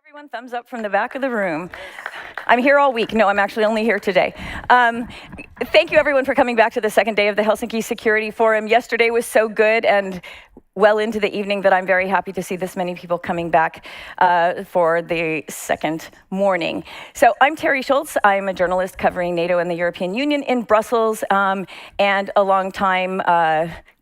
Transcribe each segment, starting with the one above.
Everyone, thumbs up from the back of the room. I'm here all week. No, I'm actually only here today. Thank you, everyone, for coming back to the second day of the Helsinki Security Forum. Yesterday was so good and well into the evening that I'm very happy to see this many people coming back for the second morning. So I'm Terry Schultz. I'm a journalist covering NATO and the European Union in Brussels, and a long-time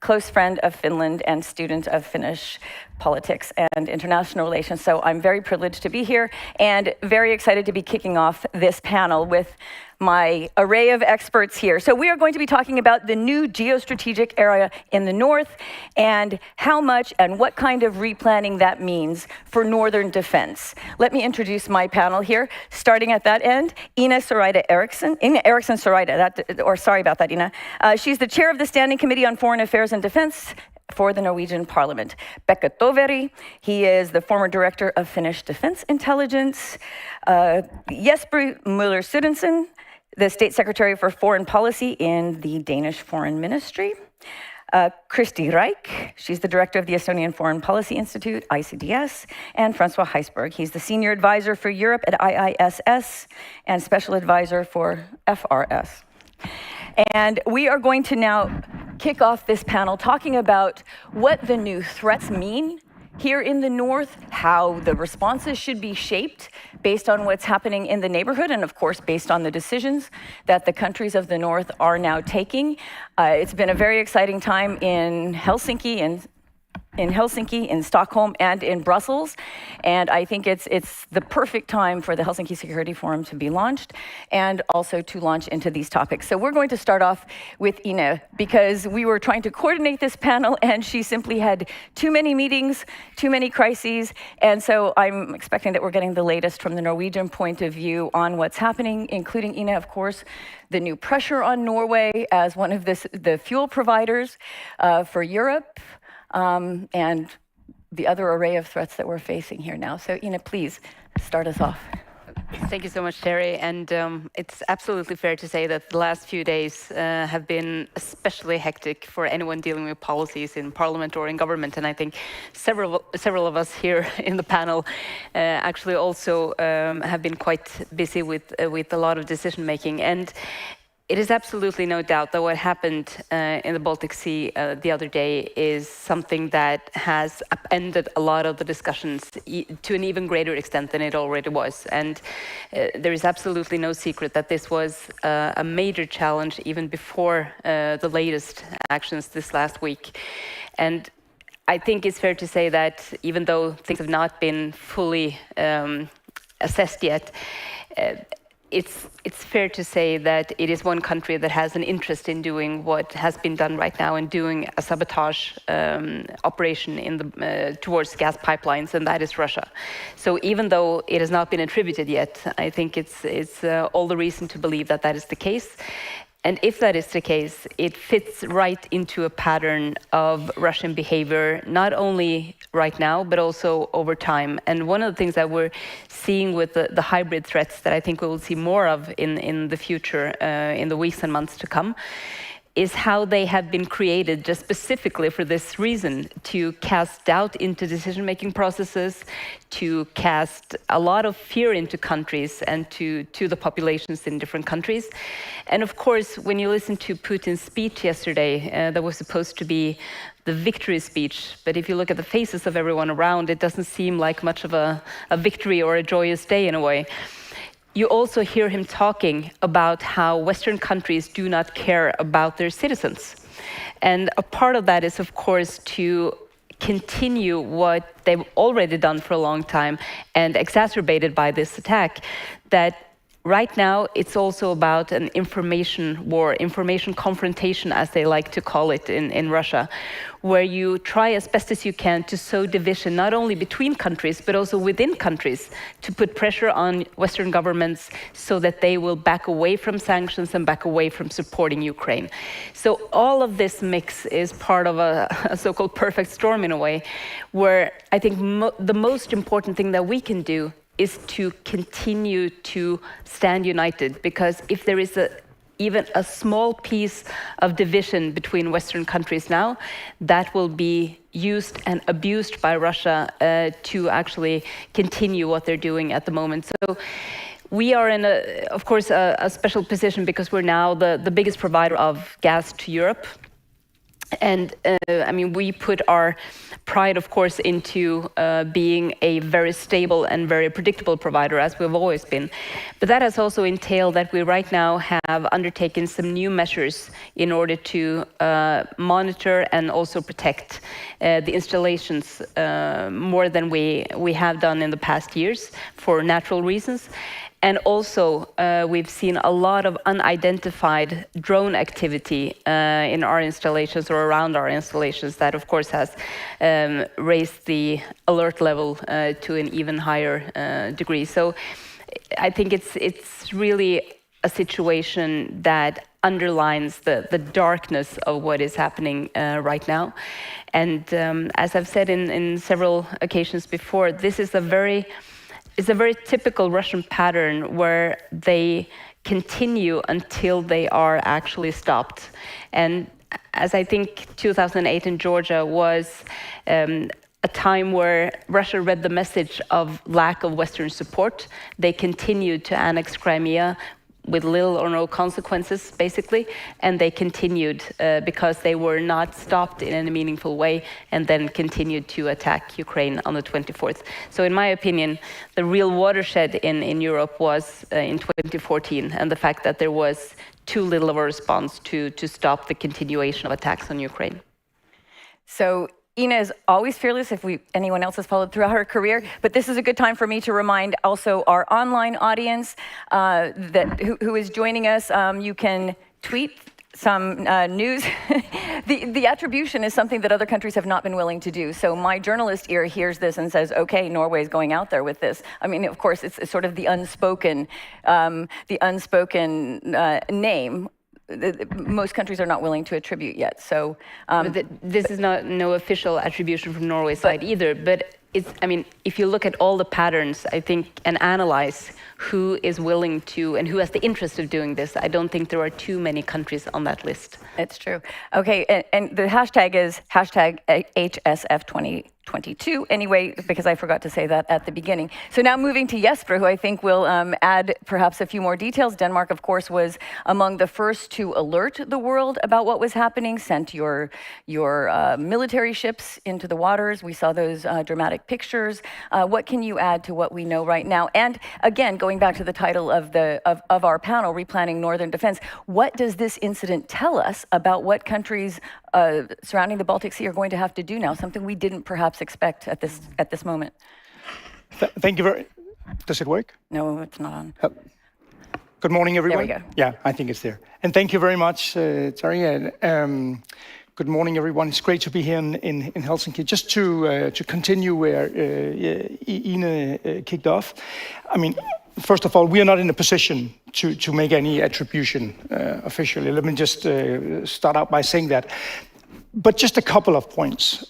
close friend of Finland and student of Finnish politics and international relations. So I'm very privileged to be here and very excited to be kicking off this panel with my array of experts here. So we are going to be talking about the new geostrategic area in the north and how much and what kind of replanning that means for northern defense. Let me introduce my panel here, starting at that end, Ina Eriksson Soreide, or sorry about that, Ina. She's the chair of the Standing Committee on Foreign Affairs and Defense for the Norwegian Parliament. Pekka Toveri, he is the former director of Finnish Defense Intelligence. Jesper Møller-Sørensen, the State Secretary for Foreign Policy in the Danish Foreign Ministry. Kristi Reich, she's the director of the Estonian Foreign Policy Institute, ICDS, and Francois Heisberg. He's the senior advisor for Europe at IISS and special advisor for FRS. And we are going to now kick off this panel talking about what the new threats mean here in the north, how the responses should be shaped based on what's happening in the neighborhood, and of course based on the decisions that the countries of the north are now taking. It's been a very exciting time in Helsinki, in Stockholm, and in Brussels. And I think it's the perfect time for the Helsinki Security Forum to be launched and also to launch into these topics. So we're going to start off with Ina, because we were trying to coordinate this panel and she simply had too many meetings, too many crises. And so I'm expecting that we're getting the latest from the Norwegian point of view on what's happening, including, Ina, of course, the new pressure on Norway as one of the fuel providers for Europe, and the other array of threats that we're facing here now. So, Ina, please start us off. Thank you so much, Terry. And it's absolutely fair to say that the last few days have been especially hectic for anyone dealing with policies in parliament or in government. And I think several of us here in the panel actually also have been quite busy with a lot of decision making. And it is absolutely no doubt that what happened in the Baltic Sea the other day is something that has upended a lot of the discussions to an even greater extent than it already was. And there is absolutely no secret that this was a major challenge even before the latest actions this last week. And I think it's fair to say that even though things have not been fully assessed yet, it's fair to say that it is one country that has an interest in doing what has been done right now and doing a sabotage operation towards gas pipelines, and that is Russia. So even though it has not been attributed yet, I think it's all the reason to believe that that is the case. And if that is the case, it fits right into a pattern of Russian behavior, not only right now, but also over time. And one of the things that we're seeing with the hybrid threats that I think we will see more of in the future, in the weeks and months to come, is how they have been created just specifically for this reason, to cast doubt into decision-making processes, to cast a lot of fear into countries and to the populations in different countries. And of course, when you listen to Putin's speech yesterday, that was supposed to be the victory speech, but if you look at the faces of everyone around, it doesn't seem like much of a victory or a joyous day in a way. You also hear him talking about how Western countries do not care about their citizens. And a part of that is, of course, to continue what they've already done for a long time and exacerbated by this attack, that right now, it's also about an information war, information confrontation, as they like to call it in Russia, where you try as best as you can to sow division, not only between countries, but also within countries, to put pressure on Western governments so that they will back away from sanctions and back away from supporting Ukraine. So all of this mix is part of a so-called perfect storm in a way, where I think the most important thing that we can do is to continue to stand united, because if there is even a small piece of division between Western countries now, that will be used and abused by Russia to actually continue what they're doing at the moment. So we are in, of course, a special position because we're now the biggest provider of gas to Europe. And I mean, we put our pride, of course, into being a very stable and very predictable provider, as we've always been. But that has also entailed that we right now have undertaken some new measures in order to monitor and also protect the installations more than we have done in the past years for natural reasons. And also, we've seen a lot of unidentified drone activity in our installations or around our installations that, of course, has raised the alert level to an even higher degree. So I think it's really a situation that underlines the darkness of what is happening right now. And as I've said in several occasions before, this is it's a very typical Russian pattern where they continue until they are actually stopped. And as I think 2008 in Georgia was a time where Russia read the message of lack of Western support, they continued to annex Crimea with little or no consequences, basically, and they continued because they were not stopped in any meaningful way, and then continued to attack Ukraine on the 24th. So in my opinion, the real watershed in Europe was in 2014, and the fact that there was too little of a response to stop the continuation of attacks on Ukraine. So Ina is always fearless if anyone else has followed throughout her career, but this is a good time for me to remind also our online audience who is joining us. You can tweet some news. The attribution is something that other countries have not been willing to do. So my journalist ear hears this and says, okay, Norway's going out there with this. I mean, of course, it's sort of the unspoken name. Most countries are not willing to attribute yet. So this is no official attribution from Norway's side either. But I mean, if you look at all the patterns, I think, and analyze who is willing to and who has the interest of doing this, I don't think there are too many countries on that list. It's true. Okay, and the hashtag is hashtag HSF2022 anyway, because I forgot to say that at the beginning. So now moving to Jesper, who I think will add perhaps a few more details. Denmark, of course, was among the first to alert the world about what was happening, sent your military ships into the waters. We saw those dramatic pictures. What can you add to what we know right now? And again, going back to the title of our panel, Replanning Northern Defense, what does this incident tell us about what countries surrounding the Baltic Sea are going to have to do now, something we didn't perhaps expect at this moment? Thank you very. Does it work? No, it's not on. Good morning, everyone. There we go. Yeah, I think it's there. And thank you very much, Terry. Good morning, everyone. It's great to be here in Helsinki. Just to continue where Ina kicked off. I mean, first of all, we are not in a position to make any attribution officially. Let me just start out by saying that. But just a couple of points.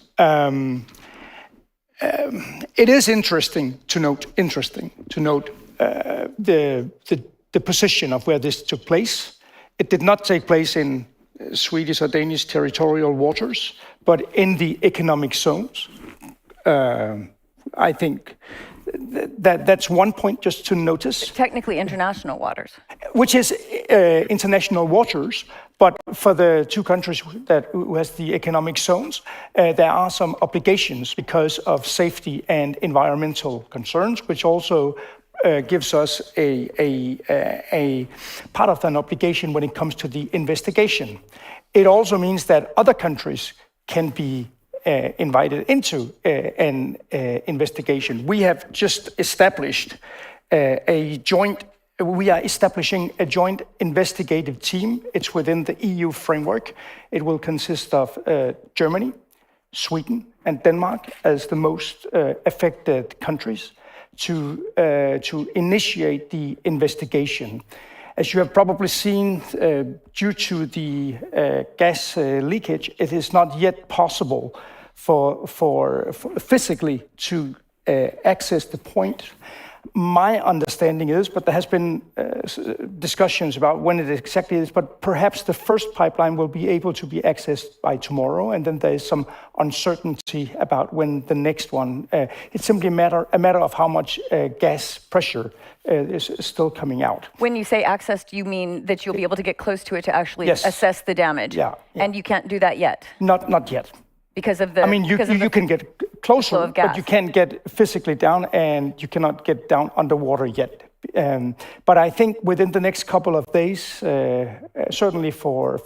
It is interesting to note the position of where this took place. It did not take place in Swedish or Danish territorial waters, but in the economic zones. I think that's one point just to notice. It's technically international waters. Which is international waters, but for the two countries who has the economic zones, there are some obligations because of safety and environmental concerns, which also gives us a part of an obligation when it comes to the investigation. It also means that other countries can be invited into an investigation. We have just established we are establishing a joint investigative team. It's within the EU framework. It will consist of Germany, Sweden, and Denmark as the most affected countries to initiate the investigation. As you have probably seen, due to the gas leakage, it is not yet possible for physically to access the point. My understanding is, but there has been discussions about when it exactly is, but perhaps the first pipeline will be able to be accessed by tomorrow, and then there is some uncertainty about when the next one. It's simply a matter of how much gas pressure is still coming out. When you say access, do you mean that you'll be able to get close to it to actually Yes. assess the damage? Yeah. And you can't do that yet? Not yet. Because of the... I mean, you can get closer, flow of gas. but you can't get physically down, and you cannot get down underwater yet. But I think within the next couple of days, certainly for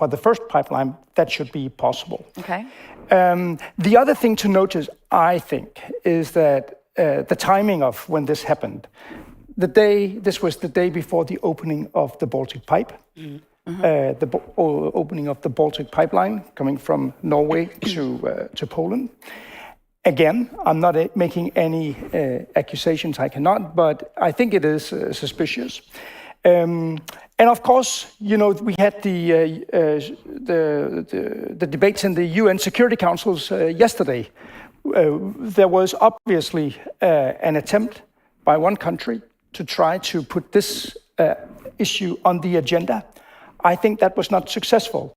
the first pipeline, that should be possible. Okay. The other thing to notice, I think, is that the timing of when this happened. This was the day before the opening of the Baltic Pipe. The opening of the Baltic pipeline coming from Norway to Poland. Again, I'm not making any accusations, I cannot, but I think it is suspicious. And of course, you know, we had the debates in the UN Security Councils yesterday. There was obviously an attempt by one country to try to put this issue on the agenda. I think that was not successful.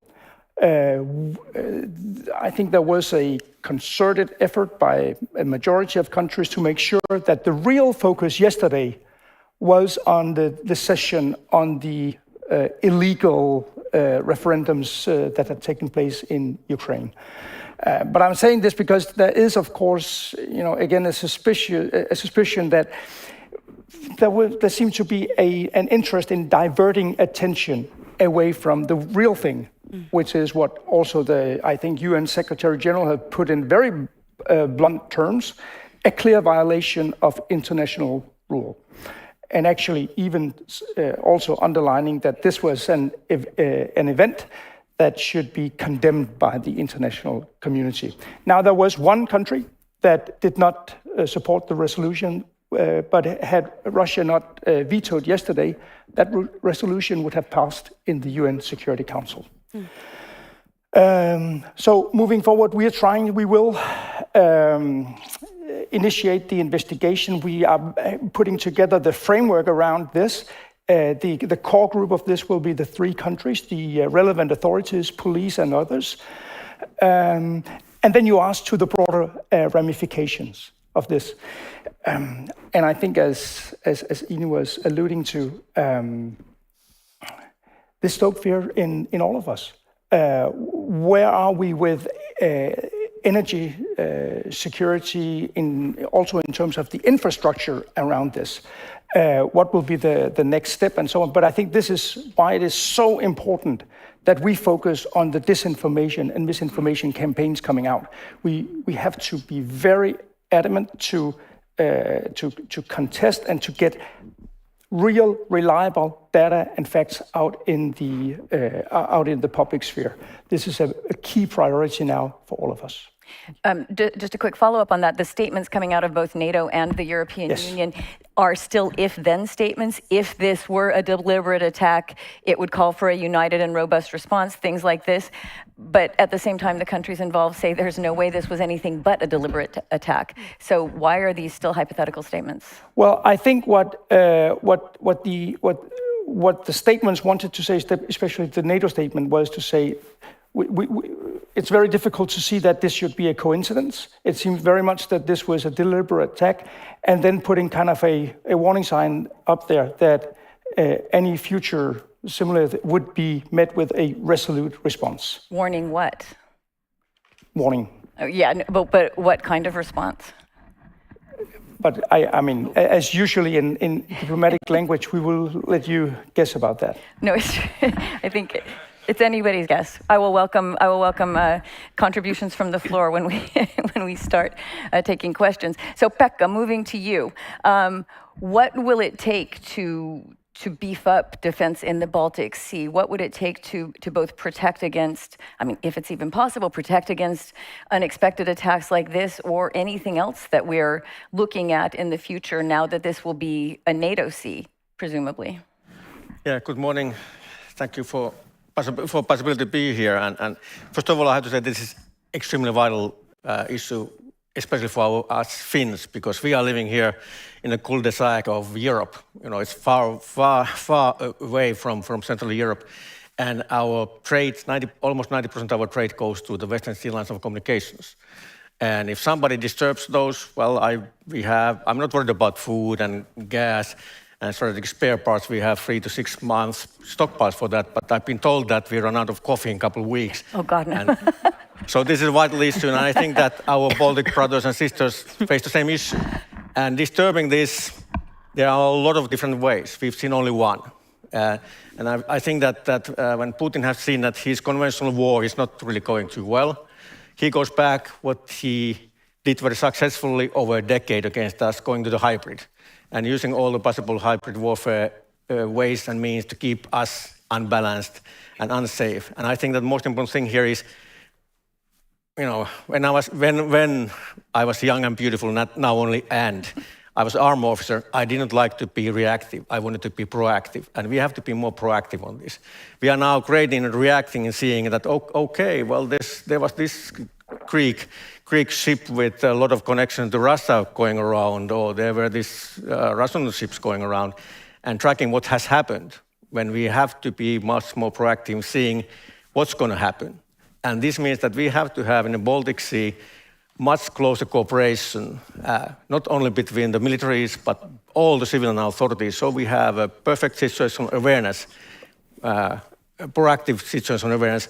I think there was a concerted effort by a majority of countries to make sure that the real focus yesterday was on the session on the illegal referendums that had taken place in Ukraine. But I'm saying this because there is, of course, you know, again, a suspicion that there seemed to be an interest in diverting attention away from the real thing, which is what also I think UN Secretary General have put in very blunt terms, a clear violation of international rule. And actually even also underlining that this was an event that should be condemned by the international community. Now, there was one country that did not support the resolution, but had Russia not vetoed yesterday, that resolution would have passed in the UN Security Council. So moving forward, we will initiate the investigation. We are putting together the framework around this. The core group of this will be the 3 countries, the relevant authorities, police and others. And then you ask to the broader ramifications of this. And I think as Ine was alluding to, this stoked fear in all of us. Where are we with energy security, also in terms of the infrastructure around this? What will be the next step and so on? But I think this is why it is so important that we focus on the disinformation and misinformation campaigns coming out. We have to be very adamant to contest and to get real, reliable data and facts out in the public sphere. This is a key priority now for all of us. Just a quick follow-up on that. The statements coming out of both NATO and the European Union are still if-then statements. If this were a deliberate attack, it would call for a united and robust response, things like this. But at the same time, the countries involved say there's no way this was anything but a deliberate attack. So why are these still hypothetical statements? Well, I think what the statements wanted to say, especially the NATO statement, was to say, it's very difficult to see that this should be a coincidence. It seems very much that this was a deliberate attack, and then putting kind of a warning sign up there that any future similar would be met with a resolute response. Warning what? Warning. Oh, yeah, but what kind of response? But I mean, as usually in diplomatic language, we will let you guess about that. No, I think it's anybody's guess. I will welcome contributions from the floor when we start taking questions. So Pekka, moving to you, what will it take to beef up defense in the Baltic Sea? What would it take to both protect against, I mean, if it's even possible, protect against unexpected attacks like this or anything else that we're looking at in the future now that this will be a NATO sea, presumably? Yeah, good morning. Thank you for possibility to be here. And first of all, I have to say this is extremely vital issue, especially for us Finns, because we are living here in a cul-de-sac of Europe. You know, it's far away from Central Europe, and our trade, almost 90% of our trade goes to the Western Sea lines of communications. And if somebody disturbs those, well, I'm not worried about food and gas and strategic spare parts. We have 3 to 6 months stockpiles for that, but I've been told that we run out of coffee in a couple of weeks. Oh God, no. And so this is a vital issue, and I think that our Baltic brothers and sisters face the same issue. And disturbing this, there are a lot of different ways. We've seen only one. And I think that when Putin has seen that his conventional war is not really going too well, he goes back what he did very successfully over a decade against us, going to the hybrid and using all the possible hybrid warfare ways and means to keep us unbalanced and unsafe. And I think that the most important thing here is, you know, when I was young and beautiful, not now only, and I was army officer, I didn't like to be reactive. I wanted to be proactive, and we have to be more proactive on this. We are now great in reacting and seeing that, okay, well, there was this Greek ship with a lot of connection to Russia going around, or there were these Russian ships going around, and tracking what has happened, when we have to be much more proactive, seeing what's going to happen. And this means that we have to have in the Baltic Sea much closer cooperation, not only between the militaries, but all the civilian authorities. So we have a perfect situational awareness, proactive situational awareness.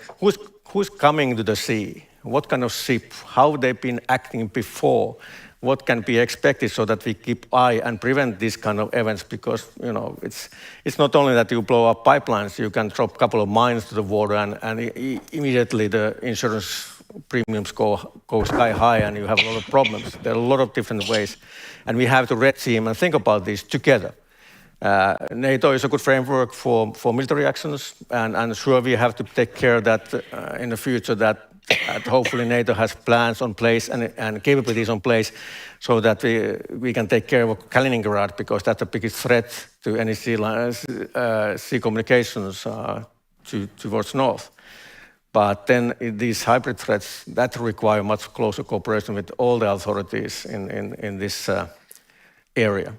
Who's coming to the sea? What kind of ship? How they've been acting before? What can be expected, so that we keep eye and prevent these kind of events? Because, you know, it's not only that you blow up pipelines, you can drop a couple of mines to the water, and immediately the insurance premiums go sky high, and you have a lot of problems. There are a lot of different ways, and we have to red team and think about this together. NATO is a good framework for military actions, and sure, we have to take care that in the future that hopefully NATO has plans on place and capabilities on place, so that we can take care of Kaliningrad, because that's the biggest threat to any sea communications towards north. But then these hybrid threats that require much closer cooperation with all the authorities in this area.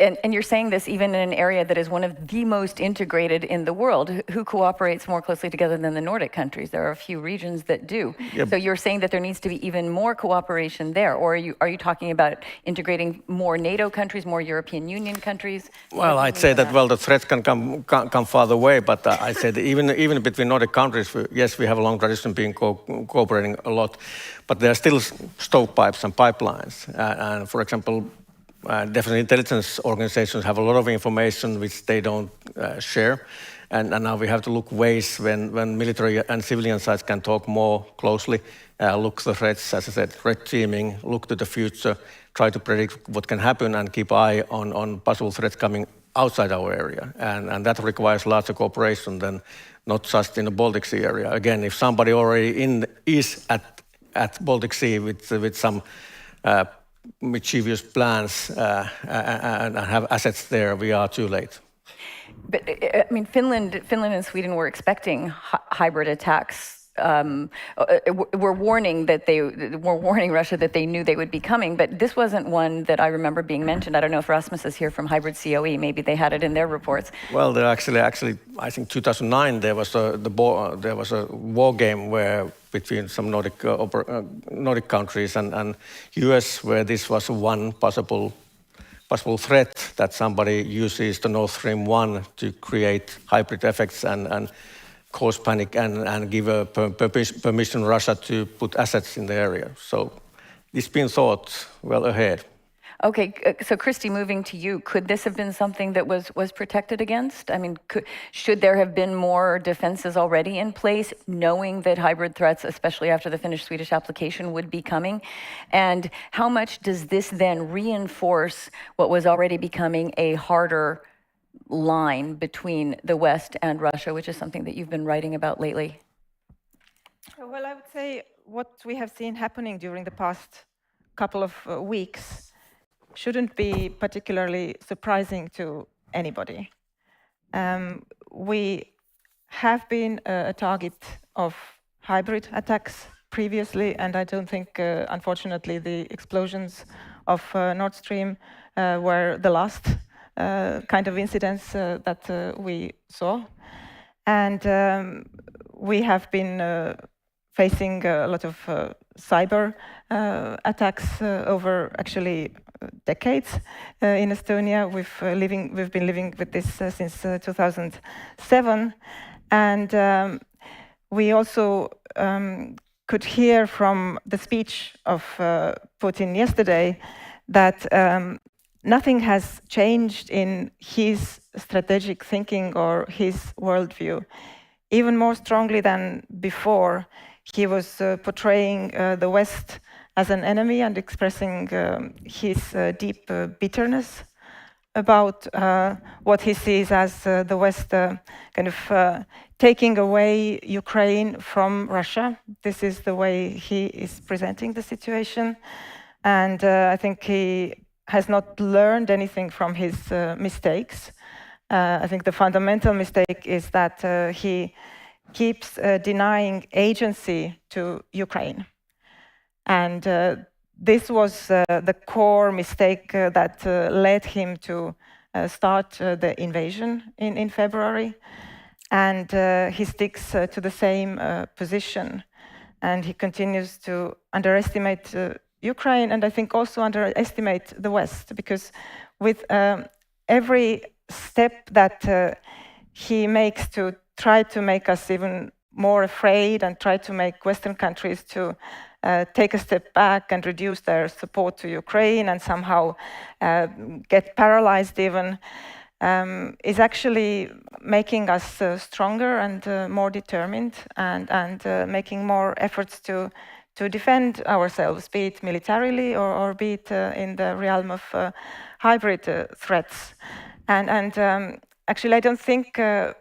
And you're saying this even in an area that is one of the most integrated in the world. Who cooperates more closely together than the Nordic countries? There are a few regions that do. Yep. So you're saying that there needs to be even more cooperation there, or are you talking about integrating more NATO countries, more European Union countries? Well, I'd say that the threats can come farther away, but I said even between Nordic countries, yes, we have a long tradition being cooperating a lot, but there are still stovepipes and pipelines, and for example. Definitely intelligence organizations have a lot of information which they don't share. And now we have to look ways when military and civilian sides can talk more closely, look the threats, as I said, red teaming, look to the future, try to predict what can happen and keep eye on possible threats coming outside our area. And that requires larger cooperation than not just in the Baltic Sea area. Again, if somebody already is at Baltic Sea with some mischievous plans and have assets there, we are too late. But I mean, Finland and Sweden were expecting hybrid attacks. Were warning Russia that they knew they would be coming, but this wasn't one that I remember being mentioned. I don't know if Rasmus is here from Hybrid COE. Maybe they had it in their reports. Well, there actually, I think 2009 there was a war game between some Nordic countries and US, where this was one possible threat that somebody uses the Nord Stream 1 to create hybrid effects and cause panic and give a permission Russia to put assets in the area. So it's been thought well ahead. Okay, so Kristi, moving to you, could this have been something that was protected against? I mean, should there have been more defenses already in place, knowing that hybrid threats, especially after the Finnish-Swedish application, would be coming? And how much does this then reinforce what was already becoming a harder line between the West and Russia, which is something that you've been writing about lately? Well, I would say what we have seen happening during the past couple of weeks shouldn't be particularly surprising to anybody. We have been a target of hybrid attacks previously, and I don't think, unfortunately, the explosions of Nord Stream were the last kind of incidents that we saw. And we have been facing a lot of cyber attacks over actually decades in Estonia. We've been living with this since 2007, and we also could hear from the speech of Putin yesterday that nothing has changed in his strategic thinking or his worldview. Even more strongly than before, he was portraying the West as an enemy and expressing his deep bitterness about what he sees as the West kind of taking away Ukraine from Russia. This is the way he is presenting the situation. And I think he has not learned anything from his mistakes. I think the fundamental mistake is that he keeps denying agency to Ukraine. And this was the core mistake that led him to start the invasion in February. And he sticks to the same position. And he continues to underestimate Ukraine, and I think also underestimate the West, because with every step that he makes to try to make us even more afraid and try to make Western countries to take a step back and reduce their support to Ukraine and somehow get paralyzed even, is actually making us stronger and more determined and making more efforts to defend ourselves, be it militarily or be it in the realm of hybrid threats. And actually, I don't think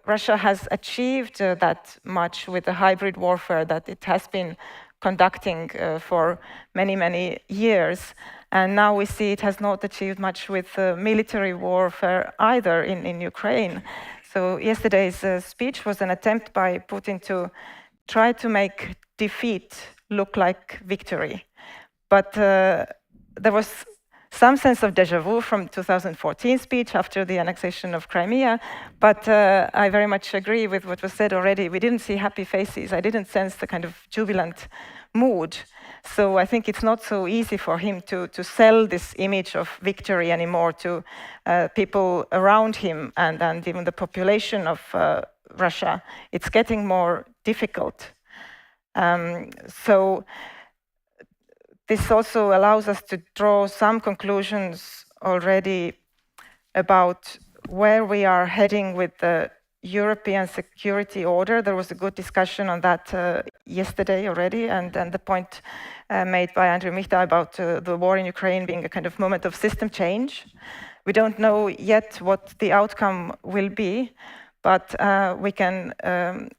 Russia has achieved that much with the hybrid warfare that it has been conducting for many, many years. And now we see it has not achieved much with military warfare either in Ukraine. So yesterday's speech was an attempt by Putin to try to make defeat look like victory. But there was some sense of déjà vu from 2014 speech after the annexation of Crimea, but I very much agree with what was said already. We didn't see happy faces. I didn't sense the kind of jubilant mood. So I think it's not so easy for him to sell this image of victory anymore to people around him and even the population of Russia. It's getting more difficult. So this also allows us to draw some conclusions already about where we are heading with the European security order. There was a good discussion on that yesterday already, and the point made by Andrew Mihta about the war in Ukraine being a kind of moment of system change. We don't know yet what the outcome will be, but we can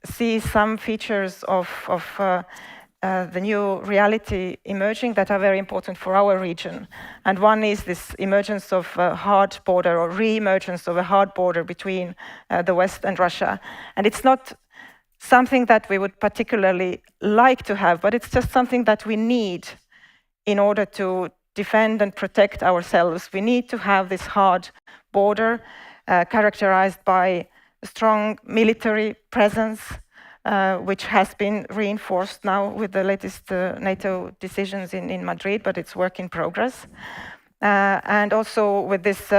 see some features of the new reality emerging that are very important for our region. And one is this emergence of a hard border, or re-emergence of a hard border between the West and Russia. And it's not something that we would particularly like to have, but it's just something that we need in order to defend and protect ourselves. We need to have this hard border characterized by a strong military presence, which has been reinforced now with the latest NATO decisions in Madrid, but it's work in progress. And also with this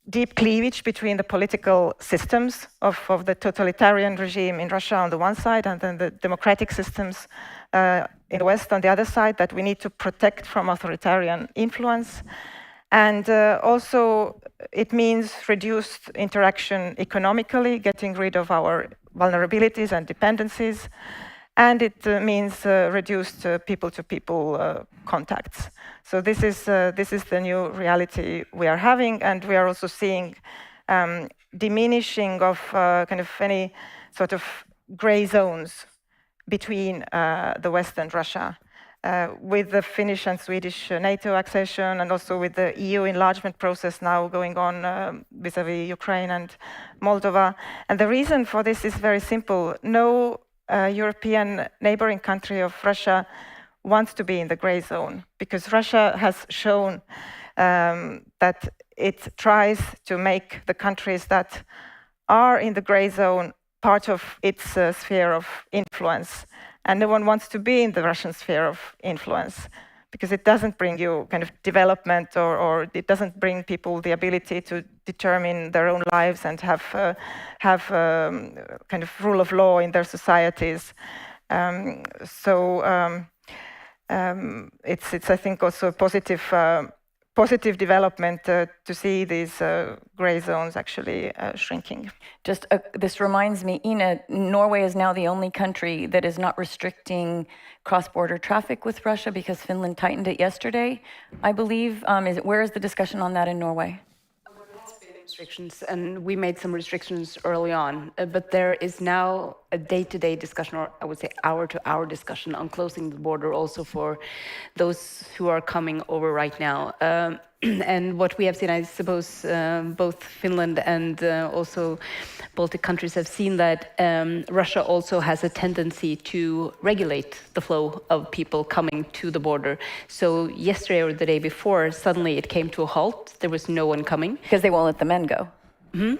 deep cleavage between the political systems of the totalitarian regime in Russia on the one side, and then the democratic systems in the West on the other side, that we need to protect from authoritarian influence. And also it means reduced interaction economically, getting rid of our vulnerabilities and dependencies, and it means reduced people-to-people contacts. So this is the new reality we are having, and we are also seeing diminishing of kind of any sort of gray zones between the West and Russia. With the Finnish and Swedish NATO accession, and also with the EU enlargement process now going on vis-à-vis Ukraine and Moldova. And the reason for this is very simple. No European neighboring country of Russia wants to be in the gray zone, because Russia has shown that it tries to make the countries that are in the gray zone part of its sphere of influence. And no one wants to be in the Russian sphere of influence, because it doesn't bring you kind of development, or it doesn't bring people the ability to determine their own lives and have kind of rule of law in their societies. It's I think also a positive development to see these gray zones actually shrinking. This reminds me, Ina, Norway is now the only country that is not restricting cross-border traffic with Russia, because Finland tightened it yesterday, I believe. Where is the discussion on that in Norway? Restrictions, and we made some restrictions early on, but there is now a day-to-day discussion, or I would say hour-to-hour discussion, on closing the border also for those who are coming over right now. And what we have seen, I suppose both Finland and also Baltic countries have seen that Russia also has a tendency to regulate the flow of people coming to the border. So yesterday or the day before, suddenly it came to a halt. There was no one coming. Because they won't let the men go.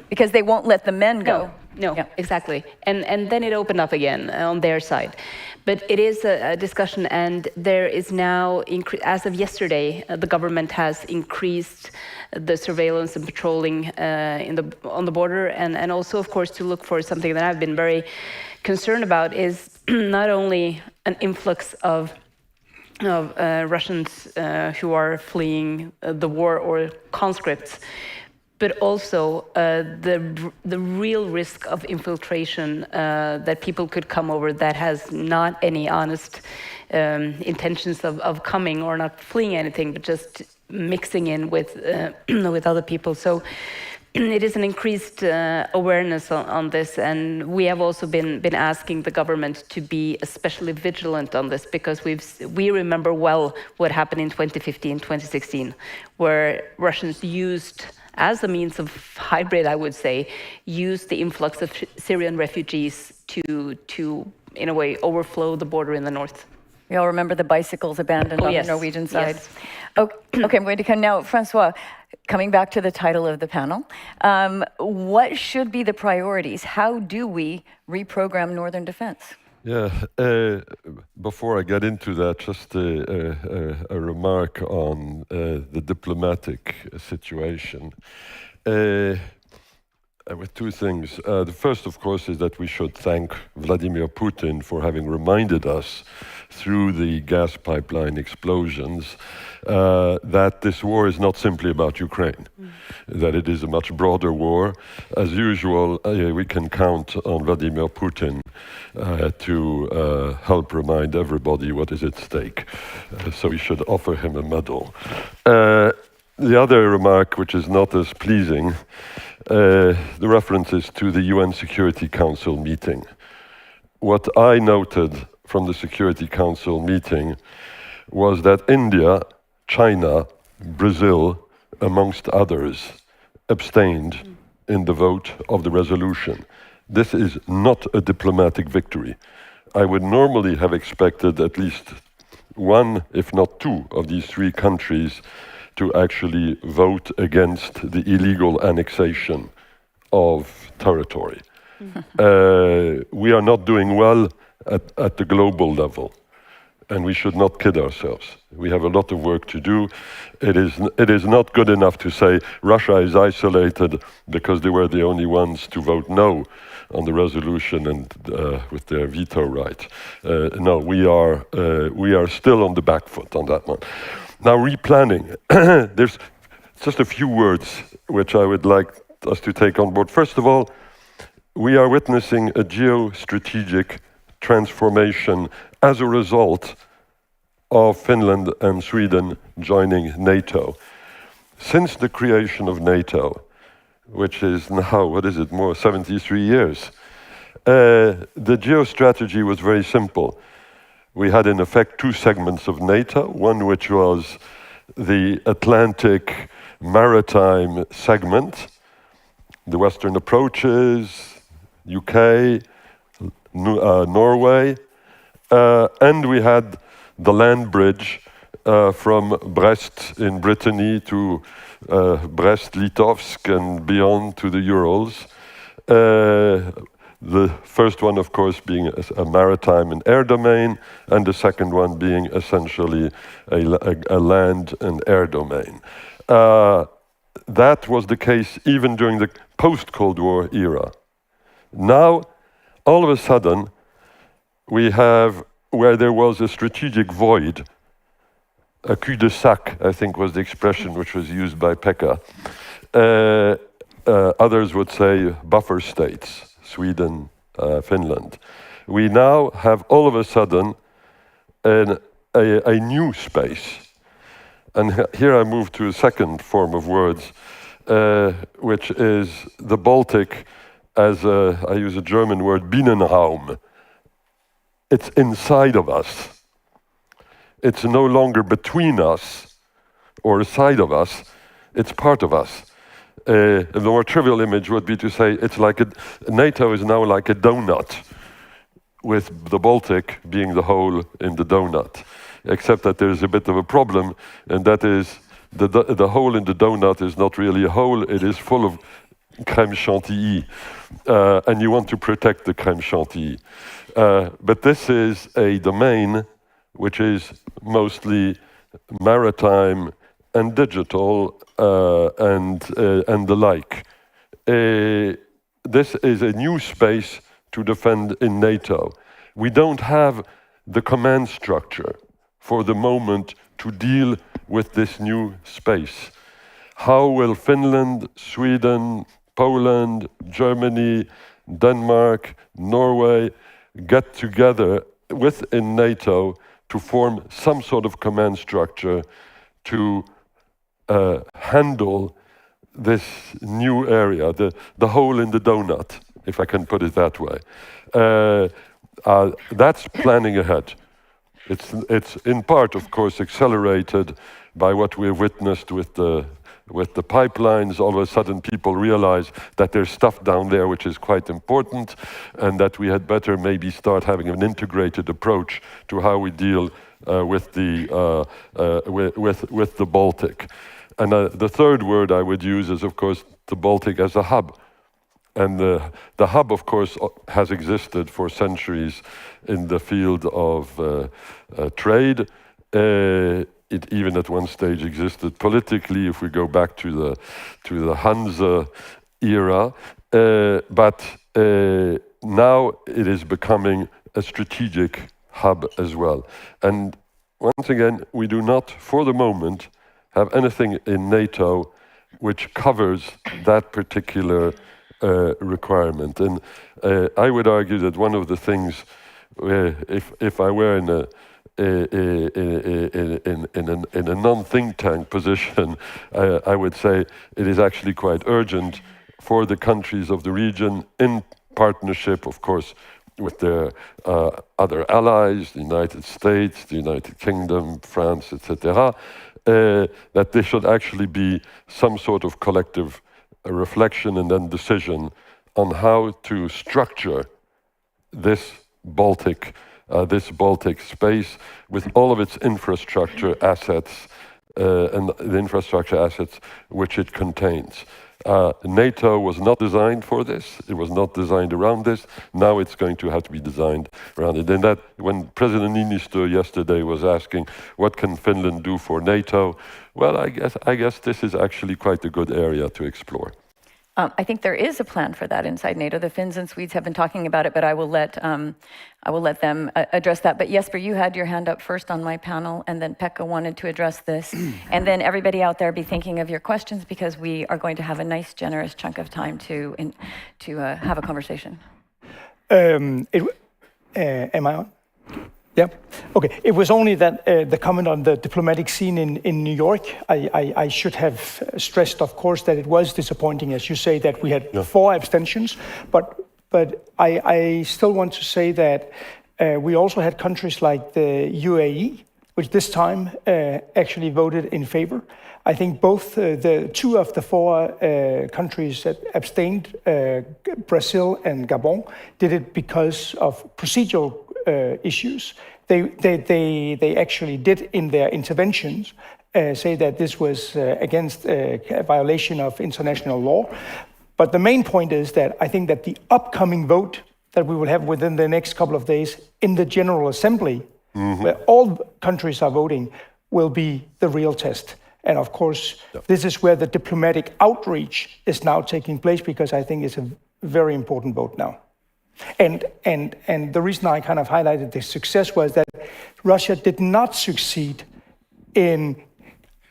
Because they won't let the men go. No, exactly. And then it opened up again on their side. But it is a discussion, and there is now, as of yesterday, the government has increased the surveillance and patrolling on the border, and also, of course, to look for something that I've been very concerned about is not only an influx of Russians who are fleeing the war or conscripts, but also the real risk of infiltration, that people could come over that has not any honest intentions of coming or not fleeing anything, but just mixing in with other people. So it is an increased awareness on this, and we have also been asking the government to be especially vigilant on this, because we remember well what happened in 2015, 2016, where Russians used, as a means of hybrid, I would say, used the influx of Syrian refugees to in a way, overflow the border in the north. We all remember the bicycles abandoned on the Norwegian side. Yes. Okay, I'm going to come now. Francois, coming back to the title of the panel, what should be the priorities? How do we reprogram northern defense? Yeah, before I get into that, just a remark on the diplomatic situation. With two things. The first, of course, is that we should thank Vladimir Putin for having reminded us through the gas pipeline explosions that this war is not simply about Ukraine, that it is a much broader war. As usual, we can count on Vladimir Putin to help remind everybody what is at stake. So we should offer him a medal. The other remark, which is not as pleasing, the references to the UN Security Council meeting. What I noted from the Security Council meeting was that India, China, Brazil, amongst others, abstained in the vote of the resolution. This is not a diplomatic victory. I would normally have expected at least one, if not two, of these three countries to actually vote against the illegal annexation of territory. We are not doing well at the global level, and we should not kid ourselves. We have a lot of work to do. It is not good enough to say Russia is isolated because they were the only ones to vote no on the resolution and with their veto right. No, we are still on the back foot on that one. Now, replanning. There's just a few words which I would like us to take on board. First of all, we are witnessing a geostrategic transformation as a result of Finland and Sweden joining NATO. Since the creation of NATO, which is now, what is it, more 73 years, the geostrategy was very simple. We had in effect two segments of NATO, one which was the Atlantic maritime segment, the Western approaches, UK, Norway, and we had the land bridge from Brest in Brittany to Brest-Litovsk and beyond to the Urals. The first one, of course, being a maritime and air domain, and the second one being essentially a land and air domain. That was the case even during the post-Cold War era. Now, all of a sudden, we have where there was a strategic void, a cul-de-sac, I think was the expression which was used by Pekka. Others would say buffer states, Sweden, Finland. We now have all of a sudden a new space. And here I move to a second form of words, which is the Baltic as I use a German word, Binnenraum. It's inside of us. It's no longer between us or aside of us, it's part of us. The more trivial image would be to say it's like NATO is now like a donut, with the Baltic being the hole in the donut. Except that there's a bit of a problem, and that is the hole in the donut is not really a hole, it is full of crème chantilly, and you want to protect the crème chantilly. But this is a domain which is mostly maritime and digital and the like. This is a new space to defend in NATO. We don't have the command structure for the moment to deal with this new space. How will Finland, Sweden, Poland, Germany, Denmark, Norway get together within NATO to form some sort of command structure to handle this new area, the hole in the donut, if I can put it that way. That's planning ahead. It's in part, of course, accelerated by what we've witnessed with the pipelines. All of a sudden, people realize that there's stuff down there which is quite important, and that we had better maybe start having an integrated approach to how we deal with the Baltic. And the third word I would use is, of course, the Baltic as a hub. And the hub, of course, has existed for centuries in the field of trade. It even at one stage existed politically, if we go back to the Hansa era. But now it is becoming a strategic hub as well. And once again, we do not, for the moment, have anything in NATO which covers that particular requirement. And I would argue that one of the things, if I were in a non-think tank position, I would say it is actually quite urgent for the countries of the region, in partnership, of course, with their other allies, the United States, the United Kingdom, France, etc., that there should actually be some sort of collective reflection and then decision on how to structure this Baltic space with all of its infrastructure assets and the infrastructure assets which it contains. NATO was not designed for this. It was not designed around this. Now it's going to have to be designed around it. And that, when President Niinistö yesterday was asking, what can Finland do for NATO? Well, I guess this is actually quite a good area to explore. I think there is a plan for that inside NATO. The Finns and Swedes have been talking about it, but I will let them address that. But Jesper, you had your hand up first on my panel, and then Pekka wanted to address this. And then everybody out there, be thinking of your questions, because we are going to have a nice, generous chunk of time to have a conversation. Am I on? Yeah. Okay. It was only that the comment on the diplomatic scene in New York. I should have stressed, of course, that it was disappointing, as you say, that we had 4 abstentions. But I still want to say that we also had countries like the UAE which this time actually voted in favor. I think both the two of the four countries that abstained, Brazil and Gabon, did it because of procedural issues. They actually did in their interventions say that this was against a violation of international law. But the main point is that I think that the upcoming vote that we will have within the next couple of days in the General Assembly, where all countries are voting, will be the real test. And of course, this is where the diplomatic outreach is now taking place, because I think it's a very important vote now. And the reason I kind of highlighted the success was that Russia did not succeed in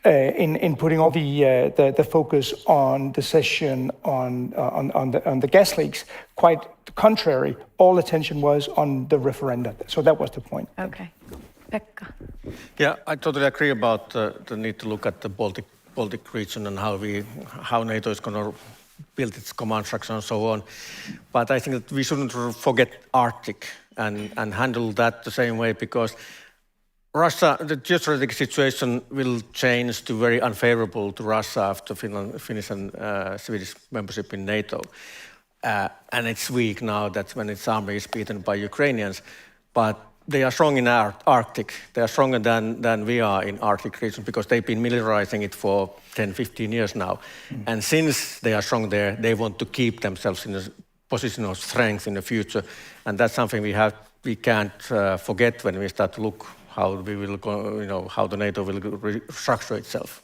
putting all the focus on the session on the gas leaks. Quite the contrary, all attention was on the referenda. So that was the point. Okay. Pekka. Yeah, I totally agree about the need to look at the Baltic region and how NATO is going to build its command structure and so on. But I think that we shouldn't forget Arctic and handle that the same way, because Russia, the geostrategic situation will change to very unfavorable to Russia after Finnish and Swedish membership in NATO. And it's weak now that when its army is beaten by Ukrainians. But they are strong in Arctic. They are stronger than we are in Arctic region, because they've been militarizing it for 10, 15 years now. And since they are strong there, they want to keep themselves in a position of strength in the future. And that's something we can't forget when we start to look how we will go, how the NATO will restructure itself.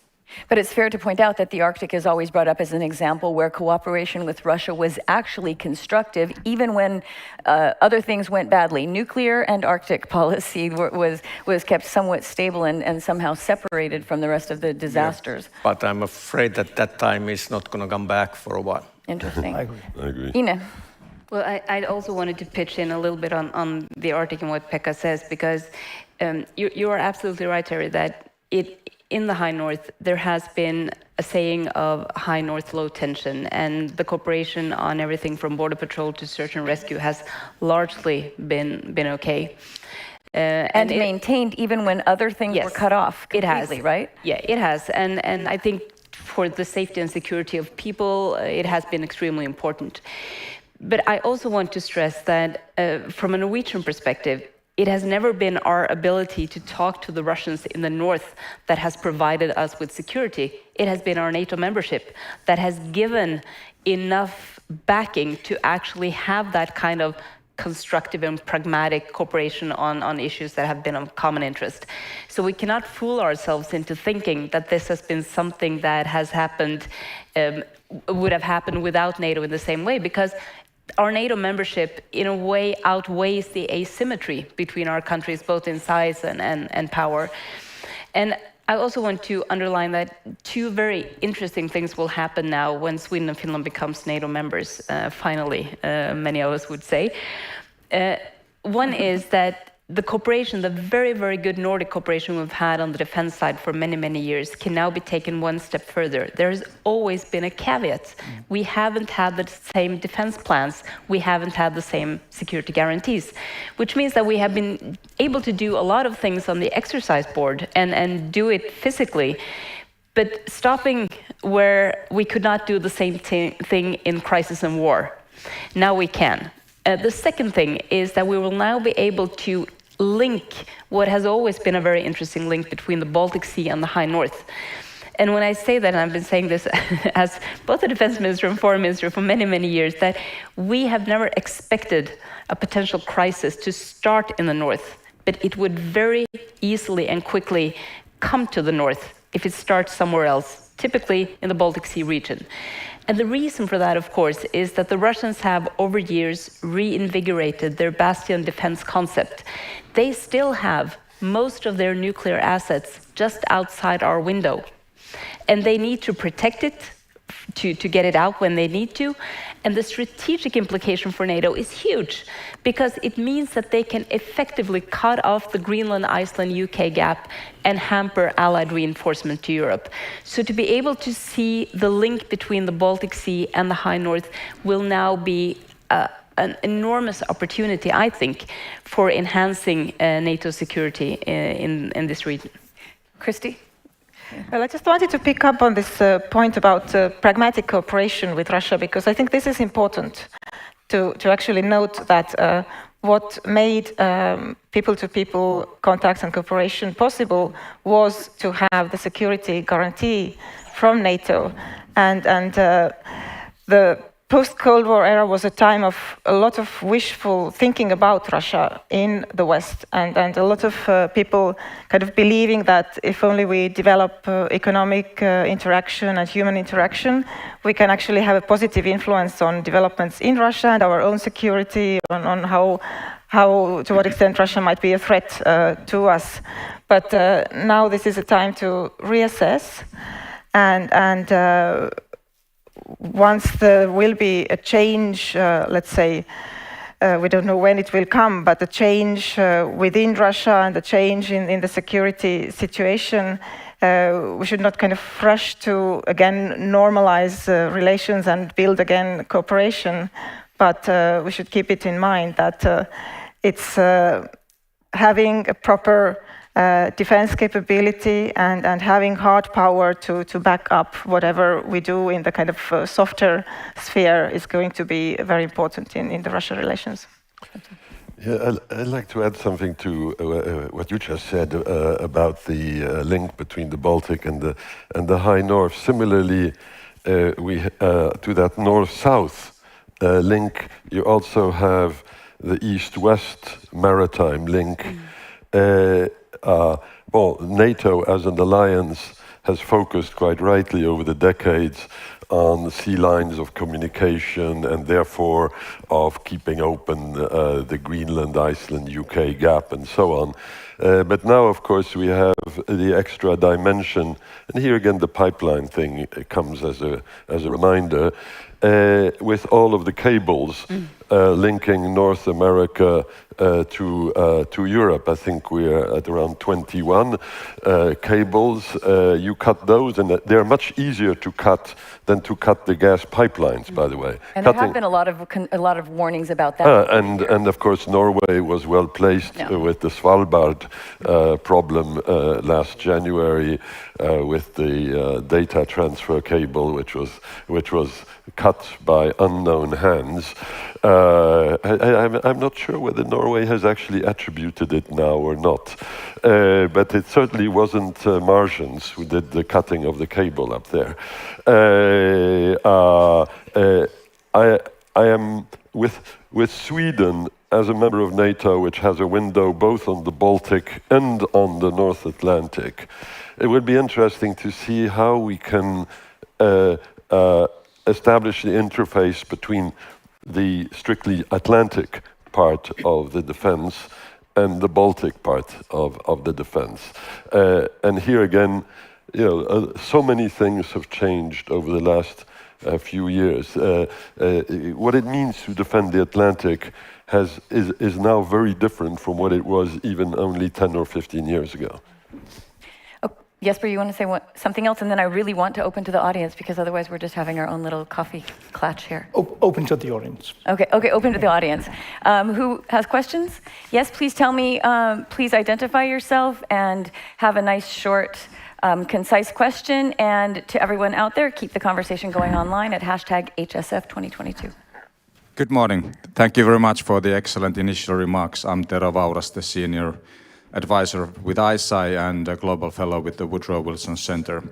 But it's fair to point out that the Arctic is always brought up as an example where cooperation with Russia was actually constructive, even when other things went badly. Nuclear and Arctic policy was kept somewhat stable and somehow separated from the rest of the disasters. Yeah, but I'm afraid that time is not going to come back for a while. Interesting. I agree. Ine. Well, I also wanted to pitch in a little bit on the Arctic and what Pekka says, because you are absolutely right, Terry, that in the High North, there has been a saying of High North low tension, and the cooperation on everything from border patrol to search and rescue has largely been okay. And maintained even when other things were cut off completely, right? Yeah, it has. And I think for the safety and security of people, it has been extremely important. But I also want to stress that from a Norwegian perspective, it has never been our ability to talk to the Russians in the north that has provided us with security. It has been our NATO membership that has given enough backing to actually have that kind of constructive and pragmatic cooperation on issues that have been of common interest. So we cannot fool ourselves into thinking that this has been something that has happened, would have happened without NATO in the same way, because our NATO membership, in a way, outweighs the asymmetry between our countries, both in size and power. And I also want to underline that two very interesting things will happen now when Sweden and Finland becomes NATO members, finally, many of us would say. One is that the cooperation, the very, very good Nordic cooperation we've had on the defense side for many, many years can now be taken one step further. There has always been a caveat. We haven't had the same defense plans. We haven't had the same security guarantees, which means that we have been able to do a lot of things on the exercise board and do it physically, but stopping where we could not do the same thing in crisis and war. Now we can. The second thing is that we will now be able to link what has always been a very interesting link between the Baltic Sea and the High North. And when I say that, and I've been saying this as both a defense minister and foreign minister for many, many years, that we have never expected a potential crisis to start in the north, but it would very easily and quickly come to the north if it starts somewhere else, typically in the Baltic Sea region. And the reason for that, of course, is that the Russians have, over years, reinvigorated their bastion defense concept. They still have most of their nuclear assets just outside our window. And they need to protect it, to get it out when they need to. And the strategic implication for NATO is huge, because it means that they can effectively cut off the Greenland-Iceland-UK gap and hamper Allied reinforcement to Europe. So to be able to see the link between the Baltic Sea and the High North will now be an enormous opportunity, I think, for enhancing NATO security in this region. Christy? Well, I just wanted to pick up on this point about pragmatic cooperation with Russia, because I think this is important to actually note that what made people-to-people contacts and cooperation possible was to have the security guarantee from NATO. And the post-Cold War era was a time of a lot of wishful thinking about Russia in the West, and a lot of people kind of believing that if only we develop economic interaction and human interaction, we can actually have a positive influence on developments in Russia and our own security, on how to what extent Russia might be a threat to us. But now this is a time to reassess, and once there will be a change, let's say, we don't know when it will come, but a change within Russia and a change in the security situation, we should not kind of rush to, again, normalize relations and build again cooperation, but we should keep it in mind that it's having a proper defense capability and having hard power to back up whatever we do in the kind of softer sphere is going to be very important in the Russia relations. Yeah, I'd like to add something to what you just said about the link between the Baltic and the High North. Similarly, to that North-South link, you also have the East-West maritime link. Well, NATO as an alliance has focused quite rightly over the decades on sea lines of communication and therefore of keeping open the Greenland, Iceland, UK gap and so on. But now, of course, we have the extra dimension, and here again the pipeline thing comes as a reminder, with all of the cables linking North America to Europe. I think we're at around 21 cables. You cut those, and they're much easier to cut than to cut the gas pipelines, by the way. And there have been a lot of warnings about that. And of course, Norway was well placed with the Svalbard problem last January with the data transfer cable, which was cut by unknown hands. I'm not sure whether Norway has actually attributed it now or not, but it certainly wasn't Martians who did the cutting of the cable up there. I am with Sweden as a member of NATO, which has a window both on the Baltic and on the North Atlantic. It would be interesting to see how we can establish the interface between the strictly Atlantic part of the defense and the Baltic part of the defense. And here again, so many things have changed over the last few years. What it means to defend the Atlantic is now very different from what it was even only 10 or 15 years ago. Jesper, you want to say something else? And then I really want to open to the audience, because otherwise we're just having our own little coffee clatch here. Open to the audience. Okay, open to the audience. Who has questions? Yes, please tell me, please identify yourself and have a nice, short, concise question. And to everyone out there, keep the conversation going online at #HSF2022. Good morning. Thank you very much for the excellent initial remarks. I'm Tero Vauras, the Senior Advisor with ISI and a Global Fellow with the Woodrow Wilson Center.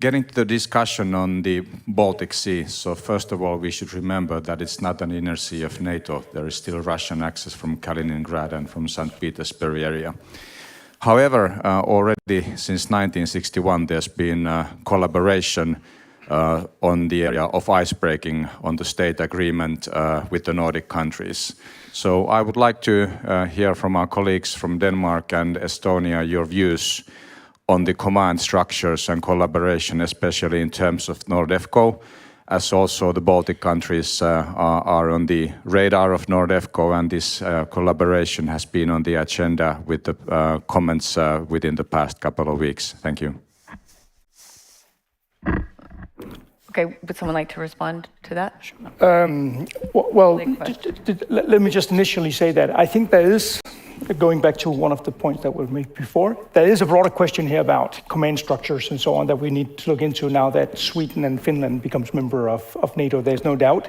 Getting to the discussion on the Baltic Sea, so first of all, we should remember that it's not an inner sea of NATO. There is still Russian access from Kaliningrad and from St. Petersburg area. However, already since 1961, there's been collaboration on the area of icebreaking on the state agreement with the Nordic countries. So I would like to hear from our colleagues from Denmark and Estonia your views on the command structures and collaboration, especially in terms of NORDEFCO, as also the Baltic countries are on the radar of NORDEFCO, and this collaboration has been on the agenda with the comments within the past couple of weeks. Thank you. Okay, would someone like to respond to that? Well, let me just initially say that I think there is, going back to one of the points that were made before, there is a broader question here about command structures and so on that we need to look into now that Sweden and Finland becomes member of NATO. There's no doubt.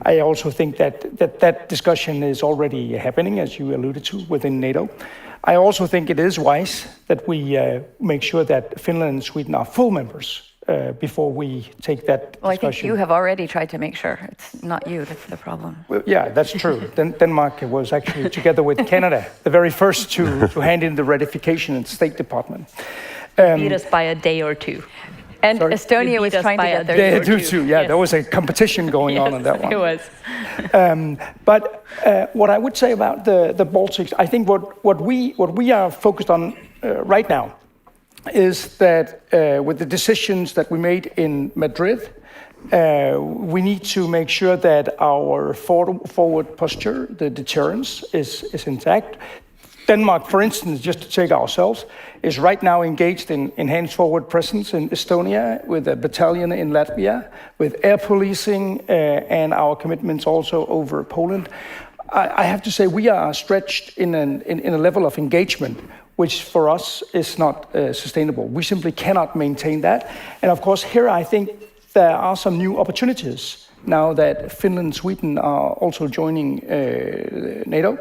I also think that discussion is already happening, as you alluded to, within NATO. I also think it is wise that we make sure that Finland and Sweden are full members before we take that discussion. Well, I think you have already tried to make sure. It's not you that's the problem. Well, yeah, that's true. Denmark was actually, together with Canada, the very first to hand in the ratification in the State Department. Beat us by a day or two. And Sorry? Estonia was trying to get there. They do too. Yeah, there was a competition going on that one. It was. But what I would say about the Baltics, I think what we are focused on right now is that with the decisions that we made in Madrid, we need to make sure that our forward posture, the deterrence, is intact. Denmark, for instance, just to take ourselves, is right now engaged in enhanced forward presence in Estonia, with a battalion in Latvia, with air policing, and our commitments also over Poland. I have to say we are stretched in a level of engagement which for us is not sustainable. We simply cannot maintain that. And of course, here I think there are some new opportunities now that Finland and Sweden are also joining NATO,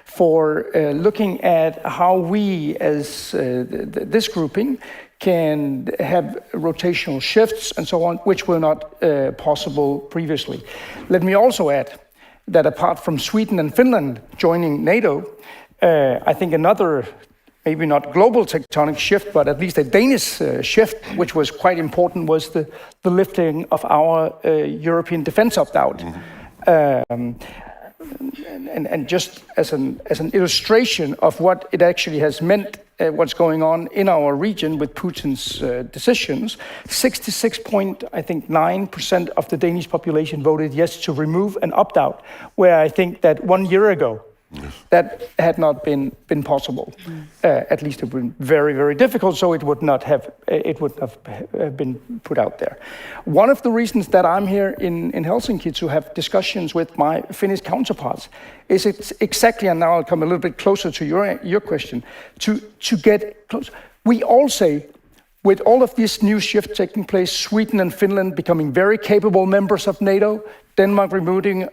for looking at how we as this grouping can have rotational shifts and so on, which were not possible previously. Let me also add that apart from Sweden and Finland joining NATO, I think another, maybe not global tectonic shift, but at least a Danish shift, which was quite important, was the lifting of our European defense opt-out. And just as an illustration of what it actually has meant, what's going on in our region with Putin's decisions, 66.9% of the Danish population voted yes to remove an opt-out, where I think that 1 year ago, that had not been possible. At least it would have been very, very difficult, so it would not have been put out there. One of the reasons that I'm here in Helsinki to have discussions with my Finnish counterparts is it's exactly, and now I'll come a little bit closer to your question, to get close. We all say, with all of this new shift taking place, Sweden and Finland becoming very capable members of NATO, Denmark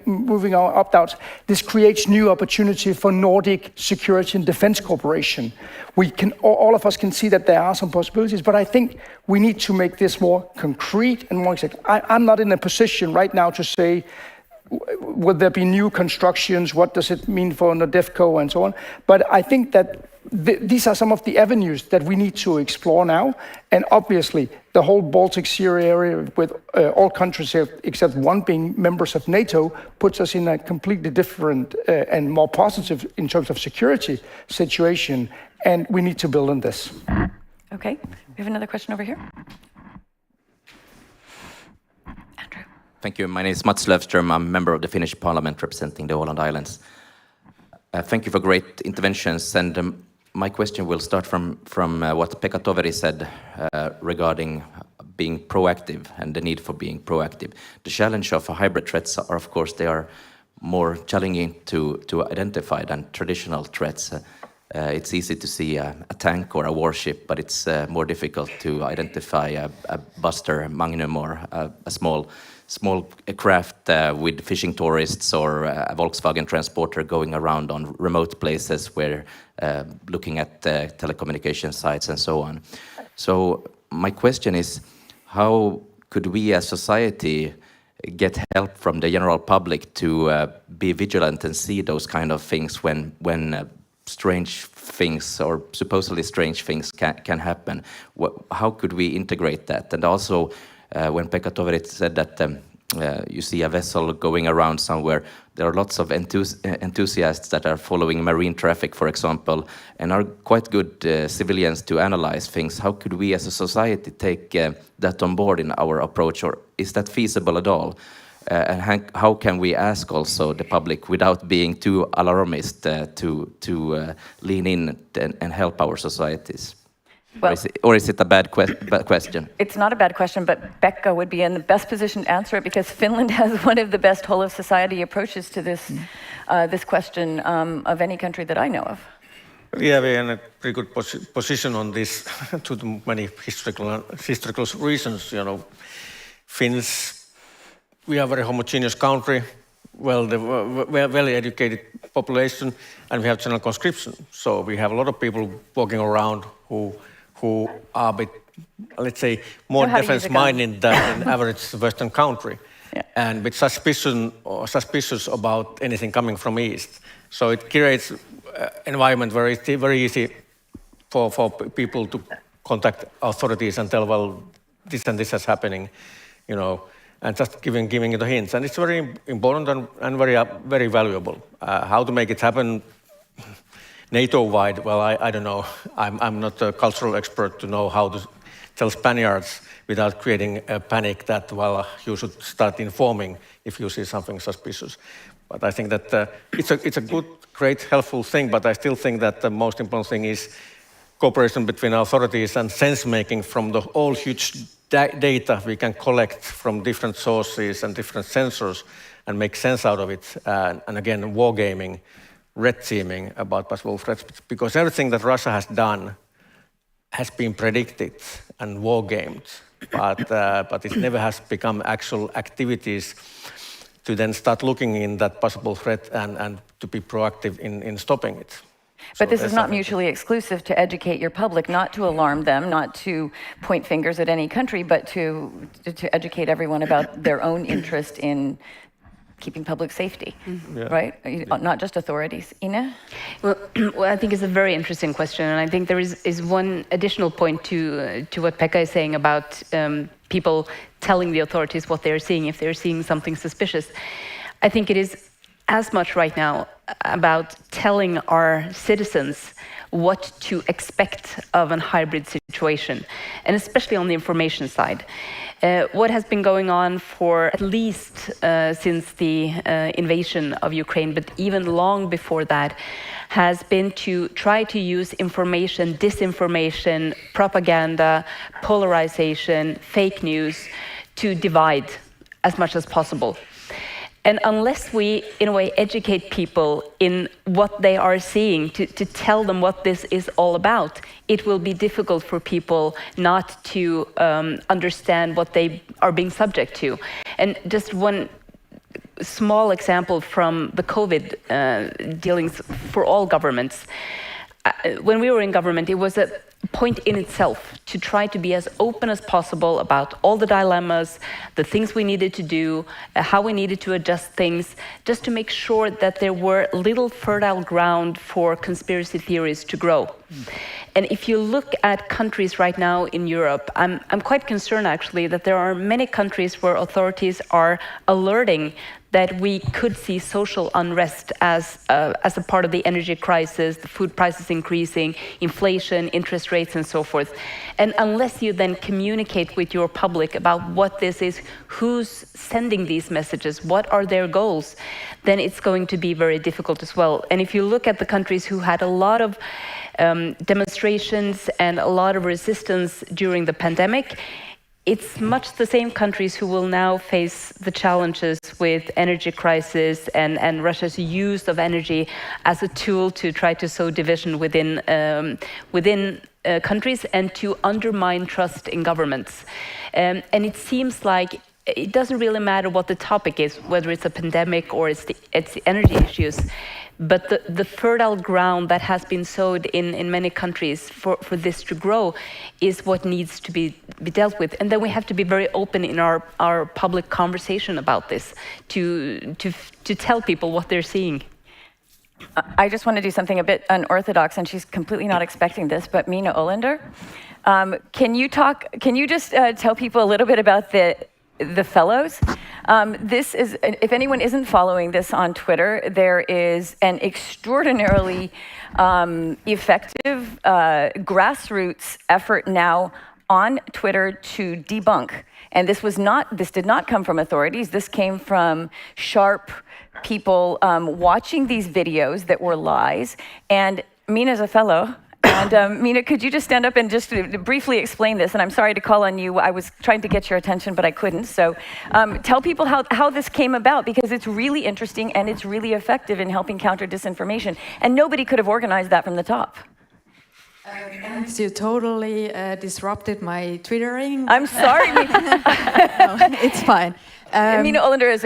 moving our opt-outs, this creates new opportunity for Nordic security and defense cooperation. All of us can see that there are some possibilities, but I think we need to make this more concrete and more exact. I'm not in a position right now to say, will there be new constructions? What does it mean for NORDEFCO and so on? But I think that these are some of the avenues that we need to explore now. And obviously, the whole Baltic Sea area, with all countries except one being members of NATO, puts us in a completely different and more positive, in terms of security, situation. And we need to build on this. Okay, we have another question over here. Andrew. Thank you. My name is Mats Löfström. I'm a member of the Finnish Parliament representing the Åland Islands. Thank you for great interventions. And my question will start from what Pekka Toveri said regarding being proactive and the need for being proactive. The challenge of hybrid threats are, of course, they are more challenging to identify than traditional threats. It's easy to see a tank or a warship, but it's more difficult to identify a Buster Magnum or a small craft with fishing tourists, or a Volkswagen transporter going around on remote places where looking at telecommunication sites and so on. So my question is, how could we as society get help from the general public to be vigilant and see those kind of things when strange things or supposedly strange things can happen? How could we integrate that? And also, when Pekka Toveri said that you see a vessel going around somewhere, there are lots of enthusiasts that are following marine traffic, for example, and are quite good civilians to analyze things. How could we as a society take that on board in our approach, or is that feasible at all? And how can we ask also the public, without being too alarmist, to lean in and help our societies? Well, or is it a bad question? It's not a bad question, but Pekka would be in the best position to answer it because Finland has one of the best whole of society approaches to this, this question of any country that I know of. Yeah, we're in a pretty good position on this to the many historical reasons. You know, Finns, we are a very homogeneous country, well-educated population, and we have general conscription. So we have a lot of people walking around who are a bit, let's say, more defense-minded than an average Western country, and a bit suspicious about anything coming from East. So it creates environment where it's very easy for people to contact authorities and tell, well, this and this is happening, you know, and just giving the hints. And it's very important and very valuable. How to make it happen NATO-wide, well, I don't know. I'm not a cultural expert to know how to tell Spaniards without creating a panic that, well, you should start informing if you see something suspicious. But I think that it's a good, great, helpful thing, but I still think that the most important thing is cooperation between authorities and sense-making from the all huge data we can collect from different sources and different sensors and make sense out of it. And again, wargaming, red teaming about possible threats, because everything that Russia has done has been predicted and wargamed, but it never has become actual activities to then start looking in that possible threat and to be proactive in stopping it. But this is not mutually exclusive to educate your public, not to alarm them, not to point fingers at any country, but to educate everyone about their own interest in keeping public safety, right? Not just authorities. Ine? Well, I think it's a very interesting question, and I think there is one additional point to what Pekka is saying about people telling the authorities what they're seeing if they're seeing something suspicious. I think it is as much right now about telling our citizens what to expect of a hybrid situation, and especially on the information side. What has been going on for at least since the invasion of Ukraine, but even long before that, has been to try to use information, disinformation, propaganda, polarization, fake news to divide as much as possible. And unless we, in a way, educate people in what they are seeing, to tell them what this is all about, it will be difficult for people not to understand what they are being subject to. And just one small example from the COVID dealings for all governments. When we were in government, it was a point in itself to try to be as open as possible about all the dilemmas, the things we needed to do, how we needed to adjust things, just to make sure that there were little fertile ground for conspiracy theories to grow. And if you look at countries right now in Europe, I'm quite concerned actually that there are many countries where authorities are alerting that we could see social unrest as a part of the energy crisis, the food prices increasing, inflation, interest rates, and so forth. And unless you then communicate with your public about what this is, who's sending these messages, what are their goals, then it's going to be very difficult as well. And if you look at the countries who had a lot of demonstrations and a lot of resistance during the pandemic, it's much the same countries who will now face the challenges with energy crisis and Russia's use of energy as a tool to try to sow division within countries and to undermine trust in governments. And it seems like it doesn't really matter what the topic is, whether it's a pandemic or it's the energy issues. But the fertile ground that has been sowed in many countries for this to grow is what needs to be dealt with. And then we have to be very open in our public conversation about this to tell people what they're seeing. I just want to do something a bit unorthodox, and she's completely not expecting this, but Mina Olander, can you just tell people a little bit about the fellows? This is, if anyone isn't following this on Twitter, there is an extraordinarily effective grassroots effort now on Twitter to debunk. And this did not come from authorities. This came from sharp people watching these videos that were lies. And Mina's a fellow. And Mina, could you just stand up and just briefly explain this? And I'm sorry to call on you. I was trying to get your attention, but I couldn't. So tell people how this came about, because it's really interesting and it's really effective in helping counter disinformation. And nobody could have organized that from the top. Thanks, you totally disrupted my twittering. I'm sorry. No, it's fine. Mina Olander is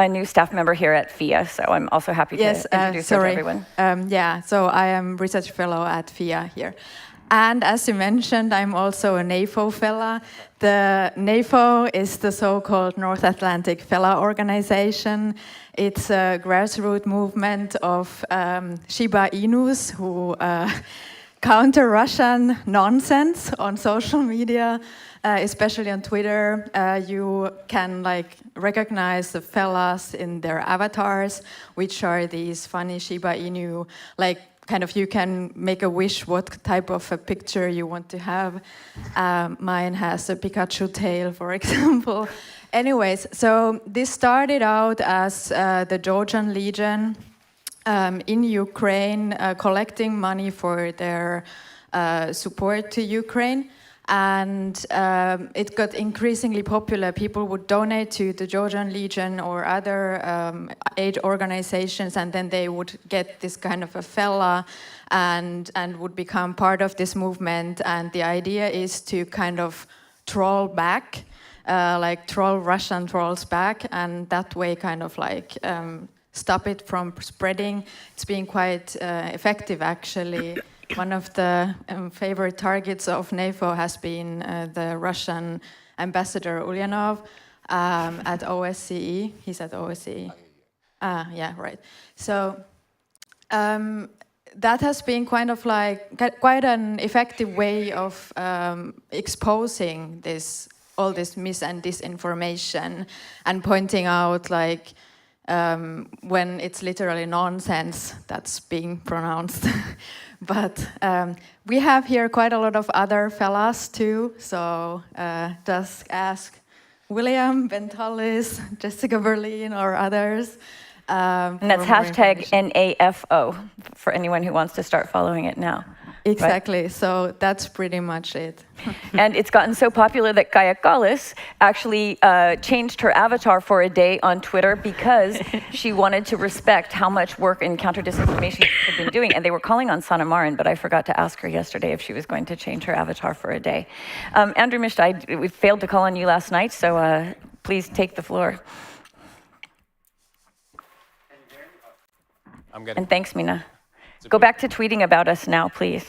a new staff member here at FIA, so I'm also happy to introduce her to everyone. So I am research fellow at FIA here. And as you mentioned, I'm also a NAFO fellow. The NAFO is the so-called North Atlantic Fellow Organization. It's a grassroots movement of Shiba Inus who counter Russian nonsense on social media, especially on Twitter. You can recognize the fellas in their avatars, which are these funny Shiba Inu, you can make a wish what type of a picture you want to have. Mine has a Pikachu tail, for example. Anyways, so this started out as the Georgian Legion in Ukraine, collecting money for their support to Ukraine. And it got increasingly popular. People would donate to the Georgian Legion or other aid organizations, and then they would get this kind of a fella and would become part of this movement. And the idea is to kind of troll back, troll Russian trolls back, and that way kind of stop it from spreading. It's been quite effective, actually. One of the favorite targets of NAFO has been the Russian ambassador Ulyanov at OSCE. He's at OSCE. Yeah, right. So that has been kind of quite an effective way of exposing all this mis and disinformation and pointing out when it's literally nonsense that's being pronounced. But we have here quite a lot of other fellas too, so just ask William, Ben Tullis, Jessica Berlin, or others. And that's hashtag NAFO for anyone who wants to start following it now. Exactly, right? So that's pretty much it. And it's gotten so popular that Kaja Kallas actually changed her avatar for a day on Twitter because she wanted to respect how much work in counter-disinformation she had been doing. And they were calling on Sanna Marin, but I forgot to ask her yesterday if she was going to change her avatar for a day. Andrew Mishta, we failed to call on you last night, so please take the floor. And thanks, Mina. Go back to tweeting about us now, please.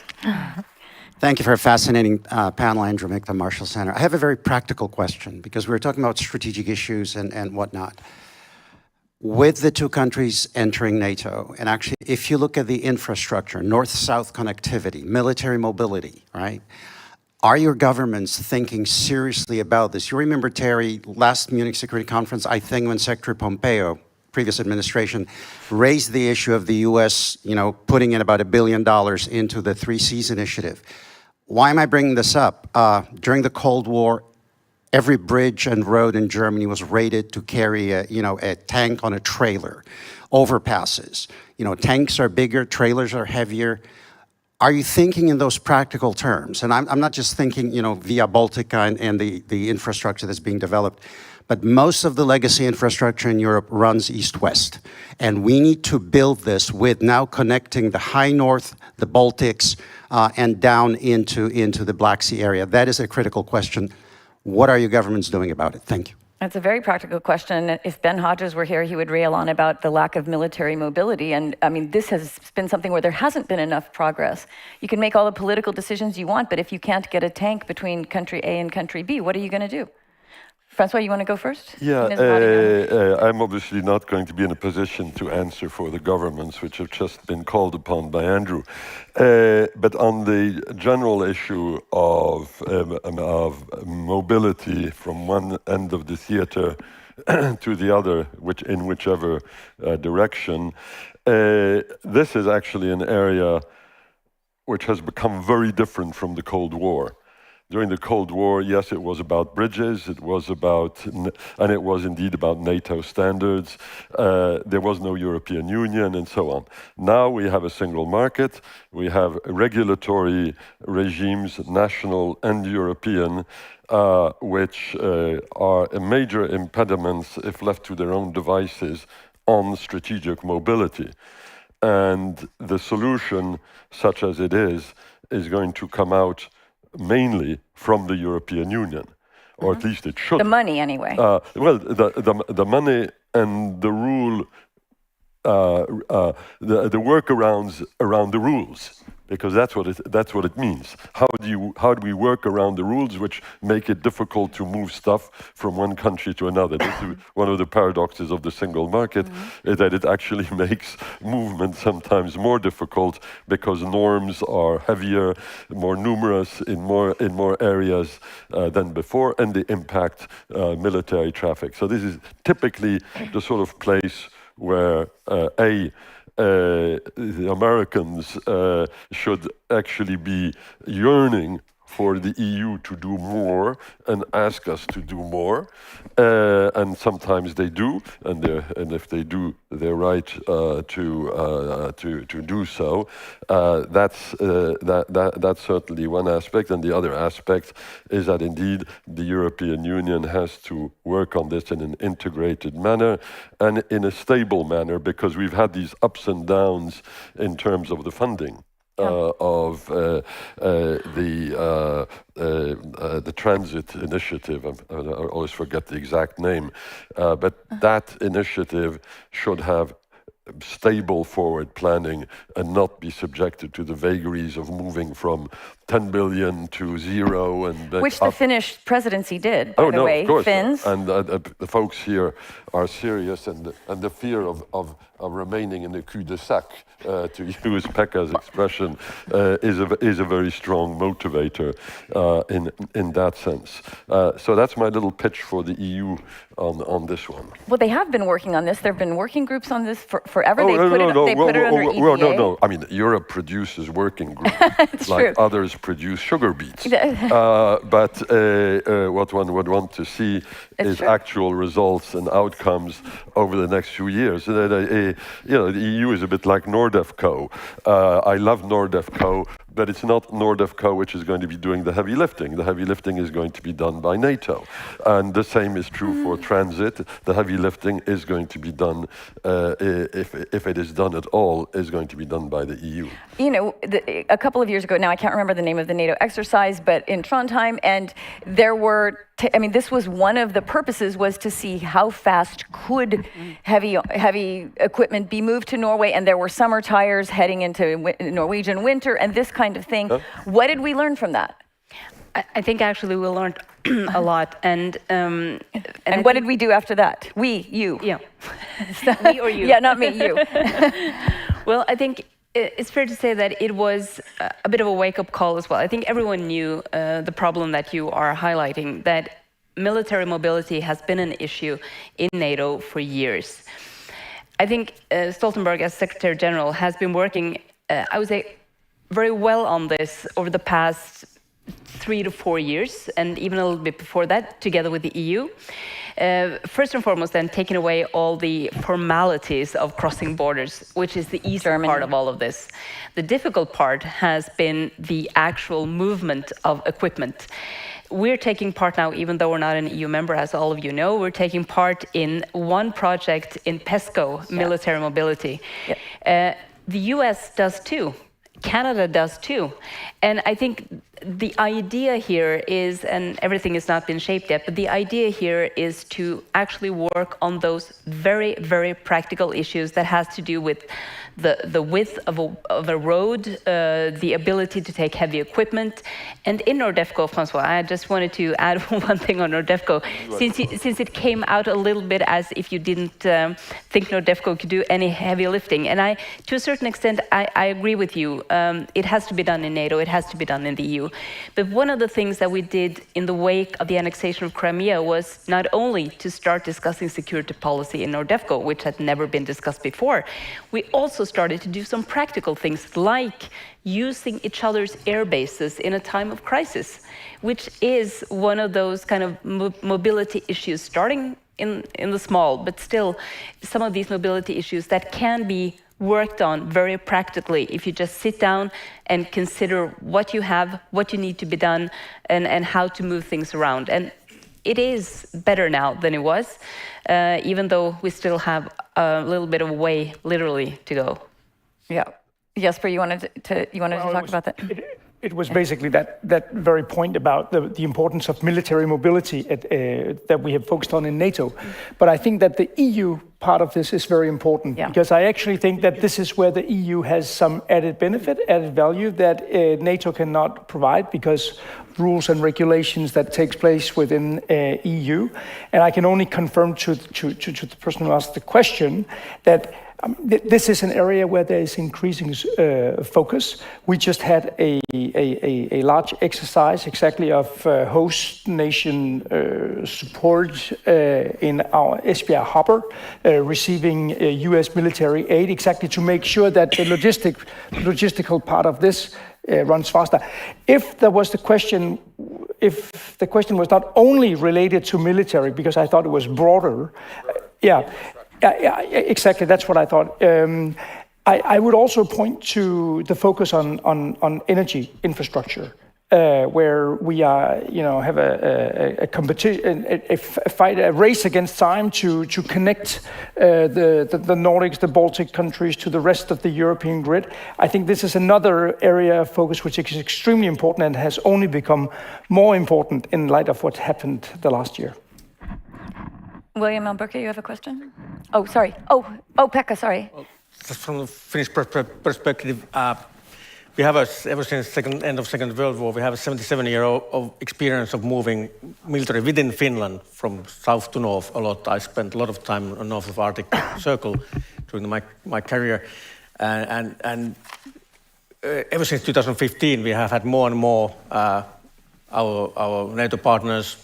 Thank you for a fascinating panel, Andrew Mick, the Marshall Center. I have a very practical question, because we were talking about strategic issues and whatnot. With the two countries entering NATO, and actually, if you look at the infrastructure, north-south connectivity, military mobility, right? Are your governments thinking seriously about this? You remember, Terry, last Munich Security Conference, I think when Secretary Pompeo, previous administration, raised the issue of the US, putting in about $1 billion into the 3 Seas initiative. Why am I bringing this up? During the Cold War, every bridge and road in Germany was rated to carry a tank on a trailer, overpasses. Tanks are bigger, trailers are heavier. Are you thinking in those practical terms? And I'm not just thinking, Via Baltica and the infrastructure that's being developed, but most of the legacy infrastructure in Europe runs east-west. And we need to build this with now connecting the high north, the Baltics, and down into the Black Sea area. That is a critical question. What are your governments doing about it? Thank you. That's a very practical question. If Ben Hodges were here, he would rail on about the lack of military mobility. And I mean, this has been something where there hasn't been enough progress. You can make all the political decisions you want, but if you can't get a tank between country A and country B, what are you going to do? Francois, you want to go first? Yeah, I'm obviously not going to be in a position to answer for the governments which have just been called upon by Andrew. But on the general issue of mobility from one end of the theater to the other, in whichever direction, this is actually an area which has become very different from the Cold War. During the Cold War, yes, it was about bridges, it was about, and it was indeed about NATO standards. There was no European Union and so on. Now we have a single market, we have regulatory regimes, national and European, which are major impediments, if left to their own devices, on strategic mobility. And the solution, such as it is going to come out mainly from the European Union, or at least it should. The money, anyway. Well, the money and the rule, the workarounds around the rules, because that's what it means. How do we work around the rules which make it difficult to move stuff from one country to another? This is one of the paradoxes of the single market, is that it actually makes movement sometimes more difficult because norms are heavier, more numerous in more areas than before, and they impact military traffic. So this is typically the sort of place where the Americans should actually be yearning for the EU to do more and ask us to do more, and sometimes they do, and if they do, they're right to do so. That's certainly one aspect, and the other aspect is that indeed the European Union has to work on this in an integrated manner and in a stable manner, because we've had these ups and downs in terms of the funding. Of the transit initiative. I always forget the exact name, but that initiative should have stable forward planning and not be subjected to the vagaries of moving from 10 billion to zero. And which the Finnish presidency did, by the way. Of course. Finns. And the folks here are serious, and the fear of remaining in the cul-de-sac, to use Pekka's expression, is a very strong motivator in that sense. So that's my little pitch for the EU on this one. Well, they have been working on this. There have been working groups on this forever. They put it under EPA. No. I mean, Europe produces working groups like true. others produce sugar beets. But what one would want to see is actual results and outcomes over the next few years. The EU is a bit like Nordefco. I love Nordefco, but it's not Nordefco which is going to be doing the heavy lifting. The heavy lifting is going to be done by NATO. And the same is true for transit. The heavy lifting is going to be done, if it is done at all, is going to be done by the EU. You know, a couple of years ago, now I can't remember the name of the NATO exercise, but in Trondheim, and there were, this was one of the purposes, was to see how fast could heavy equipment be moved to Norway, and there were summer tires heading into Norwegian winter and this kind of thing. What did we learn from that? I think actually we learned a lot, and what did we do after that? We, you. Yeah. Me or you? Yeah, not me, you. Well, I think it's fair to say that it was a bit of a wake-up call as well. I think everyone knew the problem that you are highlighting, that military mobility has been an issue in NATO for years. I think Stoltenberg, as Secretary General, has been working, I would say, very well on this over the past 3 to 4 years, and even a little bit before that, together with the EU. First and foremost, then, taking away all the formalities of crossing borders, which is the easy part of all of this. The difficult part has been the actual movement of equipment. We're taking part now, even though we're not an EU member, as all of you know, we're taking part in one project in PESCO, military mobility. Yep. The US does too. Canada does too. And I think the idea here is, and everything has not been shaped yet, but the idea here is to actually work on those very, very practical issues that has to do with the width of a road, the ability to take heavy equipment. And in Nordefco, Francois, I just wanted to add one thing on Nordefco, since it came out a little bit as if you didn't think Nordefco could do any heavy lifting. And to a certain extent, I agree with you. It has to be done in NATO, it has to be done in the EU. But one of the things that we did in the wake of the annexation of Crimea was not only to start discussing security policy in NORDEFCO, which had never been discussed before, we also started to do some practical things like using each other's air bases in a time of crisis, which is one of those kind of mobility issues, starting in the small, but still some of these mobility issues that can be worked on very practically if you just sit down and consider what you have, what you need to be done, and how to move things around. And it is better now than it was, even though we still have a little bit of a way, literally, to go. Yeah. Jesper, you wanted to talk about that? It was basically that very point about the importance of military mobility that we have focused on in NATO. But I think that the EU part of this is very important, because I actually think that this is where the EU has some added benefit, added value that NATO cannot provide, because rules and regulations that takes place within EU. And I can only confirm to the person who asked the question that this is an area where there is increasing focus. We just had a large exercise exactly of host nation support in our Esbjerg harbor, receiving US military aid exactly to make sure that the logistical part of this runs faster. If the question was not only related to military, because I thought it was broader, Yeah, exactly. That's what I thought. I would also point to the focus on energy infrastructure, where we are, have a competition, a race against time to connect the Nordics, the Baltic countries to the rest of the European grid. I think this is another area of focus which is extremely important and has only become more important in light of what happened the last year. William Alberca, you have a question? Oh, sorry. Oh, Pekka, sorry. Well, just from the Finnish perspective, we have ever since end of Second World War, we have a 77-year of experience of moving military within Finland from south to north a lot. I spent a lot of time on north of Arctic Circle during my career, and ever since 2015, we have had more and more our NATO partners,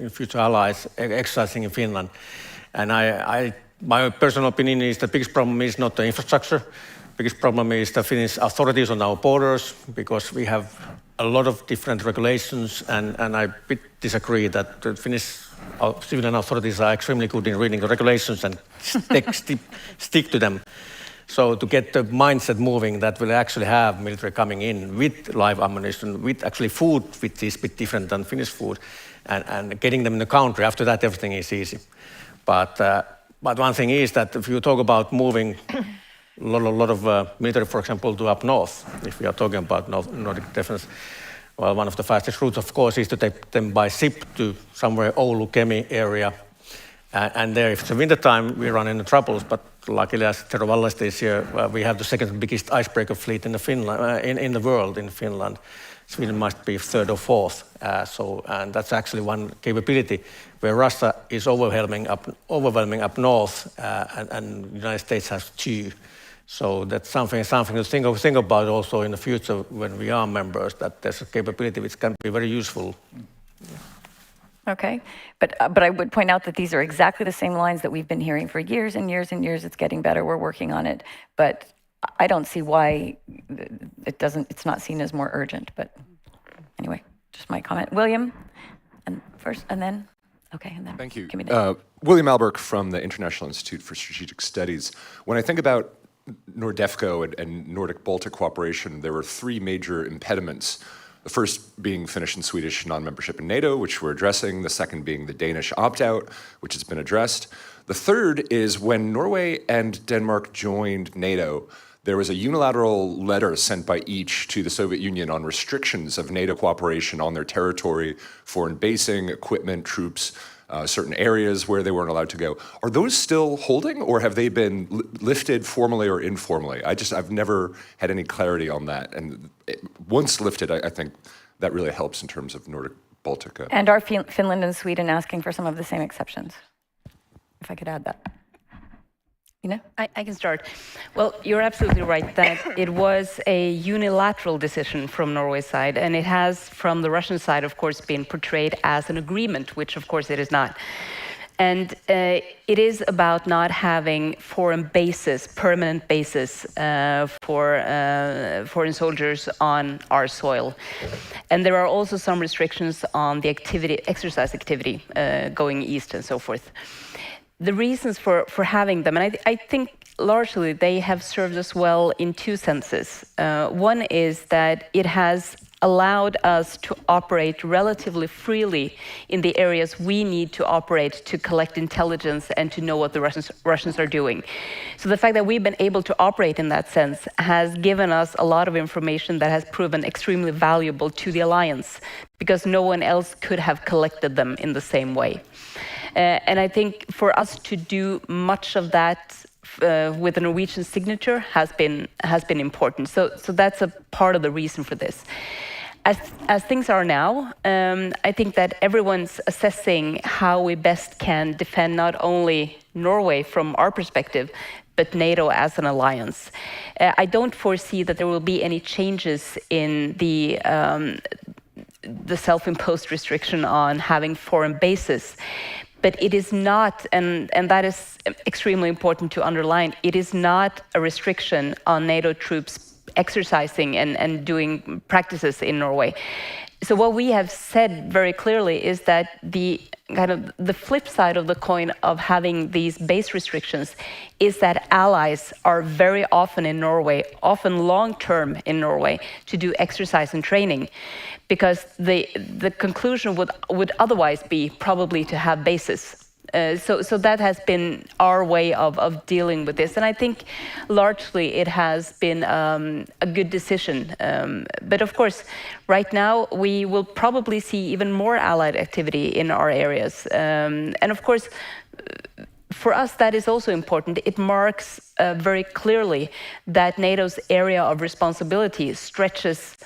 future allies, exercising in Finland. And my personal opinion is the biggest problem is not the infrastructure. The biggest problem is the Finnish authorities on our borders, because we have a lot of different regulations, and I disagree that the Finnish civilian authorities are extremely good in reading the regulations and stick to them. So to get the mindset moving that will actually have military coming in with live ammunition, with actually food, which is a bit different than Finnish food, and getting them in the country, after that everything is easy. But one thing is that if you talk about moving a lot of military, for example, to up north, if we are talking about Nordic defense, well, one of the fastest routes, of course, is to take them by ship to somewhere Oulu, Kemi area. And there, if it's winter time, we run into troubles. But luckily, as Tero Valleste is here, we have the second biggest icebreaker fleet in the world in Finland. Sweden must be third or fourth. And that's actually one capability where Russia is overwhelming up north, and the United States has two. So that's something to think about also in the future when we are members, that there's a capability which can be very useful. Okay, but I would point out that these are exactly the same lines that we've been hearing for years and years and years. It's getting better. We're working on it, but I don't see why it's not seen as more urgent. But anyway, just my comment. William, and first, and then, okay, and then. Thank you. William Alberk from the International Institute for Strategic Studies. When I think about NORDEFCO and Nordic-Baltic cooperation, there were three major impediments. The first being Finnish and Swedish non-membership in NATO, which we're addressing. The second being the Danish opt-out, which has been addressed. The third is when Norway and Denmark joined NATO, there was a unilateral letter sent by each to the Soviet Union on restrictions of NATO cooperation on their territory, foreign basing, equipment, troops, certain areas where they weren't allowed to go. Are those still holding, or have they been lifted formally or informally? I've never had any clarity on that. And once lifted, I think that really helps in terms of Nordic-Baltic. And are Finland and Sweden asking for some of the same exceptions? If I could add that. You know? I can start. Well, you're absolutely right that it was a unilateral decision from Norway's side, and it has, from the Russian side, of course, been portrayed as an agreement, which of course it is not. And it is about not having foreign bases, permanent bases for foreign soldiers on our soil. And there are also some restrictions on the exercise activity going east and so forth. The reasons for having them, and I think largely they have served us well in two senses. One is that it has allowed us to operate relatively freely in the areas we need to operate to collect intelligence and to know what the Russians are doing. So the fact that we've been able to operate in that sense has given us a lot of information that has proven extremely valuable to the alliance, because no one else could have collected them in the same way. And I think for us to do much of that with the Norwegian signature has been important. So that's a part of the reason for this. As things are now, I think that everyone's assessing how we best can defend not only Norway from our perspective, but NATO as an alliance. I don't foresee that there will be any changes in the self-imposed restriction on having foreign bases. But it is not, and that is extremely important to underline, it is not a restriction on NATO troops exercising and doing practices in Norway. So what we have said very clearly is that the flip side of the coin of having these base restrictions is that allies are very often in Norway, often long-term in Norway, to do exercise and training, because the conclusion would otherwise be probably to have bases. So that has been our way of dealing with this, and I think largely it has been a good decision. But of course, right now we will probably see even more allied activity in our areas, and of course, for us that is also important. It marks very clearly that NATO's area of responsibility stretches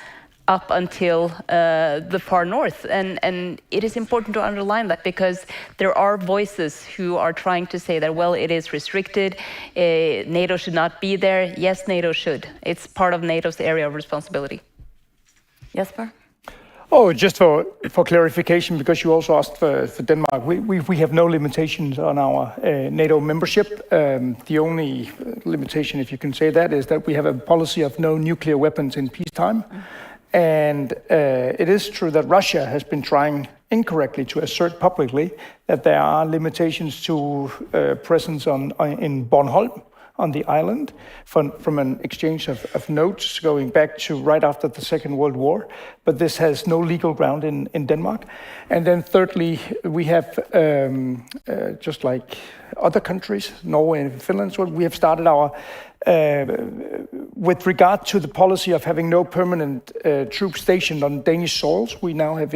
up until the far north. And it is important to underline that, because there are voices who are trying to say that, well, it is restricted, NATO should not be there. Yes, NATO should. It's part of NATO's area of responsibility. Jesper? Oh, just for clarification, because you also asked for Denmark, we have no limitations on our NATO membership. The only limitation, if you can say that, is that we have a policy of no nuclear weapons in peacetime. And it is true that Russia has been trying incorrectly to assert publicly that there are limitations to presence in Bornholm, on the island, from an exchange of notes going back to right after the Second World War. But this has no legal ground in Denmark. And then thirdly, we have, just like other countries, Norway and Finland, so we have started our with regard to the policy of having no permanent troops stationed on Danish soils, we now have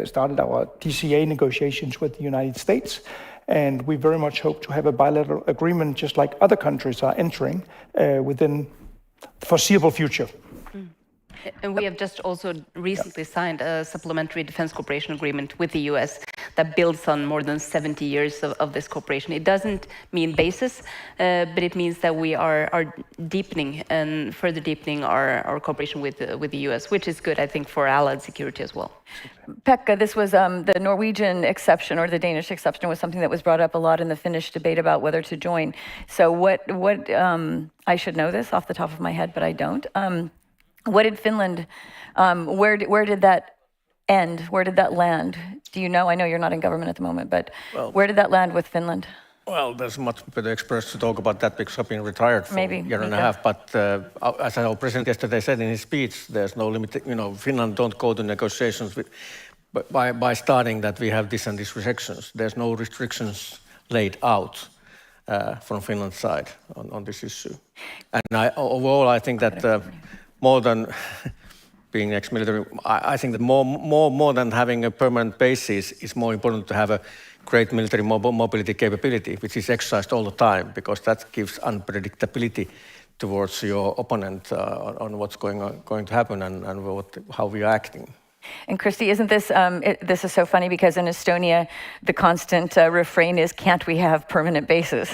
started our DCA negotiations with the United States. And we very much hope to have a bilateral agreement, just like other countries are entering, within the foreseeable future. And we have just also recently signed a supplementary defense cooperation agreement with the US that builds on more than 70 years of this cooperation. It doesn't mean basis, but it means that we are deepening and further deepening our cooperation with the US, which is good, I think, for allied security as well. Pekka, this was the Norwegian exception, or the Danish exception, was something that was brought up a lot in the Finnish debate about whether to join. So what I should know this off the top of my head, but I don't. What did Finland, where did that end? Where did that land? Do you know? I know you're not in government at the moment, but where did that land with Finland? Well, there's much better experts to talk about that, because I've been retired for Maybe, a year and a half. But as our president yesterday said in his speech, there's no limit. Finland don't go to negotiations by starting that we have this and these restrictions. There's no restrictions laid out from Finland's side on this issue. And overall, I think that more than being ex-military, I think that more than having a permanent basis, is more important to have a great military mobility capability, which is exercised all the time, because that gives unpredictability towards your opponent on what's going to happen and how we are acting. And Christy, isn't this, this is so funny because in Estonia, the constant refrain is, can't we have permanent bases?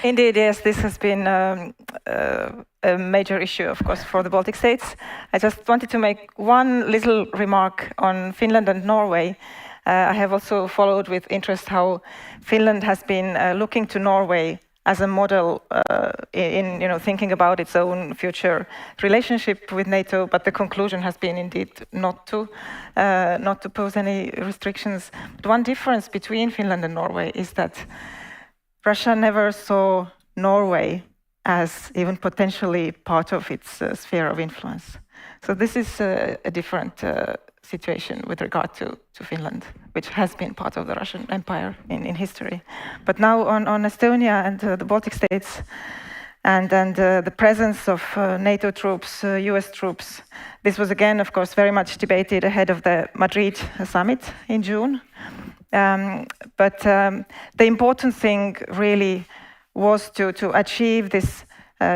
Indeed, yes, this has been a major issue, of course, for the Baltic states. I just wanted to make one little remark on Finland and Norway. I have also followed with interest how Finland has been looking to Norway as a model in thinking about its own future relationship with NATO, but the conclusion has been indeed not to pose any restrictions. But one difference between Finland and Norway is that Russia never saw Norway as even potentially part of its sphere of influence. So this is a different situation with regard to Finland, which has been part of the Russian Empire in history. But now on Estonia and the Baltic states and the presence of NATO troops, US troops, this was again, of course, very much debated ahead of the Madrid summit in June. But the important thing really was to achieve this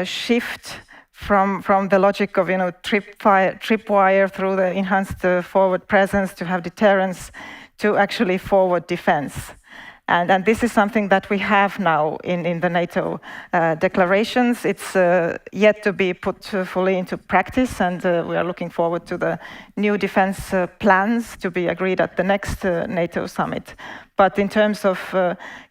shift from the logic of tripwire through the enhanced forward presence to have deterrence to actually forward defense. And this is something that we have now in the NATO declarations. It's yet to be put fully into practice, and we are looking forward to the new defense plans to be agreed at the next NATO summit. But in terms of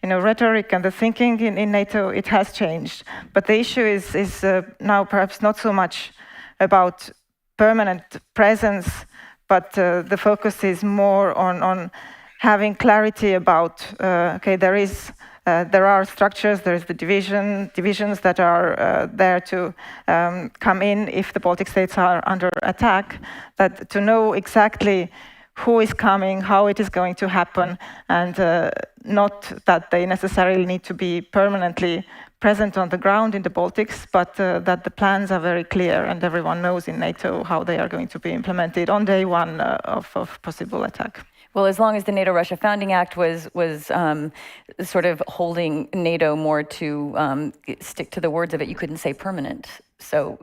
rhetoric and the thinking in NATO, it has changed. But the issue is now perhaps not so much about permanent presence, but the focus is more on having clarity about, there are structures, there is the divisions that are there to come in if the Baltic states are under attack, that to know exactly who is coming, how it is going to happen, and not that they necessarily need to be permanently present on the ground in the Baltics, but that the plans are very clear and everyone knows in NATO how they are going to be implemented on day one of possible attack. Well, as long as the NATO-Russia Founding Act was sort of holding NATO more to stick to the words of it, you couldn't say permanent. So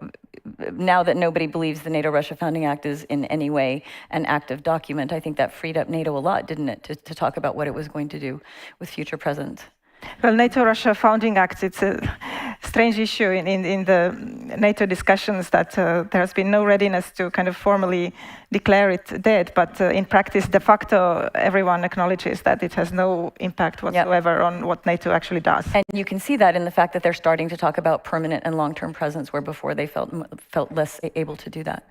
now that nobody believes the NATO-Russia Founding Act is in any way an active document, I think that freed up NATO a lot, didn't it, to talk about what it was going to do with future presence. Well, NATO-Russia Founding Act, it's a strange issue in the NATO discussions that there has been no readiness to kind of formally declare it dead, but in practice, de facto, everyone acknowledges that it has no impact whatsoever on what NATO actually does. And you can see that in the fact that they're starting to talk about permanent and long-term presence, where before they felt less able to do that.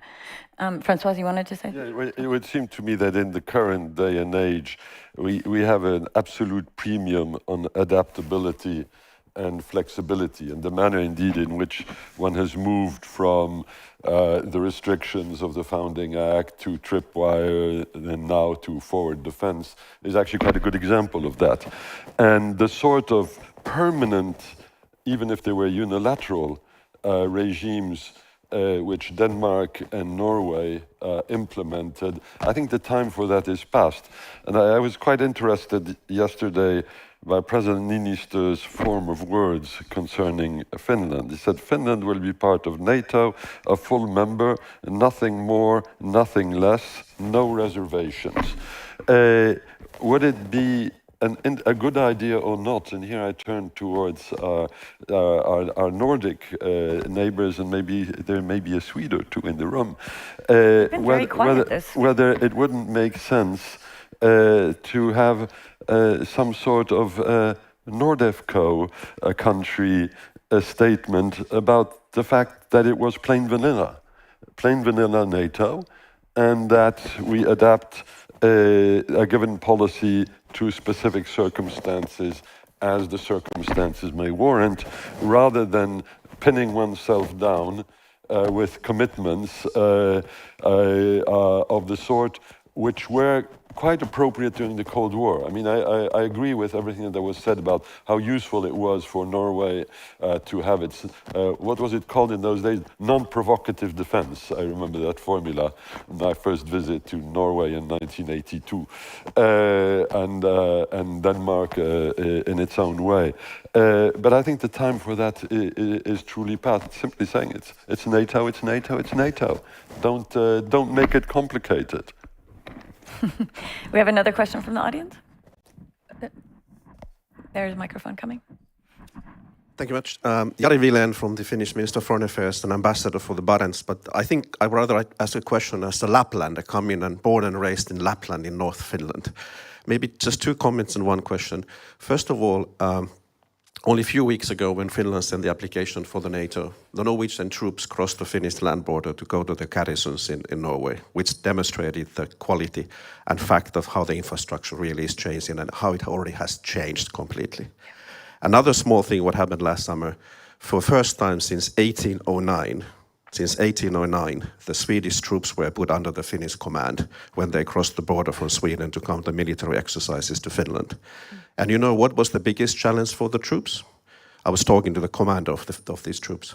Françoise, you wanted to say? Yeah, it would seem to me that in the current day and age, we have an absolute premium on adaptability and flexibility, and the manner indeed in which one has moved from the restrictions of the Founding Act to tripwire and now to forward defense is actually quite a good example of that. And the sort of permanent, even if they were unilateral, regimes which Denmark and Norway implemented, I think the time for that is past. And I was quite interested yesterday by President Niinistö's form of words concerning Finland. He said Finland will be part of NATO, a full member, nothing more, nothing less, no reservations. Would it be a good idea or not? And here I turn towards our Nordic neighbors, and maybe there may be a Swede or two in the room. Whether it wouldn't make sense to have some sort of Nordefco country statement about the fact that it was plain vanilla NATO, and that we adapt a given policy to specific circumstances as the circumstances may warrant, rather than pinning oneself down with commitments of the sort which were quite appropriate during the Cold War. I mean, I agree with everything that was said about how useful it was for Norway to have its, what was it called in those days? Non-provocative defense. I remember that formula, my first visit to Norway in 1982, and Denmark in its own way. But I think the time for that is truly past. Simply saying it's NATO, it's NATO, it's NATO. Don't make it complicated. We have another question from the audience. There's a microphone coming. Thank you much. Jari Vilen from the Finnish Minister of Foreign Affairs and ambassador for the Barents, but I think I would rather ask a question as a Laplander coming and born and raised in Lapland in North Finland. Maybe just two comments and one question. First of all, only a few weeks ago when Finland sent the application for the NATO, the Norwegian troops crossed the Finnish land border to go to the garrisons in Norway, which demonstrated the quality and fact of how the infrastructure really is changing and how it already has changed completely. Another small thing what happened last summer, for the first time since 1809, the Swedish troops were put under the Finnish command when they crossed the border from Sweden to come to military exercises to Finland. And you know what was the biggest challenge for the troops? I was talking to the commander of these troops.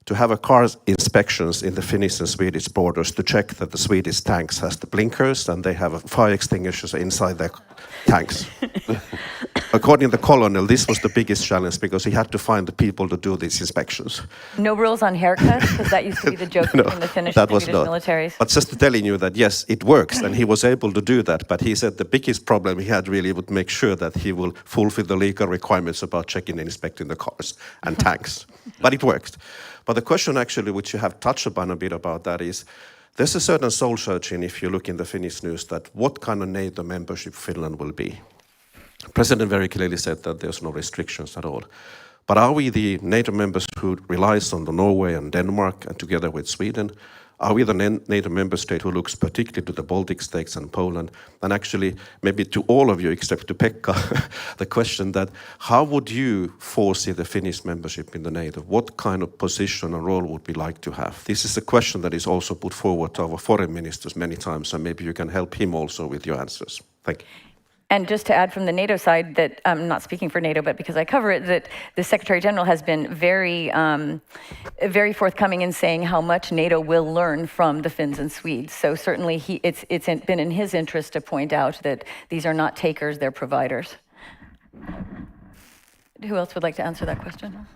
To have a car inspections in the Finnish and Swedish borders to check that the Swedish tanks has the blinkers and they have fire extinguishers inside their tanks. According to the colonel, this was the biggest challenge because he had to find the people to do these inspections. No rules on haircuts, because that used to be the joke between the Finnish and Swedish militaries. But just telling you that yes, it works, and he was able to do that. But he said the biggest problem he had really would make sure that he will fulfill the legal requirements about checking and inspecting the cars and tanks. But it worked. But the question actually, which you have touched upon a bit about that is, there's a certain soul searching if you look in the Finnish news that what kind of NATO membership Finland will be. The President very clearly said that there's no restrictions at all. But are we the NATO members who relies on the Norway and Denmark and together with Sweden? Are we the NATO member state who looks particularly to the Baltic states and Poland? And actually, maybe to all of you except to Pekka, the question that how would you foresee the Finnish membership in the NATO? What kind of position and role would we like to have? This is a question that is also put forward to our foreign ministers many times, and maybe you can help him also with your answers. Thank you. And just to add from the NATO side that I'm not speaking for NATO, but because I cover it, that the Secretary General has been very forthcoming in saying how much NATO will learn from the Finns and Swedes. So certainly it's been in his interest to point out that these are not takers, they're providers. Who else would like to answer that question?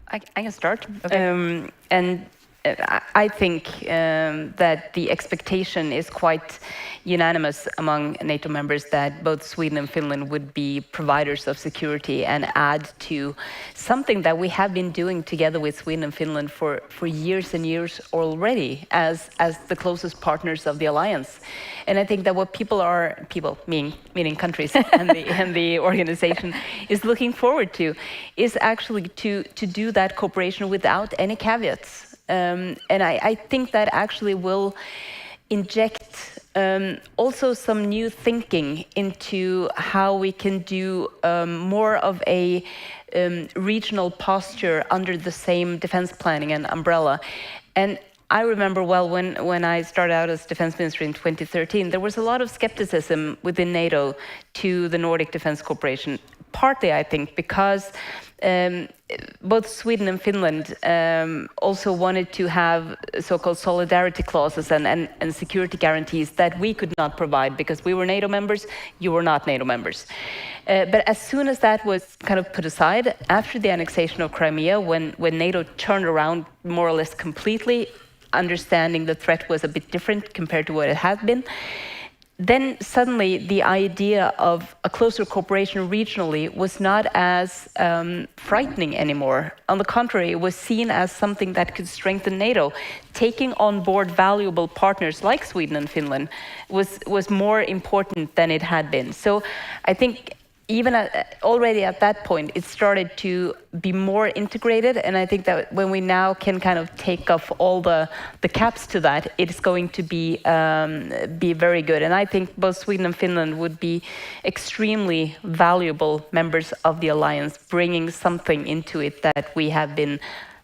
I can start. Okay. And I think that the expectation is quite unanimous among NATO members that both Sweden and Finland would be providers of security and add to something that we have been doing together with Sweden and Finland for years and years already as the closest partners of the alliance. And I think that what meaning countries and the organization is looking forward to is actually to do that cooperation without any caveats. And I think that actually will inject also some new thinking into how we can do more of a regional posture under the same defense planning and umbrella. And I remember well when I started out as defense minister in 2013, there was a lot of skepticism within NATO to the Nordic Defense Cooperation, partly I think because both Sweden and Finland also wanted to have so-called solidarity clauses and security guarantees that we could not provide because we were NATO members, you were not NATO members. But as soon as that was kind of put aside, after the annexation of Crimea, when NATO turned around more or less completely, understanding the threat was a bit different compared to what it had been, then suddenly the idea of a closer cooperation regionally was not as frightening anymore. On the contrary, it was seen as something that could strengthen NATO. Taking on board valuable partners like Sweden and Finland was more important than it had been. So I think even already at that point, it started to be more integrated. And I think that when we now can kind of take off all the caps to that, it's going to be very good. And I think both Sweden and Finland would be extremely valuable members of the alliance, bringing something into it that we have been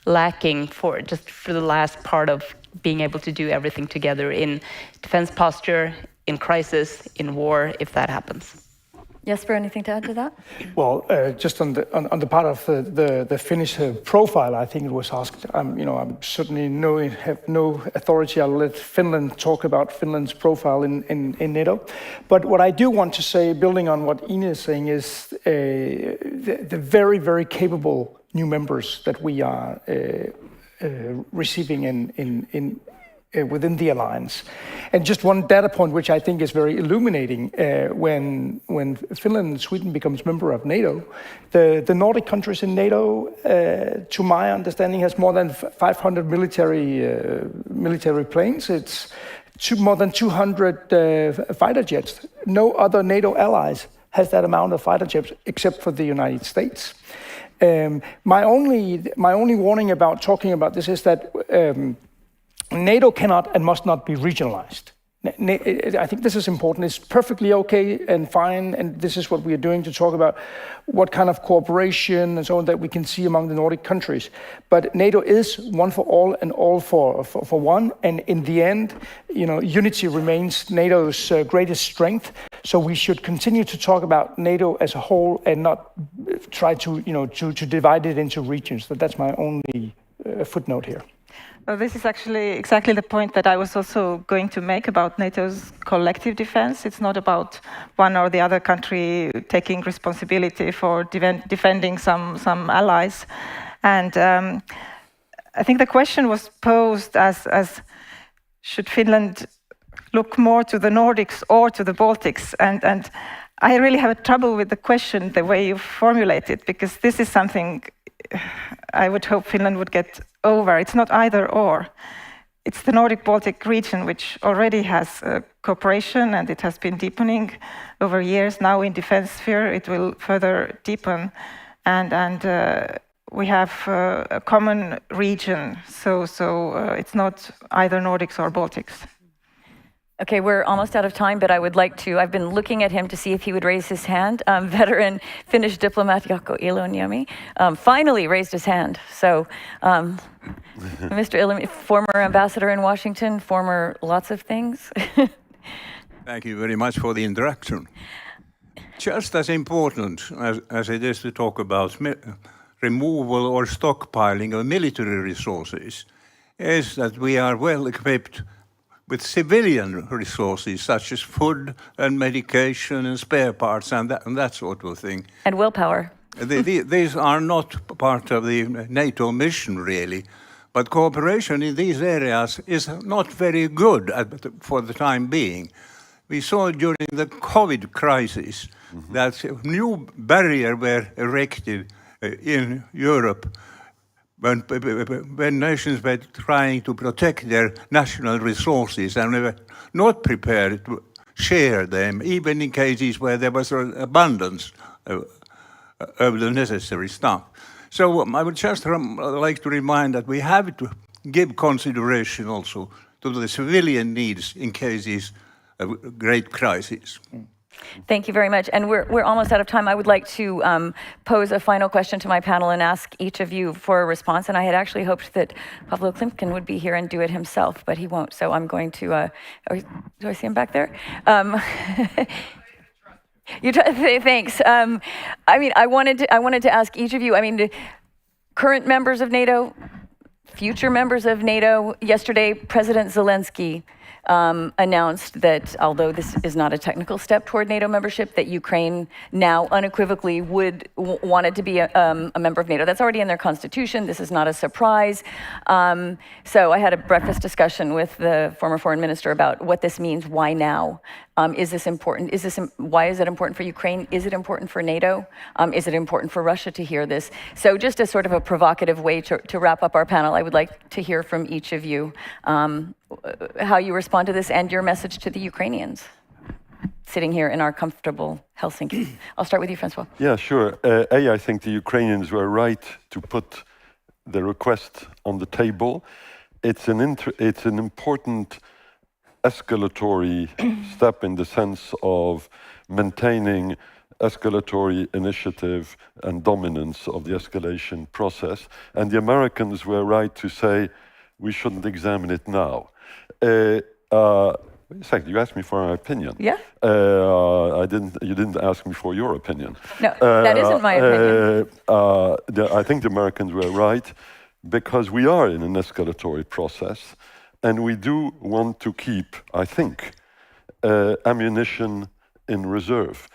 lacking for the last part of being able to do everything together in defense posture, in crisis, in war, if that happens. Jesper, anything to add to that? Well, just on the part of the Finnish profile, I think it was asked. I'm certainly have no authority. I'll let Finland talk about Finland's profile in NATO. But what I do want to say, building on what Ine is saying, is the very, very capable new members that we are receiving within the alliance. And just one data point, which I think is very illuminating, when Finland and Sweden becomes member of NATO, the Nordic countries in NATO, to my understanding, has more than 500 military planes. It's more than 200 fighter jets. No other NATO allies has that amount of fighter jets except for the United States. My only warning about talking about this is that NATO cannot and must not be regionalized. I think this is important. It's perfectly okay and fine, and this is what we are doing to talk about what kind of cooperation and so on that we can see among the Nordic countries. But NATO is one for all and all for one, and in the end, unity remains NATO's greatest strength. So we should continue to talk about NATO as a whole and not try to divide it into regions. That's my only footnote here. Well, this is actually exactly the point that I was also going to make about NATO's collective defense. It's not about one or the other country taking responsibility for defending some allies. And I think the question was posed as should Finland look more to the Nordics or to the Baltics? And I really have trouble with the question, the way you formulate it, because this is something I would hope Finland would get over. It's not either or. It's the Nordic-Baltic region which already has cooperation, and it has been deepening over years. Now in defense sphere it will further deepen, and we have a common region, so it's not either Nordics or Baltics. Okay, we're almost out of time, but I would like to, I've been looking at him to see if he would raise his hand. Veteran Finnish diplomat Jaakko Iloniemi finally raised his hand. So, Mr. Iloniemi, former ambassador in Washington, former lots of things. Thank you very much for the interaction. Just as important as it is to talk about removal or stockpiling of military resources is that we are well equipped with civilian resources such as food and medication and spare parts and that sort of thing. And willpower. These are not part of the NATO mission really, but cooperation in these areas is not very good for the time being. We saw during the COVID crisis that new barriers were erected in Europe when nations were trying to protect their national resources and they were not prepared to share them, even in cases where there was an abundance of the necessary stuff. So I would just like to remind that we have to give consideration also to the civilian needs in cases of great crisis. Thank you very much. And we're almost out of time. I would like to pose a final question to my panel and ask each of you for a response. And I had actually hoped that Pavlo Klimkin would be here and do it himself, but he won't. So I'm going to, do I see him back there? Thanks. I mean, I wanted to ask each of you, I mean, the current members of NATO, future members of NATO. Yesterday, President Zelensky announced that although this is not a technical step toward NATO membership, that Ukraine now unequivocally wanted to be a member of NATO. That's already in their constitution. This is not a surprise. So I had a breakfast discussion with the former foreign minister about what this means. Why now? Is this important? Why is it important for Ukraine? Is it important for NATO? Is it important for Russia to hear this? So just as sort of a provocative way to wrap up our panel, I would like to hear from each of you how you respond to this and your message to the Ukrainians sitting here in our comfortable Helsinki. I'll start with you, Francois. Yeah, sure. I think the Ukrainians were right to put the request on the table. It's an important escalatory step in the sense of maintaining escalatory initiative and dominance of the escalation process. And the Americans were right to say we shouldn't examine it now. Wait a second, you asked me for my opinion. Yeah. You didn't ask me for your opinion. No, that isn't my opinion. I think the Americans were right because we are in an escalatory process. And we do want to keep, I think, ammunition in reserve.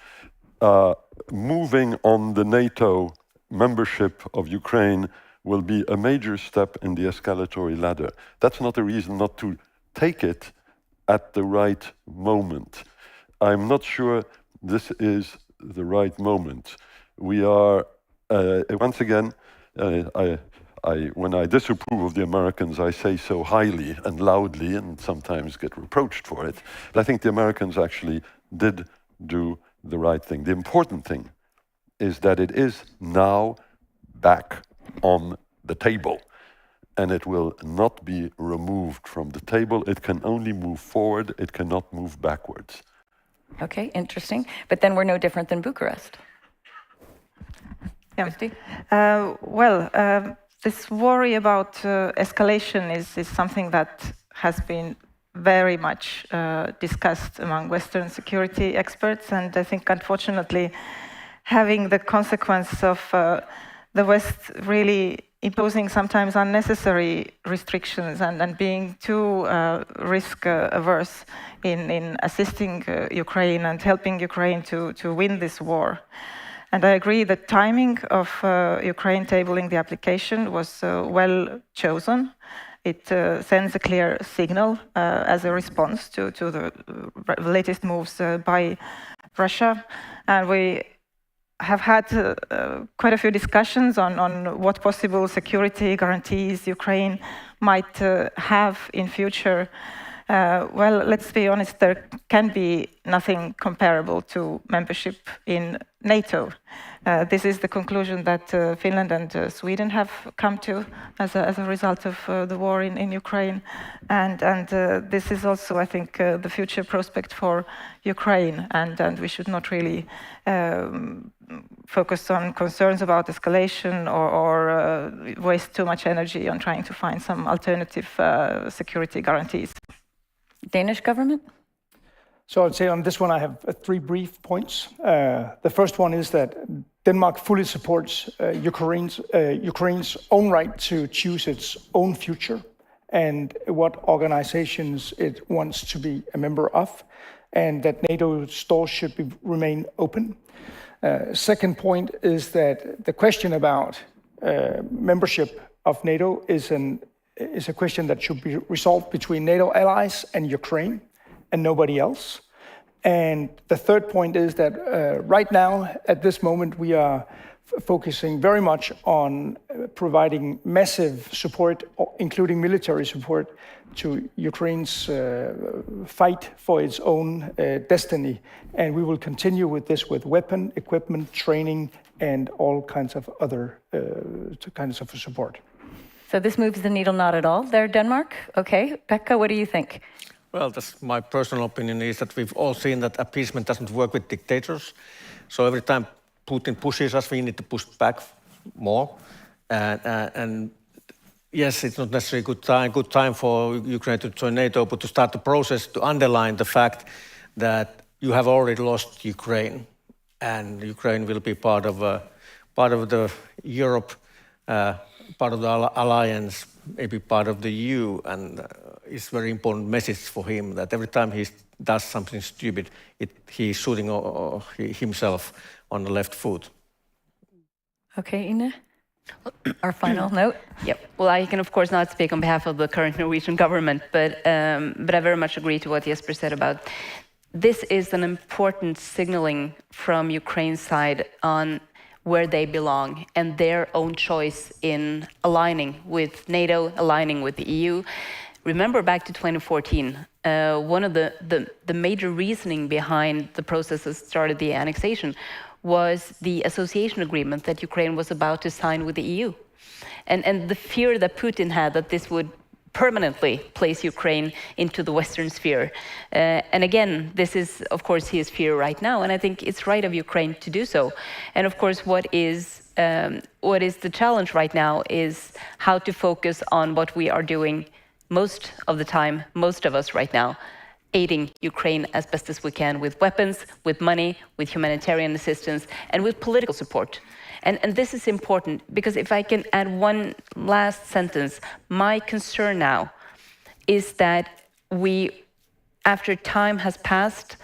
Moving on the NATO membership of Ukraine will be a major step in the escalatory ladder. That's not a reason not to take it at the right moment. I'm not sure this is the right moment. We are, once again, when I disapprove of the Americans, I say so highly and loudly and sometimes get reproached for it. But I think the Americans actually did do the right thing. The important thing is that it is now back on the table, and it will not be removed from the table. It can only move forward, it cannot move backwards. Okay, interesting. But then we're no different than Bucharest. Yeah. Christy? This worry about escalation is something that has been very much discussed among Western security experts, and I think, unfortunately, having the consequence of the West really imposing sometimes unnecessary restrictions and being too risk-averse in assisting Ukraine and helping Ukraine to win this war. And I agree the timing of Ukraine tabling the application was well chosen. It sends a clear signal as a response to the latest moves by Russia. And we have had quite a few discussions on what possible security guarantees Ukraine might have in future. Well, let's be honest, there can be nothing comparable to membership in NATO. This is the conclusion that Finland and Sweden have come to as a result of the war in Ukraine. And this is also, I think, the future prospect for Ukraine. And we should not really focus on concerns about escalation or waste too much energy on trying to find some alternative security guarantees. Danish government? So I'd say on this one, I have 3 brief points. The first one is that Denmark fully supports Ukraine's own right to choose its own future and what organizations it wants to be a member of, and that NATO's doors should remain open. Second point is that the question about membership of NATO is a question that should be resolved between NATO allies and Ukraine and nobody else. And the third point is that right now, at this moment, we are focusing very much on providing massive support, including military support, to Ukraine's fight for its own destiny. And we will continue with this with weapon, equipment, training, and all kinds of other kinds of support. So this moves the needle not at all there, Denmark? Okay. Pekka, what do you think? Well, that's my personal opinion is that we've all seen that appeasement doesn't work with dictators. So every time Putin pushes us, we need to push back more. And yes, it's not necessarily a good time for Ukraine to join NATO, but to start the process to underline the fact that you have already lost Ukraine, and Ukraine will be part of the Europe, part of the alliance, maybe part of the EU, and it's a very important message for him that every time he does something stupid, he's shooting himself on the left foot. Okay, Ine? Our final note? Yep. Well, I can, of course, not speak on behalf of the current Norwegian government, but I very much agree to what Jesper said about this is an important signaling from Ukraine's side on where they belong and their own choice in aligning with NATO, aligning with the EU. Remember back to 2014, one of the major reasoning behind the process that started the annexation was the association agreement that Ukraine was about to sign with the EU. And the fear that Putin had that this would permanently place Ukraine into the Western sphere. And again, this is, of course, his fear right now, and I think it's right of Ukraine to do so. And of course, what is the challenge right now is how to focus on what we are doing most of the time, most of us right now, aiding Ukraine as best as we can with weapons, with money, with humanitarian assistance, and with political support. And this is important because if I can add one last sentence, my concern now is that we, after time has passed,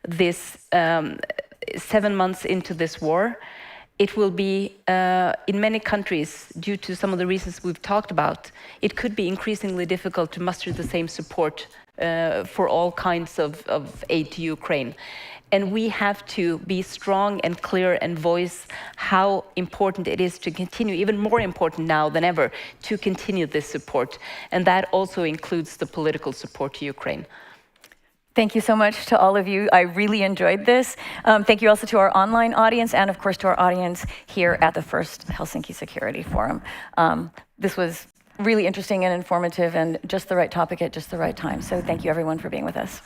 this 7 months into this war, it will be, in many countries, due to some of the reasons we've talked about, it could be increasingly difficult to muster the same support for all kinds of aid to Ukraine. And we have to be strong and clear and voice how important it is to continue, even more important now than ever, to continue this support. And that also includes the political support to Ukraine. Thank you so much to all of you. I really enjoyed this. Thank you also to our online audience and, of course, to our audience here at the first Helsinki Security Forum. This was really interesting and informative and just the right topic at just the right time. So thank you, everyone, for being with us.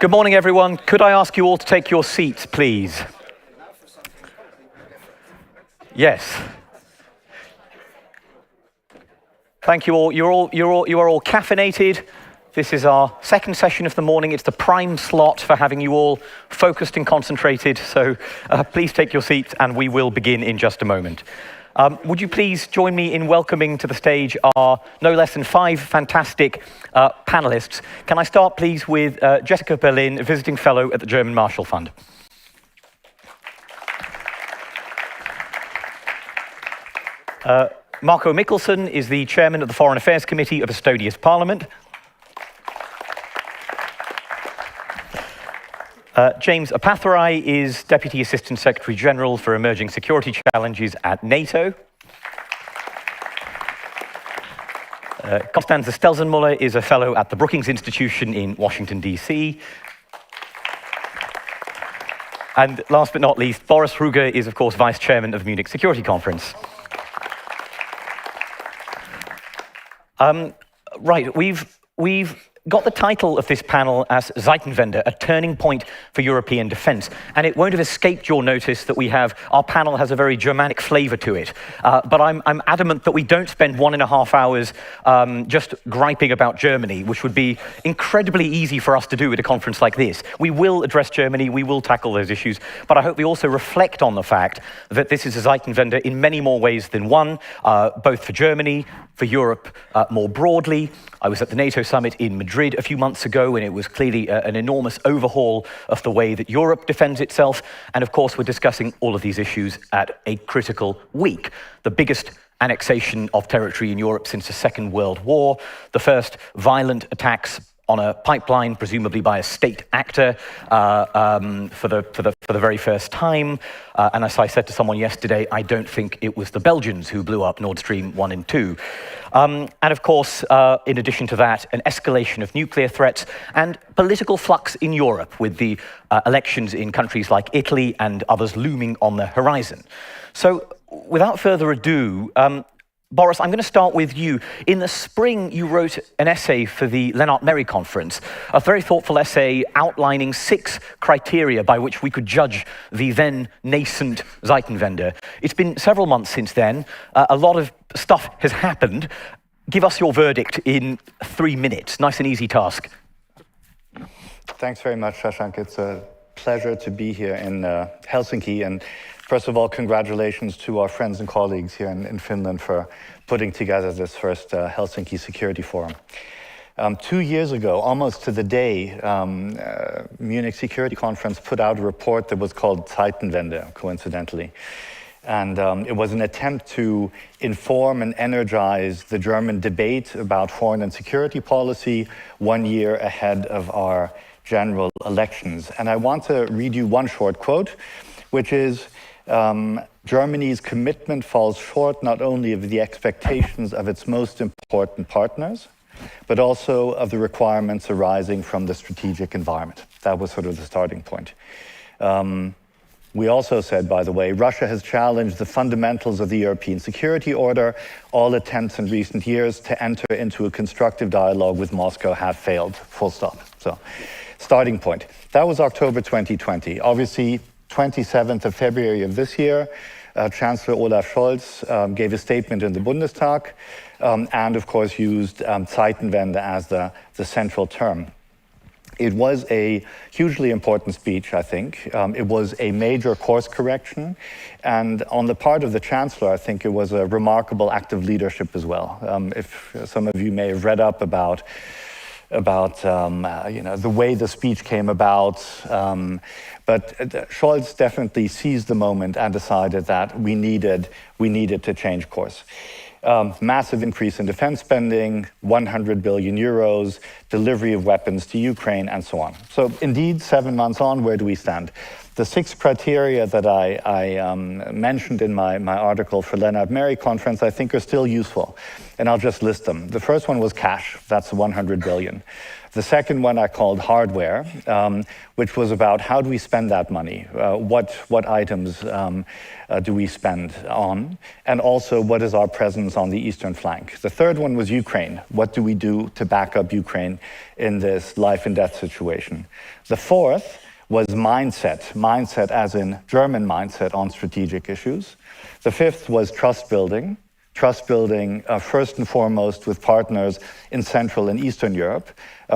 Good morning, everyone. Could I ask you all to take your seats, please? Yes. Thank you all. You are all caffeinated. This is our second session of the morning. It's the prime slot for having you all focused and concentrated. So please take your seats, and we will begin in just a moment. Would you please join me in welcoming to the stage our no less than 5 fantastic panelists. Can I start, please, with Jessica Berlin, a visiting fellow at the German Marshall Fund. Marco Mikkelsen is the chairman of the Foreign Affairs Committee of Estonia's parliament. James Apathurai is Deputy Assistant Secretary General for Emerging Security Challenges at NATO. Constanze Stelzenmuller is a fellow at the Brookings Institution in Washington, D.C. And last but not least, Boris Ruger is, of course, Vice Chairman of the Munich Security Conference. Right, we've got the title of this panel as Zeitenwende, a turning point for European defence. And it won't have escaped your notice that our panel has a very Germanic flavour to it. But I'm adamant that we don't spend 1.5 hours just griping about Germany, which would be incredibly easy for us to do at a conference like this. We will address Germany, we will tackle those issues, but I hope we also reflect on the fact that this is a Zeitenwende in many more ways than one, both for Germany, for Europe more broadly. I was at the NATO summit in Madrid a few months ago, and it was clearly an enormous overhaul of the way that Europe defends itself. And of course, we're discussing all of these issues at a critical week. The biggest annexation of territory in Europe since the Second World War, the first violent attacks on a pipeline, presumably by a state actor, for the very first time. And as I said to someone yesterday, I don't think it was the Belgians who blew up Nord Stream 1 and 2. And of course, in addition to that, an escalation of nuclear threats and political flux in Europe, with the elections in countries like Italy and others looming on the horizon. So without further ado, Boris, I'm going to start with you. In the spring, you wrote an essay for the Lennart Meri conference, a very thoughtful essay outlining 6 criteria by which we could judge the then nascent Zeitenwende. It's been several months since then. A lot of stuff has happened. Give us your verdict in 3 minutes. Nice and easy task. Thanks very much, Shashank. It's a pleasure to be here in Helsinki. And first of all, congratulations to our friends and colleagues here in Finland for putting together this first Helsinki Security Forum. 2 years ago, almost to the day, Munich Security Conference put out a report that was called Zeitenwende, coincidentally. And it was an attempt to inform and energize the German debate about foreign and security policy 1 year ahead of our general elections. And I want to read you one short quote, which is, Germany's commitment falls short not only of the expectations of its most important partners, but also of the requirements arising from the strategic environment. That was sort of the starting point. We also said, by the way, Russia has challenged the fundamentals of the European security order. All attempts in recent years to enter into a constructive dialogue with Moscow have failed, full stop. So, starting point. That was October 2020. Obviously, 27th of February of this year, Chancellor Olaf Scholz gave a statement in the Bundestag and, of course, used Zeitenwende as the central term. It was a hugely important speech, I think. It was a major course correction. And on the part of the Chancellor, I think it was a remarkable act of leadership as well. If some of you may have read up about the way the speech came about. But Scholz definitely seized the moment and decided that we needed to change course. Massive increase in defense spending, 100 billion euros, delivery of weapons to Ukraine, and so on. So indeed, 7 months on, where do we stand? The 6 criteria that I mentioned in my article for Lennart Meri conference, I think are still useful. And I'll just list them. The first one was cash, that's 100 billion. The second one I called hardware, which was about how do we spend that money? What items do we spend on? And also, what is our presence on the eastern flank? The third one was Ukraine. What do we do to back up Ukraine in this life and death situation? The fourth was mindset as in German mindset on strategic issues. The fifth was trust building first and foremost with partners in Central and Eastern Europe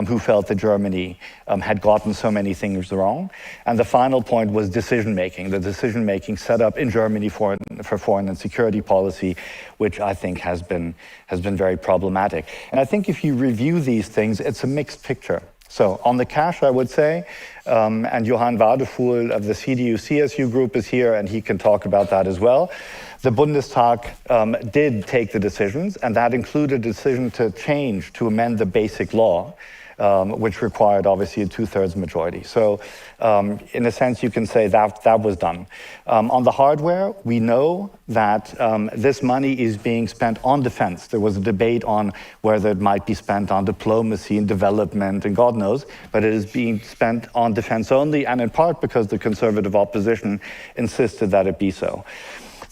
who felt that Germany had gotten so many things wrong. And the final point was decision-making, the decision-making set up in Germany for foreign and security policy, which I think has been very problematic. And I think if you review these things, it's a mixed picture. So on the cash, I would say, and Johan Wadefuhl of the CDU-CSU group is here, and he can talk about that as well. The Bundestag did take the decisions, and that included a decision to amend the basic law, which required obviously a 2/3 majority. So in a sense, you can say that was done. On the hardware, we know that this money is being spent on defense. There was a debate on whether it might be spent on diplomacy and development and God knows, but it is being spent on defense only, and in part because the conservative opposition insisted that it be so.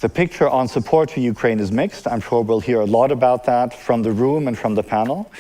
The picture on support for Ukraine is mixed. I'm sure we'll hear a lot about that from the room and from the panel.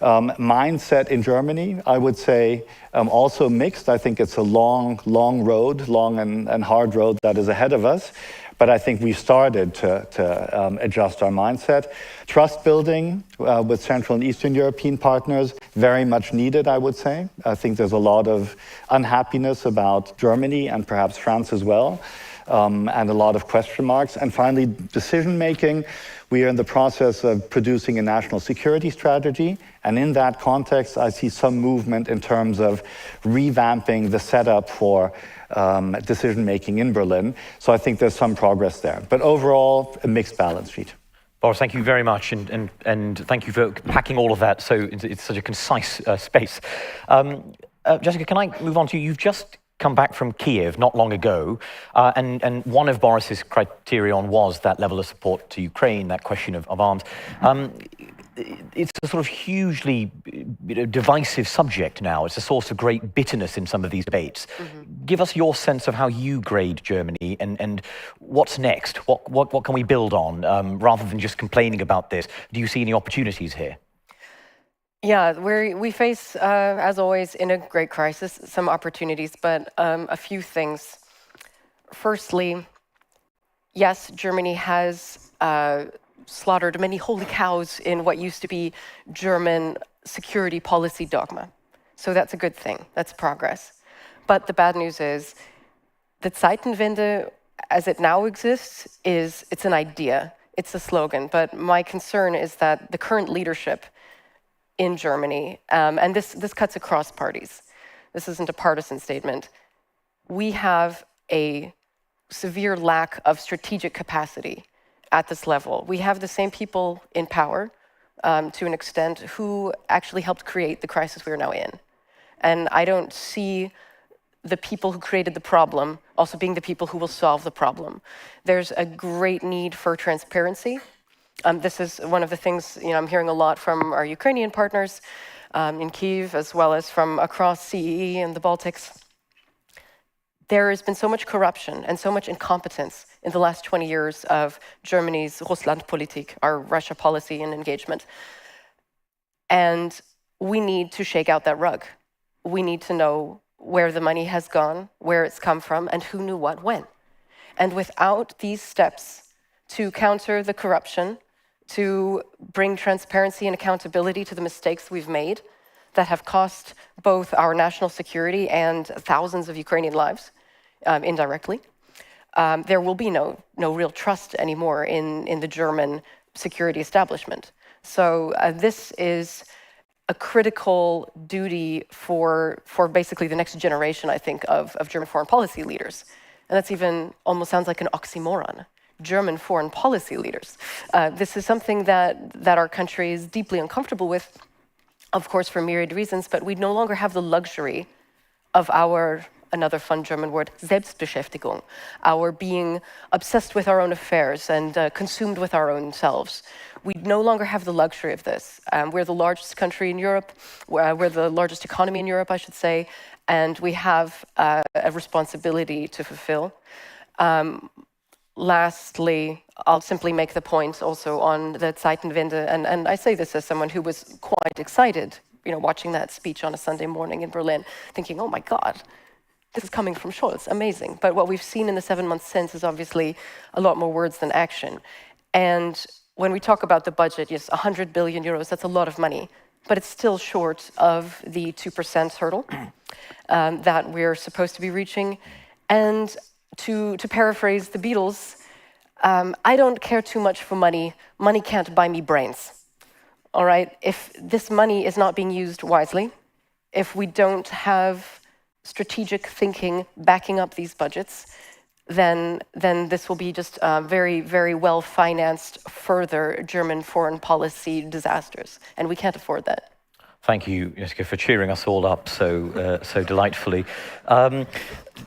Mindset in Germany, I would say, also mixed. I think it's a long road, long and hard road that is ahead of us. But I think we started to adjust our mindset. Trust building with Central and Eastern European partners, very much needed, I would say. I think there's a lot of unhappiness about Germany and perhaps France as well. And a lot of question marks. And finally, decision-making. We are in the process of producing a national security strategy. And in that context, I see some movement in terms of revamping the setup for decision-making in Berlin. So I think there's some progress there. But overall, a mixed balance sheet. Boris, thank you very much, and thank you for packing all of that so it's such a concise space. Jessica, can I move on to you? You've just come back from Kiev not long ago, and one of Boris's criterion was that level of support to Ukraine, that question of arms. It's a sort of hugely divisive subject now. It's a source of great bitterness in some of these debates. Mm-hmm. Give us your sense of how you grade Germany and what's next? What can we build on rather than just complaining about this? Do you see any opportunities here? Yeah, we face, as always, in a great crisis, some opportunities, but a few things. Firstly, yes, Germany has slaughtered many holy cows in what used to be German security policy dogma. So that's a good thing, that's progress. But the bad news is that Zeitenwende, as it now exists, it's an idea, it's a slogan. But my concern is that the current leadership in Germany, and this cuts across parties. This isn't a partisan statement. We have a severe lack of strategic capacity at this level. We have the same people in power, to an extent, who actually helped create the crisis we are now in. And I don't see the people who created the problem also being the people who will solve the problem. There's a great need for transparency. This is one of the things I'm hearing a lot from our Ukrainian partners in Kyiv, as well as from across CEE and the Baltics. There has been so much corruption and so much incompetence in the last 20 years of Germany's Russlandpolitik, our Russia policy and engagement. And we need to shake out that rug. We need to know where the money has gone, where it's come from, and who knew what when. And without these steps to counter the corruption, to bring transparency and accountability to the mistakes we've made that have cost both our national security and thousands of Ukrainian lives indirectly, there will be no real trust anymore in the German security establishment. So this is a critical duty for basically the next generation, I think, of German foreign policy leaders. And that's even almost sounds like an oxymoron. German foreign policy leaders. This is something that our country is deeply uncomfortable with, of course, for myriad reasons, but we no longer have the luxury of our another fun German word, Selbstbeschäftigung, our being obsessed with our own affairs and consumed with our own selves. We no longer have the luxury of this. We're the largest country in Europe, we're the largest economy in Europe, I should say, and we have a responsibility to fulfill. Lastly, I'll simply make the point also on the Zeitenwende, and I say this as someone who was quite excited, watching that speech on a Sunday morning in Berlin, thinking, oh my God, this is coming from Scholz, amazing. But what we've seen in the 7 months since is obviously a lot more words than action. And when we talk about the budget, yes, 100 billion euros, that's a lot of money, but it's still short of the 2% hurdle that we're supposed to be reaching. And to paraphrase the Beatles, I don't care too much for money. Money can't buy me brains. All right? If this money is not being used wisely, if we don't have strategic thinking backing up these budgets, then this will be just very, very well-financed further German foreign policy disasters. And we can't afford that. Thank you, Jessica, for cheering us all up so delightfully.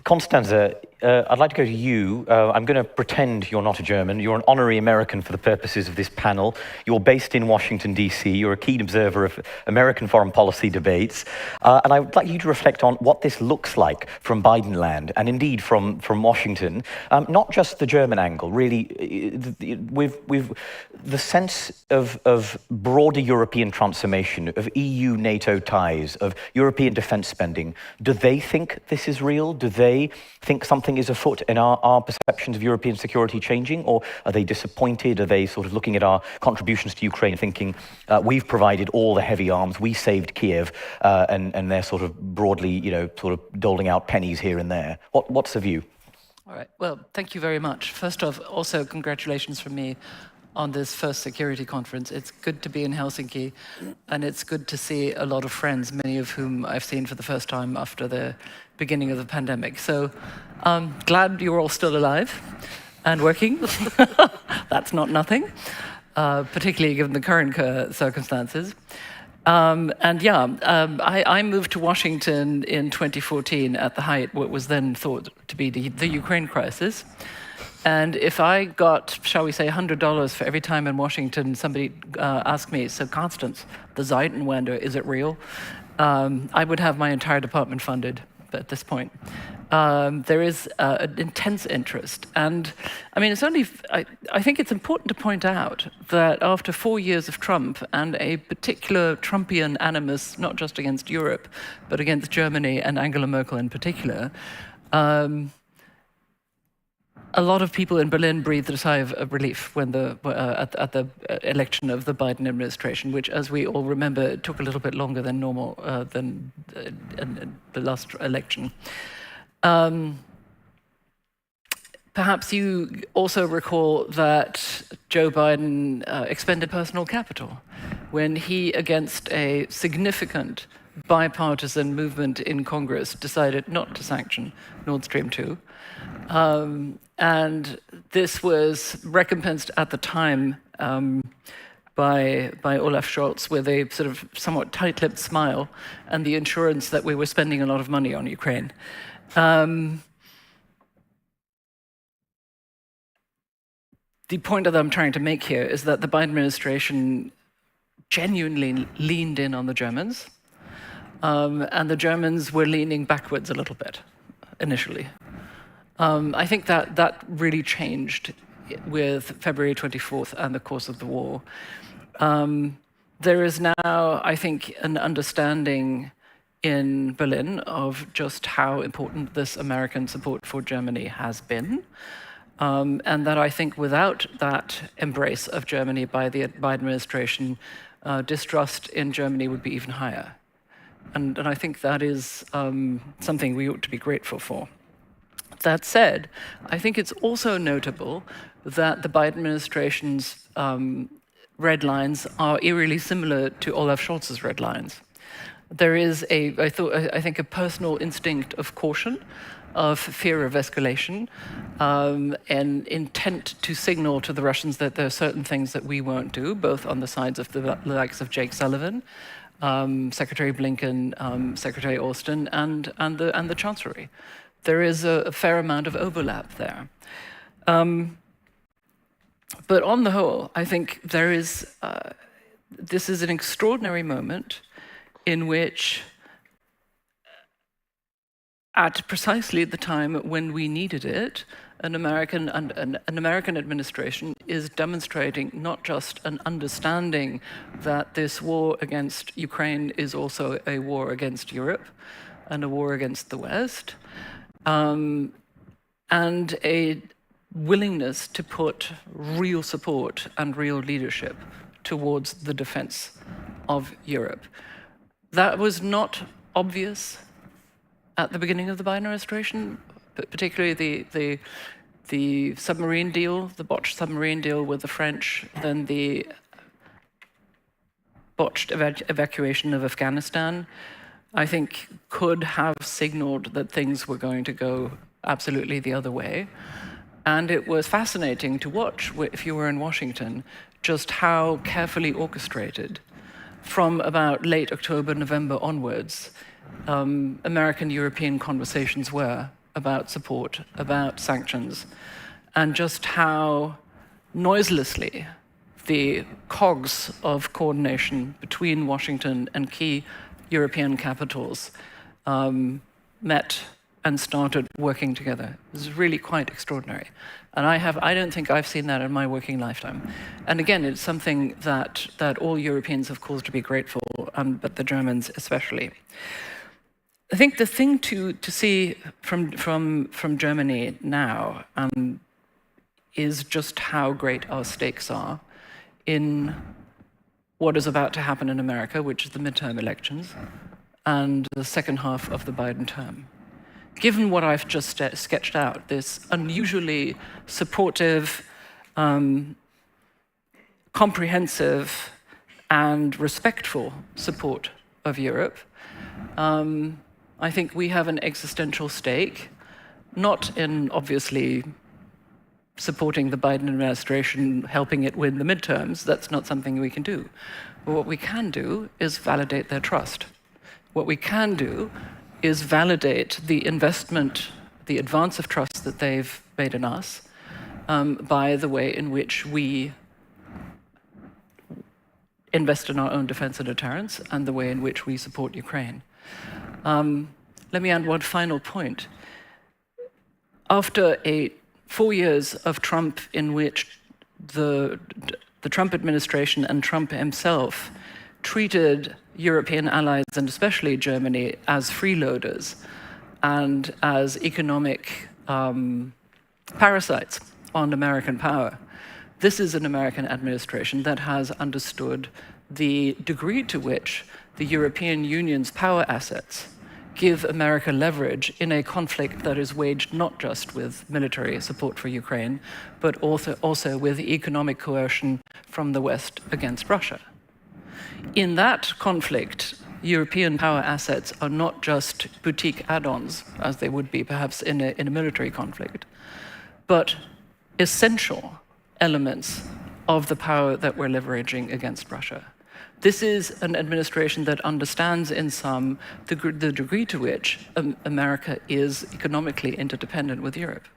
Constanze, I'd like to go to you. I'm going to pretend you're not a German. You're an honorary American for the purposes of this panel. You're based in Washington, D.C. You're a keen observer of American foreign policy debates. And I would like you to reflect on what this looks like from Biden land, and indeed from Washington. Not just the German angle, really, with the sense of broader European transformation, of EU-NATO ties, of European defense spending. Do they think this is real? Do they think something is afoot in our perceptions of European security changing, or are they disappointed? Are they sort of looking at our contributions to Ukraine thinking we've provided all the heavy arms, we saved Kiev, and they're sort of broadly, sort of doling out pennies here and there? What's the view? All right, well, thank you very much. First off, also congratulations from me on this first security conference. It's good to be in Helsinki, and it's good to see a lot of friends, many of whom I've seen for the first time after the beginning of the pandemic. So I'm glad you're all still alive and working. That's not nothing, particularly given the current circumstances. I moved to Washington in 2014 at the height, what was then thought to be the Ukraine crisis. And if I got, shall we say, $100 for every time in Washington somebody asked me, so Constance, the Zeitenwende, is it real? I would have my entire department funded at this point. There is an intense interest. And I mean, I think it's important to point out that after 4 years of Trump and a particular Trumpian animus, not just against Europe, but against Germany and Angela Merkel in particular, a lot of people in Berlin breathed a sigh of relief when at the election of the Biden administration, which, as we all remember, took a little bit longer than normal than the last election. Perhaps you also recall that Joe Biden expended personal capital when he, against a significant bipartisan movement in Congress, decided not to sanction Nord Stream 2. And this was recompensed at the time by Olaf Scholz with a sort of somewhat tight-lipped smile and the assurance that we were spending a lot of money on Ukraine. The point that I'm trying to make here is that the Biden administration genuinely leaned in on the Germans, and the Germans were leaning backwards a little bit initially. I think that really changed with February 24th and the course of the war. There is now, I think, an understanding in Berlin of just how important this American support for Germany has been. And that I think without that embrace of Germany by the Biden administration, distrust in Germany would be even higher. And I think that is something we ought to be grateful for. That said, I think it's also notable that the Biden administration's red lines are eerily similar to Olaf Scholz's red lines. There is I think, a personal instinct of caution, of fear of escalation, and intent to signal to the Russians that there are certain things that we won't do, both on the sides of the likes of Jake Sullivan, Secretary Blinken, Secretary Austin, and the Chancellery. There is a fair amount of overlap there. But on the whole, I think there is, this is an extraordinary moment in which, at precisely the time when we needed it, an American administration is demonstrating not just an understanding that this war against Ukraine is also a war against Europe and a war against the West, and a willingness to put real support and real leadership towards the defense of Europe. That was not obvious at the beginning of the Biden administration, particularly the submarine deal, the botched submarine deal with the French, then the botched evacuation of Afghanistan, I think could have signaled that things were going to go absolutely the other way. And it was fascinating to watch, if you were in Washington, just how carefully orchestrated from about late October, November onwards, American-European conversations were about support, about sanctions, and just how noiselessly the cogs of coordination between Washington and key European capitals met and started working together. It was really quite extraordinary. And I don't think I've seen that in my working lifetime. And again, it's something that all Europeans have cause to be grateful, but the Germans especially. I think the thing to see from Germany now is just how great our stakes are in what is about to happen in America, which is the midterm elections, and the second half of the Biden term. Given what I've just sketched out, this unusually supportive, comprehensive, and respectful support of Europe, I think we have an existential stake, not in obviously supporting the Biden administration, helping it win the midterms. That's not something we can do. But what we can do is validate their trust. What we can do is validate the investment, the advance of trust that they've made in us by the way in which we invest in our own defense and deterrence and the way in which we support Ukraine. Let me add one final point. After 4 years of Trump in which the Trump administration and Trump himself treated European allies, and especially Germany, as freeloaders and as economic parasites on American power. This is an American administration that has understood the degree to which the European Union's power assets give America leverage in a conflict that is waged not just with military support for Ukraine, but also with economic coercion from the West against Russia. In that conflict, European power assets are not just boutique add-ons, as they would be perhaps in a military conflict, but essential elements of the power that we're leveraging against Russia. This is an administration that understands in some the degree to which America is economically interdependent with Europe.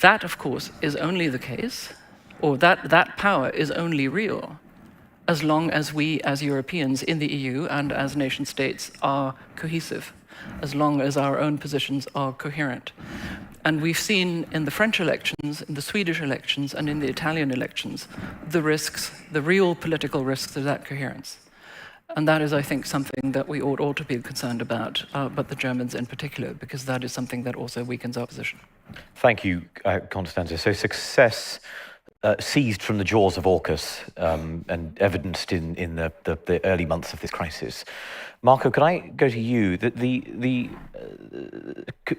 That, of course, is only the case, or that power is only real as long as we, as Europeans in the EU and as nation states, are cohesive, as long as our own positions are coherent. And we've seen in the French elections, in the Swedish elections, and in the Italian elections, the risks, the real political risks of that coherence. And that is, I think, something that we ought all to be concerned about, but the Germans in particular, because that is something that also weakens our position. Thank you, Constanze. So success seized from the jaws of AUKUS and evidenced in the early months of this crisis. Marco, could I go to you? The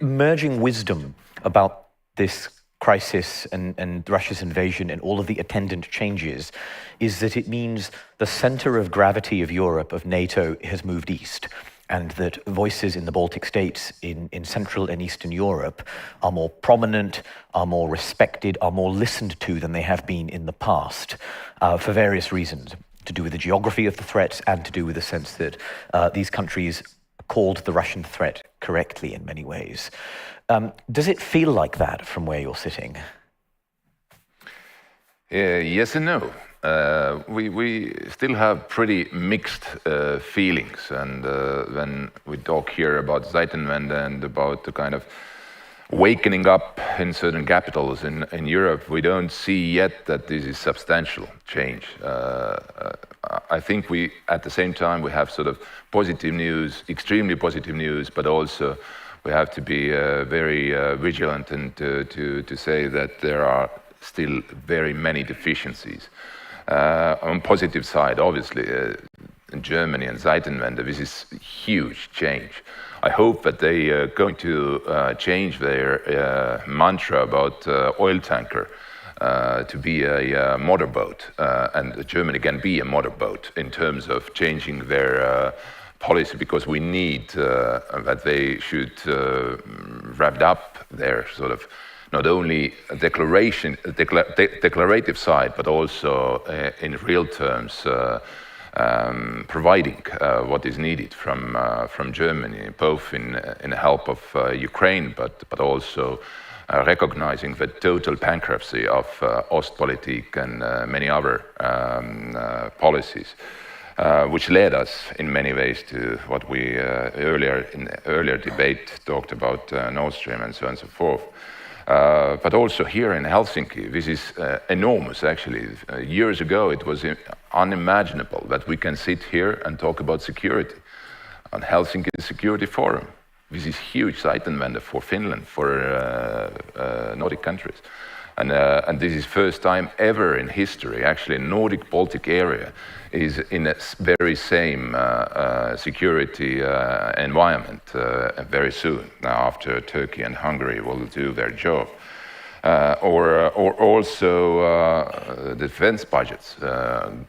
emerging wisdom about this crisis and Russia's invasion and all of the attendant changes is that it means the center of gravity of Europe, of NATO, has moved east. and that voices in the Baltic states, in Central and Eastern Europe, are more prominent, are more respected, are more listened to than they have been in the past, for various reasons, to do with the geography of the threats and to do with the sense that these countries called the Russian threat correctly in many ways. Does it feel like that from where you're sitting? Yes and no. We still have pretty mixed feelings, and when we talk here about Zeitenwende and about the kind of wakening up in certain capitals in Europe, we don't see yet that this is substantial change. I think we, at the same time, we have sort of positive news, extremely positive news, but also we have to be very vigilant and to say that there are still very many deficiencies. On positive side, obviously, in Germany and Zeitenwende, this is huge change. I hope that they are going to change their mantra about oil tanker to be a motorboat, and Germany can be a motorboat in terms of changing their policy, because we need that they should wrap up their sort of not only a declarative side, but also in real terms providing what is needed from Germany, both in help of Ukraine, but also recognizing the total bankruptcy of Ostpolitik and many other policies, which led us in many ways to what we earlier debate talked about Nord Stream and so on and so forth. But also here in Helsinki, this is enormous, actually. Years ago, it was unimaginable that we can sit here and talk about security on Helsinki Security Forum. This is huge Zeitenwende for Finland, for Nordic countries. And this is first time ever in history, actually, Nordic-Baltic area is in a very same security environment very soon, now after Turkey and Hungary will do their job. Or also defense budgets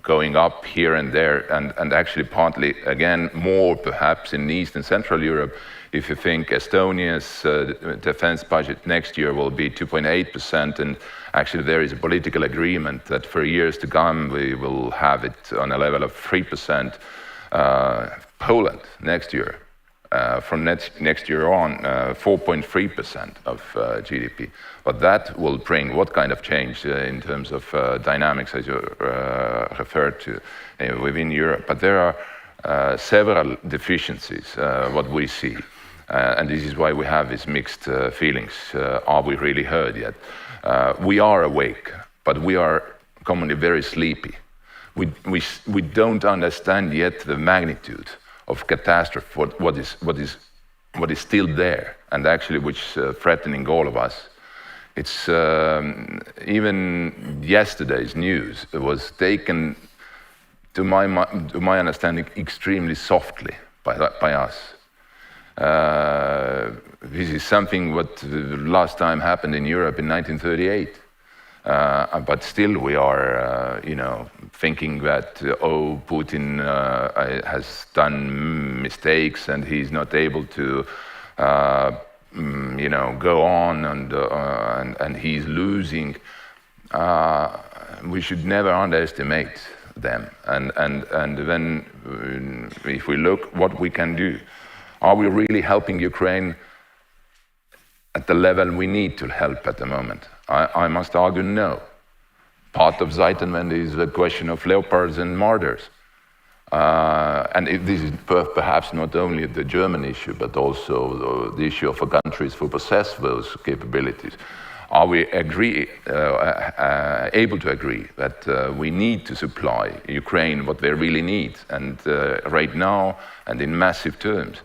going up here and there, and actually partly, again, more perhaps in East and Central Europe. If you think Estonia's defense budget next year will be 2.8%, and actually there is a political agreement that for years to come we will have it on a level of 3%. Poland next year, from next year on, 4.3% of GDP. But that will bring what kind of change in terms of dynamics, as you referred to, within Europe? But there are several deficiencies, what we see. And this is why we have these mixed feelings. Are we really heard yet? We are awake, but we are commonly very sleepy. We don't understand yet the magnitude of catastrophe, what is still there, and actually which is threatening all of us. It's even yesterday's news was taken, to my understanding, extremely softly by us. This is something what the last time happened in Europe in 1938. But still we are, thinking that, Putin has done mistakes and he's not able to, go on and he's losing. We should never underestimate them. And then if we look what we can do, are we really helping Ukraine at the level we need to help at the moment? I must argue no. Part of Zeitenwende is the question of leopards and martyrs. And this is perhaps not only the German issue, but also the issue of countries who possess those capabilities. Are we able to agree that we need to supply Ukraine what they really need, and right now, and in massive terms,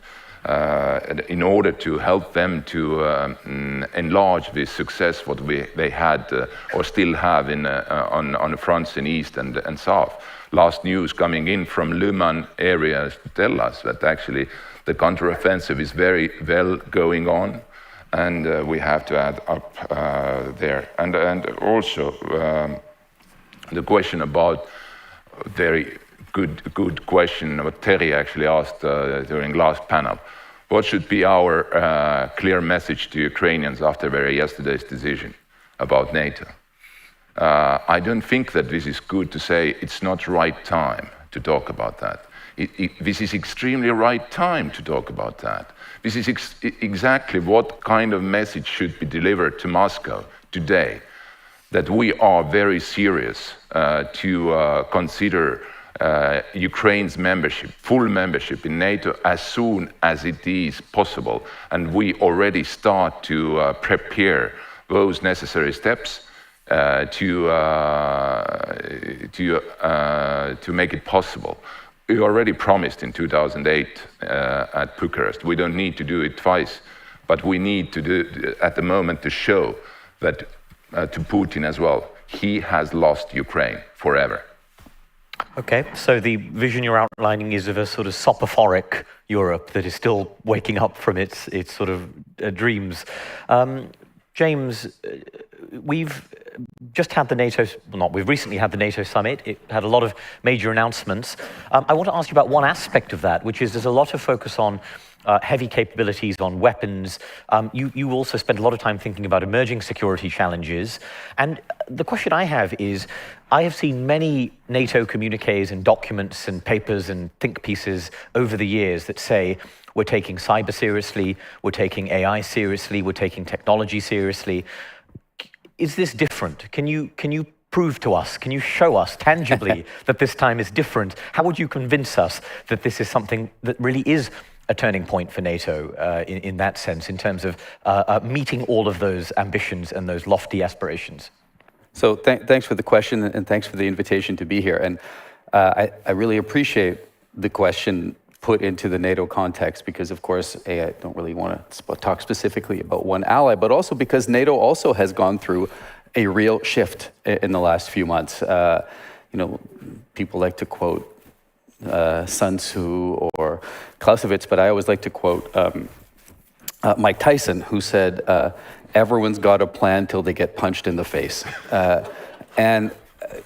in order to help them to enlarge the success what they had or still have on the fronts in East and South? Last news coming in from Luman areas tell us that actually the counteroffensive is very well going on, and we have to add up there. And also the question about very good question what Terry actually asked during last panel. What should be our clear message to Ukrainians after yesterday's decision about NATO? I don't think that this is good to say it's not right time to talk about that. This is extremely right time to talk about that. This is exactly what kind of message should be delivered to Moscow today, that we are very serious to consider Ukraine's membership, full membership in NATO as soon as it is possible. And we already start to prepare those necessary steps to make it possible. We already promised in 2008 at Bucharest. We don't need to do it twice, but we need to do at the moment to show that to Putin as well, he has lost Ukraine forever. Okay, so the vision you're outlining is of a sort of sopophoric Europe that is still waking up from its sort of dreams. James, we've just had the NATO, well not, we've recently had the NATO summit. It had a lot of major announcements. I want to ask you about one aspect of that, which is there's a lot of focus on heavy capabilities, on weapons. You also spent a lot of time thinking about emerging security challenges. And the question I have is, I have seen many NATO communiques and documents and papers and think pieces over the years that say, we're taking cyber seriously, we're taking AI seriously, we're taking technology seriously. Is this different? Can you prove to us, can you show us tangibly that this time is different? How would you convince us that this is something that really is a turning point for NATO in that sense, in terms of meeting all of those ambitions and those lofty aspirations? So thanks for the question, and thanks for the invitation to be here. And I really appreciate the question put into the NATO context, because of course, I don't really want to talk specifically about one ally, but also because NATO also has gone through a real shift in the last few months. You know, people like to quote Sun Tzu or Clausewitz, but I always like to quote Mike Tyson, who said, everyone's got a plan till they get punched in the face. And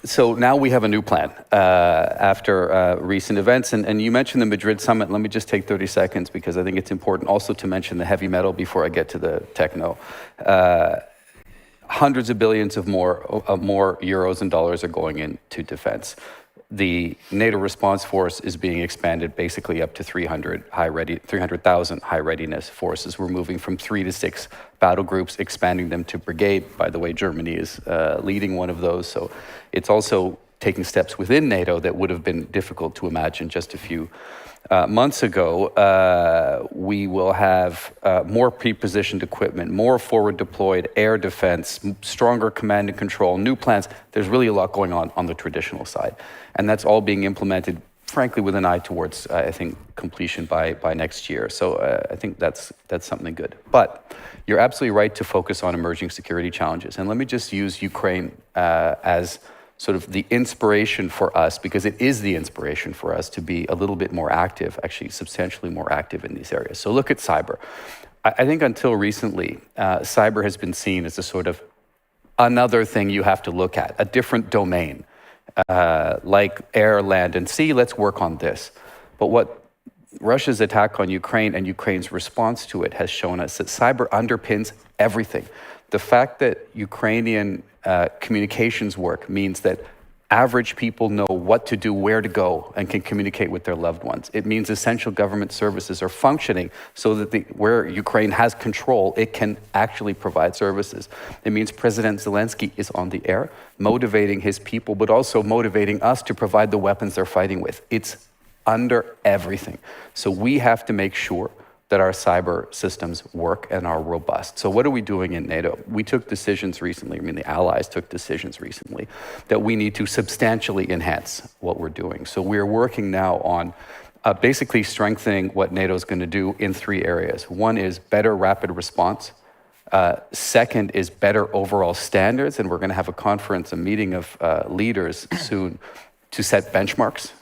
so now we have a new plan after recent events. And you mentioned the Madrid summit. Let me just take 30 seconds, because I think it's important also to mention the heavy metal before I get to the techno. Hundreds of billions of more euros and dollars are going into defense. The NATO response force is being expanded basically up to 300,000 high readiness forces. We're moving from 3 to 6 battle groups, expanding them to brigade. By the way, Germany is leading one of those. So it's also taking steps within NATO that would have been difficult to imagine just a few months ago. We will have more pre-positioned equipment, more forward deployed air defense, stronger command and control, new plans. There's really a lot going on the traditional side. And that's all being implemented, frankly, with an eye towards, I think, completion by next year. So I think that's something good. But you're absolutely right to focus on emerging security challenges. And let me just use Ukraine as sort of the inspiration for us, because it is the inspiration for us to be a little bit more active, actually substantially more active in these areas. So look at cyber. I think until recently, cyber has been seen as a sort of another thing you have to look at, a different domain, like air, land, and sea. Let's work on this. But what Russia's attack on Ukraine and Ukraine's response to it has shown us that cyber underpins everything. The fact that Ukrainian communications work means that average people know what to do, where to go, and can communicate with their loved ones. It means essential government services are functioning so that where Ukraine has control, it can actually provide services. It means President Zelensky is on the air, motivating his people, but also motivating us to provide the weapons they're fighting with. It's under everything. So we have to make sure that our cyber systems work and are robust. So what are we doing in NATO? We took decisions recently, the allies took decisions recently, that we need to substantially enhance what we're doing. So we're working now on basically strengthening what NATO is going to do in 3 areas. One is better rapid response. Second is better overall standards, and we're going to have a conference, a meeting of leaders soon to set benchmarks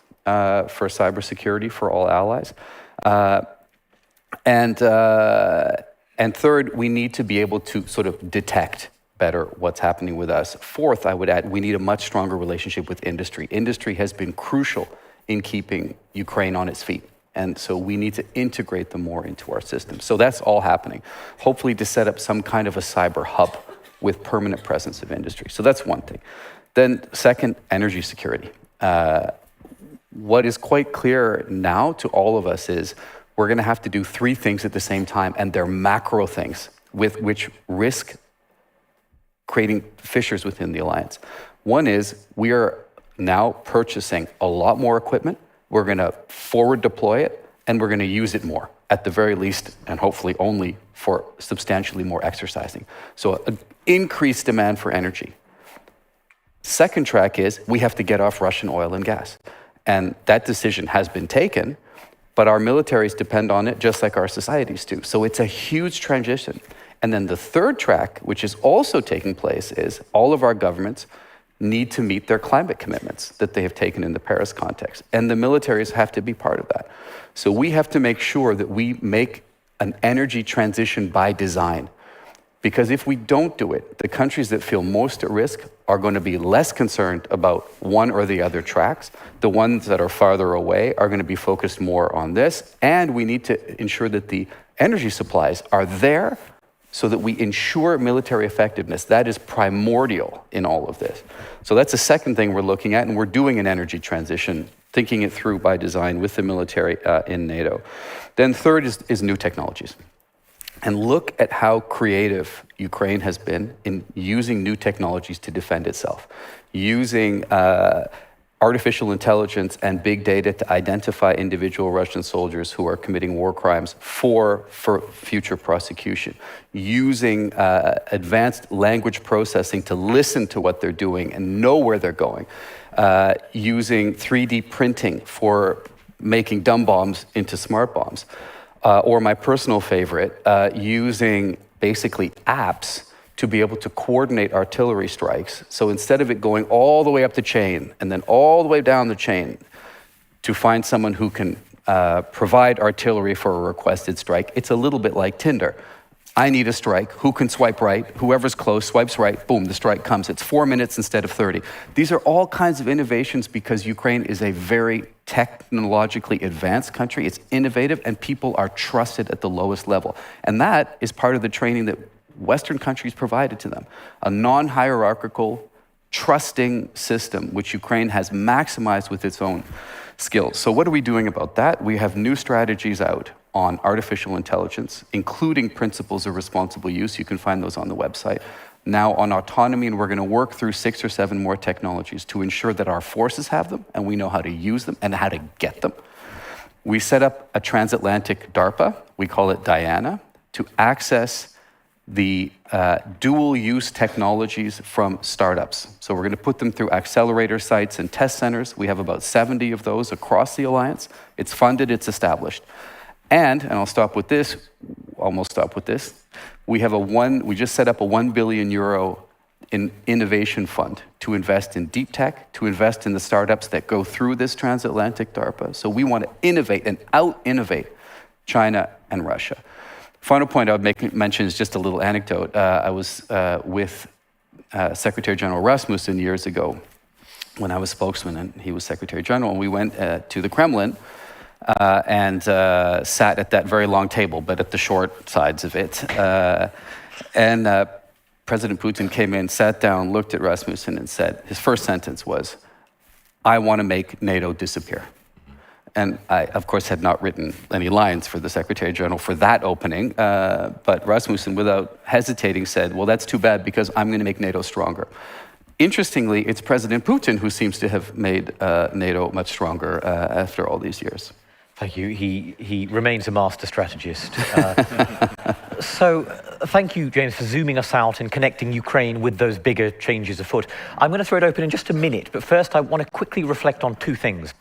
for cybersecurity for all allies. And third, we need to be able to sort of detect better what's happening with us. Fourth, I would add, we need a much stronger relationship with industry. Industry has been crucial in keeping Ukraine on its feet. And so we need to integrate them more into our system. So that's all happening. Hopefully to set up some kind of a cyber hub with permanent presence of industry. So that's one thing. Then second, energy security. What is quite clear now to all of us is we're going to have to do three things at the same time, and they're macro things with which risk creating fissures within the alliance. One is we are now purchasing a lot more equipment. We're going to forward deploy it, and we're going to use it more, at the very least, and hopefully only for substantially more exercising. So an increased demand for energy. Second track is we have to get off Russian oil and gas. And that decision has been taken, but our militaries depend on it just like our societies do. So it's a huge transition. And then the third track, which is also taking place, is all of our governments need to meet their climate commitments that they have taken in the Paris context. And the militaries have to be part of that. So we have to make sure that we make an energy transition by design. Because if we don't do it, the countries that feel most at risk are going to be less concerned about one or the other tracks. The ones that are farther away are going to be focused more on this. And we need to ensure that the energy supplies are there so that we ensure military effectiveness. That is primordial in all of this. So that's the second thing we're looking at, and we're doing an energy transition, thinking it through by design with the military in NATO. Then third is new technologies. And look at how creative Ukraine has been in using new technologies to defend itself, using artificial intelligence and big data to identify individual Russian soldiers who are committing war crimes for future prosecution, using advanced language processing to listen to what they're doing and know where they're going, using 3D printing for making dumb bombs into smart bombs, or my personal favorite, using basically apps to be able to coordinate artillery strikes. So instead of it going all the way up the chain and then all the way down the chain to find someone who can provide artillery for a requested strike, it's a little bit like Tinder. I need a strike. Who can swipe right? Whoever's close swipes right. Boom, the strike comes. It's 4 minutes instead of 30. These are all kinds of innovations because Ukraine is a very technologically advanced country. It's innovative and people are trusted at the lowest level. And that is part of the training that Western countries provided to them. A non-hierarchical, trusting system, which Ukraine has maximized with its own skills. So what are we doing about that? We have new strategies out on artificial intelligence, including principles of responsible use. You can find those on the website. Now on autonomy, and we're going to work through 6 or 7 more technologies to ensure that our forces have them and we know how to use them and how to get them. We set up a transatlantic DARPA, we call it Diana, to access the dual-use technologies from startups. So we're going to put them through accelerator sites and test centers. We have about 70 of those across the alliance. It's funded, it's established. And I'll stop with this, almost stop with this. We just set up a 1 billion euro innovation fund to invest in deep tech, to invest in the startups that go through this transatlantic DARPA. So we want to innovate and out-innovate China and Russia. Final point I would mention is just a little anecdote. I was with Secretary General Rasmussen years ago when I was spokesman and he was Secretary General, and we went to the Kremlin and sat at that very long table, but at the short sides of it. And President Putin came in, sat down, looked at Rasmussen and said, his first sentence was, "I want to make NATO disappear." And I, of course, had not written any lines for the Secretary General for that opening, but Rasmussen, without hesitating, said, "Well, that's too bad because I'm going to make NATO stronger." Interestingly, it's President Putin who seems to have made NATO much stronger after all these years. Thank you. He remains a master strategist. So thank you, James, for zooming us out and connecting Ukraine with those bigger changes afoot. I'm going to throw it open in just a minute, but first I want to quickly reflect on 2 things.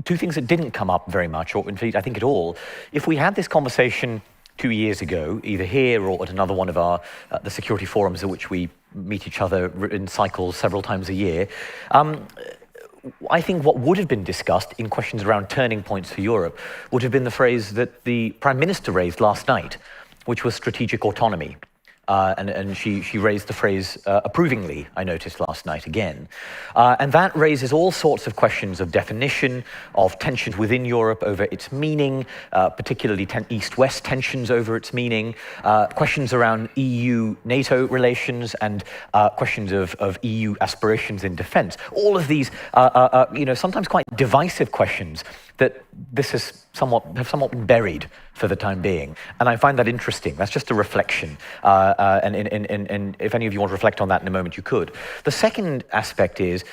2 things that didn't come up very much, or indeed I think at all. If we had this conversation 2 years ago, either here or at another one of our the security forums at which we meet each other in cycles several times a year, I think what would have been discussed in questions around turning points for Europe would have been the phrase that the Prime Minister raised last night, which was strategic autonomy. And she raised the phrase approvingly, I noticed last night again. And that raises all sorts of questions of definition, of tensions within Europe over its meaning, particularly East-West tensions over its meaning, questions around EU-NATO relations, and questions of EU aspirations in defense. All of these are sometimes quite divisive questions that have somewhat been buried for the time being. And I find that interesting. That's just a reflection. And if any of you want to reflect on that in a moment, you could. The second aspect is,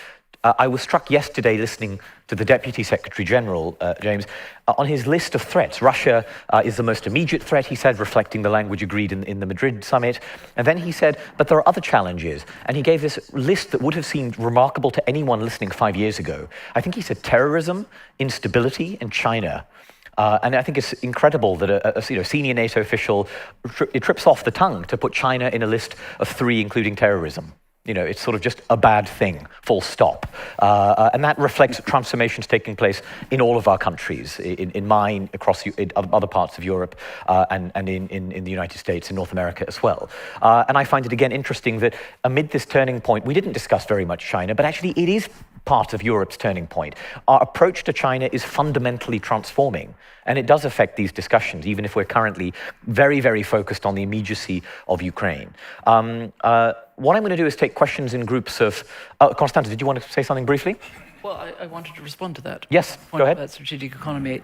I was struck yesterday listening to the Deputy Secretary General, James, on his list of threats. Russia is the most immediate threat, he said, reflecting the language agreed in the Madrid summit. And then he said, but there are other challenges. And he gave this list that would have seemed remarkable to anyone listening 5 years ago. I think he said terrorism, instability, and China. And I think it's incredible that a senior NATO official, it trips off the tongue to put China in a list of 3, including terrorism. It's sort of just a bad thing, full stop. And that reflects transformations taking place in all of our countries, in mine, across in other parts of Europe, and in the United States, in North America as well. And I find it, again, interesting that amid this turning point, we didn't discuss very much China, but actually it is part of Europe's turning point. Our approach to China is fundamentally transforming, and it does affect these discussions, even if we're currently very, very focused on the immediacy of Ukraine. What I'm going to do is take questions in groups of... Constanze, did you want to say something briefly? Well, I wanted to respond to that. Yes, go ahead. About strategic economy.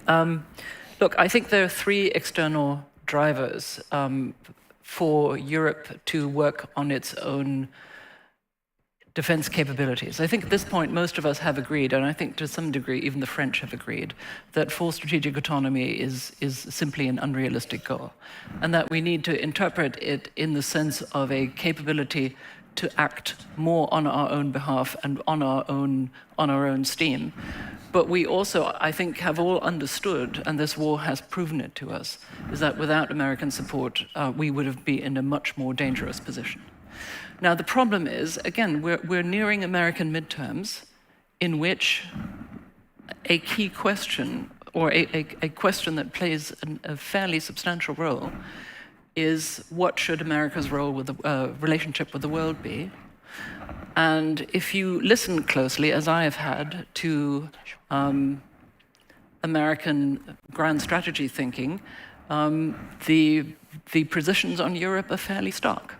Look, I think there are 3 external drivers for Europe to work on its own defense capabilities. I think at this point, most of us have agreed, and I think to some degree, even the French have agreed, that full strategic autonomy is simply an unrealistic goal, and that we need to interpret it in the sense of a capability to act more on our own behalf and on our own steam. But we also, I think, have all understood, and this war has proven it to us, is that without American support, we would be in a much more dangerous position. Now, the problem is, again, we're nearing American midterms in which a key question, or a question that plays a fairly substantial role, is what should America's role with the relationship with the world be? And if you listen closely, as I have had, to American grand strategy thinking, the positions on Europe are fairly stark.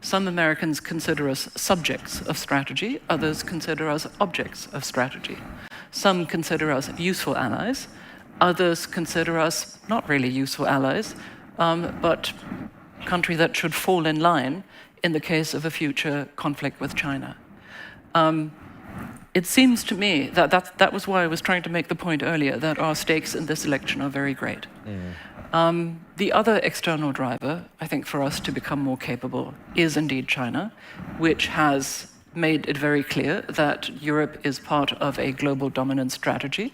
Some Americans consider us subjects of strategy, others consider us objects of strategy. Some consider us useful allies, others consider us not really useful allies, but a country that should fall in line in the case of a future conflict with China. It seems to me that was why I was trying to make the point earlier that our stakes in this election are very great. The other external driver, I think, for us to become more capable is indeed China, which has made it very clear that Europe is part of a global dominance strategy.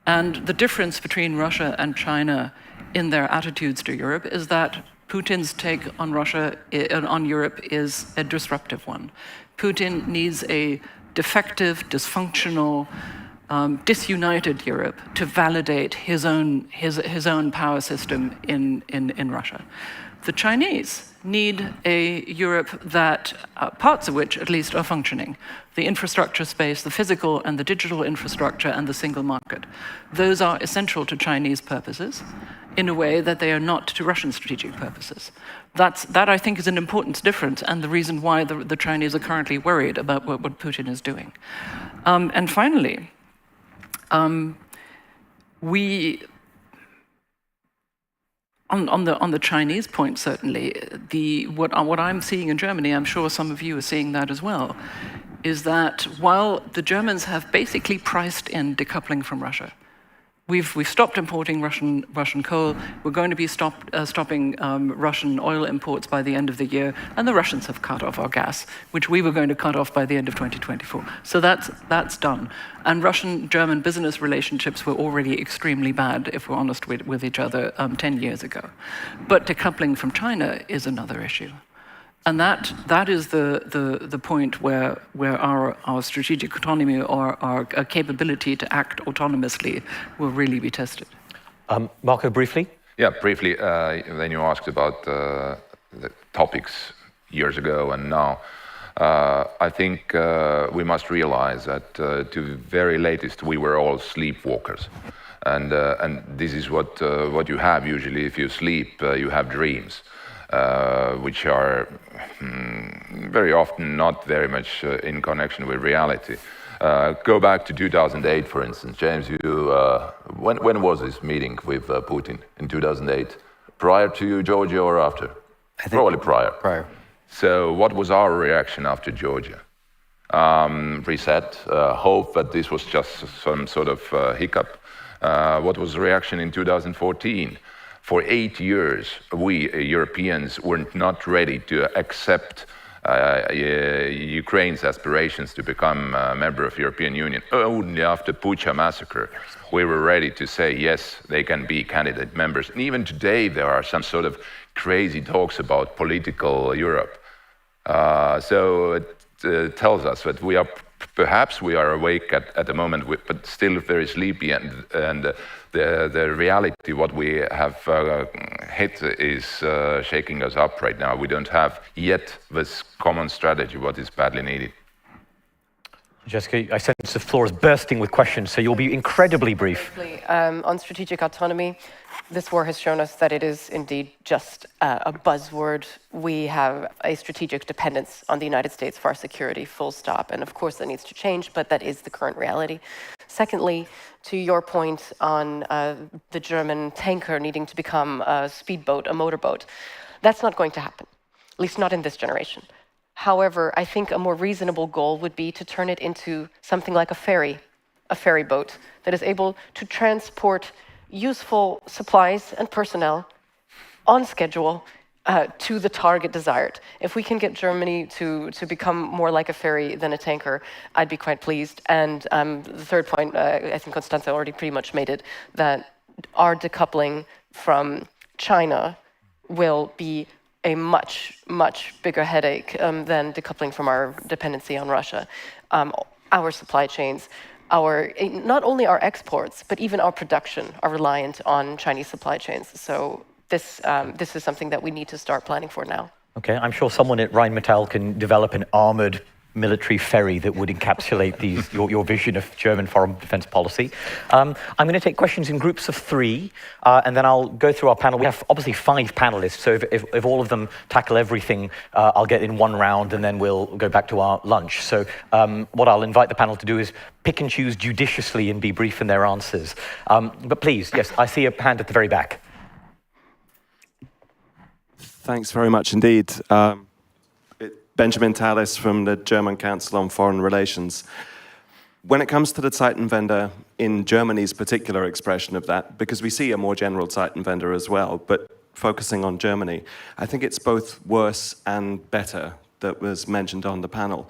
And the difference between Russia and China in their attitudes to Europe is that Putin's take on on Europe is a disruptive one. Putin needs a defective, dysfunctional, disunited Europe to validate his own power system in Russia. The Chinese need a Europe that, parts of which at least are functioning. The infrastructure space, the physical and the digital infrastructure and the single market. Those are essential to Chinese purposes in a way that they are not to Russian strategic purposes. That I think is an important difference and the reason why the Chinese are currently worried about what Putin is doing. And finally, on the Chinese point, certainly, what I'm seeing in Germany, I'm sure some of you are seeing that as well, is that while the Germans have basically priced in decoupling from Russia, we've stopped importing Russian coal. We're going to be stopping Russian oil imports by the end of the year, and the Russians have cut off our gas, which we were going to cut off by the end of 2024. So that's done. And Russian-German business relationships were already extremely bad, if we're honest with each other, 10 years ago. But decoupling from China is another issue. And that is the point where our strategic autonomy or our capability to act autonomously will really be tested. Marco, briefly? Yeah, briefly. Then you asked about the topics years ago and now. I think we must realize that to the very latest we were all sleepwalkers, and this is what you have usually. If you sleep, you have dreams, which are very often not very much in connection with reality. Go back to 2008, for instance. James, when was this meeting with Putin in 2008? Prior to Georgia or after? Probably prior. Prior. So what was our reaction after Georgia? Reset, hope that this was just some sort of hiccup. What was the reaction in 2014? For 8 years, we Europeans were not ready to accept Ukraine's aspirations to become a member of European Union. Only after Bucha massacre, we were ready to say, yes, they can be candidate members. And even today, there are some sort of crazy talks about political Europe. So it tells us that perhaps we are awake at the moment, but still very sleepy, and the reality, what we have hit, is shaking us up right now. We don't have yet this common strategy, what is badly needed. Jessica, I sense the floor is bursting with questions, so you'll be incredibly brief. On strategic autonomy, this war has shown us that it is indeed just a buzzword. We have a strategic dependence on the United States for our security, full stop. And of course that needs to change, but that is the current reality. Secondly, to your point on the German tanker needing to become a speedboat, a motorboat, that's not going to happen, at least not in this generation. However, I think a more reasonable goal would be to turn it into something like a ferry boat that is able to transport useful supplies and personnel on schedule to the target desired. If we can get Germany to become more like a ferry than a tanker, I'd be quite pleased. And the third point, I think Constanze already pretty much made it, that our decoupling from China will be a much, much bigger headache than decoupling from our dependency on Russia. Our supply chains, not only our exports, but even our production are reliant on Chinese supply chains. So this is something that we need to start planning for now. Okay, I'm sure someone at Rheinmetall can develop an armored military ferry that would encapsulate your vision of German foreign defense policy. I'm going to take questions in groups of 3, and then I'll go through our panel. We have obviously 5 panelists, so if all of them tackle everything, I'll get in one round, and then we'll go back to our lunch. So what I'll invite the panel to do is pick and choose judiciously and be brief in their answers. But please, yes, I see a hand at the very back. Thanks very much indeed. Benjamin Tallis from the German Council on Foreign Relations. When it comes to the Zeitenwende, in Germany's particular expression of that, because we see a more general Zeitenwende as well, but focusing on Germany, I think it's both worse and better that was mentioned on the panel.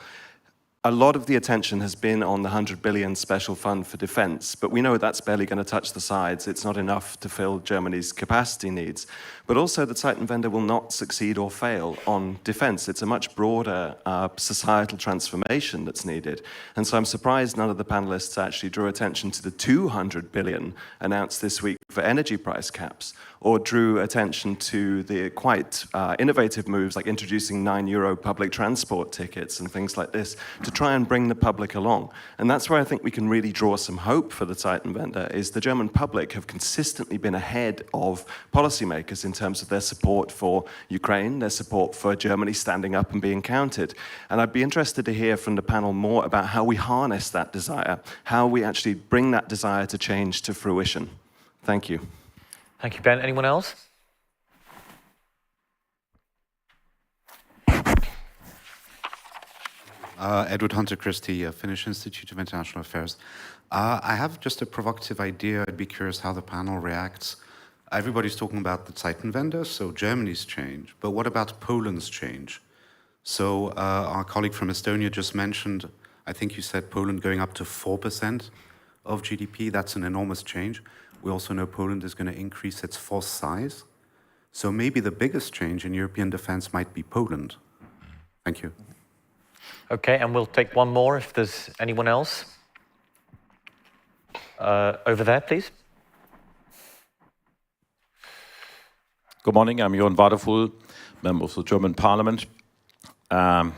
A lot of the attention has been on the 100 billion special fund for defense, but we know that's barely going to touch the sides. It's not enough to fill Germany's capacity needs. But also the Zeitenwende will not succeed or fail on defense. It's a much broader societal transformation that's needed. And so I'm surprised none of the panelists actually drew attention to the 200 billion announced this week for energy price caps, or drew attention to the quite innovative moves like introducing €9 public transport tickets and things like this to try and bring the public along. And that's where I think we can really draw some hope for the Zeitenwende, is the German public have consistently been ahead of policymakers in terms of their support for Ukraine, their support for Germany standing up and being counted. And I'd be interested to hear from the panel more about how we harness that desire, how we actually bring that desire to change to fruition. Thank you. Thank you, Ben. Anyone else? Edward Hunter Christie, Finnish Institute of International Affairs. I have just a provocative idea. I'd be curious how the panel reacts. Everybody's talking about the Zeitenwende, so Germany's change, but what about Poland's change? So our colleague from Estonia just mentioned, I think you said Poland going up to 4% of GDP. That's an enormous change. We also know Poland is going to increase its force size. So maybe the biggest change in European defense might be Poland. Thank you. Okay, and we'll take one more if there's anyone else. Over there, please. Good morning, I'm Johan Waderfuhl, member of the German Parliament. Perhaps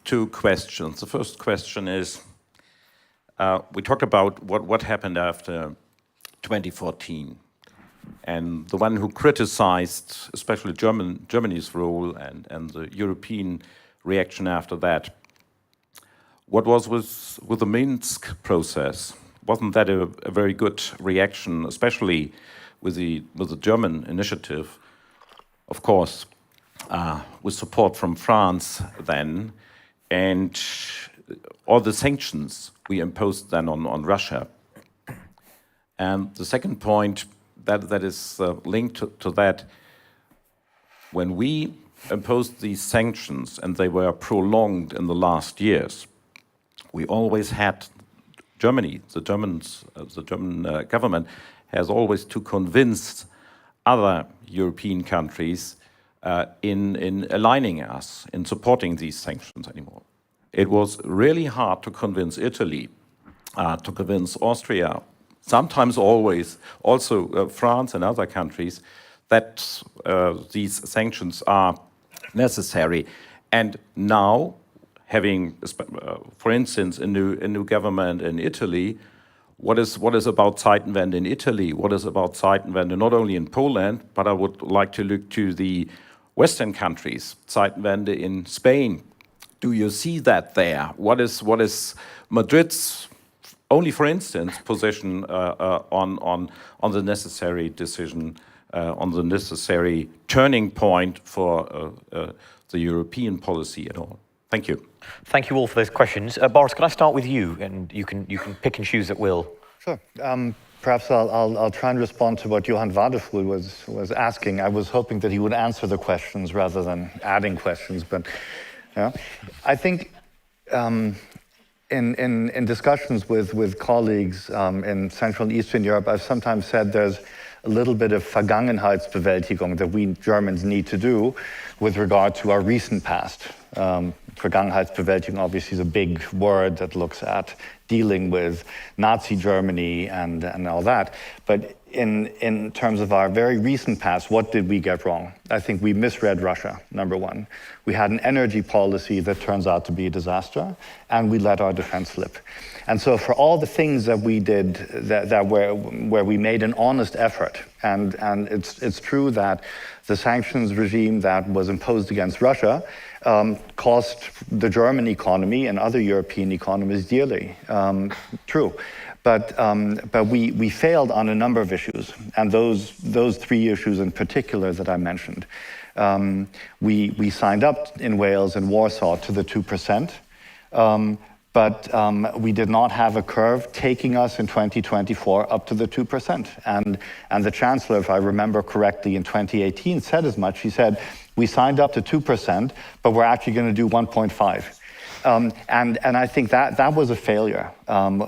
two questions. The first question is, we talked about what happened after 2014. And the one who criticized, especially Germany's role and the European reaction after that, what was with the Minsk process? Wasn't that a very good reaction, especially with the German initiative? Of course, with support from France then, and all the sanctions we imposed then on Russia. And the second point that is linked to that, when we imposed these sanctions and they were prolonged in the last years, we always had Germany, the German government has always to convince other European countries in aligning us, in supporting these sanctions anymore. It was really hard to convince Italy, to convince Austria, sometimes always also France and other countries that these sanctions are necessary. And now, having, for instance, a new government in Italy, what is about Zeitenwende in Italy? What is about Zeitenwende not only in Poland, but I would like to look to the Western countries, Zeitenwende in Spain. Do you see that there? What is Madrid's, only for instance, position on the necessary decision, on the necessary turning point for the European policy at all? Thank you. Thank you all for those questions. Boris, can I start with you, and you can pick and choose at will. Sure. Perhaps I'll try and respond to what Johan Waderfuhl was asking. I was hoping that he would answer the questions rather than adding questions, but yeah. I think in discussions with colleagues in Central and Eastern Europe, I've sometimes said there's a little bit of Vergangenheitsbewältigung that we Germans need to do with regard to our recent past. Vergangenheitsbewältigung obviously is a big word that looks at dealing with Nazi Germany and all that. But in terms of our very recent past, what did we get wrong? I think we misread Russia, number one. We had an energy policy that turns out to be a disaster, and we let our defense slip. And so for all the things that we did where we made an honest effort, and it's true that the sanctions regime that was imposed against Russia cost the German economy and other European economies dearly. True. But we failed on a number of issues, and those three issues in particular that I mentioned. We signed up in Wales and Warsaw to the 2%, but we did not have a curve taking us in 2024 up to the 2%. And the Chancellor, if I remember correctly, in 2018 said as much. He said, we signed up to 2%, but we're actually going to do 1.5. And I think that was a failure.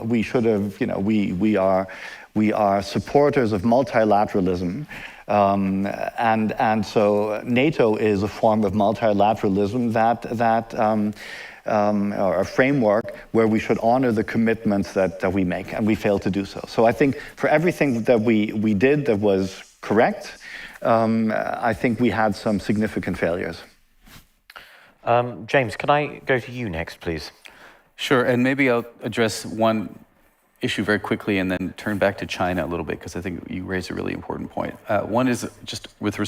We should have, we are supporters of multilateralism, and so NATO is a form of multilateralism or a framework where we should honor the commitments that we make, and we failed to do so. So I think for everything that we did that was correct, I think we had some significant failures. James, can I go to you next, please? Sure, and maybe I'll address one issue very quickly and then turn back to China a little bit, because I think you raised a really important point. One is just with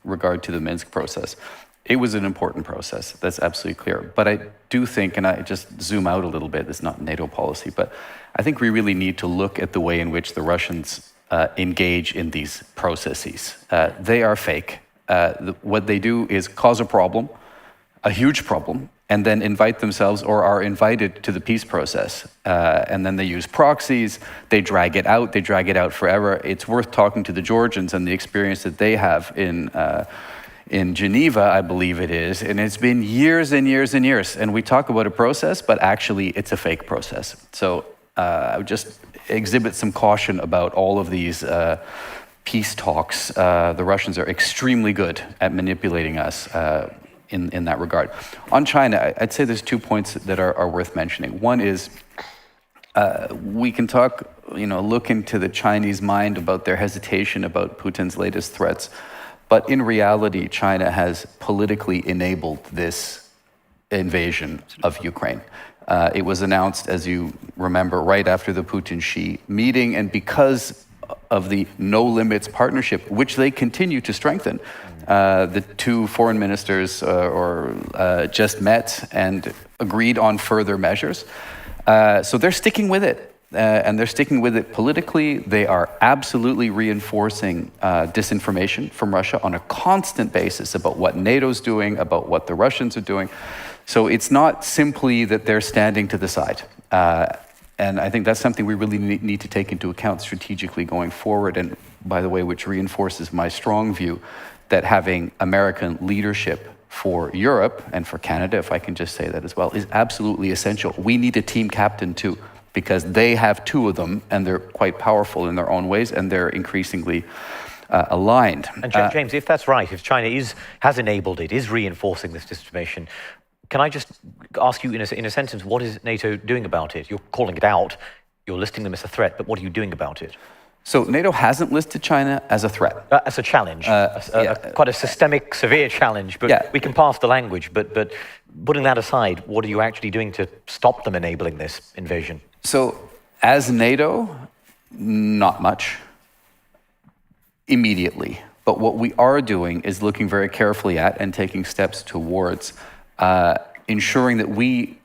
regard to the Minsk process. It was an important process, that's absolutely clear. But I do think, and I just zoom out a little bit, it's not NATO policy, but I think we really need to look at the way in which the Russians engage in these processes. They are fake. What they do is cause a problem, a huge problem, and then invite themselves or are invited to the peace process. And then they use proxies, they drag it out forever. It's worth talking to the Georgians and the experience that they have in Geneva, I believe it is, and it's been years and years and years. And we talk about a process, but actually it's a fake process. So I would just exhibit some caution about all of these peace talks. The Russians are extremely good at manipulating us in that regard. On China, I'd say there's 2 points that are worth mentioning. One is, we can talk, look into the Chinese mind about their hesitation about Putin's latest threats. But in reality, China has politically enabled this invasion of Ukraine. It was announced, as you remember, right after the Putin-Xi meeting, and because of the no limits partnership, which they continue to strengthen. The two foreign ministers just met and agreed on further measures. So they're sticking with it, and they're sticking with it politically. They are absolutely reinforcing disinformation from Russia on a constant basis about what NATO's doing, about what the Russians are doing. So it's not simply that they're standing to the side. And I think that's something we really need to take into account strategically going forward. And by the way, which reinforces my strong view that having American leadership for Europe and for Canada, if I can just say that as well, is absolutely essential. We need a team captain too, because they have two of them and they're quite powerful in their own ways and they're increasingly aligned. And James, if that's right, if China has enabled it, is reinforcing this disinformation, can I just ask you in a sentence, what is NATO doing about it? You're calling it out, you're listing them as a threat, but what are you doing about it? So NATO hasn't listed China as a threat. As a challenge, quite a systemic, severe challenge, but we can pass the language. But putting that aside, what are you actually doing to stop them enabling this invasion? So as NATO, not much immediately. But what we are doing is looking very carefully at and taking steps towards ensuring that we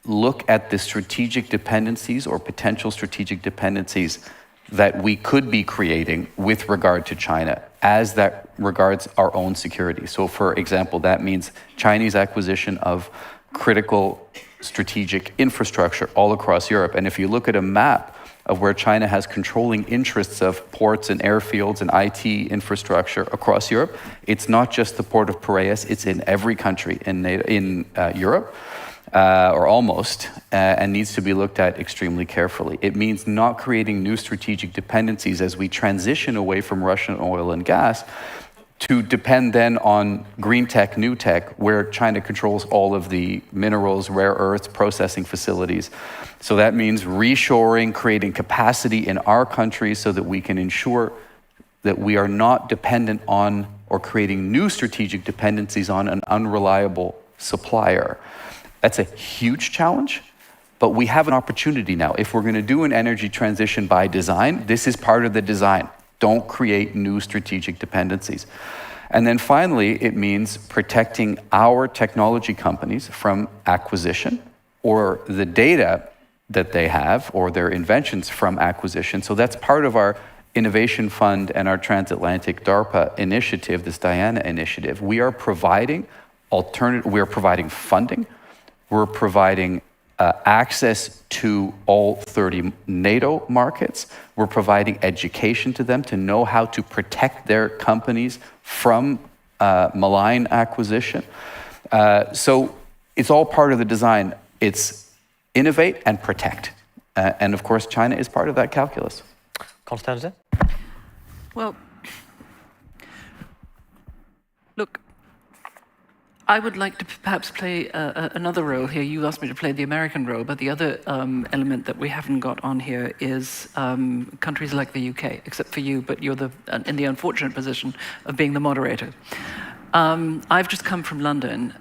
look at the strategic dependencies or potential strategic dependencies that we could be creating with regard to China as that regards our own security. So for example, that means Chinese acquisition of critical strategic infrastructure all across Europe. And if you look at a map of where China has controlling interests of ports and airfields and IT infrastructure across Europe, it's not just the port of Piraeus, it's in every country in Europe. Or almost, and needs to be looked at extremely carefully. It means not creating new strategic dependencies as we transition away from Russian oil and gas to depend then on green tech, new tech, where China controls all of the minerals, rare earths, processing facilities. So that means reshoring, creating capacity in our countries so that we can ensure that we are not dependent on or creating new strategic dependencies on an unreliable supplier. That's a huge challenge, but we have an opportunity now. If we're going to do an energy transition by design, this is part of the design. Don't create new strategic dependencies. And then finally, it means protecting our technology companies from acquisition or the data that they have or their inventions from acquisition. So that's part of our Innovation Fund and our Transatlantic DARPA initiative, this Diana initiative. We are providing funding. We're providing access to all 30 NATO markets. We're providing education to them to know how to protect their companies from malign acquisition. So it's all part of the design. It's innovate and protect. And of course, China is part of that calculus. Constanze? Well, look, I would like to perhaps play another role here. You asked me to play the American role, but the other element that we haven't got on here is countries like the UK, except for you, but you're in the unfortunate position of being the moderator. I've just come from London,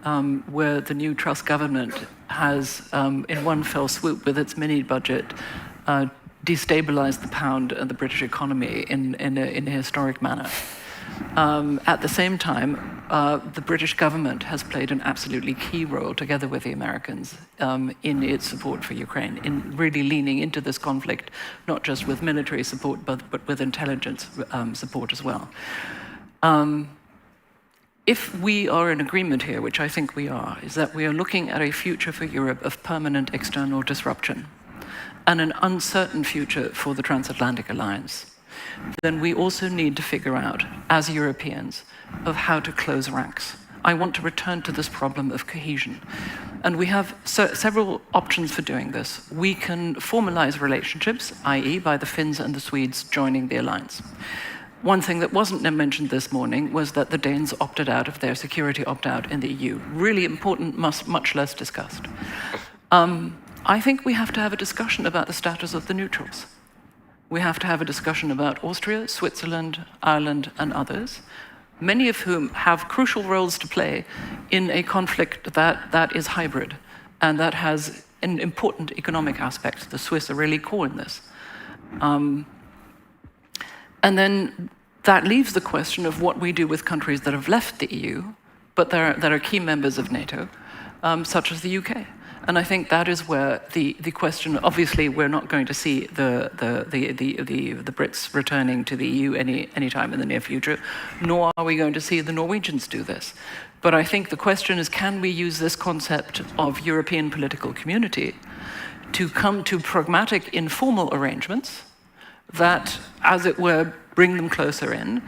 where the new Truss government has, in one fell swoop with its mini budget, destabilized the pound and the British economy in a historic manner. At the same time, the British government has played an absolutely key role, together with the Americans, in its support for Ukraine, in really leaning into this conflict, not just with military support, but with intelligence support as well. If we are in agreement here, which I think we are, is that we are looking at a future for Europe of permanent external disruption and an uncertain future for the transatlantic alliance, then we also need to figure out, as Europeans, of how to close ranks. I want to return to this problem of cohesion. And we have several options for doing this. We can formalize relationships, i.e. by the Finns and the Swedes joining the alliance. One thing that wasn't mentioned this morning was that the Danes opted out of their security opt-out in the EU. Really important, much less discussed. I think we have to have a discussion about the status of the neutrals. We have to have a discussion about Austria, Switzerland, Ireland, and others, many of whom have crucial roles to play in a conflict that is hybrid and that has an important economic aspect. The Swiss are really core in this. And then that leaves the question of what we do with countries that have left the EU, but that are key members of NATO, such as the UK. And I think that is where the question, obviously we're not going to see the Brits returning to the EU anytime in the near future, nor are we going to see the Norwegians do this. But I think the question is, can we use this concept of European political community to come to pragmatic, informal arrangements that, as it were, bring them closer in,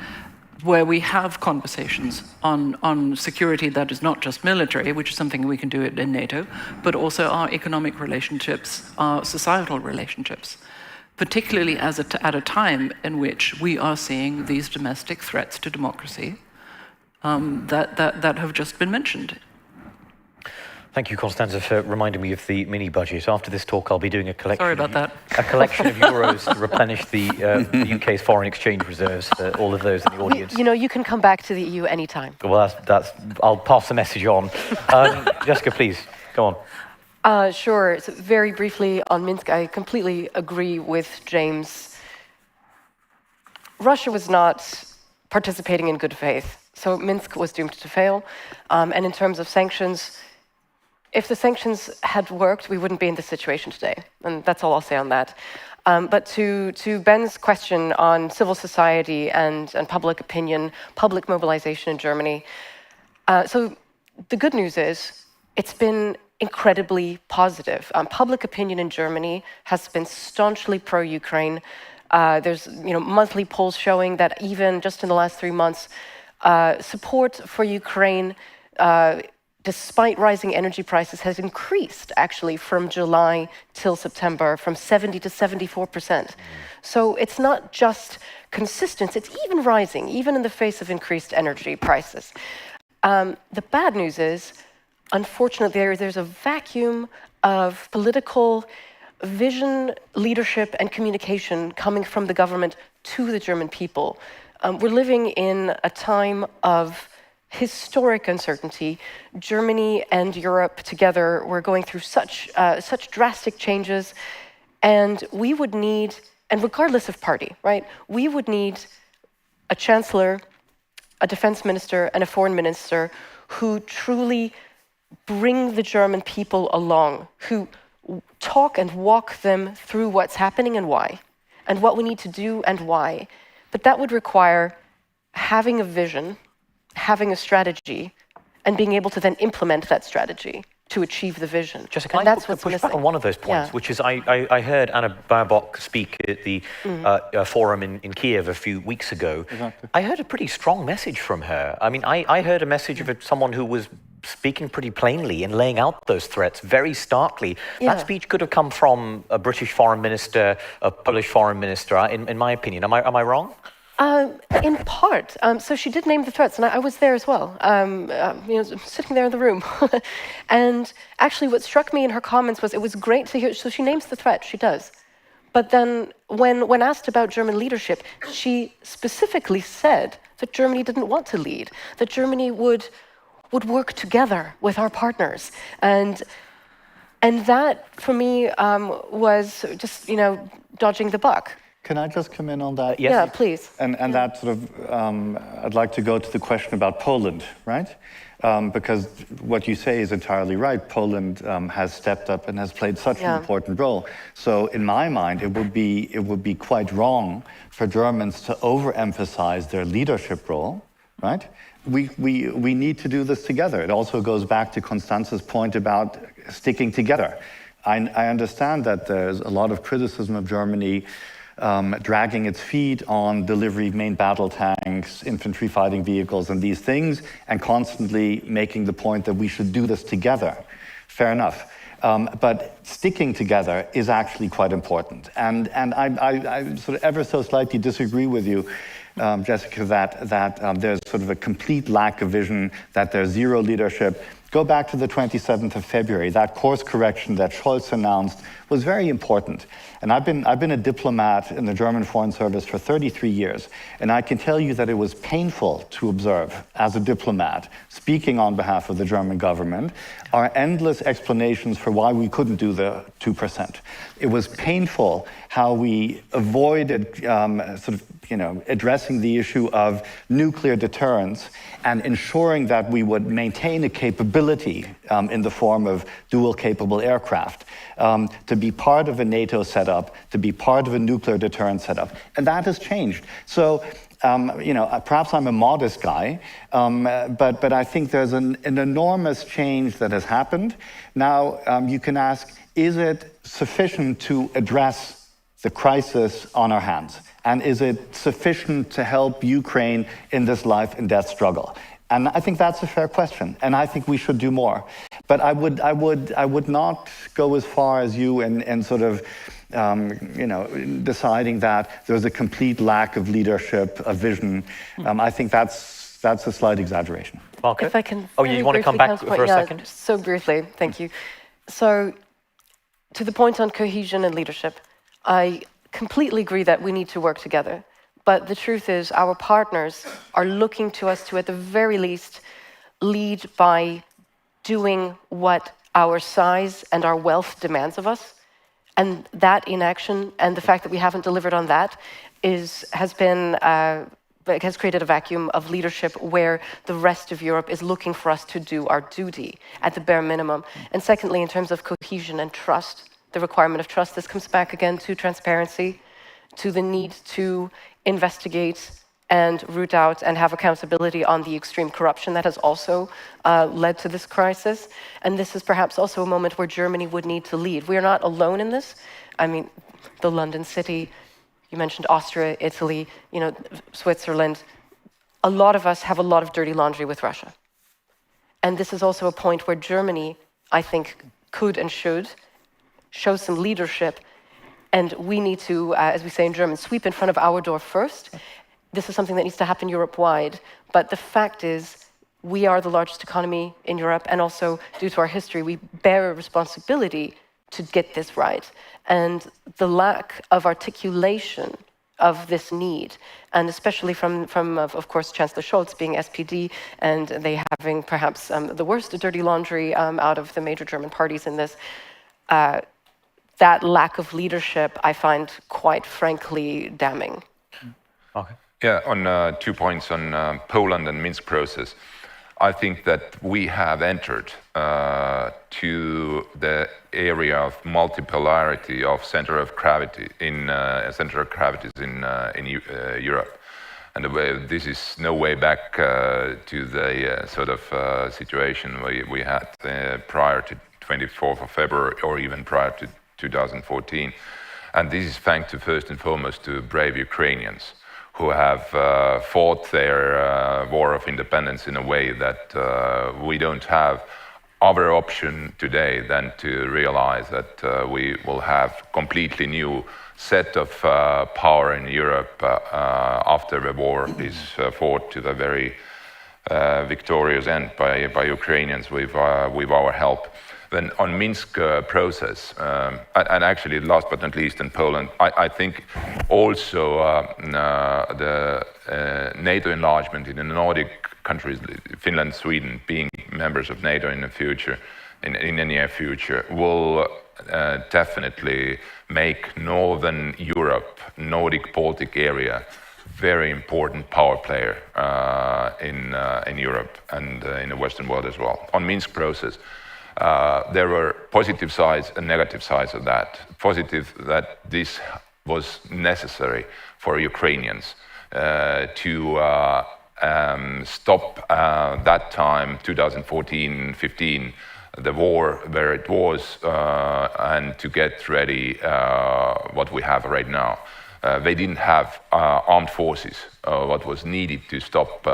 where we have conversations on security that is not just military, which is something we can do in NATO, but also our economic relationships, our societal relationships, particularly at a time in which we are seeing these domestic threats to democracy that have just been mentioned. Thank you, Constanza, for reminding me of the mini-budget. After this talk, I'll be doing a collection. Sorry about that. A collection of euros to replenish the UK's foreign exchange reserves for all of those in the audience. You know, you can come back to the EU anytime. Well, I'll pass the message on. Jessica, please, go on. Sure. So very briefly on Minsk, I completely agree with James. Russia was not participating in good faith, so Minsk was doomed to fail. And in terms of sanctions, if the sanctions had worked, we wouldn't be in this situation today. And that's all I'll say on that. But to Ben's question on civil society and public opinion, public mobilization in Germany. So the good news is it's been incredibly positive. Public opinion in Germany has been staunchly pro-Ukraine. There's monthly polls showing that even just in the last 3 months, support for Ukraine, despite rising energy prices, has increased actually from July till September from 70 to 74%. So it's not just consistent, it's even rising, even in the face of increased energy prices. The bad news is, unfortunately, there's a vacuum of political vision, leadership, and communication coming from the government to the German people. We're living in a time of historic uncertainty. Germany and Europe together were going through such drastic changes, and we would need, and regardless of party, right, we would need a chancellor, a defense minister, and a foreign minister who truly bring the German people along, who talk and walk them through what's happening and why, and what we need to do and why. But that would require having a vision, having a strategy, and being able to then implement that strategy to achieve the vision. Jessica, and that's what's push missing. back on one of those points, which is I heard Anna Baerbock speak at the forum in Kiev a few weeks ago. Exactly. I heard a pretty strong message from her. I mean, I heard a message of someone who was speaking pretty plainly and laying out those threats very starkly. Yeah. That speech could have come from a British foreign minister, a Polish foreign minister, in my opinion. Am I wrong? In part. So she did name the threats, and I was there as well, sitting there in the room. And actually what struck me in her comments was it was great to hear, so she names the threat, she does. But then when asked about German leadership, she specifically said that Germany didn't want to lead, that Germany would work together with our partners. And that, for me, was just, dodging the buck. Can I just come in on that? Yes. Yeah, please. And that sort of, I'd like to go to the question about Poland, right? Because what you say is entirely right. Poland has stepped up and has played such an important role. So in my mind, it would be quite wrong for Germans to overemphasize their leadership role, right? We need to do this together. It also goes back to Constanza's point about sticking together. I understand that there's a lot of criticism of Germany dragging its feet on delivery of main battle tanks, infantry fighting vehicles, and these things, and constantly making the point that we should do this together. Fair enough. But sticking together is actually quite important. And I sort of ever so slightly disagree with you, Jessica, that there's sort of a complete lack of vision, that there's zero leadership. go back to the 27th of February. That course correction that Scholz announced was very important. And I've been a diplomat in the German Foreign Service for 33 years, and I can tell you that it was painful to observe as a diplomat, speaking on behalf of the German government, our endless explanations for why we couldn't do the 2%. It was painful how we avoided addressing the issue of nuclear deterrence and ensuring that we would maintain a capability in the form of dual capable aircraft to be part of a NATO setup, to be part of a nuclear deterrence setup. And that has changed. So, perhaps I'm a modest guy, but I think there's an enormous change that has happened. Now, you can ask, is it sufficient to address the crisis on our hands? And is it sufficient to help Ukraine in this life and death struggle? And I think that's a fair question, and I think we should do more. But I would not go as far as you in sort of deciding that there's a complete lack of leadership, of vision. I think that's a slight exaggeration. Marco? If I can. Oh, you want to come back for a second? So briefly, thank you. So, to the point on cohesion and leadership, I completely agree that we need to work together. But the truth is, our partners are looking to us to, at the very least, lead by doing what our size and our wealth demands of us. And that inaction and the fact that we haven't delivered on that has created a vacuum of leadership where the rest of Europe is looking for us to do our duty at the bare minimum. And secondly, in terms of cohesion and trust, the requirement of trust, this comes back again to transparency, to the need to investigate and root out and have accountability on the extreme corruption that has also led to this crisis. And this is perhaps also a moment where Germany would need to lead. We are not alone in this. I mean, the London city, you mentioned Austria, Italy, Switzerland. A lot of us have a lot of dirty laundry with Russia. And this is also a point where Germany, I think, could and should show some leadership. And we need to, as we say in German, sweep in front of our door first. This is something that needs to happen Europe-wide. But the fact is, we are the largest economy in Europe, and also due to our history, we bear a responsibility to get this right. And the lack of articulation of this need, and especially from of course, Chancellor Scholz being SPD, and they having perhaps the worst dirty laundry out of the major German parties in this, that lack of leadership, I find quite frankly damning. Okay. Yeah, on 2 points on Poland and Minsk process. I think that we have entered to the area of multipolarity of center of gravity in Europe, and this is no way back to the sort of situation we had prior to 24th of February or even prior to 2014, and this is thanks to first and foremost to brave Ukrainians who have fought their war of independence in a way that we don't have other option today than to realize that we will have completely new set of power in Europe after the war is fought to the very victorious end by Ukrainians with our help. Then on Minsk process, and actually last but not least in Poland, I think also the NATO enlargement in the Nordic countries, Finland, Sweden, being members of NATO in the future, in the near future, will definitely make Northern Europe, Nordic Baltic area, very important power player in Europe and in the Western world as well. On Minsk process, there were positive sides and negative sides of that. Positive that this was necessary for Ukrainians to stop that time, 2014-15, the war where it was, and to get ready what we have right now. They didn't have armed forces, what was needed to stop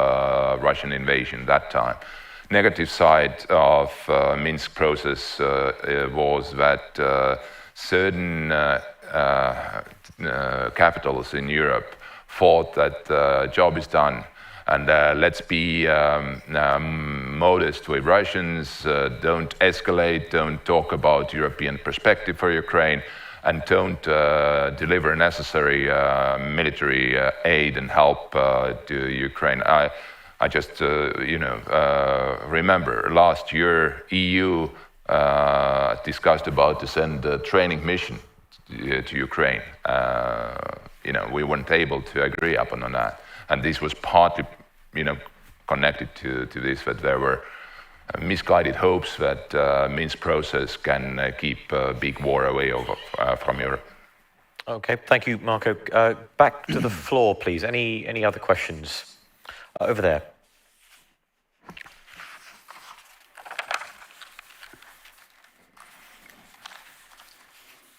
Russian invasion that time. Negative side of Minsk process was that certain capitals in Europe thought that the job is done And let's be modest with Russians, don't escalate, don't talk about European perspective for Ukraine, and don't deliver necessary military aid and help to Ukraine. I just, remember last year EU discussed about to send a training mission to Ukraine. We weren't able to agree upon on that, and this was partly, connected to this, that there were misguided hopes that Minsk process can keep a big war away from Europe. Okay, thank you, Marco. Back to the floor, please. Any other questions? Over there.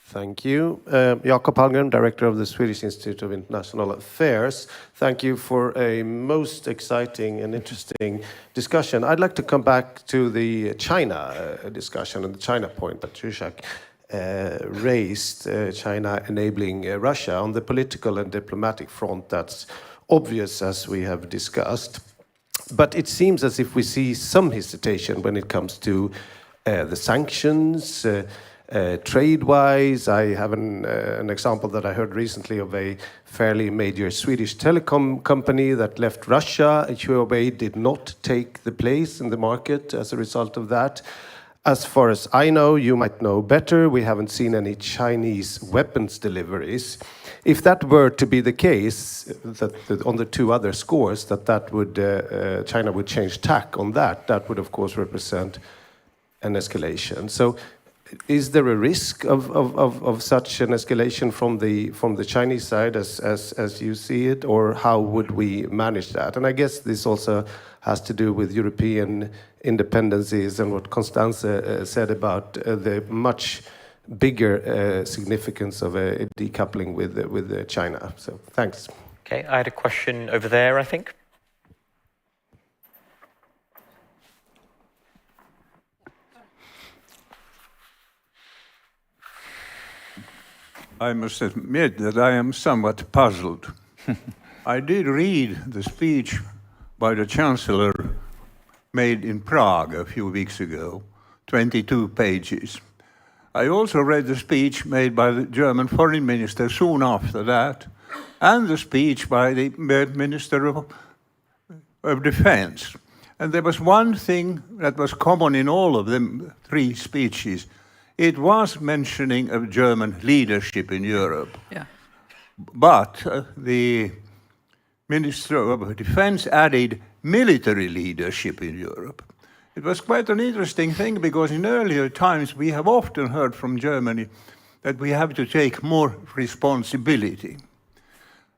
Thank you. Jakob Hallgren, Director of the Swedish Institute of International Affairs. Thank you for a most exciting and interesting discussion. I'd like to come back to the China discussion and the China point that Zsuzsak raised, China enabling Russia. On the political and diplomatic front, that's obvious, as we have discussed. But it seems as if we see some hesitation when it comes to the sanctions, trade-wise. I have an example that I heard recently of a fairly major Swedish telecom company that left Russia. Huawei did not take the place in the market as a result of that. As far as I know, you might know better, we haven't seen any Chinese weapons deliveries. If that were to be the case, that on the two other scores, that would China would change tack on that would of course represent an escalation. So is there a risk of such an escalation from the Chinese side as you see it, or how would we manage that? And I guess this also has to do with European independencies and what Constanze said about the much bigger significance of a decoupling with China. So thanks. Okay, I had a question over there, I think. I must admit that I am somewhat puzzled. I did read the speech by the Chancellor made in Prague a few weeks ago, 22 pages. I also read the speech made by the German foreign minister soon after that, and the speech by the Minister of Defense. And there was one thing that was common in all of them three speeches. It was mentioning of German leadership in Europe. Yeah. But the Minister of Defense added military leadership in Europe. It was quite an interesting thing, because in earlier times we have often heard from Germany that we have to take more responsibility.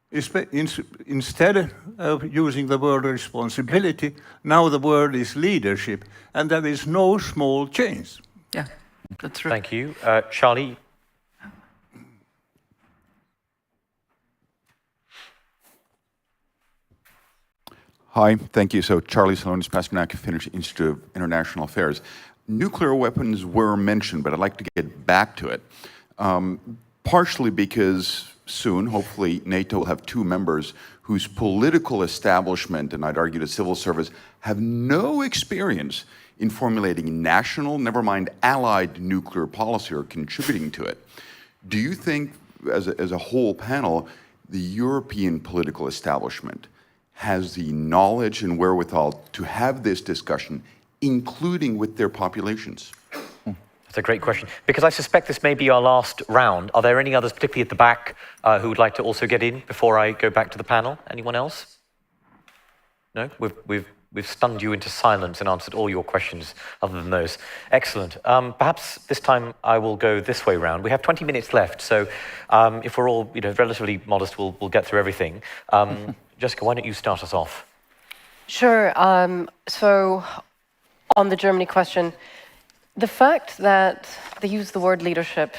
Instead of using the word responsibility, now the word is leadership, and that is no small change. Yeah. That's right. Thank you. Charlie? Hi, thank you. So Charlie Salonis-Pasternak, Finnish Institute of International Affairs. Nuclear weapons were mentioned, but I'd like to get back to it. Partially because soon, hopefully, NATO will have two members whose political establishment, and I'd argue the civil service, have no experience in formulating national, never mind allied nuclear policy or contributing to it. Do you think, as a whole panel, the European political establishment has the knowledge and wherewithal to have this discussion, including with their populations? That's a great question, because I suspect this may be our last round. Are there any others, particularly at the back, who would like to also get in before I go back to the panel? Anyone else? No? We've stunned you into silence and answered all your questions other than those. Excellent. Perhaps this time I will go this way round. We have 20 minutes left, so if we're all relatively modest, we'll get through everything. Jessica, why don't you start us off? Sure. So on the Germany question, the fact that they use the word leadership,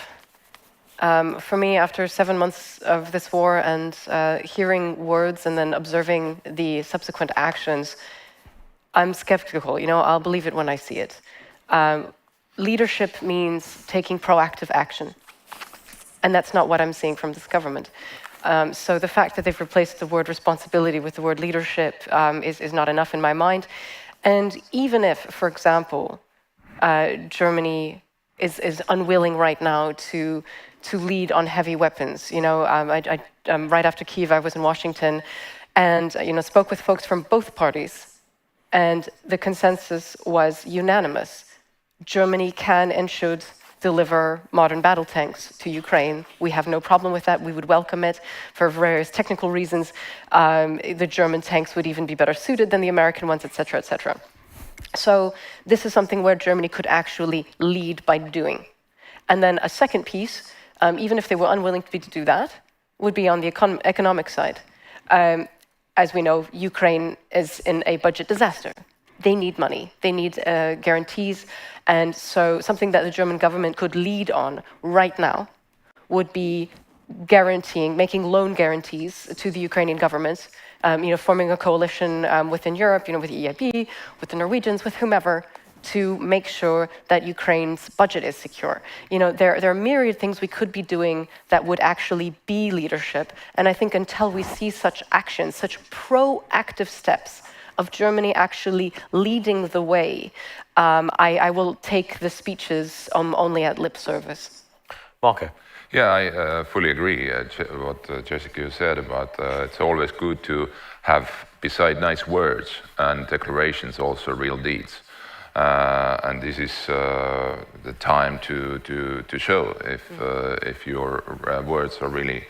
for me, after 7 months of this war and hearing words and then observing the subsequent actions, I'm skeptical. I'll believe it when I see it. Leadership means taking proactive action. And that's not what I'm seeing from this government. So the fact that they've replaced the word responsibility with the word leadership is not enough in my mind. And even if, for example, Germany is unwilling right now to lead on heavy weapons, right after Kyiv, I was in Washington, and spoke with folks from both parties, and the consensus was unanimous. Germany can and should deliver modern battle tanks to Ukraine. We have no problem with that. We would welcome it for various technical reasons. The German tanks would even be better suited than the American ones, et cetera, et cetera. So this is something where Germany could actually lead by doing. And then a second piece, even if they were unwilling to do that, would be on the economic side. As we know, Ukraine is in a budget disaster. They need money, they need guarantees, and so something that the German government could lead on right now would be making loan guarantees to the Ukrainian government, forming a coalition within Europe, with the EIB, with the Norwegians, with whomever, to make sure that Ukraine's budget is secure. There are myriad things we could be doing that would actually be leadership, and I think until we see such actions, such proactive steps of Germany actually leading the way, I will take the speeches only at lip service. Marco. Yeah, I fully agree what Jessica said about it's always good to have, beside nice words and declarations, also real deeds. And this is the time to show if your words are really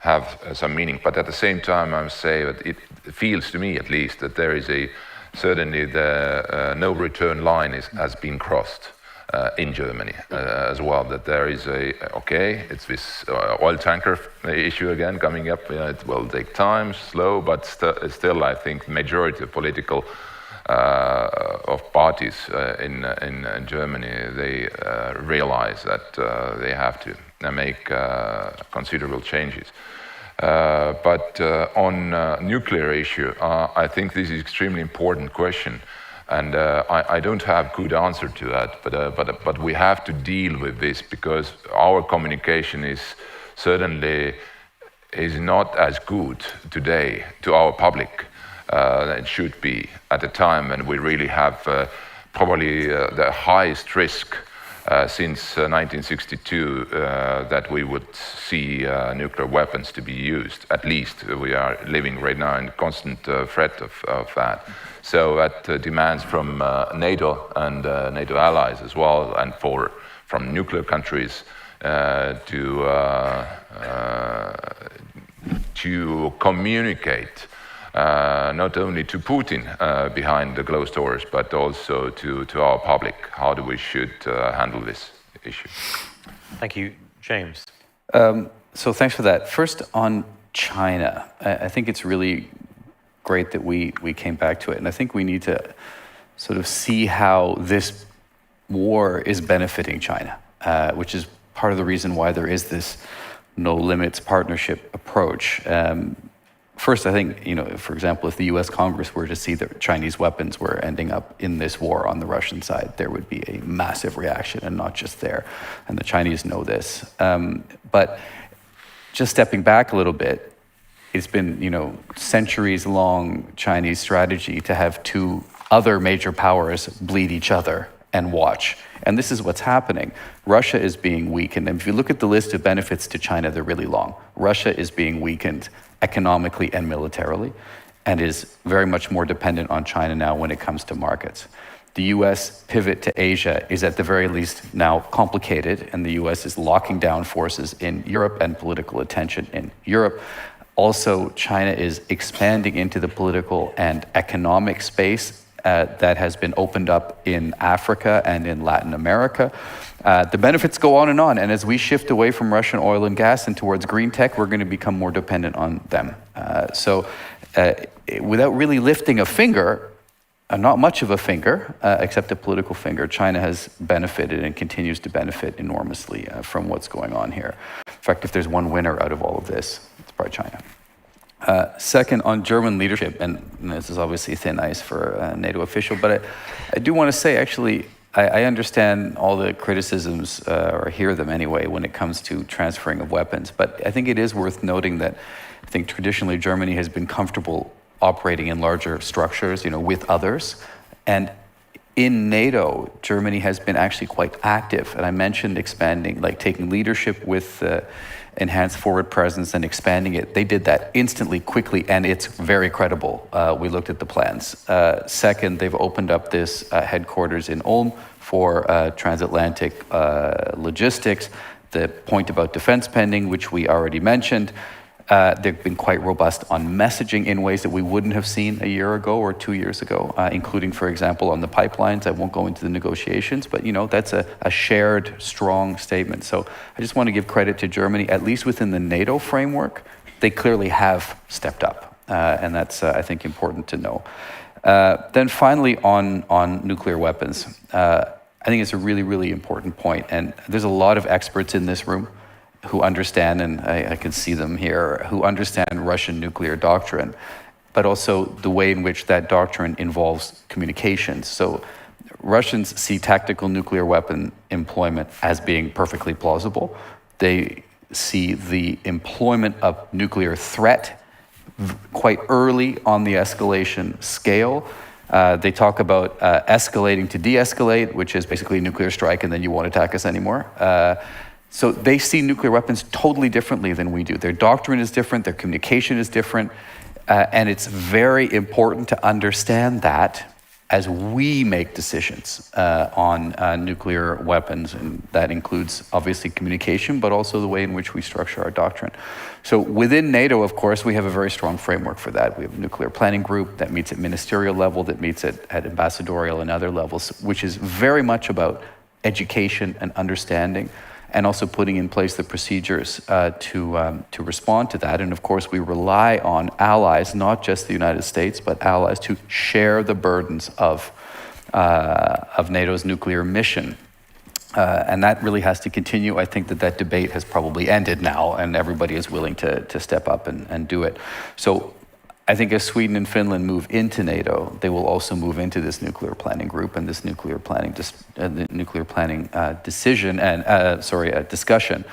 have some meaning. But at the same time, I must say that it feels to me, at least, that there is certainly the no return line has been crossed in Germany as well. That there is it's this oil tanker issue again coming up. It will take time, slow, but still, I think majority of political of parties in Germany, they realize that they have to make considerable changes. But on nuclear issue, I think this is extremely important question, and I don't have good answer to that. But we have to deal with this because our communication is certainly not as good today to our public. It should be at a time when we really have probably the highest risk since 1962 that we would see nuclear weapons to be used. At least we are living right now in constant threat of that. So that demands from NATO and NATO allies as well, and from nuclear countries to communicate. Not only to Putin behind the closed doors, but also to our public, how we should handle this issue. Thank you. James. So thanks for that. First, on China, I think it's really great that we came back to it, and I think we need to sort of see how this war is benefiting China, which is part of the reason why there is this no limits partnership approach. First, I think, for example, if the US Congress were to see that Chinese weapons were ending up in this war on the Russian side, there would be a massive reaction, and not just there. And the Chinese know this. But just stepping back a little bit, it's been, centuries-long Chinese strategy to have two other major powers bleed each other and watch. And this is what's happening. Russia is being weakened. And if you look at the list of benefits to China, they're really long. Russia is being weakened economically and militarily, and is very much more dependent on China now when it comes to markets. The US pivot to Asia is at the very least now complicated, and the US is locking down forces in Europe and political attention in Europe. Also, China is expanding into the political and economic space that has been opened up in Africa and in Latin America. The benefits go on, and as we shift away from Russian oil and gas and towards green tech, we're going to become more dependent on them. So without really lifting a finger, not much of a finger, except a political finger, China has benefited and continues to benefit enormously from what's going on here. In fact, if there's one winner out of all of this, it's probably China. Second, on German leadership, and this is obviously thin ice for a NATO official, but I do want to say, actually, I understand all the criticisms, or hear them anyway, when it comes to transferring of weapons. But I think it is worth noting that I think traditionally Germany has been comfortable operating in larger structures, with others. And in NATO, Germany has been actually quite active. And I mentioned expanding, like taking leadership with enhanced forward presence and expanding it. They did that instantly, quickly, and it's very credible. We looked at the plans. Second, they've opened up this headquarters in Ulm for transatlantic logistics. The point about defense spending, which we already mentioned, they've been quite robust on messaging in ways that we wouldn't have seen a year ago or 2 years ago, including, for example, on the pipelines. I won't go into the negotiations, but that's a shared, strong statement. So I just want to give credit to Germany, at least within the NATO framework. They clearly have stepped up, and that's, I think, important to know. Then finally, on nuclear weapons, I think it's a really, really important point, and there's a lot of experts in this room who understand, and I can see them here, who understand Russian nuclear doctrine, but also the way in which that doctrine involves communications. So Russians see tactical nuclear weapon employment as being perfectly plausible. They see the employment of nuclear threat quite early on the escalation scale. They talk about escalating to de-escalate, which is basically a nuclear strike and then you won't attack us anymore. So they see nuclear weapons totally differently than we do. Their doctrine is different, their communication is different, and it's very important to understand that as we make decisions on nuclear weapons, and that includes obviously communication, but also the way in which we structure our doctrine. So within NATO, of course, we have a very strong framework for that. We have a nuclear planning group that meets at ministerial level, that meets at ambassadorial and other levels, which is very much about education and understanding, and also putting in place the procedures to respond to that. And of course, we rely on allies, not just the United States, but allies to share the burdens of NATO's nuclear mission. And that really has to continue. I think that debate has probably ended now, and everybody is willing to step up and do it. So I think as Sweden and Finland move into NATO, they will also move into this nuclear planning group and this nuclear planning decision and discussion.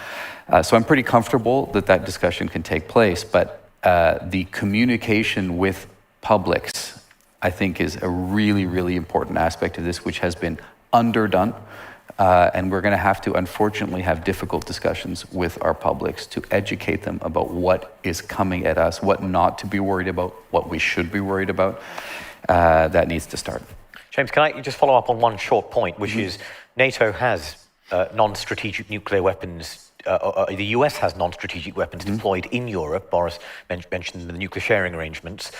So I'm pretty comfortable that discussion can take place, but the communication with publics, I think, is a really, really important aspect of this, which has been underdone. And we're going to have to, unfortunately, have difficult discussions with our publics to educate them about what is coming at us, what not to be worried about, what we should be worried about. That needs to start. James, can I just follow up on one short point, which is NATO has non-strategic nuclear weapons. The US has non-strategic weapons deployed in Europe. Boris mentioned the nuclear sharing arrangements.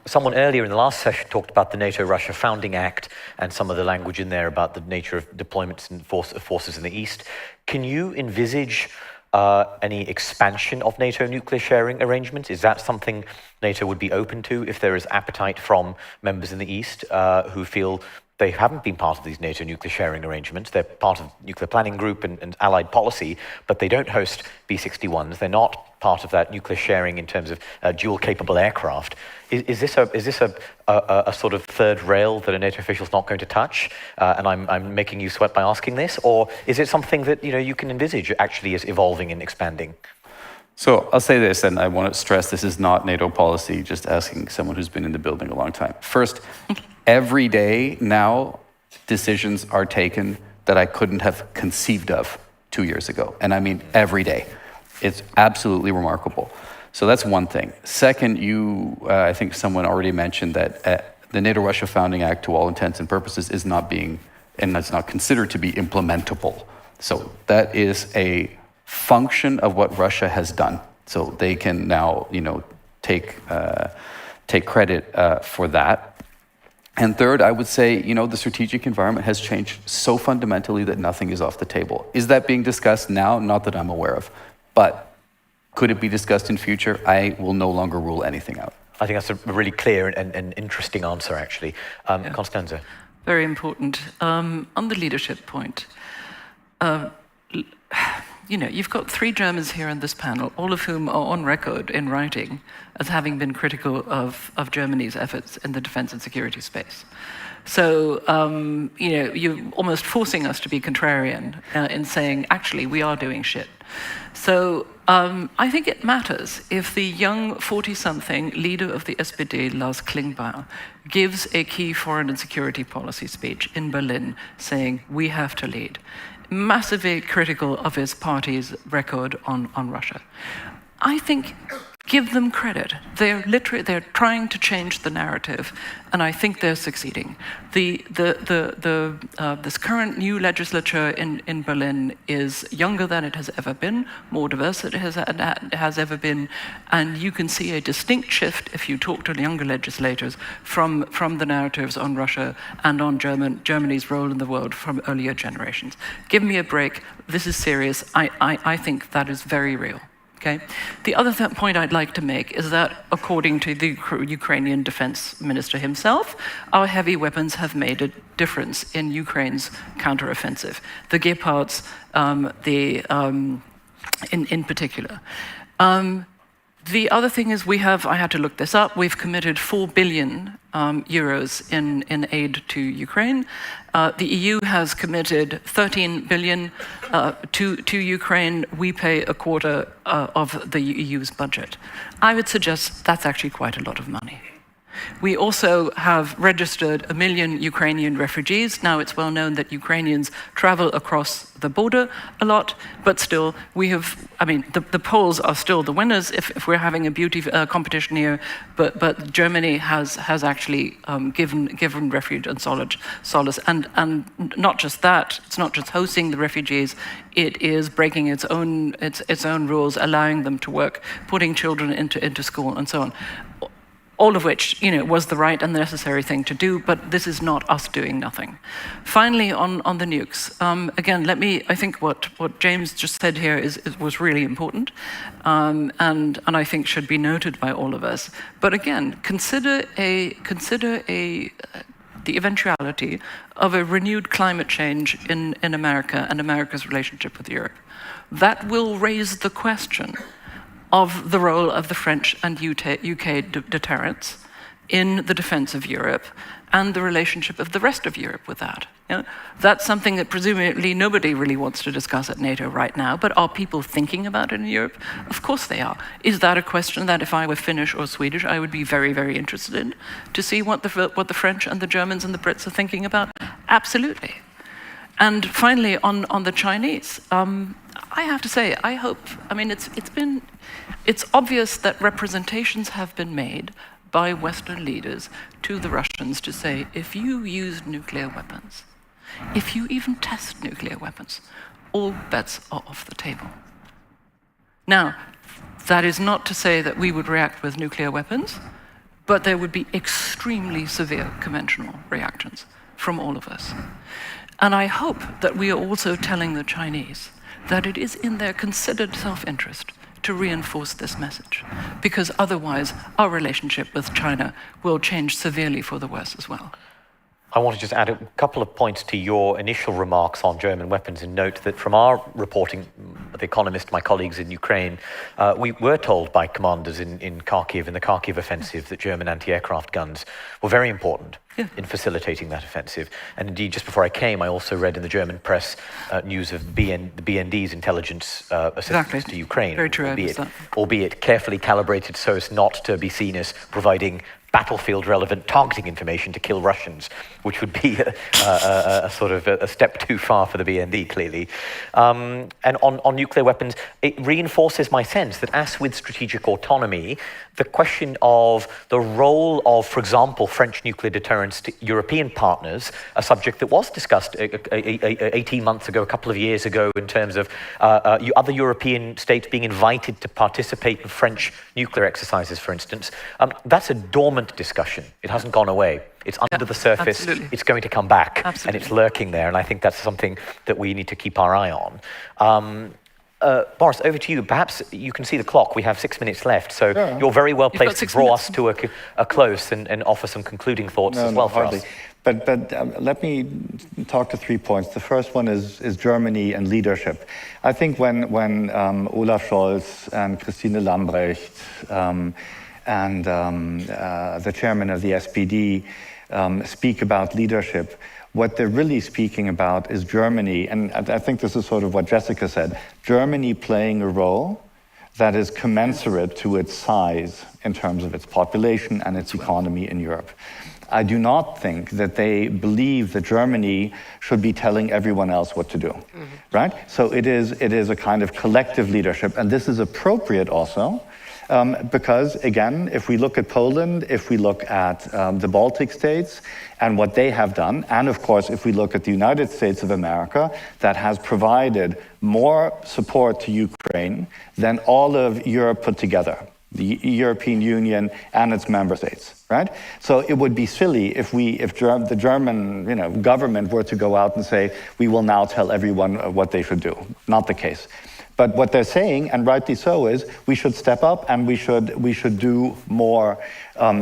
Someone earlier in the last session talked about the NATO-Russia Founding Act and some of the language in there about the nature of deployments and forces in the East. Can you envisage any expansion of NATO nuclear sharing arrangements? Is that something NATO would be open to if there is appetite from members in the East who feel they haven't been part of these NATO nuclear sharing arrangements? They're part of nuclear planning group and allied policy, but they don't host B-61s. They're not part of that nuclear sharing in terms of dual capable aircraft. Is this a sort of third rail that a NATO official's not going to touch? And I'm making you sweat by asking this, or is it something that you can envisage actually is evolving and expanding? So I'll say this, and I want to stress this is not NATO policy, just asking someone who's been in the building a long time. First, every day now, decisions are taken that I couldn't have conceived of 2 years ago. And I mean every day. It's absolutely remarkable. So that's one thing. Second, I think someone already mentioned that the NATO-Russia Founding Act, to all intents and purposes, is not being, and that's not considered to be implementable. So that is a function of what Russia has done. So they can now, take credit for that. And third, I would say, the strategic environment has changed so fundamentally that nothing is off the table. Is that being discussed now? Not that I'm aware of. But could it be discussed in future? I will no longer rule anything out. I think that's a really clear and interesting answer, actually. Constanze. Very important. On the leadership point, you've got 3 Germans here in this panel, all of whom are on record in writing as having been critical of Germany's efforts in the defense and security space. So, you're almost forcing us to be contrarian in saying, actually, we are doing shit. So I think it matters if the young 40-something leader of the SPD, Lars Klingbeil, gives a key foreign and security policy speech in Berlin saying, we have to lead. Massively critical of his party's record on Russia. I think give them credit. They're trying to change the narrative, and I think they're succeeding. This current new legislature in Berlin is younger than it has ever been, more diverse than it has ever been, and you can see a distinct shift if you talk to younger legislators from the narratives on Russia and on Germany's role in the world from earlier generations. Give me a break. This is serious. I think that is very real. Okay. The other point I'd like to make is that, according to the Ukrainian defense minister himself, our heavy weapons have made a difference in Ukraine's counteroffensive. The Gepards, in particular. The other thing is I had to look this up, we've committed 4 billion euros in aid to Ukraine. The EU has committed 13 billion to Ukraine. We pay a quarter of the EU's budget. I would suggest that's actually quite a lot of money. We also have registered 1 million Ukrainian refugees. Now it's well known that Ukrainians travel across the border a lot, but still the Poles are still the winners if we're having a beauty competition here, but Germany has actually given refuge and solace. And not just that, it's not just hosting the refugees, it is breaking its own rules, allowing them to work, putting children into school and so on. All of which, was the right and the necessary thing to do, but this is not us doing nothing. Finally, on the nukes, again, I think what James just said here was really important, and I think should be noted by all of us. But again, consider the eventuality of a renewed climate change in America and America's relationship with Europe. That will raise the question of the role of the French and UK deterrents in the defense of Europe and the relationship of the rest of Europe with that. That's something that presumably nobody really wants to discuss at NATO right now, but are people thinking about it in Europe? Of course they are. Is that a question that if I were Finnish or Swedish, I would be very, very interested in, to see what the French and the Germans and the Brits are thinking about? Absolutely. And finally, on the Chinese, I have to say, I hope, it's obvious that representations have been made by Western leaders to the Russians to say, if you use nuclear weapons, if you even test nuclear weapons, all bets are off the table. Now, that is not to say that we would react with nuclear weapons, but there would be extremely severe conventional reactions from all of us. And I hope that we are also telling the Chinese that it is in their considered self-interest to reinforce this message, because otherwise our relationship with China will change severely for the worse as well. I want to just add a couple of points to your initial remarks on German weapons and note that from our reporting, The Economist, my colleagues in Ukraine, we were told by commanders in Kharkiv, in the Kharkiv offensive, that German anti-aircraft guns were very important in facilitating that offensive. And indeed, just before I came, I also read in the German press news of the BND's intelligence assistance to Ukraine, Very true, albeit carefully calibrated so as not to be seen as providing battlefield-relevant targeting information to kill Russians, which would be a sort of a step too far for the BND, clearly. And on nuclear weapons, it reinforces my sense that, as with strategic autonomy, the question of the role of, for example, French nuclear deterrence to European partners, a subject that was discussed 18 months ago, a couple of years ago, in terms of other European states being invited to participate in French nuclear exercises, for instance. That's a dormant discussion. It hasn't gone away. It's under the surface. Absolutely. It's going to come back. Absolutely. And it's lurking there. And I think that's something that we need to keep our eye on. Boris, over to you. Perhaps you can see the clock. We have 6 minutes left. So you're very well placed to draw us to a close and offer some concluding thoughts as well for us. But let me talk to 3 points. The first one is Germany and leadership. I think when Olaf Scholz and Christine Lambrecht and the chairman of the SPD speak about leadership, what they're really speaking about is Germany, and I think this is sort of what Jessica said, Germany playing a role that is commensurate to its size in terms of its population and its economy in Europe. I do not think that they believe that Germany should be telling everyone else what to do, right? So it is a kind of collective leadership, and this is appropriate also, because again, if we look at Poland, if we look at the Baltic states and what they have done, and of course, if we look at the United States of America, that has provided more support to Ukraine than all of Europe put together, the European Union and its member states, right? So it would be silly if the German government were to go out and say, we will now tell everyone what they should do. Not the case. But what they're saying, and rightly so, is we should step up and we should do more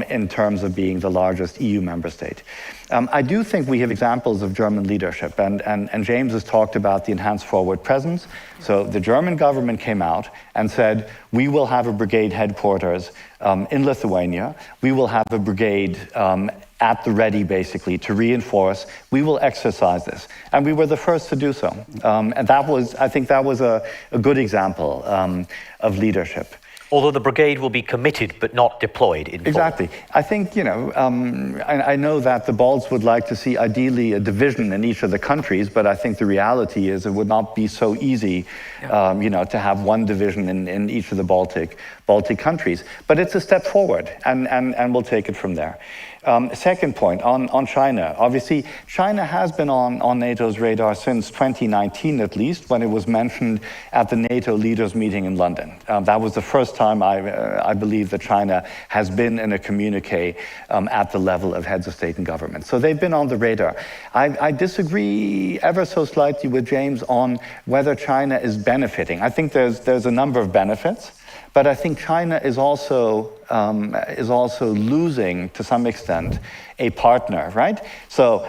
in terms of being the largest EU member state. I do think we have examples of German leadership, and James has talked about the enhanced forward presence. So the German government came out and said, we will have a brigade headquarters in Lithuania. We will have a brigade at the ready, basically, to reinforce. We will exercise this. And we were the first to do so. And I think that was a good example of leadership. Although the brigade will be committed but not deployed in full. Exactly. I think, I know that the Balts would like to see ideally a division in each of the countries, but I think the reality is it would not be so easy, to have one division in each of the Baltic countries. But it's a step forward, and we'll take it from there. Second point, on China. Obviously, China has been on NATO's radar since 2019 at least, when it was mentioned at the NATO leaders meeting in London. That was the first time I believe that China has been in a communique at the level of heads of state and government. So they've been on the radar. I disagree ever so slightly with James on whether China is benefiting. I think there's a number of benefits. But I think China is also losing, to some extent, a partner, right? So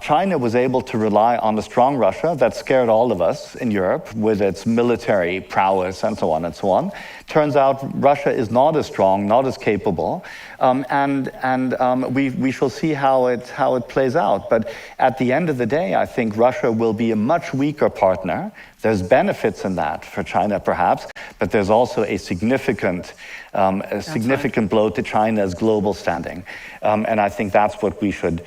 China was able to rely on a strong Russia that scared all of us in Europe with its military prowess and so on and so on. Turns out Russia is not as strong, not as capable, and we shall see how it plays out. But at the end of the day, I think Russia will be a much weaker partner. There's benefits in that for China, perhaps, but there's also a significant blow to China's global standing, and I think that's what we should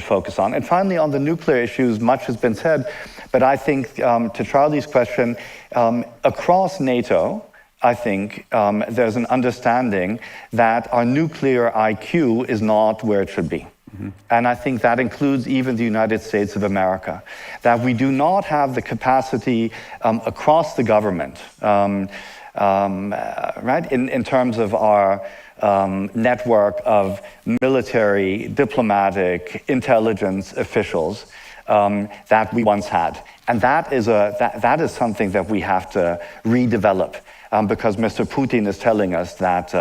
focus on. And finally, on the nuclear issues, much has been said, but I think to Charlie's question, across NATO, I think there's an understanding that our nuclear IQ is not where it should be. And I think that includes even the United States of America, that we do not have the capacity across the government, right, in terms of our network of military, diplomatic, intelligence officials that we once had. And that is something that we have to redevelop. Because Mr. Putin is telling us that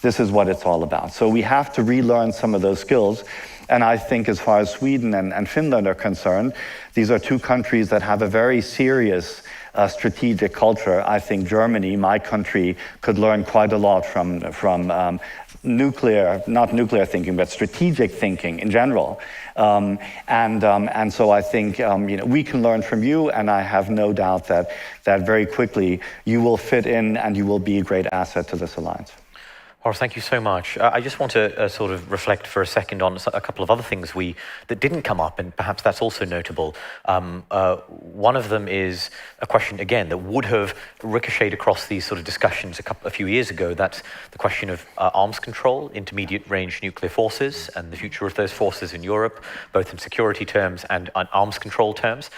this is what it's all about. So we have to relearn some of those skills. And I think as far as Sweden and Finland are concerned, these are two countries that have a very serious strategic culture. I think Germany, my country, could learn quite a lot from not nuclear thinking, but strategic thinking in general. And so I think we can learn from you, and I have no doubt that very quickly you will fit in and you will be a great asset to this alliance. Horace, thank you so much. I just want to sort of reflect for a second on a couple of other things that didn't come up, and perhaps that's also notable. One of them is a question, again, that would have ricocheted across these sort of discussions a few years ago. That's the question of arms control, intermediate range nuclear forces, and the future of those forces in Europe, both in security terms and on arms control terms.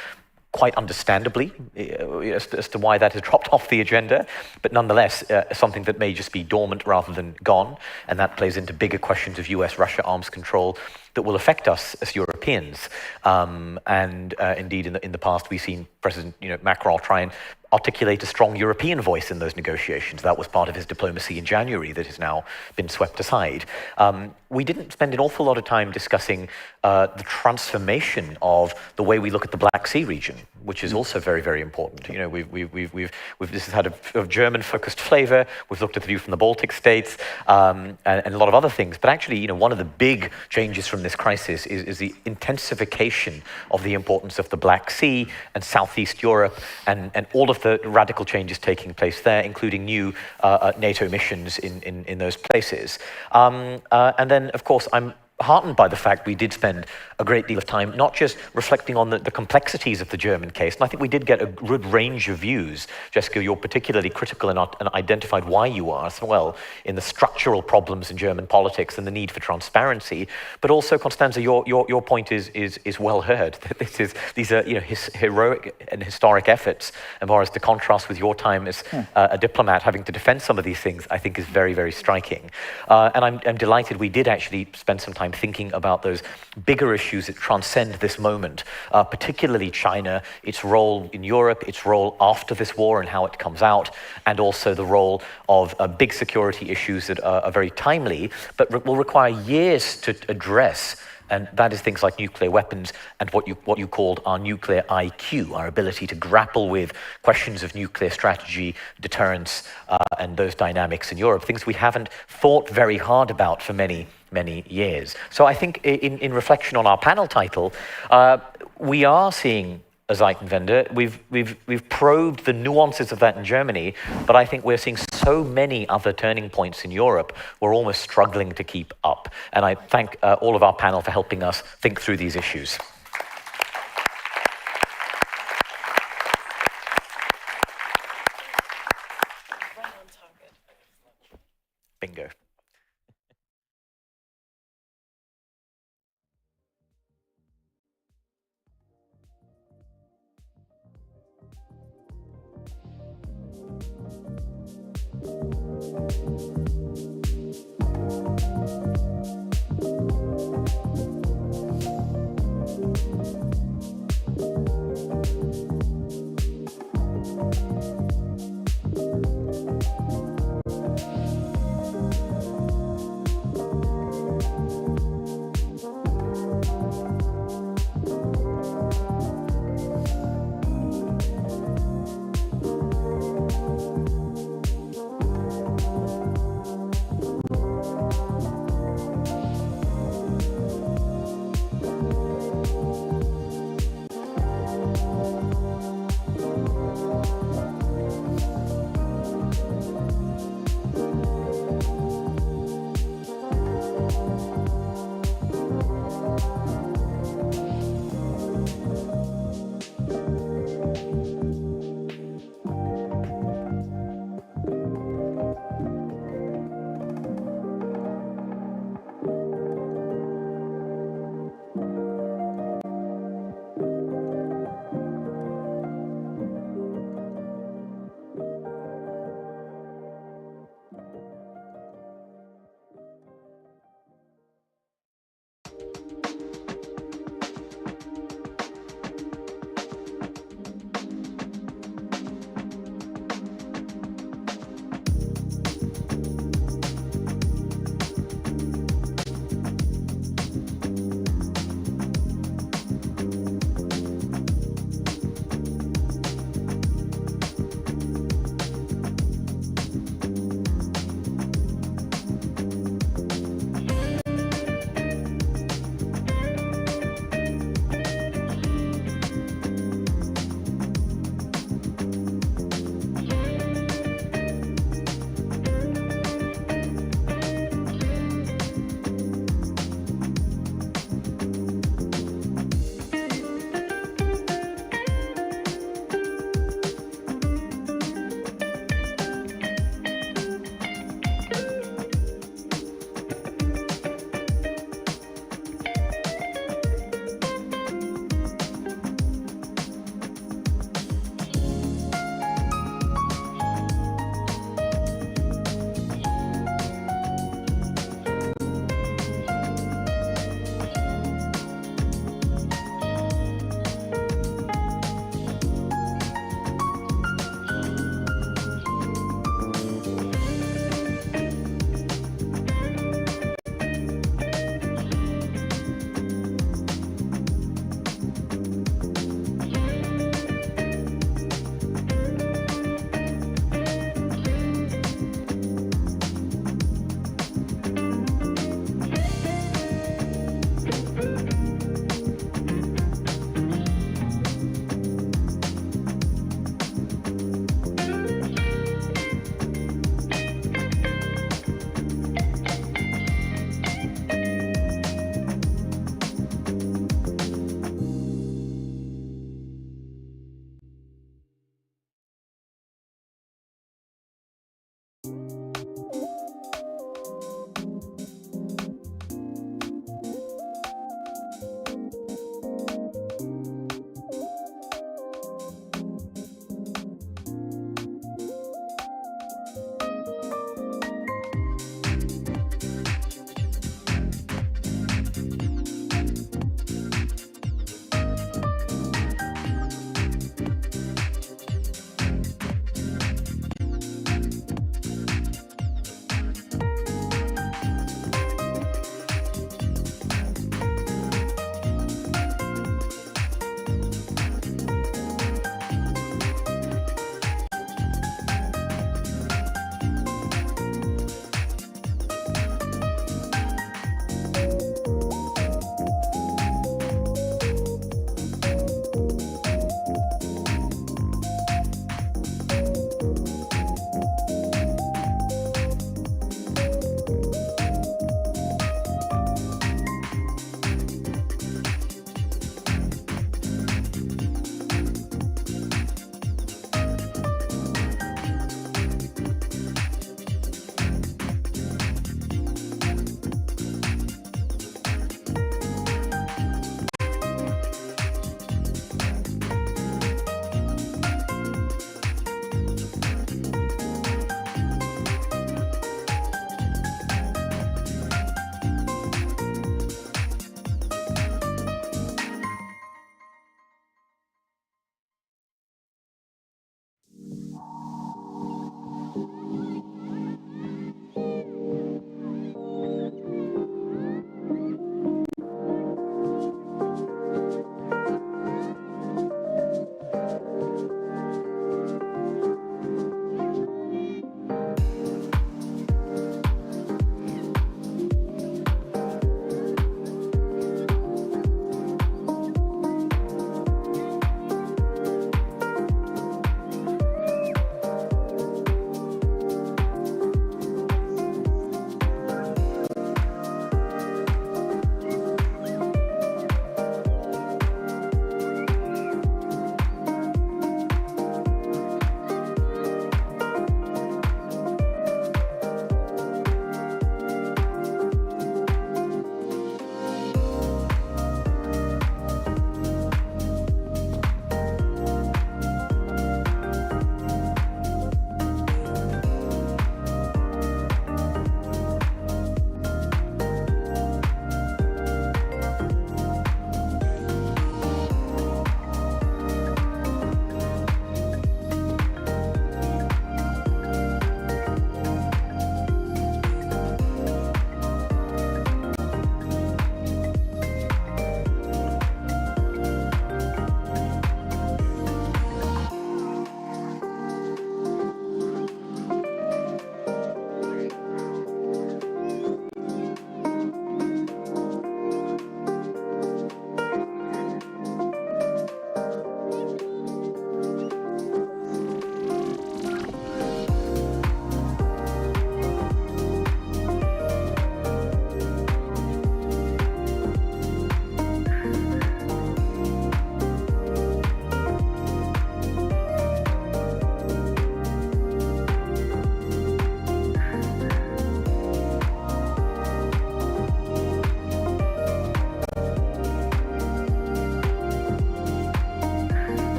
Quite understandably, as to why that has dropped off the agenda, but nonetheless, something that may just be dormant rather than gone, and that plays into bigger questions of US-Russia arms control that will affect us as Europeans. And indeed, in the past, we've seen President Macron try and articulate a strong European voice in those negotiations. That was part of his diplomacy in January that has now been swept aside. We didn't spend an awful lot of time discussing the transformation of the way we look at the Black Sea region, which is also very, very important. This has had a German-focused flavor. We've looked at the view from the Baltic states and a lot of other things. But actually, one of the big changes from this crisis is the intensification of the importance of the Black Sea and Southeast Europe and all of the radical changes taking place there, including new NATO missions in those places. And then, of course, I'm heartened by the fact we did spend a great deal of time not just reflecting on the complexities of the German case, and I think we did get a good range of views. Jessica, you're particularly critical and identified why you are as well in the structural problems in German politics and the need for transparency. But also, Constanza, your point is well heard. These are heroic and historic efforts, and Boris, the contrast with your time as a diplomat having to defend some of these things, I think is very, very striking. And I'm delighted we did actually spend some time thinking about those bigger issues that transcend this moment, particularly China, its role in Europe, its role after this war and how it comes out, and also the role of big security issues that are very timely, but will require years to address. And that is things like nuclear weapons and what you called our nuclear IQ, our ability to grapple with questions of nuclear strategy, deterrence, and those dynamics in Europe, things we haven't thought very hard about for many years. So I think in reflection on our panel title, we are seeing a Zeitenwende. We've probed the nuances of that in Germany, but I think we're seeing so many other turning points in Europe, we're almost struggling to keep up. And I thank all of our panel for helping us think through these issues. Bingo.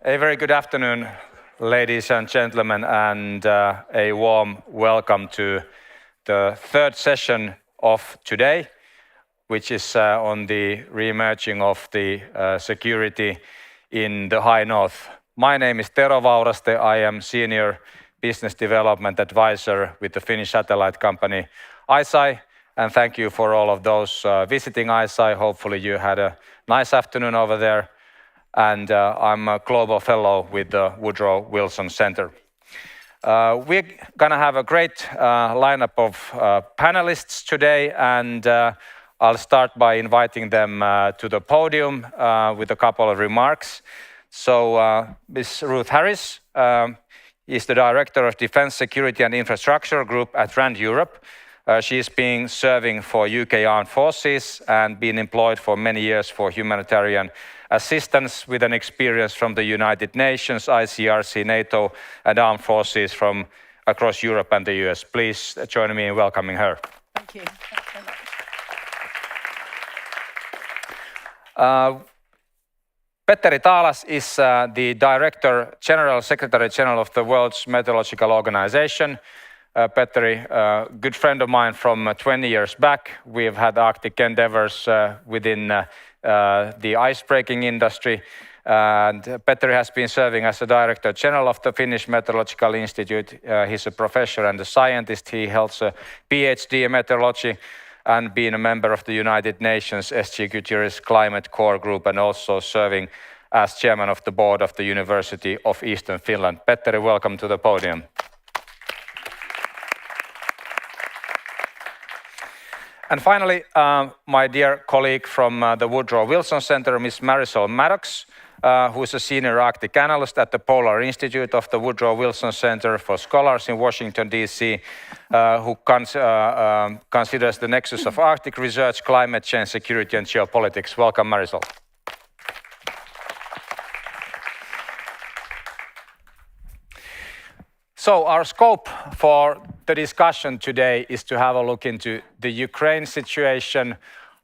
A very good afternoon, ladies and gentlemen, and a warm welcome to the third session of today, which is on the re-emerging of the security in the High North. My name is Tero Vauraste. I am Senior Business Development Advisor with the Finnish satellite company ICEYE, and thank you for all of those visiting ICEYE. Hopefully you had a nice afternoon over there. And I'm a Global Fellow with the Woodrow Wilson Center. We're gonna have a great lineup of panelists today, and I'll start by inviting them to the podium with a couple of remarks. So Ms. Ruth Harris is the Director of Defence, Security and Infrastructure Group at RAND Europe. She's been serving for UK Armed Forces and been employed for many years for humanitarian assistance with an experience from the United Nations, ICRC, NATO and armed forces from across Europe and the US. Please join me in welcoming her. Thank you. Thanks so much. Petteri Taalas is the General Secretary General of the World Meteorological Organization. Petteri, a good friend of mine from 20 years back. We've had Arctic endeavors within the icebreaking industry. And Petteri has been serving as the Director General of the Finnish Meteorological Institute. He's a professor and a scientist. He holds a PhD in meteorology and being a member of the United Nations SG Gutierrez Climate Core Group, and also serving as Chairman of the Board of the University of Eastern Finland. Petteri, welcome to the podium. And finally, my dear colleague from the Woodrow Wilson Center, Ms. Marisol Maddox, who is a senior Arctic analyst at the Polar Institute of the Woodrow Wilson Center for Scholars in Washington, D.C., who considers the nexus of Arctic research, climate change, security, and geopolitics. Welcome, Marisol. So our scope for the discussion today is to have a look into the Ukraine situation,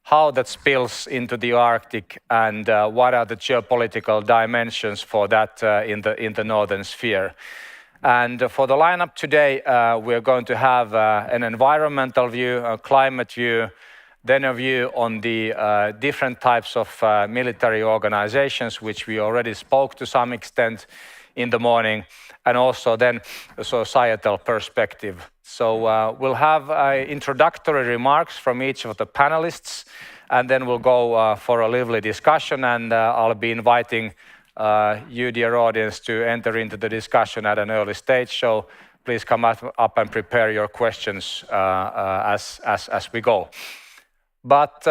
how that spills into the Arctic, and what are the geopolitical dimensions for that in the northern sphere. And for the lineup today, we're going to have an environmental view, a climate view, then a view on the different types of military organizations, which we already spoke to some extent in the morning, and also then a societal perspective. So we'll have introductory remarks from each of the panelists, and then we'll go for a lively discussion, and I'll be inviting you, dear audience, to enter into the discussion at an early stage. So please come up and prepare your questions as we go. But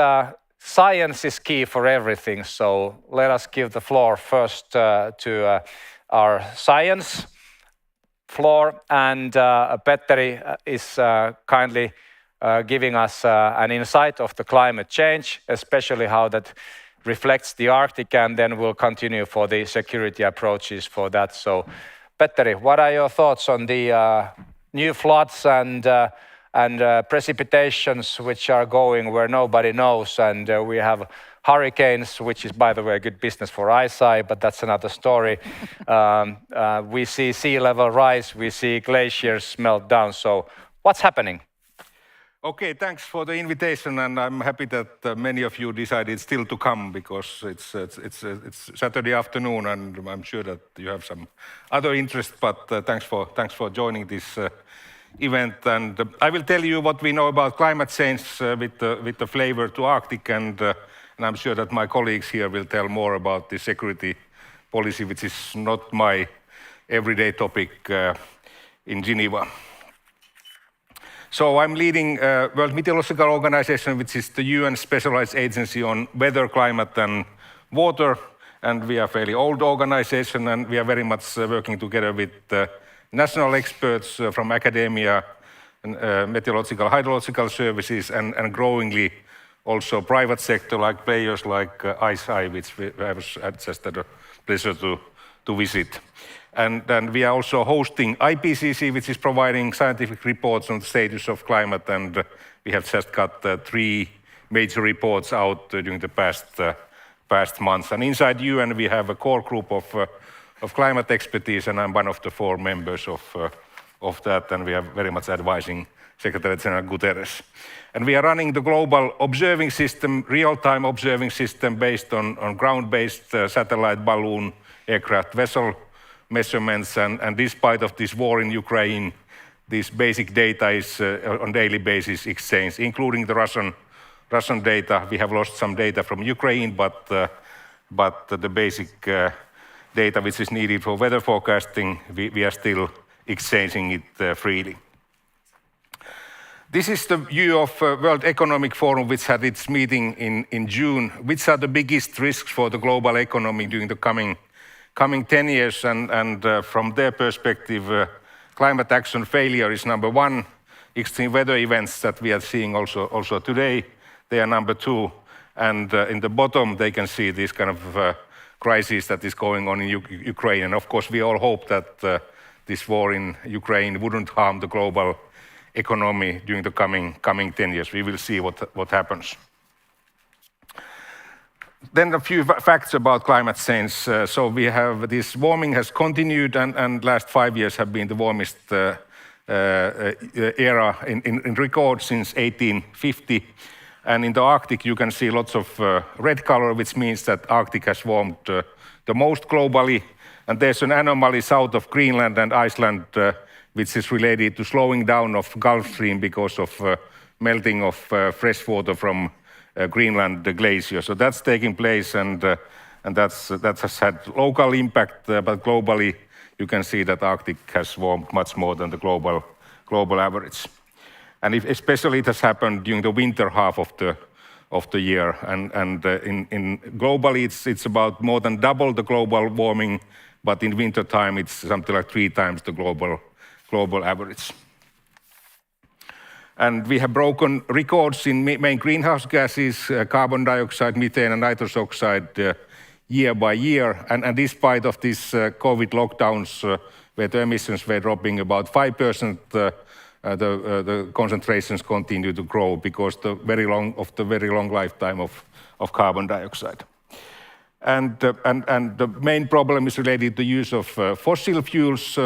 science is key for everything, so let us give the floor first to our science floor, and Petteri is kindly giving us an insight of the climate change, especially how that reflects the Arctic, and then we'll continue for the security approaches for that. So, Petteri, what are your thoughts on the new floods and precipitations which are going where nobody knows, and we have hurricanes, which is, by the way, good business for ICEYE, but that's another story. We see sea level rise, we see glaciers melt down. So what's happening? Okay, thanks for the invitation, and I'm happy that many of you decided still to come, because it's Saturday afternoon, and I'm sure that you have some other interests. But thanks for joining this event. And I will tell you what we know about climate change with the flavor to Arctic, and I'm sure that my colleagues here will tell more about the security policy, which is not my everyday topic in Geneva. So I'm leading World Meteorological Organization, which is the UN specialized agency on weather, climate and water. And we are a fairly old organization, and we are very much working together with national experts from academia, meteorological, hydrological services, and growingly also private sector like players like ICEYE, which I had just had a pleasure to visit. And then we are also hosting IPCC, which is providing scientific reports on the status of climate, and we have just got 3 major reports out during the past months. And inside UN we have a core group of of climate expertise, and I'm one of the 4 members of that, and we are very much advising Secretary General Guterres. And we are running the global observing system, real-time observing system based on ground-based satellite, balloon, aircraft, vessel measurements, and despite of this war in Ukraine, this basic data is on daily basis exchanged, including the Russian data. We have lost some data from Ukraine, but the basic data which is needed for weather forecasting, we are still exchanging it freely. This is the view of World Economic Forum, which had its meeting in June. Which are the biggest risks for the global economy during the coming 10 years? And from their perspective, climate action failure is number 1. Extreme weather events that we are seeing also today, they are number 2. And in the bottom, they can see this kind of crisis that is going on in Ukraine. And of course, we all hope that this war in Ukraine wouldn't harm the global economy during the coming 10 years. We will see what happens. Then a few facts about climate change. So we have this warming has continued, and last 5 years have been the warmest era in record since 1850. And in the Arctic, you can see lots of red color, which means that Arctic has warmed the most globally. And there's an anomaly south of Greenland and Iceland, which is related to slowing down of Gulf Stream because of melting of fresh water from Greenland glacier. So that's taking place, and that has had local impact, but globally you can see that Arctic has warmed much more than the global average. And especially it has happened during the winter half of the year, and in globally it's about more than double the global warming, but in winter time it's something like 3 times the global average. And we have broken records in main greenhouse gases, carbon dioxide, methane, and nitrous oxide year by year. And despite of these COVID lockdowns, where the emissions were dropping about 5%, the concentrations continue to grow because the very long lifetime of carbon dioxide. And the main problem is related to use of fossil fuels.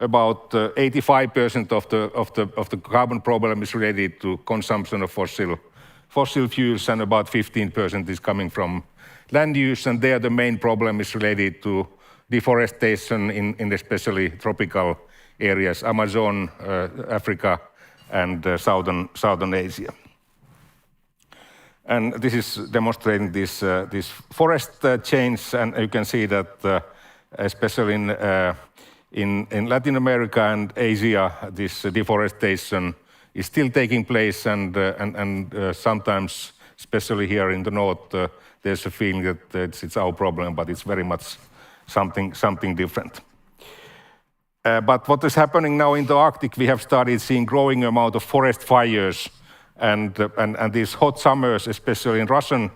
About 85% of the carbon problem is related to consumption of fossil fuels, and about 15% is coming from land use. And there the main problem is related to deforestation in especially tropical areas, Amazon, Africa, and Southern Asia. And this is demonstrating this forest change, and you can see that especially in Latin America and Asia, this deforestation is still taking place, and sometimes, especially here in the north, there's a feeling that it's our problem, but it's very much something different. But what is happening now in the Arctic, we have started seeing growing amount of forest fires, and these hot summers, especially in Russian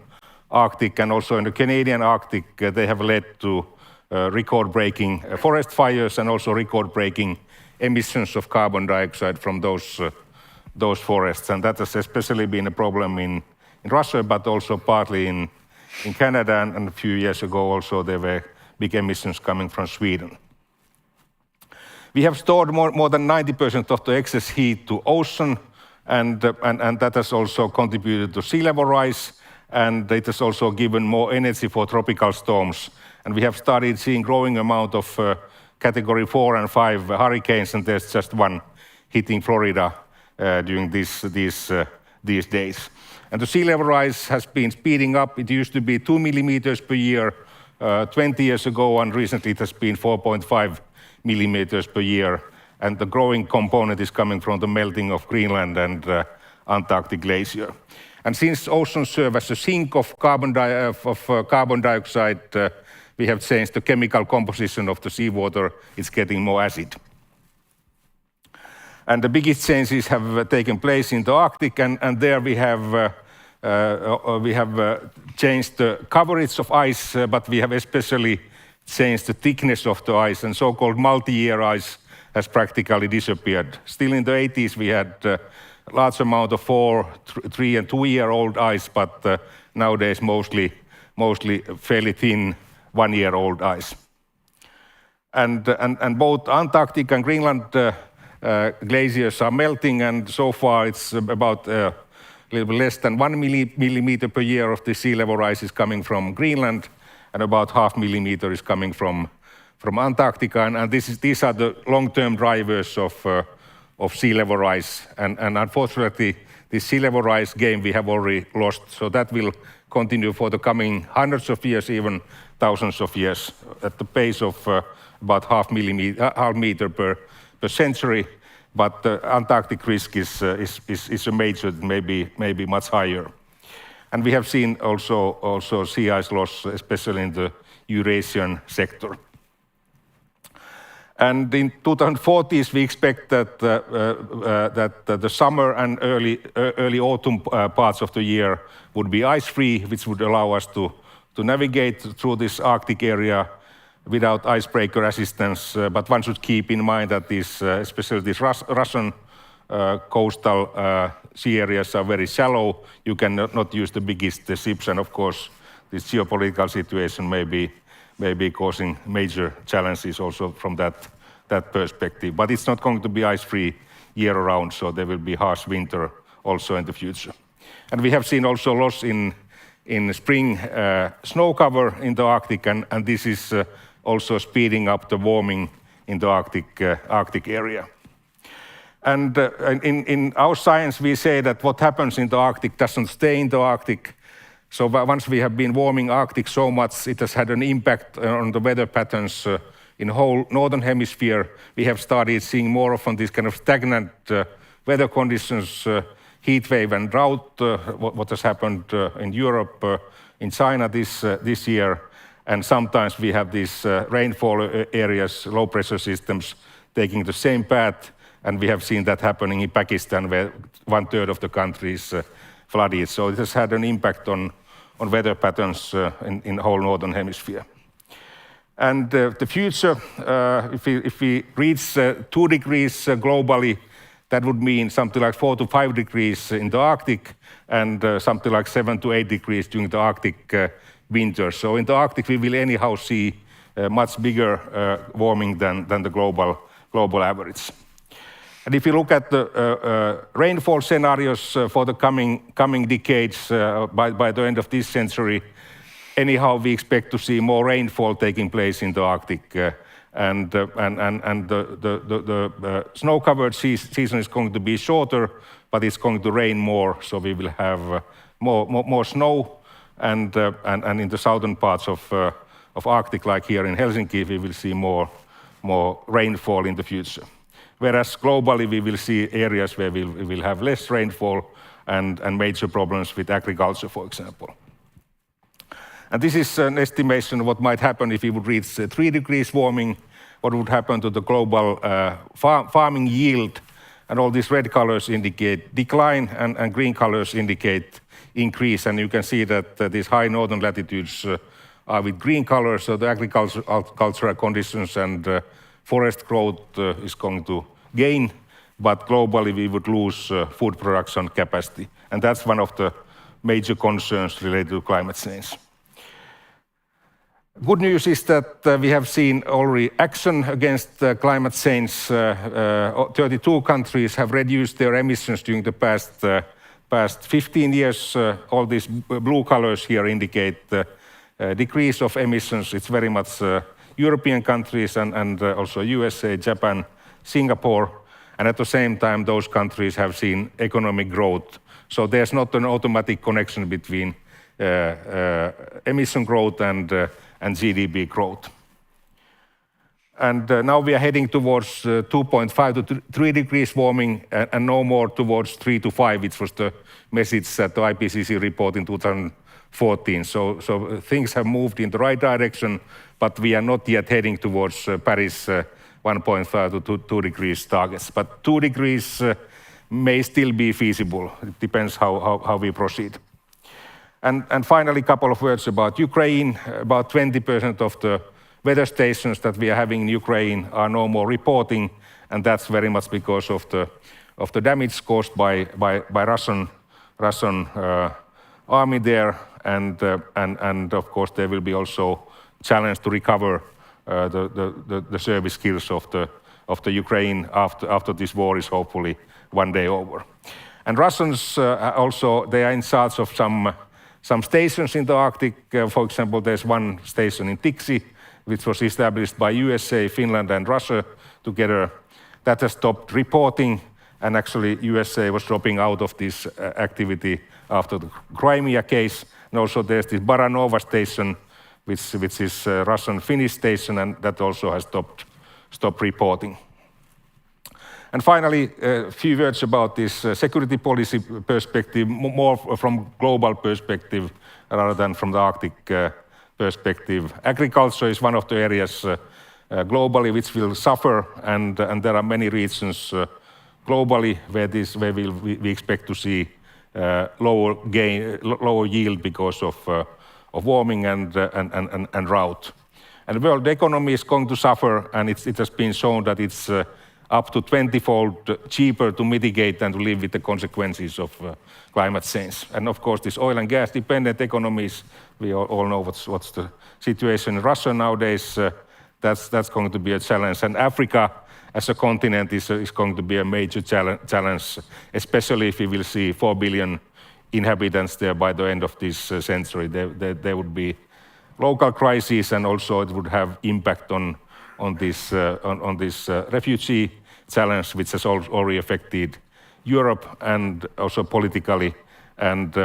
Arctic and also in the Canadian Arctic, they have led to record-breaking forest fires and also record-breaking emissions of carbon dioxide from those forests. And that has especially been a problem in Russia, but also partly in Canada, and a few years ago also there were big emissions coming from Sweden. We have stored more than 90% of the excess heat to ocean, and that has also contributed to sea level rise, and it has also given more energy for tropical storms. And we have started seeing growing amount of category 4 and 5 hurricanes, and there's just one hitting Florida during these days. And the sea level rise has been speeding up. It used to be 2 millimeters per year 20 years ago, and recently it has been 4.5 millimeters per year. And the growing component is coming from the melting of Greenland and Antarctic glacier. And since oceans serve as a sink of carbon dioxide, we have changed the chemical composition of the seawater. It's getting more acid. And the biggest changes have taken place in the Arctic, and there we have changed the coverage of ice, but we have especially changed the thickness of the ice, and so-called multi-year ice has practically disappeared. Still in the 80s we had a large amount of 4, 3 and 2-year-old ice, but nowadays mostly fairly thin 1-year-old ice. And both Antarctic and Greenland glaciers are melting, and so far it's about a little bit less than 1 millimeter per year of the sea level rise is coming from Greenland, and about 0.5 millimeter is coming from Antarctica, and these are the long-term drivers of sea level rise. And unfortunately, this sea level rise game we have already lost, so that will continue for the coming hundreds of years, even thousands of years, at the pace of about 0.5 meter per century. But the Antarctic risk is a major, maybe much higher. And we have seen also sea ice loss, especially in the Eurasian sector. And in 2040s, we expect that the summer and early autumn parts of the year would be ice-free, which would allow us to navigate through this Arctic area without icebreaker assistance. But one should keep in mind that especially these Russian coastal sea areas are very shallow. You cannot use the biggest ships, and of course, this geopolitical situation may be causing major challenges also from that perspective. But it's not going to be ice-free year-round, so there will be harsh winter also in the future. And we have seen also loss in spring snow cover in the Arctic, and this is also speeding up the warming in the Arctic area. And in our science, we say that what happens in the Arctic doesn't stay in the Arctic. So once we have been warming Arctic so much, it has had an impact on the weather patterns in the whole northern hemisphere. We have started seeing more often these kind of stagnant weather conditions, heat wave and drought, what has happened in Europe, in China this year. And sometimes we have these rainfall areas, low pressure systems taking the same path. And we have seen that happening in Pakistan, where 1/3 of the country is flooded. So it has had an impact on weather patterns in the whole northern hemisphere. And the future, if we reach 2 degrees globally, that would mean something like 4 to 5 degrees in the Arctic, and something like 7 to 8 degrees during the Arctic winter. So in the Arctic, we will anyhow see much bigger warming than the global average. And if you look at the rainfall scenarios for the coming decades, by the end of this century, anyhow, we expect to see more rainfall taking place in the Arctic, and the snow-covered season is going to be shorter, but it's going to rain more, so we will have more snow, and in the southern parts of Arctic, like here in Helsinki, we will see more rainfall in the future. Whereas globally, we will see areas where we will have less rainfall and major problems with agriculture, for example. And this is an estimation of what might happen if we would reach 3 degrees warming, what would happen to the global farming yield. And all these red colors indicate decline, and green colors indicate increase. And you can see that these high northern latitudes are with green colors, so the agricultural conditions and forest growth is going to gain, but globally we would lose food production capacity. And that's one of the major concerns related to climate change. Good news is that we have seen already action against climate change. 32 countries have reduced their emissions during the past 15 years. All these blue colors here indicate decrease of emissions. It's very much European countries and also USA, Japan, Singapore. And at the same time, those countries have seen economic growth. So there's not an automatic connection between emission growth and GDP growth. And now we are heading towards 2.5 to 3 degrees warming, and no more towards 3 to 5, which was the message at the IPCC report in 2014. So things have moved in the right direction, but we are not yet heading towards Paris 1.5 to 2 degrees targets. But 2 degrees may still be feasible. It depends how we proceed. And finally, a couple of words about Ukraine. About 20% of the weather stations that we are having in Ukraine are no more reporting, and that's very much because of the damage caused by Russian army there, and of course there will be also challenge to recover the service skills of the Ukraine after this war is hopefully one day over. And Russians also, they are in charge of some stations in the Arctic. For example, there's one station in Tiksi, which was established by USA, Finland, and Russia together. That has stopped reporting, and actually USA was dropping out of this activity after the Crimea case. And also there's this Baranova station, which is a Russian-Finnish station, and that also has stopped reporting. And finally, a few words about this security policy perspective, more from global perspective rather than from the Arctic perspective. Agriculture is one of the areas globally which will suffer, and there are many regions globally where we expect to see lower yield because of warming and drought. And the world economy is going to suffer, and it has been shown that it's up to 20-fold cheaper to mitigate than to live with the consequences of climate change. And of course, these oil and gas dependent economies, we all know what's the situation in Russia nowadays. That's going to be a challenge. And Africa as a continent is going to be a major challenge, especially if we will see 4 billion inhabitants there by the end of this century. There would be local crises, and also it would have impact on this refugee challenge, which has already affected Europe and also politically, and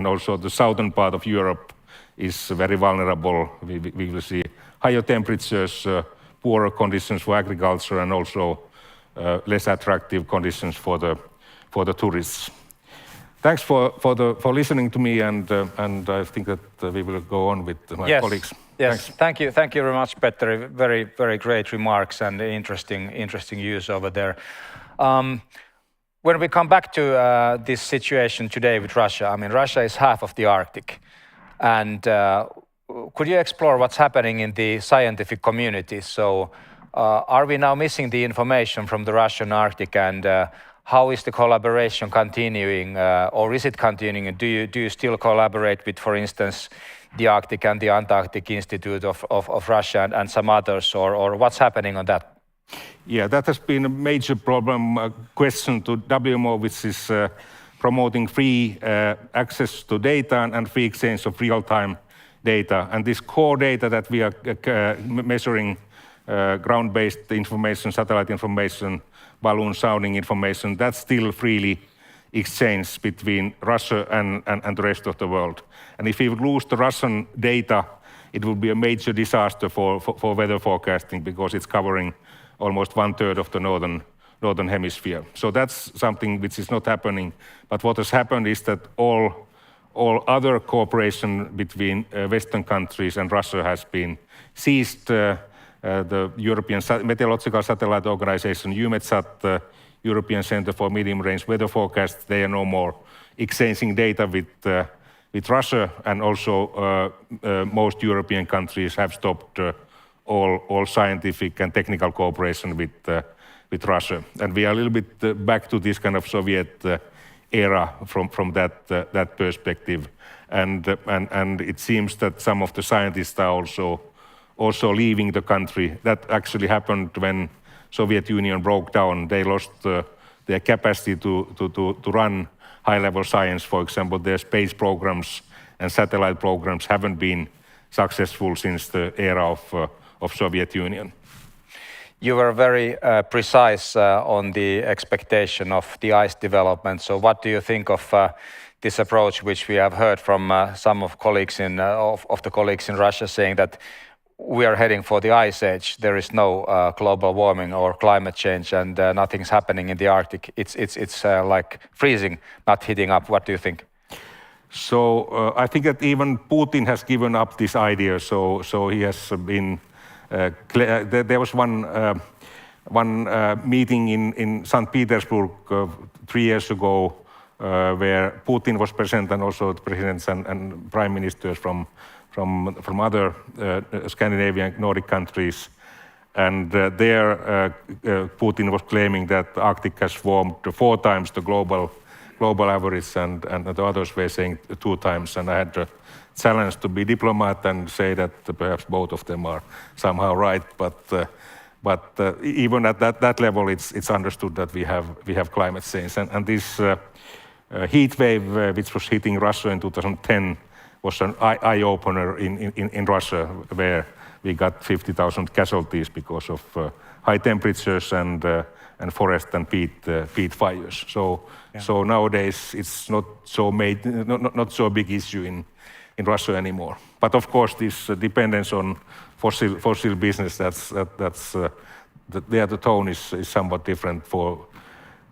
also the southern part of Europe is very vulnerable. We will see higher temperatures, poorer conditions for agriculture, and also less attractive conditions for the tourists. Thanks for listening to me, and I think that we will go on with my colleagues. Yes, thank you very much, Petteri. Very great remarks and interesting use over there. When we come back to this situation today with Russia, I mean, Russia is half of the Arctic, and could you explore what's happening in the scientific community? So, are we now missing the information from the Russian Arctic, and how is the collaboration continuing, or is it continuing? Do you still collaborate with, for instance, the Arctic and the Antarctic Institute of Russia and some others, or what's happening on that? Yeah, that has been a major problem, question to WMO, which is promoting free access to data and free exchange of real-time data. And this core data that we are measuring, ground-based information, satellite information, balloon sounding information, that's still freely exchanged between Russia and the rest of the world. And if we lose the Russian data, it will be a major disaster for weather forecasting, because it's covering almost 1/3 of the northern hemisphere. So that's something which is not happening. But what has happened is that all other cooperation between Western countries and Russia has been ceased. The European Meteorological Satellite Organization, EUMETSAT, European Center for Medium-Range Weather Forecasts, they are no more exchanging data with Russia, and also most European countries have stopped all scientific and technical cooperation with Russia. And we are a little bit back to this kind of Soviet era from that perspective. And it seems that some of the scientists are also leaving the country. That actually happened when Soviet Union broke down. They lost their capacity to run high-level science. For example, their space programs and satellite programs haven't been successful since the era of Soviet Union. You were very precise on the expectation of the ice development. So what do you think of this approach, which we have heard from some of the colleagues in Russia, saying that we are heading for the ice age? There is no global warming or climate change, and nothing's happening in the Arctic. It's like freezing, not heating up. What do you think? So I think that even Putin has given up this idea. So he has been. There was one meeting in St. Petersburg 3 years ago where Putin was present, and also the presidents and prime ministers from other Scandinavian Nordic countries. And there Putin was claiming that the Arctic has warmed 4 times the global global average, and the others were saying 2 times, and I had the challenge to be diplomat and say that perhaps both of them are somehow right, but even at that level, it's understood that we have climate change, and this heat wave which was hitting Russia in 2010 was an eye-opener in Russia, where we got 50,000 casualties because of high temperatures and forest and peat fires. So nowadays it's not so big issue in Russia anymore. But of course, this dependence on fossil business, the tone is somewhat different for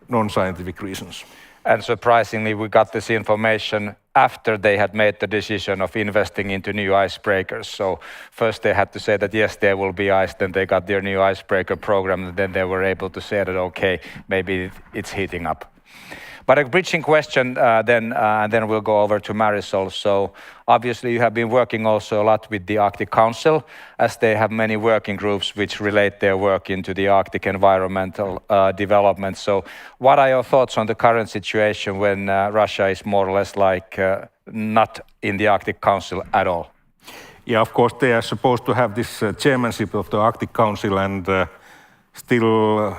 non-scientific reasons. And surprisingly, we got this information after they had made the decision of investing into new icebreakers. So first they had to say that yes, there will be ice, then they got their new icebreaker program, and then they were able to say that okay, maybe it's heating up. But a bridging question then we'll go over to Marisol. So obviously you have been working also a lot with the Arctic Council, as they have many working groups which relate their work into the Arctic environmental development. So what are your thoughts on the current situation when Russia is more or less like not in the Arctic Council at all? Yeah, of course they are supposed to have this chairmanship of the Arctic Council, and still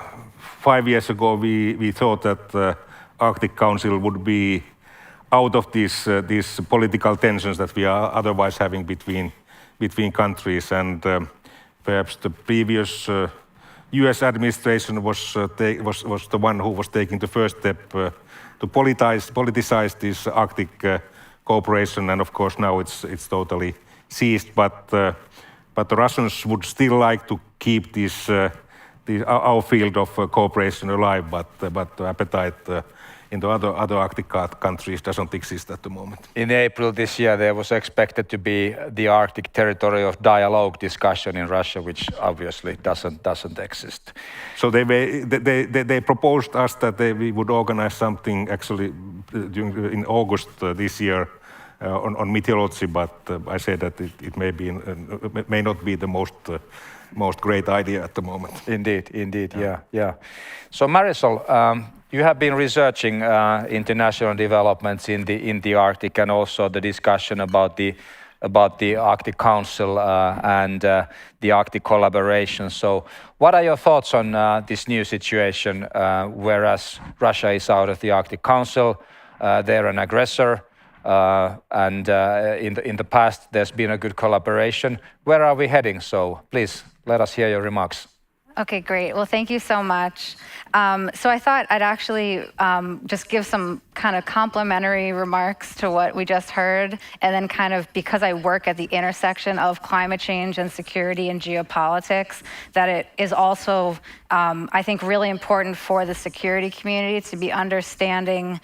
5 years ago we thought that Arctic Council would be out of these political tensions that we are otherwise having between countries, and perhaps the previous U.S. administration was the one who was taking the first step to politicize this Arctic cooperation, and of course now it's totally ceased. But the Russians would still like to keep our field of cooperation alive, but the appetite in the other Arctic countries doesn't exist at the moment. In April this year, there was expected to be the Arctic Territory of Dialogue discussion in Russia, which obviously doesn't exist. So they proposed us that we would organize something actually in August this year on meteorology, but I said that it may not be the most great idea at the moment. Indeed, yeah. So Marisol, you have been researching international developments in the Arctic, and also the discussion about the Arctic Council and the Arctic collaboration. So what are your thoughts on this new situation, whereas Russia is out of the Arctic Council, they're an aggressor, and in the past there's been a good collaboration. Where are we heading? So please let us hear your remarks. Okay, great. Well, thank you so much. So I thought I'd actually just give some kind of complimentary remarks to what we just heard, and then kind of, because I work at the intersection of climate change and security and geopolitics, that it is also, I think, really important for the security community to be understanding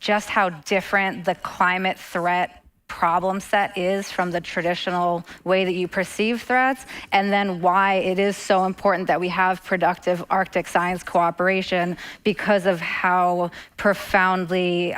just how different the climate threat problem set is from the traditional way that you perceive threats, and then why it is so important that we have productive Arctic science cooperation, because of how profoundly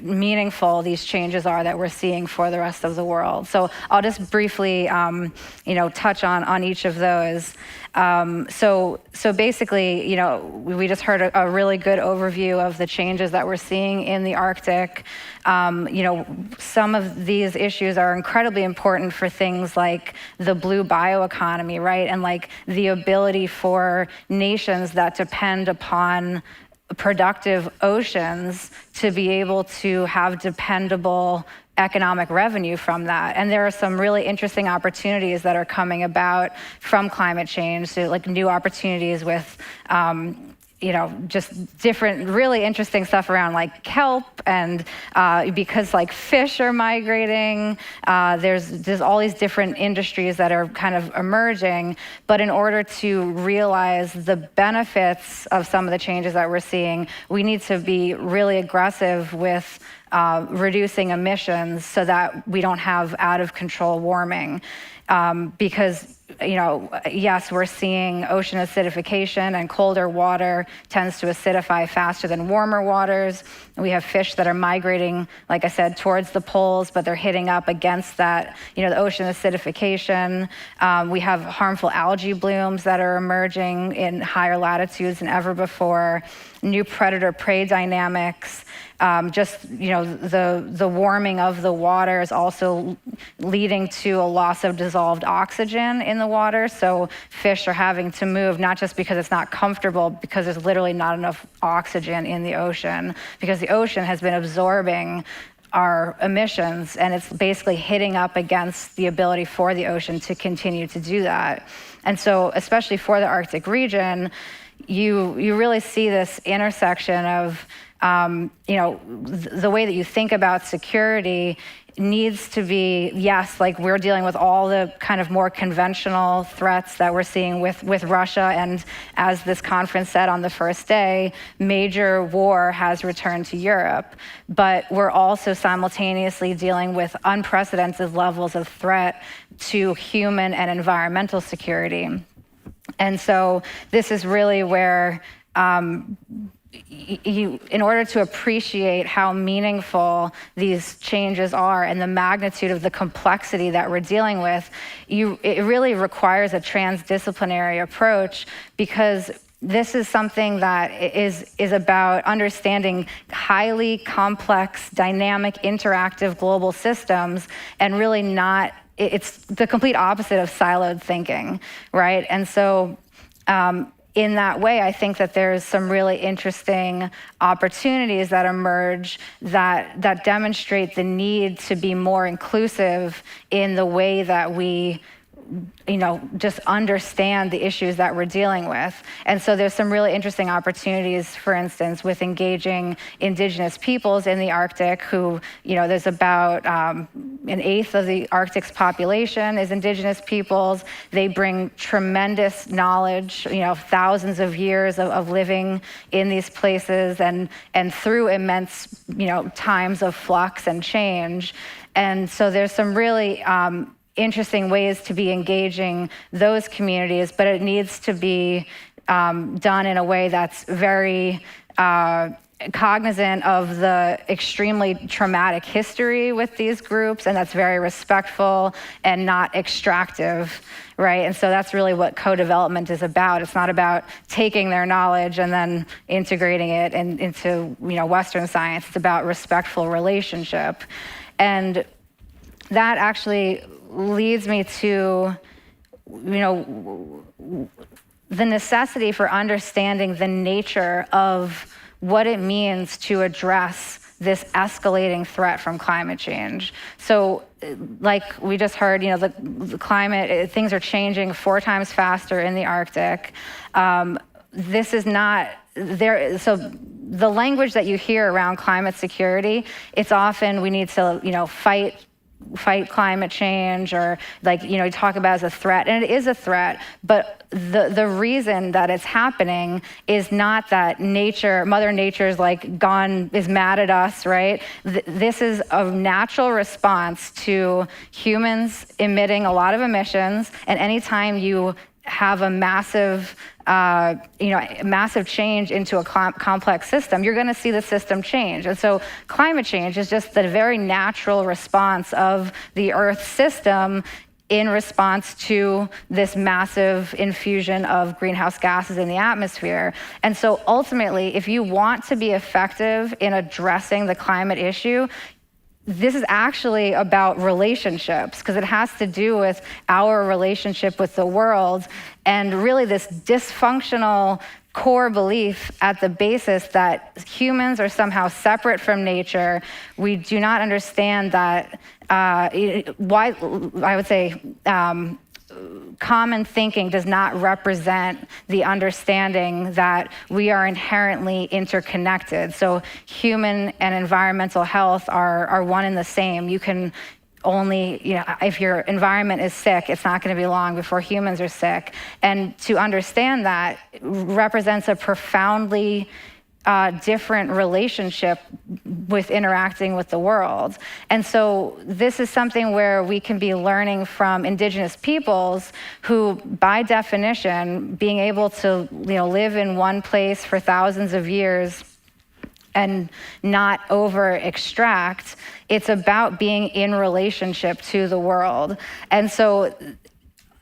meaningful these changes are that we're seeing for the rest of the world. So I'll just briefly, touch on each of those. So basically, we just heard a really good overview of the changes that we're seeing in the Arctic. Some of these issues are incredibly important for things like the blue bioeconomy, right? And like the ability for nations that depend upon productive oceans to be able to have dependable economic revenue from that. And there are some really interesting opportunities that are coming about from climate change, so like new opportunities with just different really interesting stuff around like kelp, and because like fish are migrating, there's all these different industries that are kind of emerging. But in order to realize the benefits of some of the changes that we're seeing, we need to be really aggressive with reducing emissions so that we don't have out of control warming. Because yes, we're seeing ocean acidification, and colder water tends to acidify faster than warmer waters. We have fish that are migrating, like I said, towards the poles, but they're hitting up against that, the ocean acidification. We have harmful algae blooms that are emerging in higher latitudes than ever before. New predator-prey dynamics. The warming of the water is also leading to a loss of dissolved oxygen in the water. So fish are having to move, not just because it's not comfortable, because there's literally not enough oxygen in the ocean, because the ocean has been absorbing our emissions, and it's basically hitting up against the ability for the ocean to continue to do that. And so, especially for the Arctic region, you really see this intersection of the way that you think about security needs to be, yes, like we're dealing with all the kind of more conventional threats that we're seeing with Russia. And as this conference said on the first day, major war has returned to Europe. But we're also simultaneously dealing with unprecedented levels of threat to human and environmental security. And so this is really where in order to appreciate how meaningful these changes are and the magnitude of the complexity that we're dealing with, it really requires a transdisciplinary approach, because this is something that is about understanding highly complex, dynamic, interactive global systems, and really not, it's the complete opposite of siloed thinking, right? And so, in that way, I think that there's some really interesting opportunities that emerge that demonstrate the need to be more inclusive in the way that we just understand the issues that we're dealing with. And so there's some really interesting opportunities, for instance, with engaging indigenous peoples in the Arctic who, there's about an eighth of the Arctic's population is indigenous peoples. They bring tremendous knowledge, thousands of years of living in these places and through immense, times of flux and change. And so there's some really interesting ways to be engaging those communities, but it needs to be done in a way that's very cognizant of the extremely traumatic history with these groups, and that's very respectful and not extractive, right? And so that's really what co-development is about. It's not about taking their knowledge and then integrating it into Western science. It's about respectful relationship. And that actually leads me to, the necessity for understanding the nature of what it means to address this escalating threat from climate change. So, like we just heard, the climate, things are changing 4 times faster in the Arctic. This is not there. So the language that you hear around climate security, it's often we need to, fight climate change, or you talk about it as a threat, and it is a threat, but the reason that it's happening is not that Mother Nature's is mad at us, right? This is a natural response to humans emitting a lot of emissions, and anytime you have a massive change into a complex system, you're going to see the system change. And so climate change is just the very natural response of the Earth system in response to this massive infusion of greenhouse gases in the atmosphere. And so ultimately, if you want to be effective in addressing the climate issue, this is actually about relationships, because it has to do with our relationship with the world, and really this dysfunctional core belief at the basis that humans are somehow separate from nature. We do not understand that, why I would say, common thinking does not represent the understanding that we are inherently interconnected. So human and environmental health are one and the same. You can only, if your environment is sick, it's not going to be long before humans are sick. And to understand that represents a profoundly different relationship with interacting with the world. And so this is something where we can be learning from indigenous peoples who, by definition, being able to live in one place for thousands of years and not over extract, it's about being in relationship to the world. And so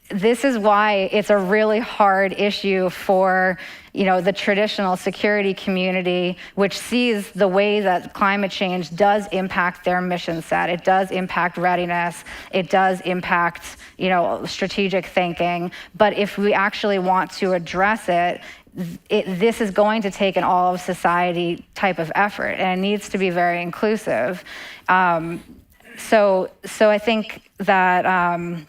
this is why it's a really hard issue for the traditional security community, which sees the way that climate change does impact their mission set. It does impact readiness. It does impact strategic thinking. But if we actually want to address it, this is going to take an all of society type of effort, and it needs to be very inclusive. So I think that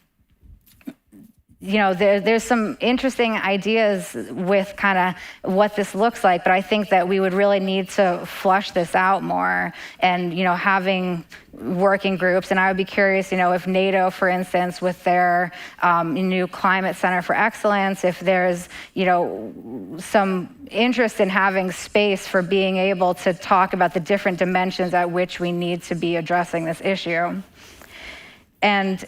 there's some interesting ideas with kind of what this looks like, but I think that we would really need to flush this out more, and having working groups. And I would be curious, if NATO, for instance, with their new Climate Center for Excellence, if there's some interest in having space for being able to talk about the different dimensions at which we need to be addressing this issue. And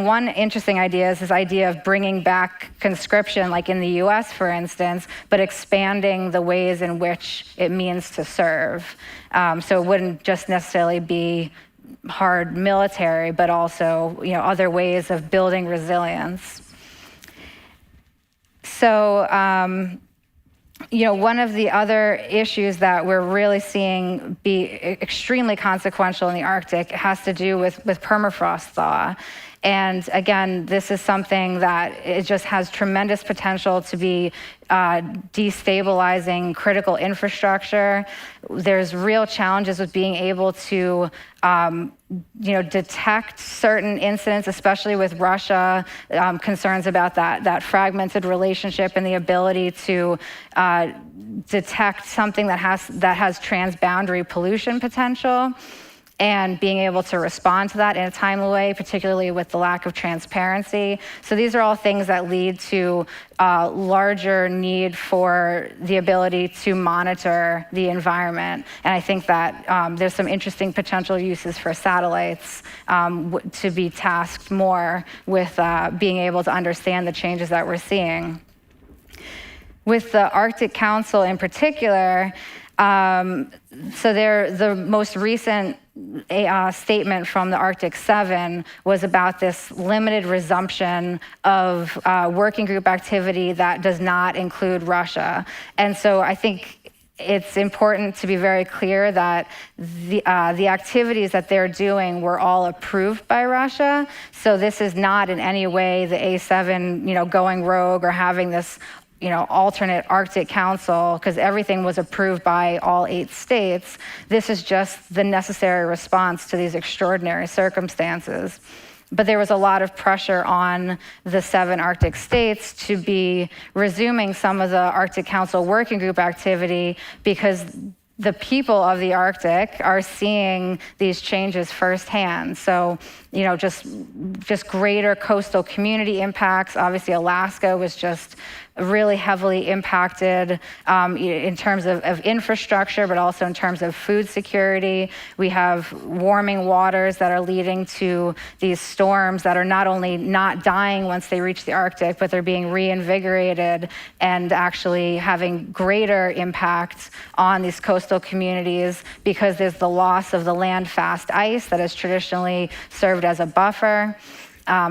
one interesting idea is this idea of bringing back conscription, like in the US, for instance, but expanding the ways in which it means to serve. So it wouldn't just necessarily be hard military, but also other ways of building resilience. So one of the other issues that we're really seeing be extremely consequential in the Arctic has to do with permafrost thaw. And again, this is something that it just has tremendous potential to be destabilizing critical infrastructure. There's real challenges with being able to detect certain incidents, especially with Russia, concerns about that fragmented relationship and the ability to detect something that has transboundary pollution potential, and being able to respond to that in a timely way, particularly with the lack of transparency. So these are all things that lead to larger need for the ability to monitor the environment. And I think that there's some interesting potential uses for satellites to be tasked more with being able to understand the changes that we're seeing. With the Arctic Council in particular, so the most recent statement from the Arctic 7 was about this limited resumption of working group activity that does not include Russia. And so I think it's important to be very clear that the activities that they're doing were all approved by Russia. So this is not in any way the A7, going rogue or having this alternate Arctic Council, because everything was approved by all 8 states. This is just the necessary response to these extraordinary circumstances. But there was a lot of pressure on the 7 Arctic states to be resuming some of the Arctic Council working group activity, because the people of the Arctic are seeing these changes firsthand. So, just greater coastal community impacts. Obviously, Alaska was just really heavily impacted in terms of infrastructure, but also in terms of food security. We have warming waters that are leading to these storms that are not only not dying once they reach the Arctic, but they're being reinvigorated and actually having greater impact on these coastal communities, because there's the loss of the land-fast ice that has traditionally served as a buffer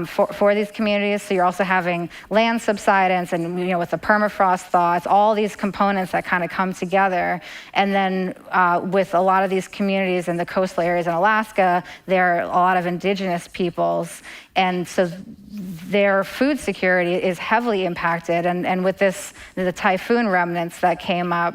for these communities. So you're also having land subsidence, and with the permafrost thaw, it's all these components that kind of come together. And then with a lot of these communities in the coastal areas in Alaska, there are a lot of indigenous peoples, and so their food security is heavily impacted. And with the typhoon remnants that came up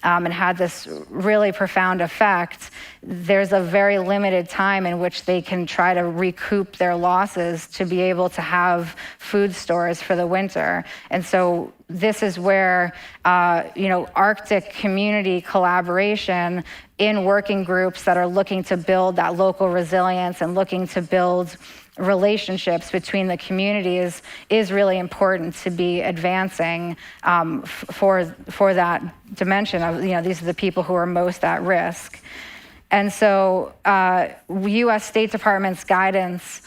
and had this really profound effect, there's a very limited time in which they can try to recoup their losses to be able to have food stores for the winter. And so this is where Arctic community collaboration in working groups that are looking to build that local resilience and looking to build relationships between the communities is really important to be advancing for that dimension of, these are the people who are most at risk. And so U.S. State Department's guidance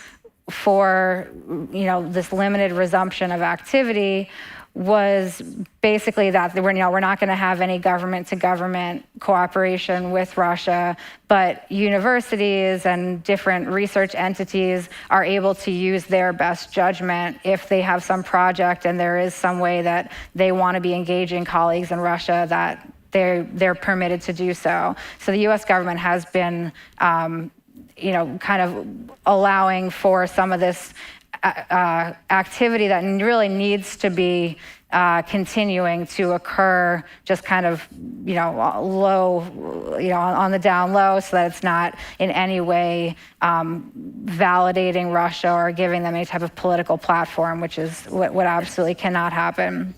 for, this limited resumption of activity was basically that we're not going to have any government-to-government cooperation with Russia, but universities and different research entities are able to use their best judgment if they have some project and there is some way that they want to be engaging colleagues in Russia, that they're permitted to do so. So the U.S. government has been, kind of allowing for some of this activity that really needs to be continuing to occur, just kind of, low, on the down low, so that it's not in any way validating Russia or giving them any type of political platform, which is what absolutely cannot happen.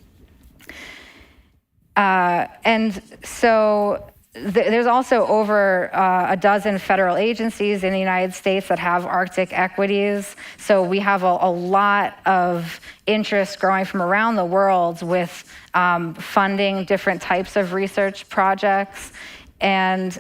And so there's also over a dozen federal agencies in the United States that have Arctic equities. So we have a lot of interest growing from around the world with funding different types of research projects. And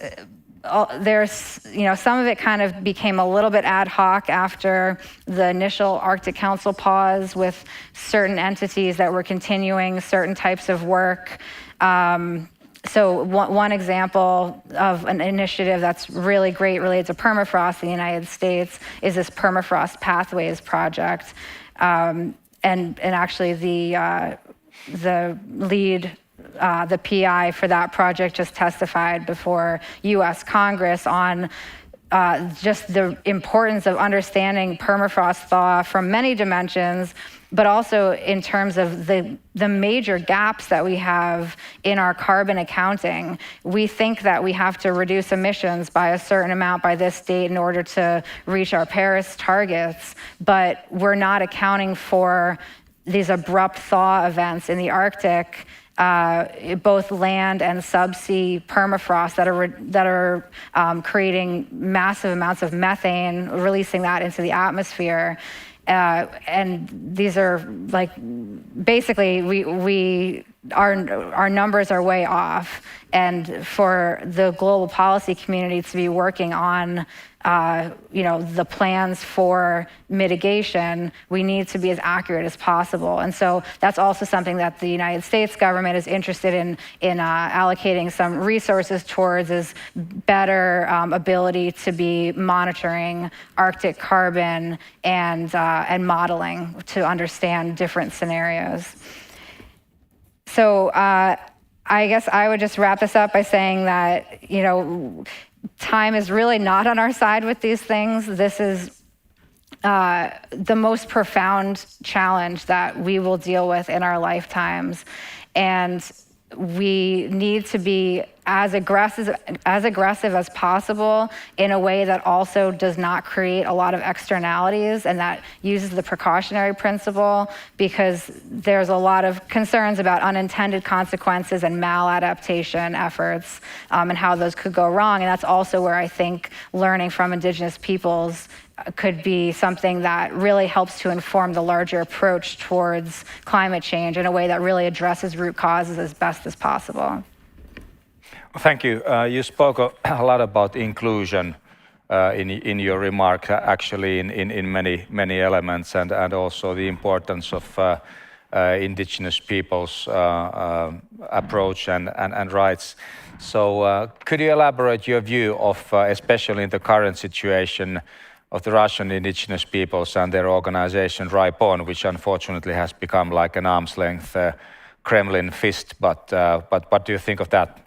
there's, some of it kind of became a little bit ad hoc after the initial Arctic Council pause, with certain entities that were continuing certain types of work. So one example of an initiative that's really great related to permafrost in the United States is this Permafrost Pathways project. And actually the lead, the PI for that project just testified before US Congress on just the importance of understanding permafrost thaw from many dimensions, but also in terms of the major gaps that we have in our carbon accounting. We think that we have to reduce emissions by a certain amount by this date in order to reach our Paris targets, but we're not accounting for these abrupt thaw events in the Arctic, both land and subsea permafrost that are creating massive amounts of methane, releasing that into the atmosphere. And these are basically our numbers are way off. And for the global policy community to be working on the plans for mitigation, we need to be as accurate as possible. And so that's also something that the United States government is interested in allocating some resources towards, is better ability to be monitoring Arctic carbon and modeling to understand different scenarios. So I guess I would just wrap this up by saying that, time is really not on our side with these things. This is the most profound challenge that we will deal with in our lifetimes. And we need to be as aggressive as possible in a way that also does not create a lot of externalities, and that uses the precautionary principle, because there's a lot of concerns about unintended consequences and maladaptation efforts and how those could go wrong. And that's also where I think learning from Indigenous peoples could be something that really helps to inform the larger approach towards climate change in a way that really addresses root causes as best as possible. Thank you. You spoke a lot about inclusion in your remark, actually in many elements, and also the importance of Indigenous peoples' approach and rights. So could you elaborate your view of, especially in the current situation, of the Russian indigenous peoples and their organization Replanning, which unfortunately has become like an arm's length Kremlin fist, but what do you think of that?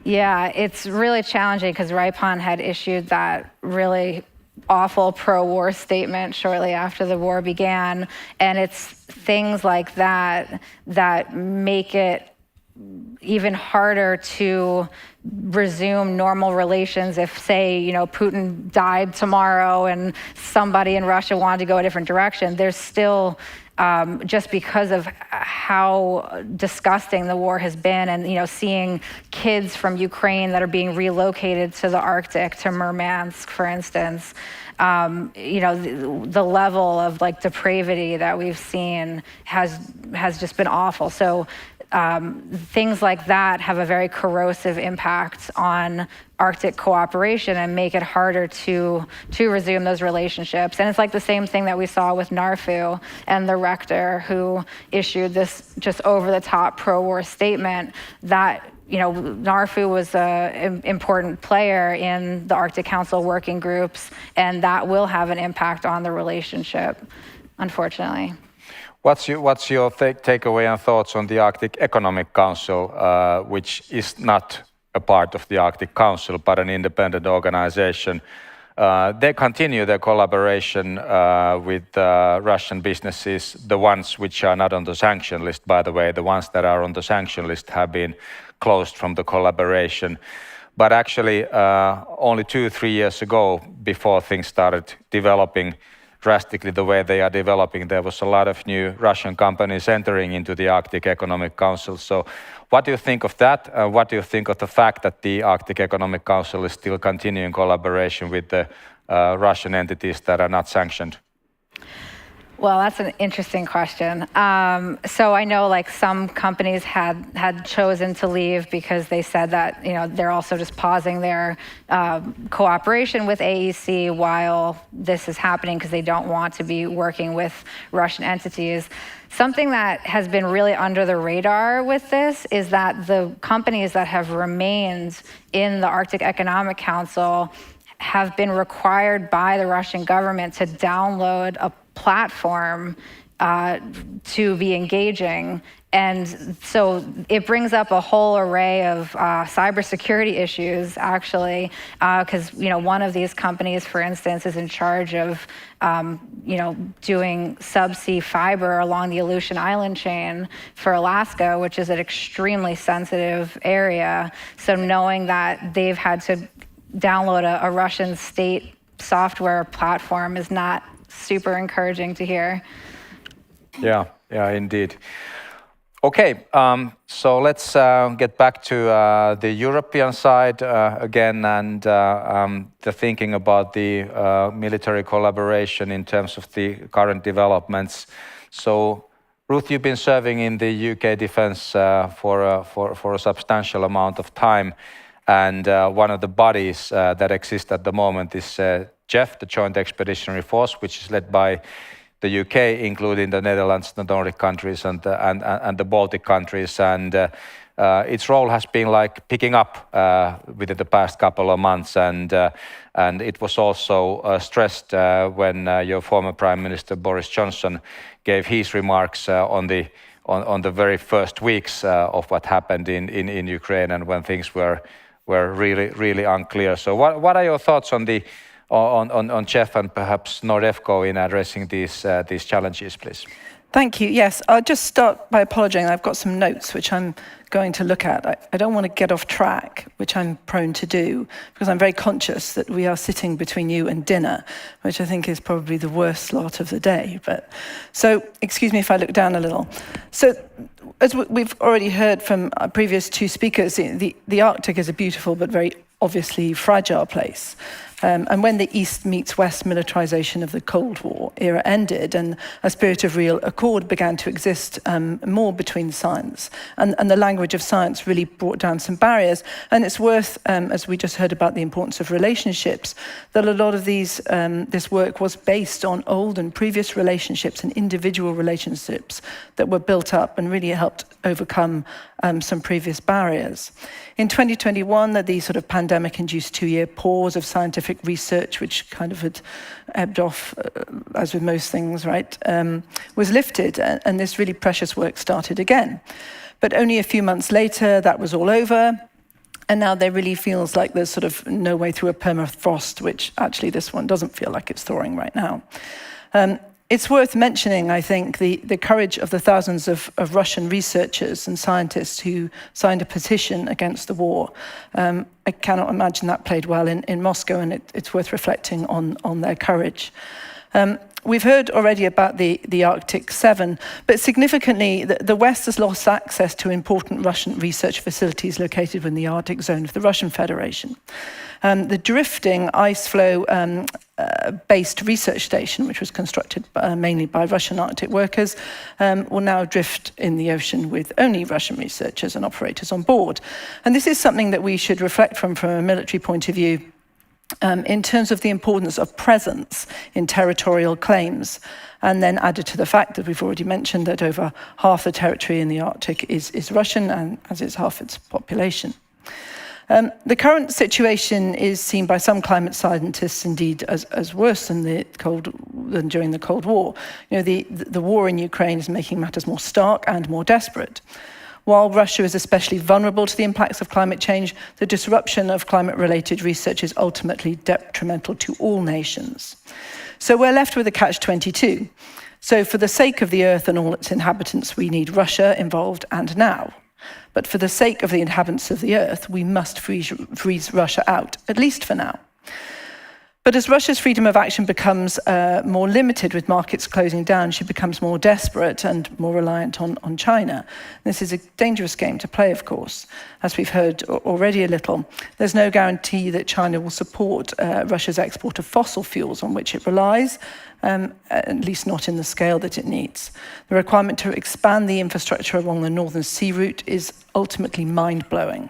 Yeah, it's really challenging because Replanning had issued that really awful pro-war statement shortly after the war began, and it's things like that that make it even harder to resume normal relations if, say, Putin died tomorrow and somebody in Russia wanted to go a different direction. There's still just because of how disgusting the war has been, and seeing kids from Ukraine that are being relocated to the Arctic, to Murmansk, for instance. The level of depravity that we've seen has just been awful. So things like that have a very corrosive impact on Arctic cooperation and make it harder to resume those relationships. And it's like the same thing that we saw with NARFU and the rector, who issued this just over-the-top pro-war statement that NARFU was an important player in the Arctic Council working groups, and that will have an impact on the relationship, unfortunately. What's your takeaway and thoughts on the Arctic Economic Council, which is not a part of the Arctic Council, but an independent organization? They continue their collaboration with Russian businesses, the ones which are not on the sanction list, by the way. The ones that are on the sanction list have been closed from the collaboration. But actually, only 2-3 years ago, before things started developing drastically the way they are developing, there was a lot of new Russian companies entering into the Arctic Economic Council. So what do you think of that? What do you think of the fact that the Arctic Economic Council is still continuing collaboration with the Russian entities that are not sanctioned? Well, that's an interesting question. So I know some companies had chosen to leave because they said that they're also just pausing their cooperation with AEC while this is happening because they don't want to be working with Russian entities. Something that has been really under the radar with this is that the companies that have remained in the Arctic Economic Council have been required by the Russian government to download a platform to be engaging. And so it brings up a whole array of cybersecurity issues, actually, because one of these companies, for instance, is in charge of doing subsea fiber along the Aleutian Island chain for Alaska, which is an extremely sensitive area. So knowing that they've had to download a Russian state software platform is not super encouraging to hear. Yeah, indeed. Okay, so let's get back to the European side again, and the thinking about the military collaboration in terms of the current developments. So, Ruth, you've been serving in the UK Defence for a substantial amount of time, and one of the bodies that exist at the moment is JEF, the Joint Expeditionary Force, which is led by the UK, including the Netherlands, the Nordic countries, and the Baltic countries. And its role has been picking up within the past couple of months. And it was also stressed when your former Prime Minister Boris Johnson gave his remarks on the very first weeks of what happened in Ukraine, and when things were really unclear. So what are your thoughts on JEF and perhaps Nordefco in addressing these challenges, please? Thank you. Yes, I'll just start by apologizing. I've got some notes which I'm going to look at. I don't want to get off track, which I'm prone to do, because I'm very conscious that we are sitting between you and dinner, which I think is probably the worst slot of the day. So excuse me if I look down a little. So as we've already heard from our previous two speakers, the Arctic is a beautiful but very obviously fragile place. And when the East meets West militarization of the Cold War era ended, and a spirit of real accord began to exist more between science, and the language of science really brought down some barriers. And it's worth, as we just heard about the importance of relationships, that a lot of this work was based on old and previous relationships and individual relationships that were built up and really helped overcome some previous barriers. In 2021, the sort of pandemic-induced 2-year pause of scientific research, which kind of had ebbed off, as with most things, right, was lifted, and this really precious work started again. But only a few months later, that was all over, and now there really feels like there's sort of no way through a permafrost, which actually this one doesn't feel like it's thawing right now. It's worth mentioning, I think, the courage of the thousands of Russian researchers and scientists who signed a petition against the war. I cannot imagine that played well in Moscow, and it's worth reflecting on their courage. We've heard already about the Arctic 7, but significantly, the West has lost access to important Russian research facilities located within the Arctic zone of the Russian Federation. The drifting ice flow based research station, which was constructed mainly by Russian Arctic workers, will now drift in the ocean with only Russian researchers and operators on board. And this is something that we should reflect from a military point of view, in terms of the importance of presence in territorial claims, and then added to the fact that we've already mentioned that over half the territory in the Arctic is Russian, and as is half its population. The current situation is seen by some climate scientists indeed as worse than during the Cold War. The war in Ukraine is making matters more stark and more desperate. While Russia is especially vulnerable to the impacts of climate change, the disruption of climate-related research is ultimately detrimental to all nations. So we're left with a catch-22. So for the sake of the Earth and all its inhabitants, we need Russia involved and now. But for the sake of the inhabitants of the Earth, we must freeze Russia out, at least for now. But as Russia's freedom of action becomes more limited with markets closing down, she becomes more desperate and more reliant on China. This is a dangerous game to play, of course. As we've heard already a little, there's no guarantee that China will support Russia's export of fossil fuels on which it relies, at least not in the scale that it needs. The requirement to expand the infrastructure along the Northern Sea route is ultimately mind-blowing.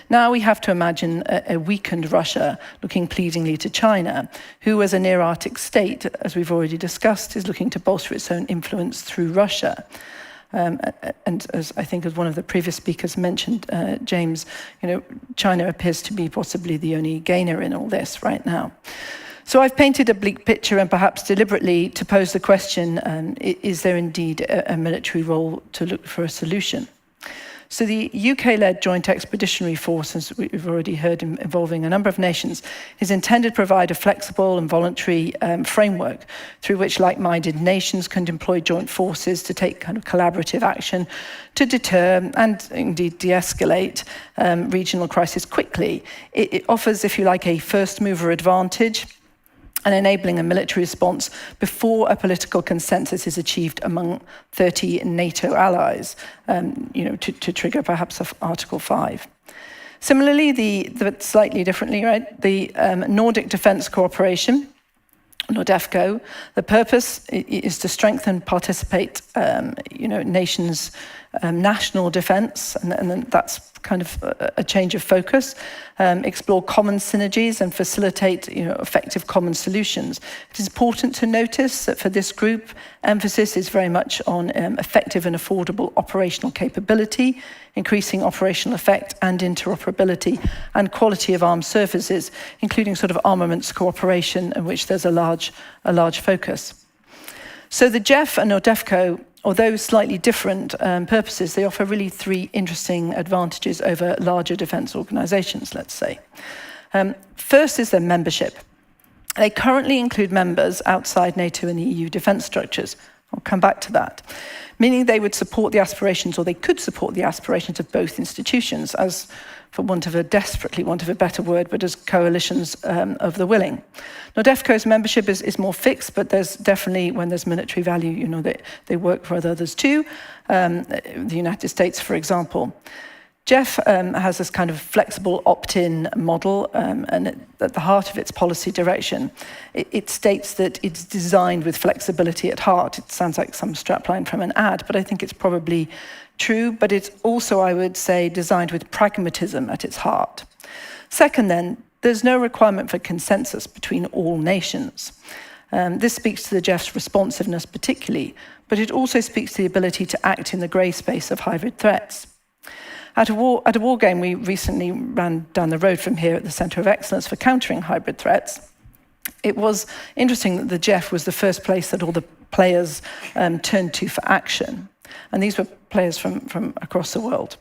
Now we have to imagine a weakened Russia looking pleadingly to China, who as a near-Arctic state, as we've already discussed, is looking to bolster its own influence through Russia. And as I think as one of the previous speakers mentioned, James, China appears to be possibly the only gainer in all this right now. So I've painted a bleak picture, and perhaps deliberately to pose the question, is there indeed a military role to look for a solution? So the UK-led Joint Expeditionary Force, as we've already heard, involving a number of nations, is intended to provide a flexible and voluntary framework through which like-minded nations can deploy joint forces to take kind of collaborative action to deter and indeed de-escalate regional crisis quickly. It offers, if you like, a first-mover advantage and enabling a military response before a political consensus is achieved among 30 NATO allies, to trigger perhaps Article 5. Similarly, but slightly differently, right, the Nordic Defence Cooperation, NORDEFCO, the purpose is to strengthen, participate, nations' national defence, and that's kind of a change of focus, explore common synergies and facilitate effective common solutions. It is important to notice that for this group, emphasis is very much on effective and affordable operational capability, increasing operational effect and interoperability, and quality of armed services, including sort of armaments cooperation, in which there's a large focus. So the GEF and NORDEFCO, although slightly different purposes, they offer really three interesting advantages over larger defence organisations, let's say. First is their membership. They currently include members outside NATO and the EU defence structures. I'll come back to that. Meaning they would support the aspirations, or they could support the aspirations of both institutions, as, for want of a better word, but as coalitions of the willing. NORDEFCO's membership is more fixed, but there's definitely, when there's military value, they work for others too. The United States, for example. GEF has this kind of flexible opt-in model, and at the heart of its policy direction, it states that it's designed with flexibility at heart. It sounds like some strapline from an ad, but I think it's probably true, but it's also, I would say, designed with pragmatism at its heart. Second then, there's no requirement for consensus between all nations. This speaks to the GEF's responsiveness particularly, but it also speaks to the ability to act in the grey space of hybrid threats. At a war game we recently ran down the road from here at the Centre of Excellence for Countering Hybrid Threats, it was interesting that the GEF was the first place that all the players turned to for action. And these were players from across the world.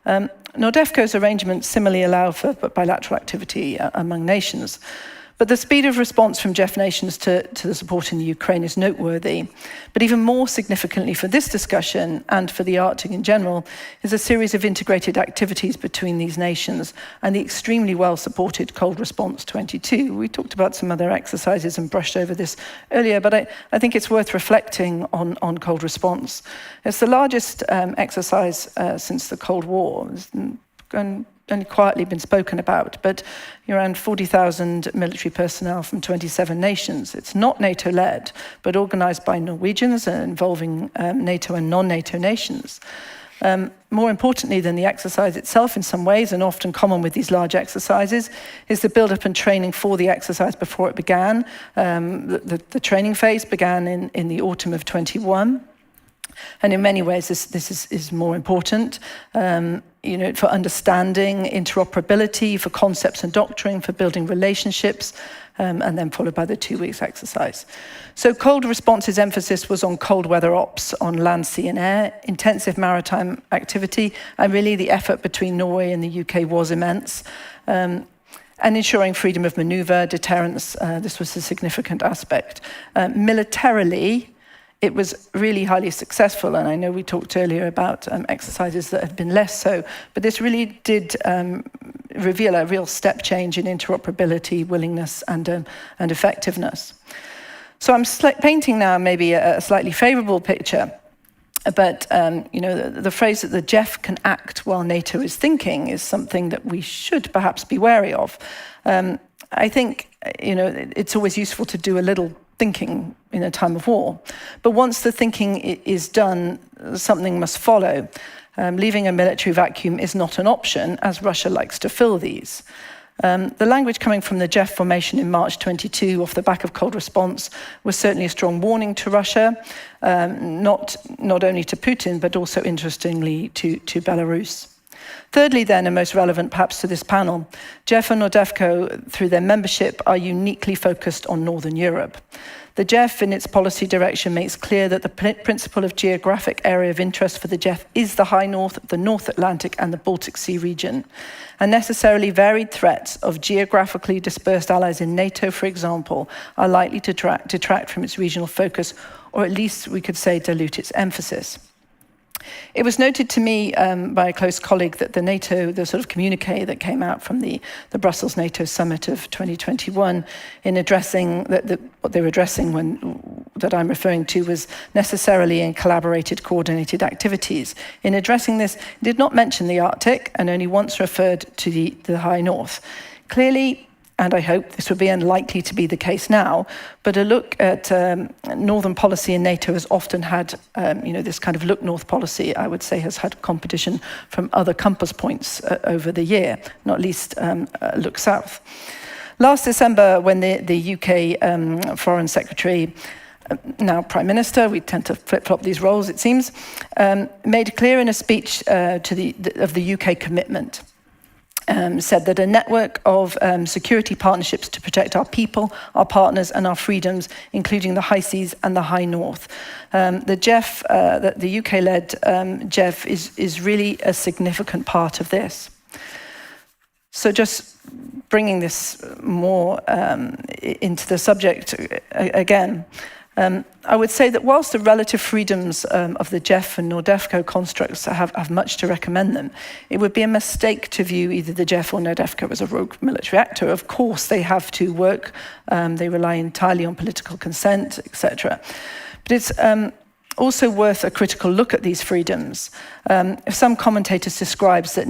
NORDEFCO's arrangements similarly allow for bilateral activity among nations. But the speed of response from GEF nations to the support in the Ukraine is noteworthy. But even more significantly for this discussion and for the Arctic in general is a series of integrated activities between these nations and the extremely well-supported Cold Response 22. We talked about some other exercises and brushed over this earlier, but I think it's worth reflecting on Cold Response. It's the largest exercise since the Cold War. It's only quietly been spoken about, but around 40,000 military personnel from 27 nations. It's not NATO-led, but organized by Norwegians and involving NATO and non-NATO nations. More importantly than the exercise itself in some ways, and often common with these large exercises, is the build-up and training for the exercise before it began. The training phase began in the autumn of 21. And in many ways, this is more important, for understanding interoperability, for concepts and doctrine, for building relationships, and then followed by the 2 weeks exercise. So Cold Response's emphasis was on cold weather ops, on land, sea and air, intensive maritime activity, and really the effort between Norway and the UK was immense. And ensuring freedom of maneuver, deterrence, this was a significant aspect. Militarily, it was really highly successful, and I know we talked earlier about exercises that had been less so, but this really did reveal a real step change in interoperability, willingness, and effectiveness. So I'm painting now maybe a slightly favorable picture, but the phrase that the GEF can act while NATO is thinking is something that we should perhaps be wary of. I think it's always useful to do a little thinking in a time of war. But once the thinking is done, something must follow. Leaving a military vacuum is not an option, as Russia likes to fill these. The language coming from the GEF formation in March 22 off the back of Cold Response was certainly a strong warning to Russia, not only to Putin, but also, interestingly, to Belarus. Thirdly, then, and most relevant perhaps to this panel, GEF and NORDEFCO, through their membership, are uniquely focused on Northern Europe. The GEF, in its policy direction, makes clear that the principle of geographic area of interest for the GEF is the High North, the North Atlantic and the Baltic Sea region. And necessarily varied threats of geographically dispersed allies in NATO, for example, are likely to detract from its regional focus, or at least we could say dilute its emphasis. It was noted to me by a close colleague that the sort of communique that came out from the Brussels NATO summit of 2021 in addressing, what they were addressing that I'm referring to was necessarily in collaborated, coordinated activities. In addressing this, it did not mention the Arctic and only once referred to the High North. Clearly, and I hope this would be unlikely to be the case now, but a look at northern policy in NATO has often had, this kind of look north policy, I would say, has had competition from other compass points over the year, not least look south. Last December, when the UK Foreign Secretary, now Prime Minister, we tend to flip-flop these roles, it seems, made clear in a speech of the UK commitment, said that a network of security partnerships to protect our people, our partners and our freedoms, including the high seas and the high north. The GEF, the UK-led GEF is really a significant part of this. So just bringing this more into the subject again, I would say that whilst the relative freedoms of the GEF and NORDEFCO constructs have much to recommend them, it would be a mistake to view either the GEF or NORDEFCO as a rogue military actor. Of course, they have to work, they rely entirely on political consent, etc. But it's also worth a critical look at these freedoms. Some commentators describes that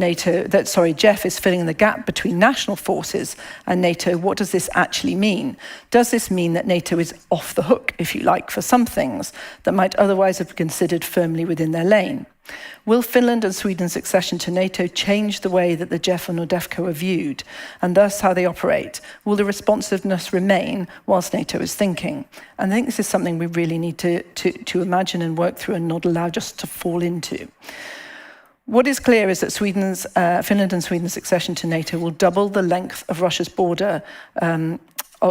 GEF is filling the gap between national forces and NATO. What does this actually mean? Does this mean that NATO is off the hook, if you like, for some things that might otherwise have been considered firmly within their lane? Will Finland and Sweden's accession to NATO change the way that the GEF and NORDEFCO are viewed, and thus how they operate? Will the responsiveness remain whilst NATO is thinking? And I think this is something we really need to imagine and work through and not allow just to fall into. What is clear is that Finland and Sweden's accession to NATO will double the length of Russia's border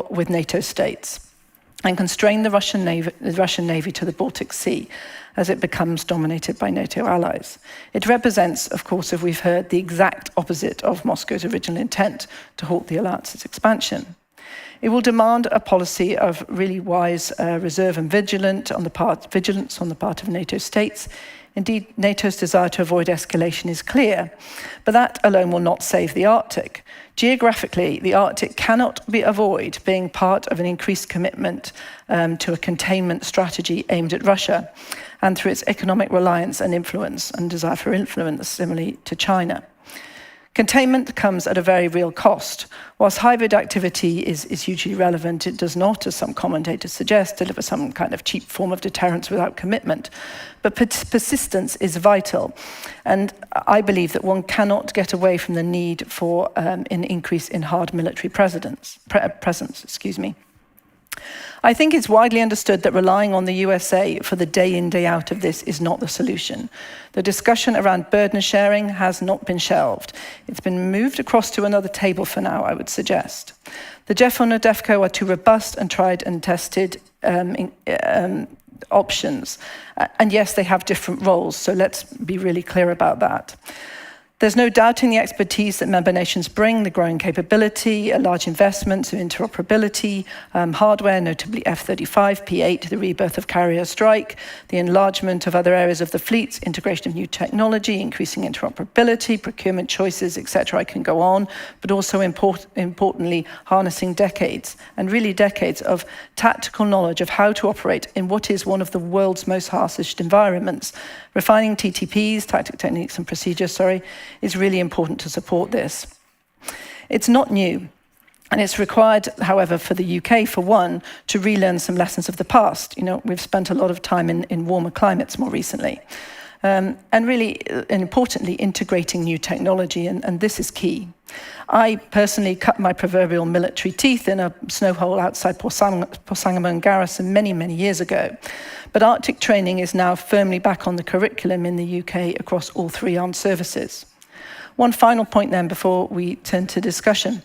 with NATO states and constrain the Russian Navy to the Baltic Sea as it becomes dominated by NATO allies. It represents, of course, as we've heard, the exact opposite of Moscow's original intent to halt the alliance's expansion. It will demand a policy of really wise reserve and vigilance on the part of NATO states. Indeed, NATO's desire to avoid escalation is clear, but that alone will not save the Arctic. Geographically, the Arctic cannot be avoided being part of an increased commitment to a containment strategy aimed at Russia, and through its economic reliance and influence and desire for influence, similarly to China. Containment comes at a very real cost. Whilst hybrid activity is hugely relevant, it does not, as some commentators suggest, deliver some kind of cheap form of deterrence without commitment. But persistence is vital. And I believe that one cannot get away from the need for an increase in hard military presence. I think it's widely understood that relying on the USA for the day in, day out of this is not the solution. The discussion around burden sharing has not been shelved. It's been moved across to another table for now, I would suggest. The JEF and NORDEFCO are two robust and tried and tested options. And yes, they have different roles, so let's be really clear about that. There's no doubting the expertise that member nations bring, the growing capability, a large investment in interoperability, hardware, notably F-35, P-8, the rebirth of carrier strike, the enlargement of other areas of the fleets, integration of new technology, increasing interoperability, procurement choices, etc. I can go on, but also importantly, harnessing decades, and really decades of tactical knowledge of how to operate in what is one of the world's most harshest environments. Refining TTPs, tactic techniques and procedures, is really important to support this. It's not new, and it's required, however, for the UK, for one, to relearn some lessons of the past. You know, we've spent a lot of time in warmer climates more recently. And really, and importantly, integrating new technology, and this is key. I personally cut my proverbial military teeth in a snow hole outside Porsangamon Garrison many, many years ago. But Arctic training is now firmly back on the curriculum in the UK across all three armed services. One final point then before we turn to discussion.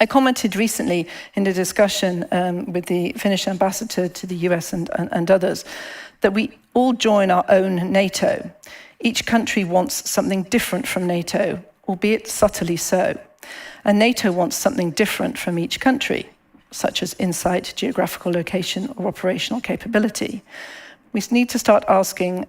I commented recently in a discussion with the Finnish ambassador to the US and others that we all join our own NATO. Each country wants something different from NATO, albeit subtly so. And NATO wants something different from each country, such as insight, geographical location, or operational capability. We need to start asking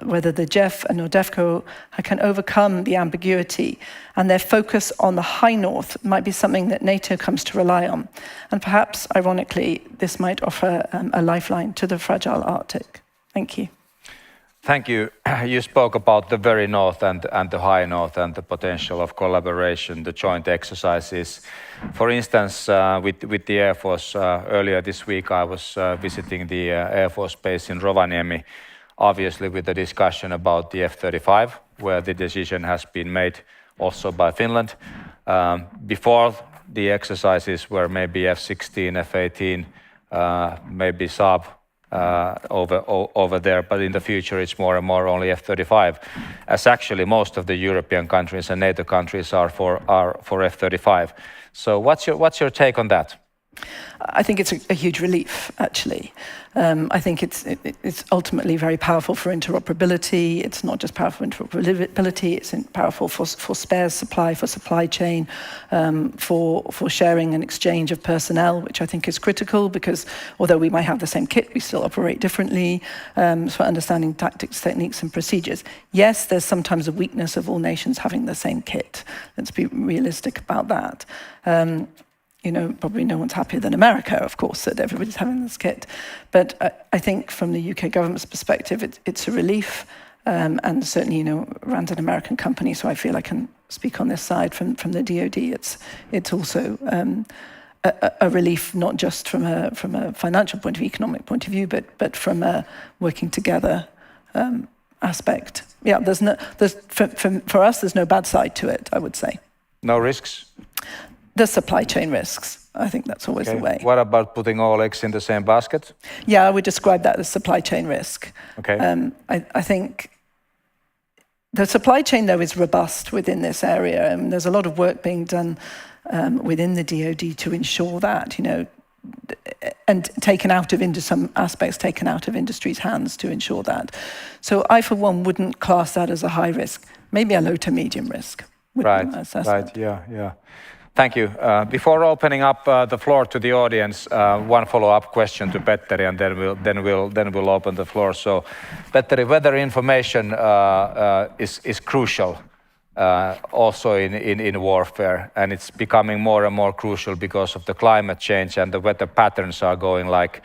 whether the JEF and NORDEFCO can overcome the ambiguity, and their focus on the high north might be something that NATO comes to rely on. And perhaps, ironically, this might offer a lifeline to the fragile Arctic. Thank you. Thank you. You spoke about the very north and the high north and the potential of collaboration, the joint exercises. For instance, with the Air Force, earlier this week I was visiting the Air Force base in Rovaniemi, obviously with the discussion about the F-35, where the decision has been made also by Finland. Before the exercises were maybe F-16, F-18, maybe Saab, over there, but in the future it's more and more only F-35, as actually most of the European countries and NATO countries are for F-35. So what's your take on that? I think it's a huge relief, actually. I think it's ultimately very powerful for interoperability. It's not just powerful for interoperability, it's powerful for spares supply, for supply chain, for sharing and exchange of personnel, which I think is critical because although we might have the same kit, we still operate differently, for understanding tactics, techniques and procedures. Yes, there's sometimes a weakness of all nations having the same kit. Let's be realistic about that. You know, probably no one's happier than America, of course, that everybody's having this kit. But I think from the UK government's perspective, it's a relief. And certainly, you know, Rand's an American company, so I feel I can speak on this side from the DoD. It's also a relief, not just from a financial point of view, economic point of view, but from a working together aspect. Yeah, for us, there's no bad side to it, I would say. No risks? The supply chain risks. I think that's always the way. What about putting all eggs in the same basket? Yeah, I would describe that as supply chain risk. Okay. I think the supply chain, though, is robust within this area, and there's a lot of work being done within the DoD to ensure that, you know, and some aspects taken out of industry's hands to ensure that. So I, for one, wouldn't class that as a high risk, maybe a low to medium risk. Right, yeah. Thank you. Before opening up the floor to the audience, one follow-up question to Petteri, and then we'll open the floor. So, Petteri, weather information is crucial also in warfare, and it's becoming more and more crucial because of the climate change, and the weather patterns are going like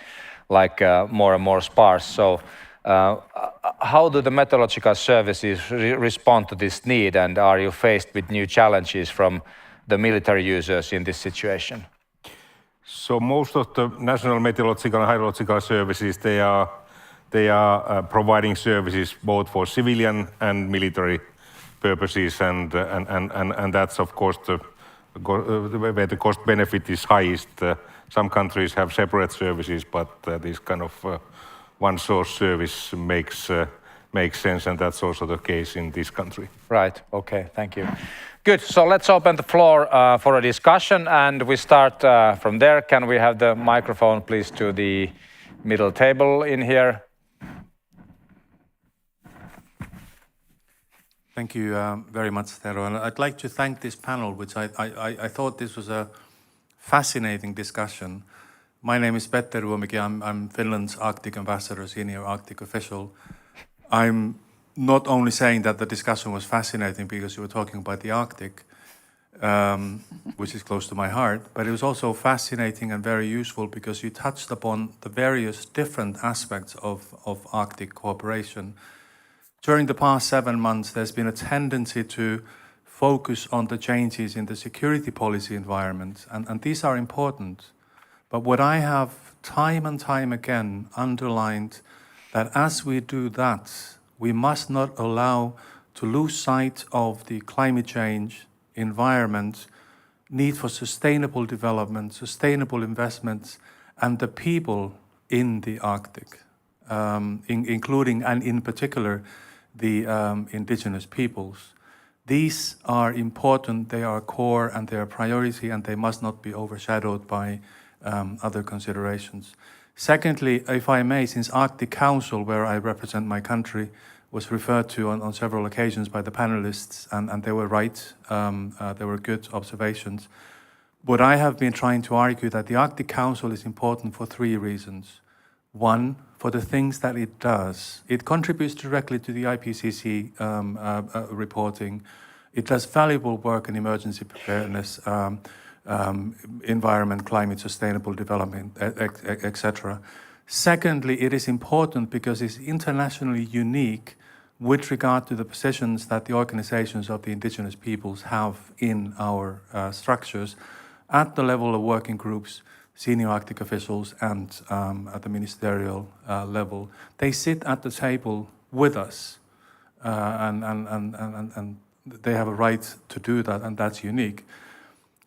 more and more sparse. So, how do the meteorological services respond to this need, and are you faced with new challenges from the military users in this situation? So most of the national meteorological and hydrological services, they are providing services both for civilian and military purposes, and that's of course where the cost benefit is highest. Some countries have separate services, but this kind of one source service makes sense, and that's also the case in this country. Right. Okay. Thank you. Good. So let's open the floor for a discussion, and we start from there. Can we have the microphone, please, to the middle table in here? Thank you very much, Tero. And I'd like to thank this panel, which I thought this was a fascinating discussion. My name is Petteri Uomäki. I'm Finland's Arctic ambassador, senior Arctic official. I'm not only saying that the discussion was fascinating because you were talking about the Arctic, which is close to my heart, but it was also fascinating and very useful because you touched upon the various different aspects of Arctic cooperation. During the past 7 months, there's been a tendency to focus on the changes in the security policy environment, and these are important. But what I have time and time again underlined, that as we do that, we must not allow to lose sight of the climate change, environment, need for sustainable development, sustainable investments, and the people in the Arctic, including and in particular the indigenous peoples. These are important, they are core, and they are priority, and they must not be overshadowed by other considerations. Secondly, if I may, since Arctic Council, where I represent my country, was referred to on several occasions by the panelists, and they were right, they were good observations. What I have been trying to argue that the Arctic Council is important for 3 reasons. One, for the things that it does. It contributes directly to the IPCC reporting. It does valuable work in emergency preparedness, environment, climate, sustainable development, etc. Secondly, it is important because it's internationally unique with regard to the positions that the organizations of the indigenous peoples have in our structures at the level of working groups, senior Arctic officials, and at the ministerial level. They sit at the table with us, and they have a right to do that, and that's unique.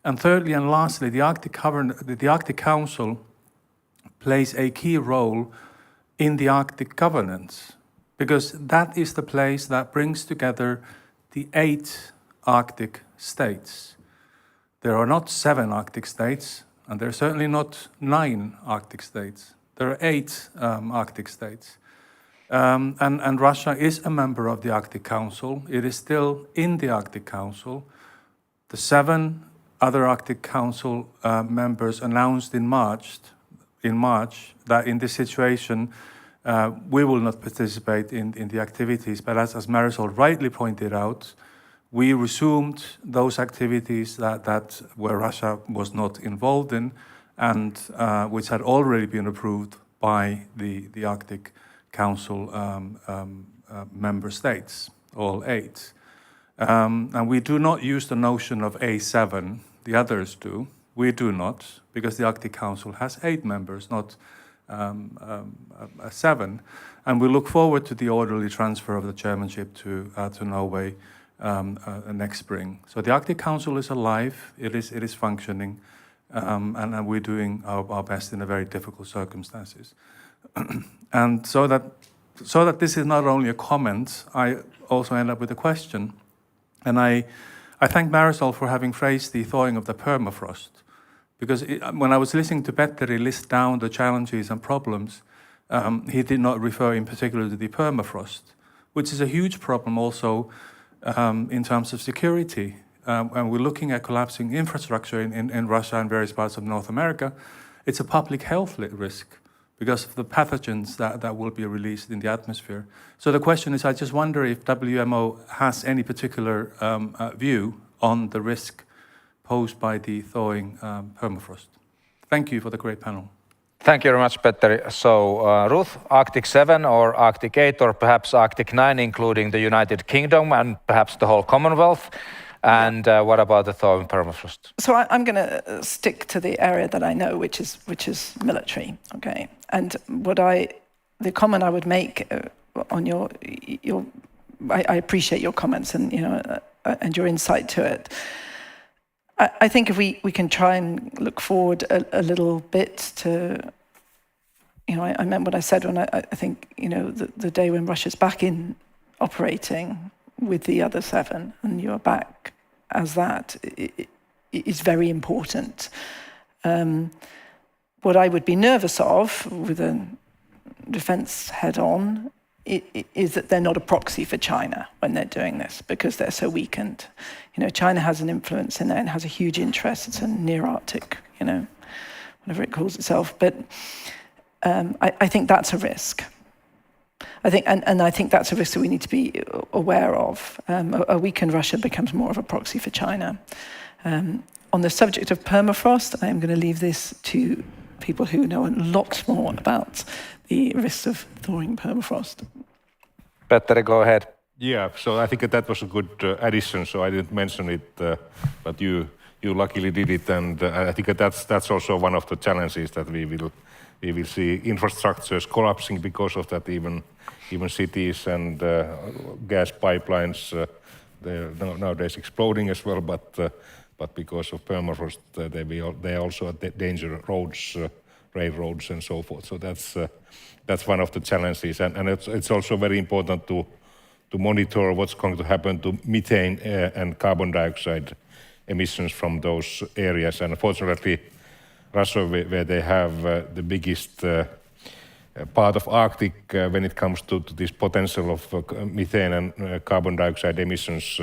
And thirdly and lastly, the Arctic Council plays a key role in the Arctic governance, because that is the place that brings together the 8 Arctic states. There are not 7 Arctic states, and there are certainly not 9 Arctic states. There are 8 Arctic states. And Russia is a member of the Arctic Council. It is still in the Arctic Council. The 7 other Arctic Council members announced in March that in this situation we will not participate in the activities. But as Marisol rightly pointed out, we resumed those activities that where Russia was not involved in, and which had already been approved by the Arctic Council member states, all 8. And we do not use the notion of A7, the others do. We do not, because the Arctic Council has 8 members, not 7. And we look forward to the orderly transfer of the chairmanship to Norway next spring. So the Arctic Council is alive, it is functioning, and we're doing our best in a very difficult circumstances. And so that this is not only a comment, I also end up with a question. And I thank Marisol for having phrased the thawing of the permafrost, because when I was listening to Petteri list down the challenges and problems, he did not refer in particular to the permafrost, which is a huge problem also in terms of security. and we're looking at collapsing infrastructure in Russia and various parts of North America, it's a public health risk because of the pathogens that will be released in the atmosphere. So the question is, I just wonder if WMO has any particular view on the risk posed by the thawing permafrost. Thank you for the great panel. Thank you very much, Petteri. So, Ruth, Arctic 7 or Arctic 8 or perhaps Arctic 9, including the United Kingdom and perhaps the whole Commonwealth? And what about the thawing permafrost? So I'm going to stick to the area that I know, which is military. Okay, and the comment I would make on your I appreciate your comments and and your insight to it. I think if we can try and look forward a little bit to, I meant what I said when I think, the day when Russia's back in operating with the other 7 and you're back as that is very important. What I would be nervous of with a defense head on is that they're not a proxy for China when they're doing this because they're so weakened. China has an influence in there and has a huge interest. It's a near Arctic, whatever it calls itself. But I think that's a risk. I think that's a risk that we need to be aware of. A weakened Russia becomes more of a proxy for China. On the subject of permafrost, I am going to leave this to people who know a lot more about the risks of thawing permafrost. Petteri, go ahead. Yeah, so I think that was a good addition. So I didn't mention it, but you luckily did it, and I think that's also one of the challenges that we will see infrastructures collapsing because of that. Even cities and gas pipelines they're nowadays exploding as well, but because of permafrost, they also danger roads, railroads, and so forth. So that's one of the challenges, and it's also very important to monitor what's going to happen to methane and carbon dioxide emissions from those areas. And unfortunately, Russia, where they have the biggest part of Arctic when it comes to this potential of methane and carbon dioxide emissions,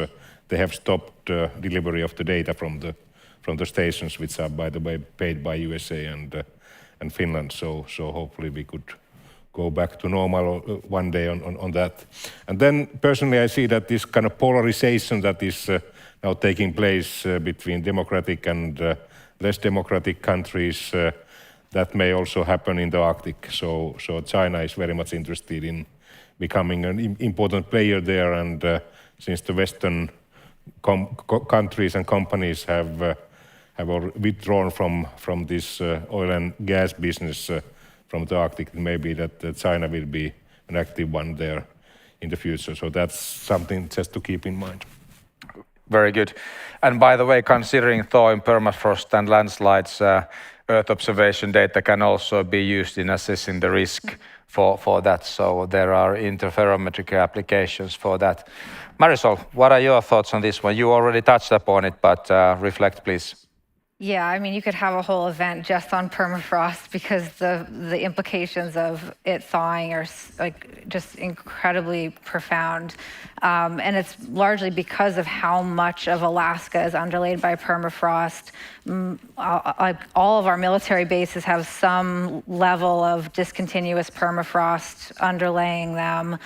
they have stopped delivery of the data from the stations, which are, by the way, paid by USA and Finland. So hopefully we could go back to normal one day on that. And then personally, I see that this kind of polarization that is now taking place between democratic and less democratic countries, that may also happen in the Arctic. So China is very much interested in becoming an important player there, and since the Western countries and companies have withdrawn from this oil and gas business from the Arctic, maybe that China will be an active one there in the future. So that's something just to keep in mind. Very good. And by the way, considering thawing permafrost and landslides, Earth observation data can also be used in assessing the risk for that. So there are interferometric applications for that. Marisol, what are your thoughts on this one? You already touched upon it, but reflect, please. Yeah, I mean, you could have a whole event just on permafrost because the implications of it thawing are just incredibly profound. And it's largely because of how much of Alaska is underlaid by permafrost. All of our military bases have some level of discontinuous permafrost underlaying them.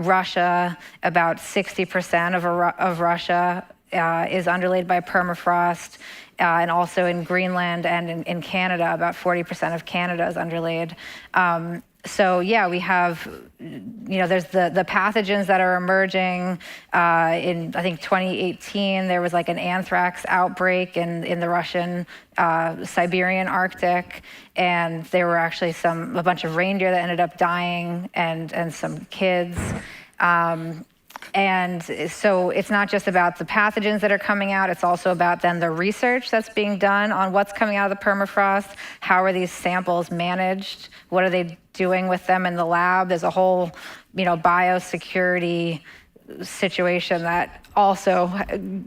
Russia, about 60% of Russia is underlaid by permafrost. And also in Greenland and in Canada, about 40% of Canada is underlaid. So yeah, we have, there's the pathogens that are emerging. In, I think, 2018, there was like an anthrax outbreak in the Russian Siberian Arctic. And there were actually a bunch of reindeer that ended up dying and some kids. And so it's not just about the pathogens that are coming out, it's also about then the research that's being done on what's coming out of the permafrost, how are these samples managed, what are they doing with them in the lab. There's a whole, biosecurity situation that also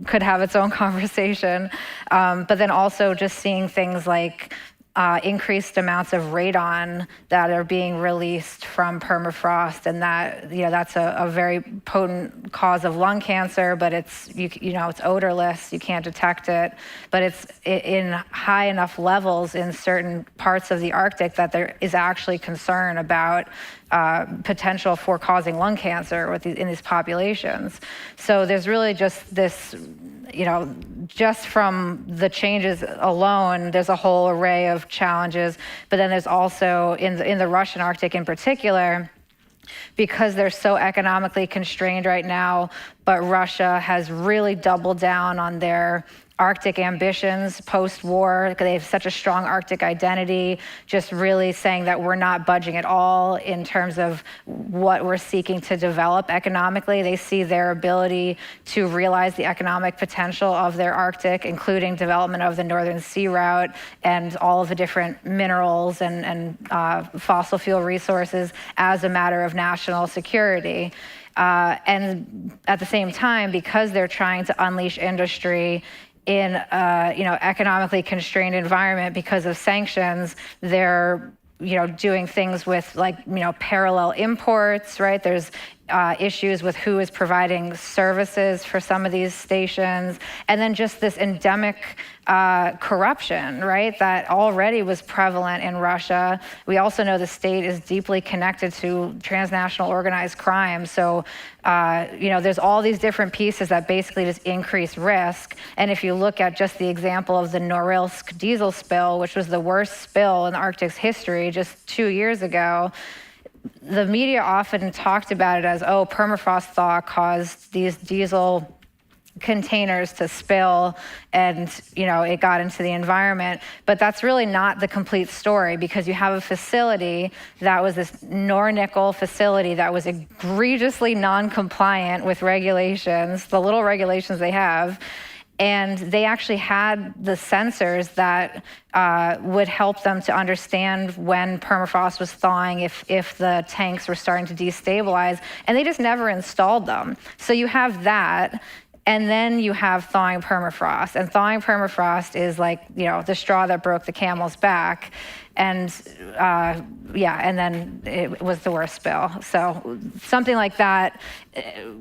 could have its own conversation. But then also just seeing things like increased amounts of radon that are being released from permafrost, and that that's a very potent cause of lung cancer. But it's it's odorless, you can't detect it, but it's in high enough levels in certain parts of the Arctic that there is actually concern about potential for causing lung cancer in these populations. So there's really just this, just from the changes alone, there's a whole array of challenges. But then there's also, in the Russian Arctic in particular, because they're so economically constrained right now, but Russia has really doubled down on their Arctic ambitions post-war. They have such a strong Arctic identity, just really saying that we're not budging at all in terms of what we're seeking to develop economically. They see their ability to realize the economic potential of their Arctic, including development of the Northern Sea Route and all of the different minerals and fossil fuel resources as a matter of national security. And at the same time, because they're trying to unleash industry in economically constrained environment because of sanctions, they're doing things with parallel imports, right? There's issues with who is providing services for some of these stations, and then just this endemic corruption, right, that already was prevalent in Russia. We also know the state is deeply connected to transnational organized crime. So, there's all these different pieces that basically just increase risk. And if you look at just the example of the Norilsk diesel spill, which was the worst spill in the Arctic's history just 2 years ago, the media often talked about it as, oh, permafrost thaw caused these diesel containers to spill and it got into the environment. But that's really not the complete story, because you have a facility that was this Nornickel facility that was egregiously non-compliant with regulations, the little regulations they have. And they actually had the sensors that would help them to understand when permafrost was thawing, if the tanks were starting to destabilize, and they just never installed them. So you have that. And then you have thawing permafrost. And thawing permafrost is the straw that broke the camel's back. And and then it was the worst spill. So something like that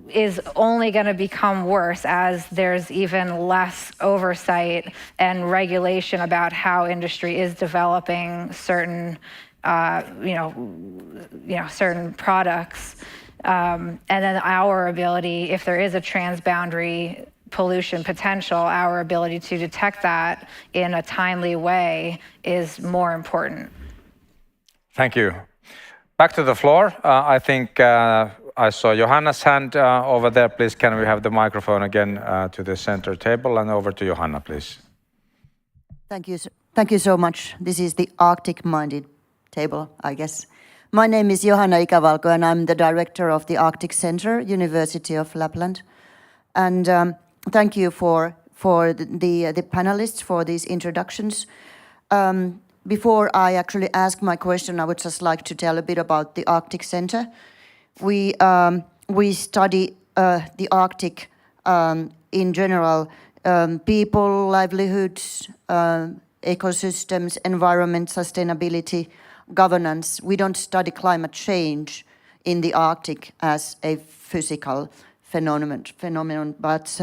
is only going to become worse as there's even less oversight and regulation about how industry is developing certain, certain products. And then our ability, if there is a transboundary pollution potential, our ability to detect that in a timely way is more important. Thank you. Back to the floor. I think I saw Johanna's hand over there. Please, can we have the microphone again to the center table, and over to Johanna, please. Thank you. Thank you so much. This is the Arctic-minded table, I guess. My name is Johanna Ikävalko, and I'm the director of the Arctic Center, University of Lapland. And thank you for the panelists for these introductions. Before I actually ask my question, I would just like to tell a bit about the Arctic Center. We study the Arctic in general, people, livelihoods, ecosystems, environment, sustainability, governance. We don't study climate change in the Arctic as a physical phenomenon, but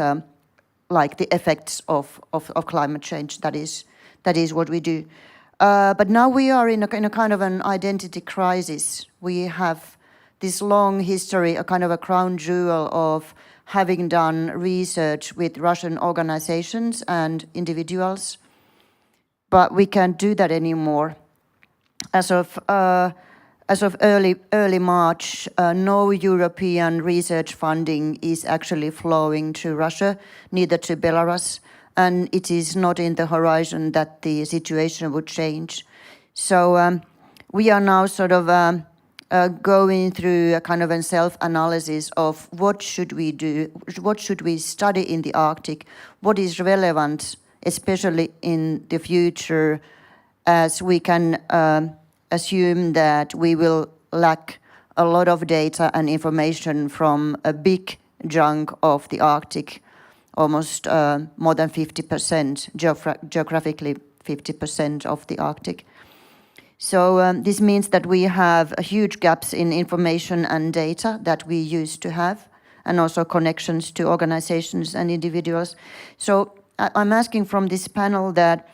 like the effects of climate change. That is what we do. But now we are in a kind of an identity crisis. We have this long history, a kind of a crown jewel of having done research with Russian organizations and individuals, but we can't do that anymore. As of early March, no European research funding is actually flowing to Russia, neither to Belarus, and it is not in the horizon that the situation would change. So we are now sort of going through a kind of a self-analysis of what should we do, what should we study in the Arctic, what is relevant, especially in the future, as we can assume that we will lack a lot of data and information from a big chunk of the Arctic, almost more than 50%, geographically 50% of the Arctic. So this means that we have huge gaps in information and data that we used to have, and also connections to organizations and individuals. So I'm asking from this panel that,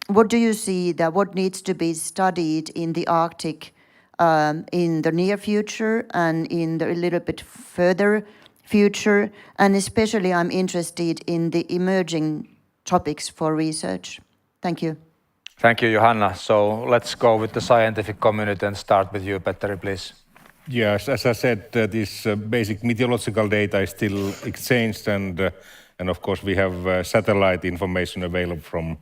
what do you see that what needs to be studied in the Arctic in the near future and in the a little bit further future? And especially I'm interested in the emerging topics for research. Thank you. Thank you, Johanna. So let's go with the scientific community and start with you, Petteri, please. Yes, as I said, this basic meteorological data is still exchanged, and of course we have satellite information available from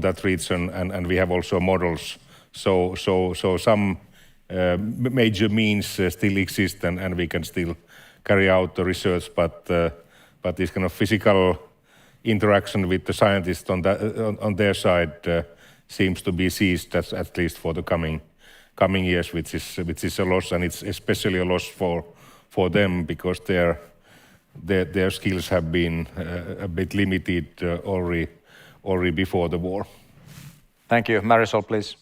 that region, and we have also models. So some major means still exist, and we can still carry out the research, but this kind of physical interaction with the scientists on their side seems to be ceased, at least for the coming years, which is a loss, and it's especially a loss for them because their skills have been a bit limited already before the war. Thank you. Marisol, please.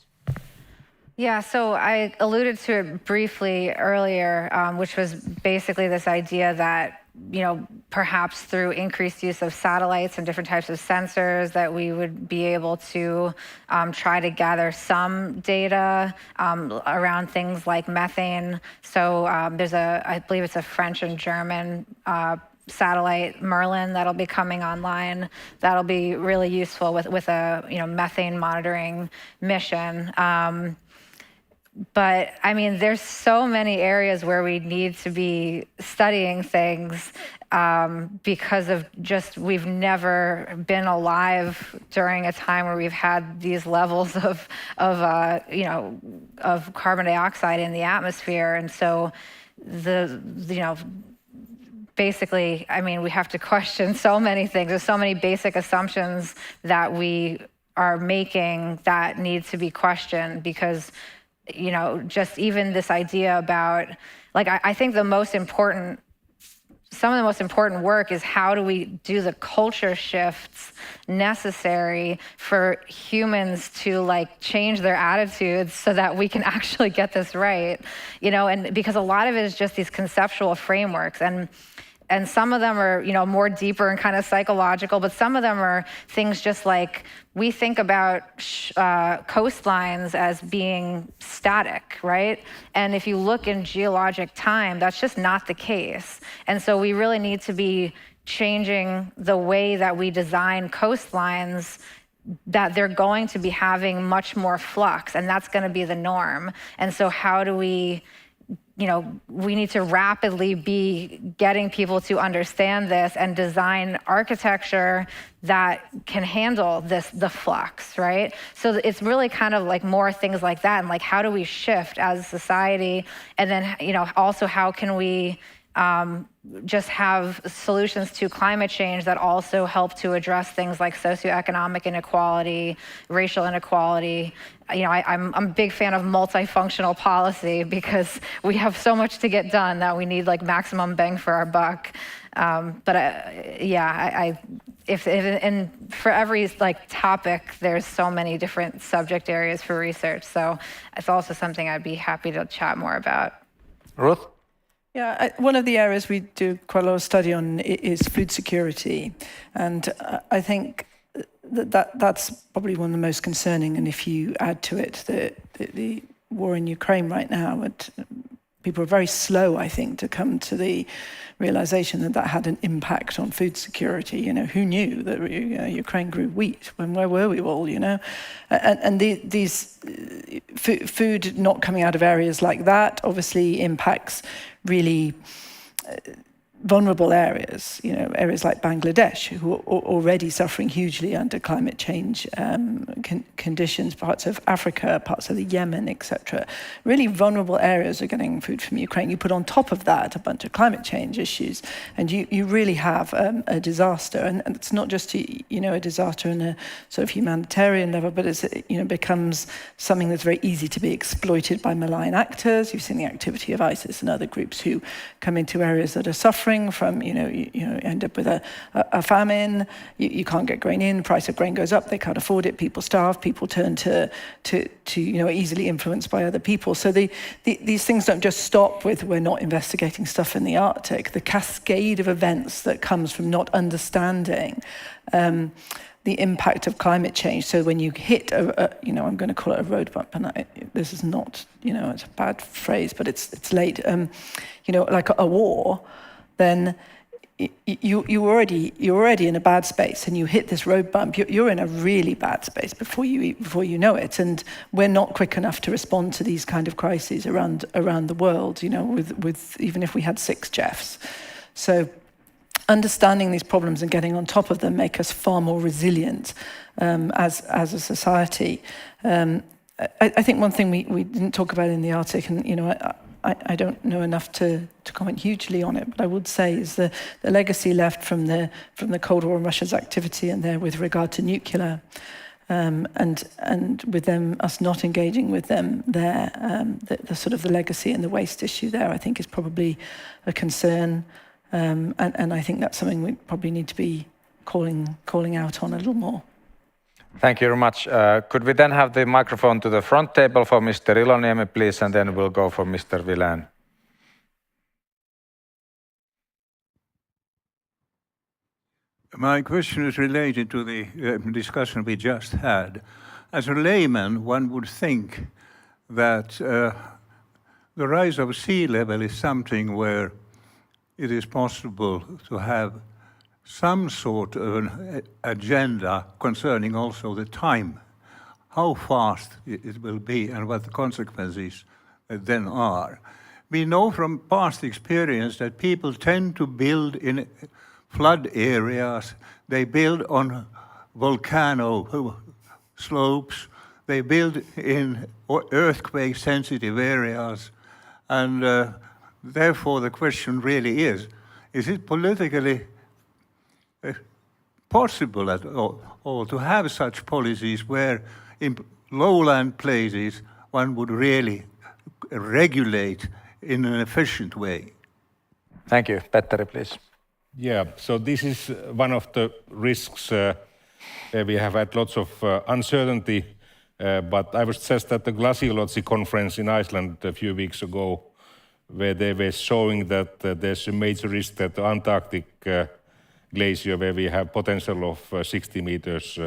Yeah, so I alluded to it briefly earlier, which was basically this idea that, you know, perhaps through increased use of satellites and different types of sensors that we would be able to try to gather some data around things like methane. So there's I believe it's a French and German satellite, Merlin, that'll be coming online. That'll be really useful with a methane monitoring mission. But I mean, there's so many areas where we need to be studying things because of just we've never been alive during a time where we've had these levels of carbon dioxide in the atmosphere, and so basically, I mean, we have to question so many things. There's so many basic assumptions that we are making that need to be questioned because, you know, just even this idea about, like, I think some of the most important work is how do we do the culture shifts necessary for humans to like change their attitudes so that we can actually get this right, you know, and because a lot of it is just these conceptual frameworks, and some of them are, you know, more deeper and kind of psychological, but some of them are things just like we think about coastlines as being static, right? And if you look in geologic time, that's just not the case. And so we really need to be changing the way that we design coastlines, that they're going to be having much more flux, and that's going to be the norm. And so how do we, you know, we need to rapidly be getting people to understand this and design architecture that can handle the flux, right? So it's really kind of like more things like that, and like how do we shift as a society, and then, you know, also how can we just have solutions to climate change that also help to address things like socioeconomic inequality, racial inequality. You know, I'm a big fan of multifunctional policy because we have so much to get done that we need like maximum bang for our buck. And for every like topic, there's so many different subject areas for research. So it's also something I'd be happy to chat more about. Ruth? Yeah, one of the areas we do quite a lot of study on is food security. And I think that's probably one of the most concerning. And if you add to it the war in Ukraine right now, people are very slow, I think, to come to the realization that that had an impact on food security. You know, who knew that Ukraine grew wheat? Where were we all, you know? And these food not coming out of areas like that obviously impacts really vulnerable areas, you know, areas like Bangladesh, who are already suffering hugely under climate change conditions, parts of Africa, parts of the Yemen, etc. Really vulnerable areas are getting food from Ukraine. You put on top of that a bunch of climate change issues, and you really have a disaster. And it's not just, you know, a disaster in a sort of humanitarian level, but it's, you know, becomes something that's very easy to be exploited by malign actors. You've seen the activity of ISIS and other groups who come into areas that are suffering. suffering from, you end up with a famine, you can't get grain in, price of grain goes up, they can't afford it, people starve, people turn to easily influenced by other people. So these things don't just stop with we're not investigating stuff in the Arctic. The cascade of events that comes from not understanding the impact of climate change. So when you hit I'm going to call it a road bump, and this is not, it's a bad phrase, but it's late. Like a war, then you're already in a bad space, and you hit this road bump. You're in a really bad space before you know it. And we're not quick enough to respond to these kind of crises around the world. With even if we had 6 Jeffs. So understanding these problems and getting on top of them make us far more resilient as a society. I think one thing we didn't talk about in the Arctic, and I don't know enough to comment hugely on it, but I would say is the legacy left from the Cold War and Russia's activity in there with regard to nuclear, and with them, us not engaging with them there, the sort of the legacy and the waste issue there, I think is probably a concern. And I think that's something we probably need to be calling out on a little more. Thank you very much. Could we then have the microphone to the front table for Mr. Iloniemi, please, and then we'll go for Mr. Villain. My question is related to the discussion we just had. As a layman, one would think that the rise of sea level is something where it is possible to have some sort of an agenda concerning also the time, how fast it will be and what the consequences then are. We know from past experience that people tend to build in flood areas, they build on volcano slopes, they build in earthquake-sensitive areas, and therefore the question really is it politically possible at all to have such policies where in lowland places one would really regulate in an efficient way? Thank you. Petteri, please. Yeah, so this is one of the risks where we have had lots of uncertainty, but I was just at the glaciology conference in Iceland a few weeks ago, where they were showing that there's a major risk that the Antarctic glacier, where we have potential of 60 meters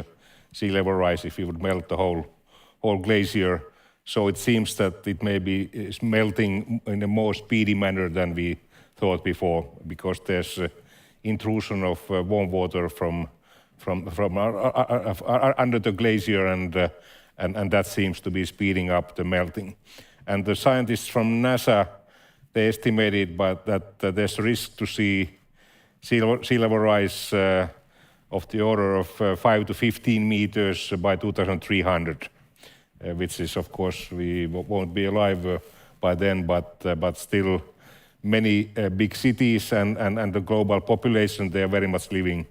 sea level rise if we would melt the whole glacier. So it seems that it may be melting in a more speedy manner than we thought before, because there's intrusion of warm water from under the glacier, and that seems to be speeding up the melting. And the scientists from NASA, they estimated that there's a risk to see sea level rise of the order of 5 to 15 meters by 2300, which is, of course, we won't be alive by then, but still many big cities and the global population, they are very much living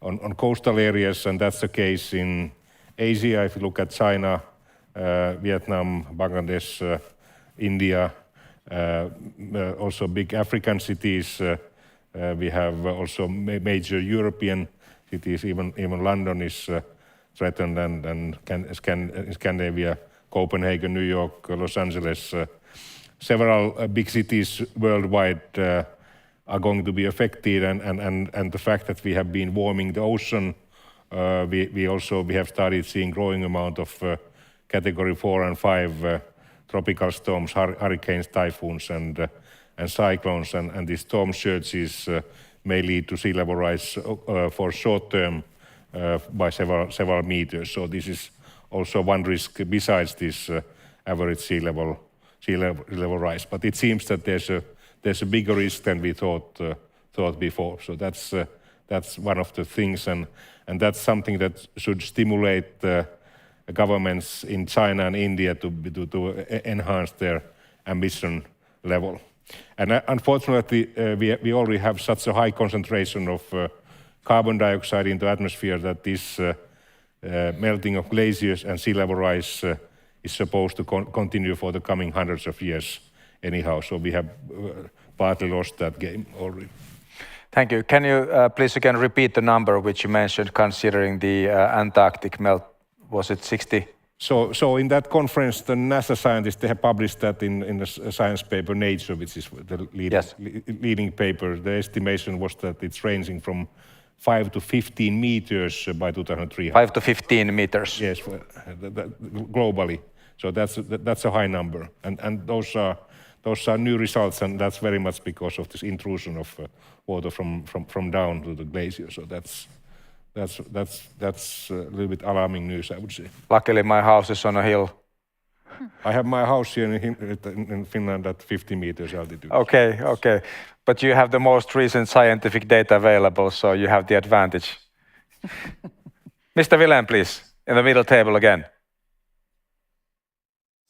on coastal areas, and that's the case in Asia. If you look at China, Vietnam, Bangladesh, India, also big African cities. We have also major European cities, even London is threatened, and Scandinavia, Copenhagen, New York, Los Angeles. Several big cities worldwide are going to be affected, and the fact that we have been warming the ocean, we have started seeing growing amount of category 4 and 5 tropical storms, hurricanes, typhoons, and cyclones, and these storm surges may lead to sea level rise for short term by several meters. So this is also one risk besides this average sea level rise. But it seems that there's a bigger risk than we thought before. So that's one of the things, and that's something that should stimulate governments in China and India to enhance their ambition level. And unfortunately, we already have such a high concentration of carbon dioxide in the atmosphere that this melting of glaciers and sea level rise is supposed to continue for the coming hundreds of years anyhow. So we have partly lost that game already. Thank you. Can you please again repeat the number which you mentioned considering the Antarctic melt? Was it 60? So in that conference, the NASA scientists, they have published that in the science paper Nature, which is the leading paper. The estimation was that it's ranging from 5 to 15 meters by 2300. 5 to 15 meters. Yes, globally. So that's a high number, and those are new results, and that's very much because of this intrusion of water from down to the glacier. So that's a little bit alarming news, I would say. Luckily, my house is on a hill. I have my house here in Finland at 50 meters altitude. Okay. But you have the most recent scientific data available, so you have the advantage. Mr. Wilhelm, please, in the middle table again.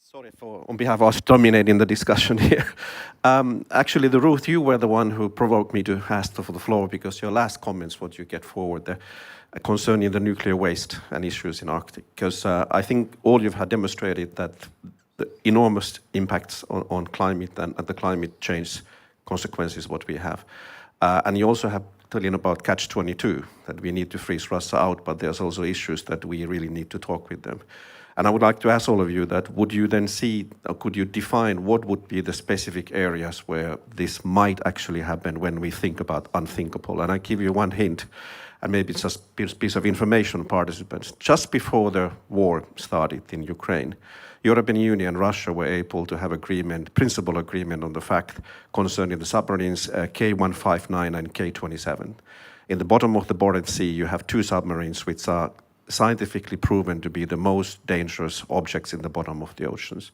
Sorry on behalf of us dominating the discussion here. Actually, Ruth, you were the one who provoked me to ask for the floor because your last comments, what you get forward there, concerning the nuclear waste and issues in Arctic. Because I think all you've had demonstrated that the enormous impacts on climate and the climate change consequences what we have. And you also have telling about catch-22, that we need to freeze Russia out, but there's also issues that we really need to talk with them. And I would like to ask all of you that would you then see, or could you define what would be the specific areas where this might actually happen when we think about unthinkable? And I give you one hint, and maybe it's just a piece of information, participants. Just before the war started in Ukraine, European Union and Russia were able to have principal agreement on the fact concerning the submarines K159 and K27. In the bottom of the Barents Sea, you have two submarines which are scientifically proven to be the most dangerous objects in the bottom of the oceans.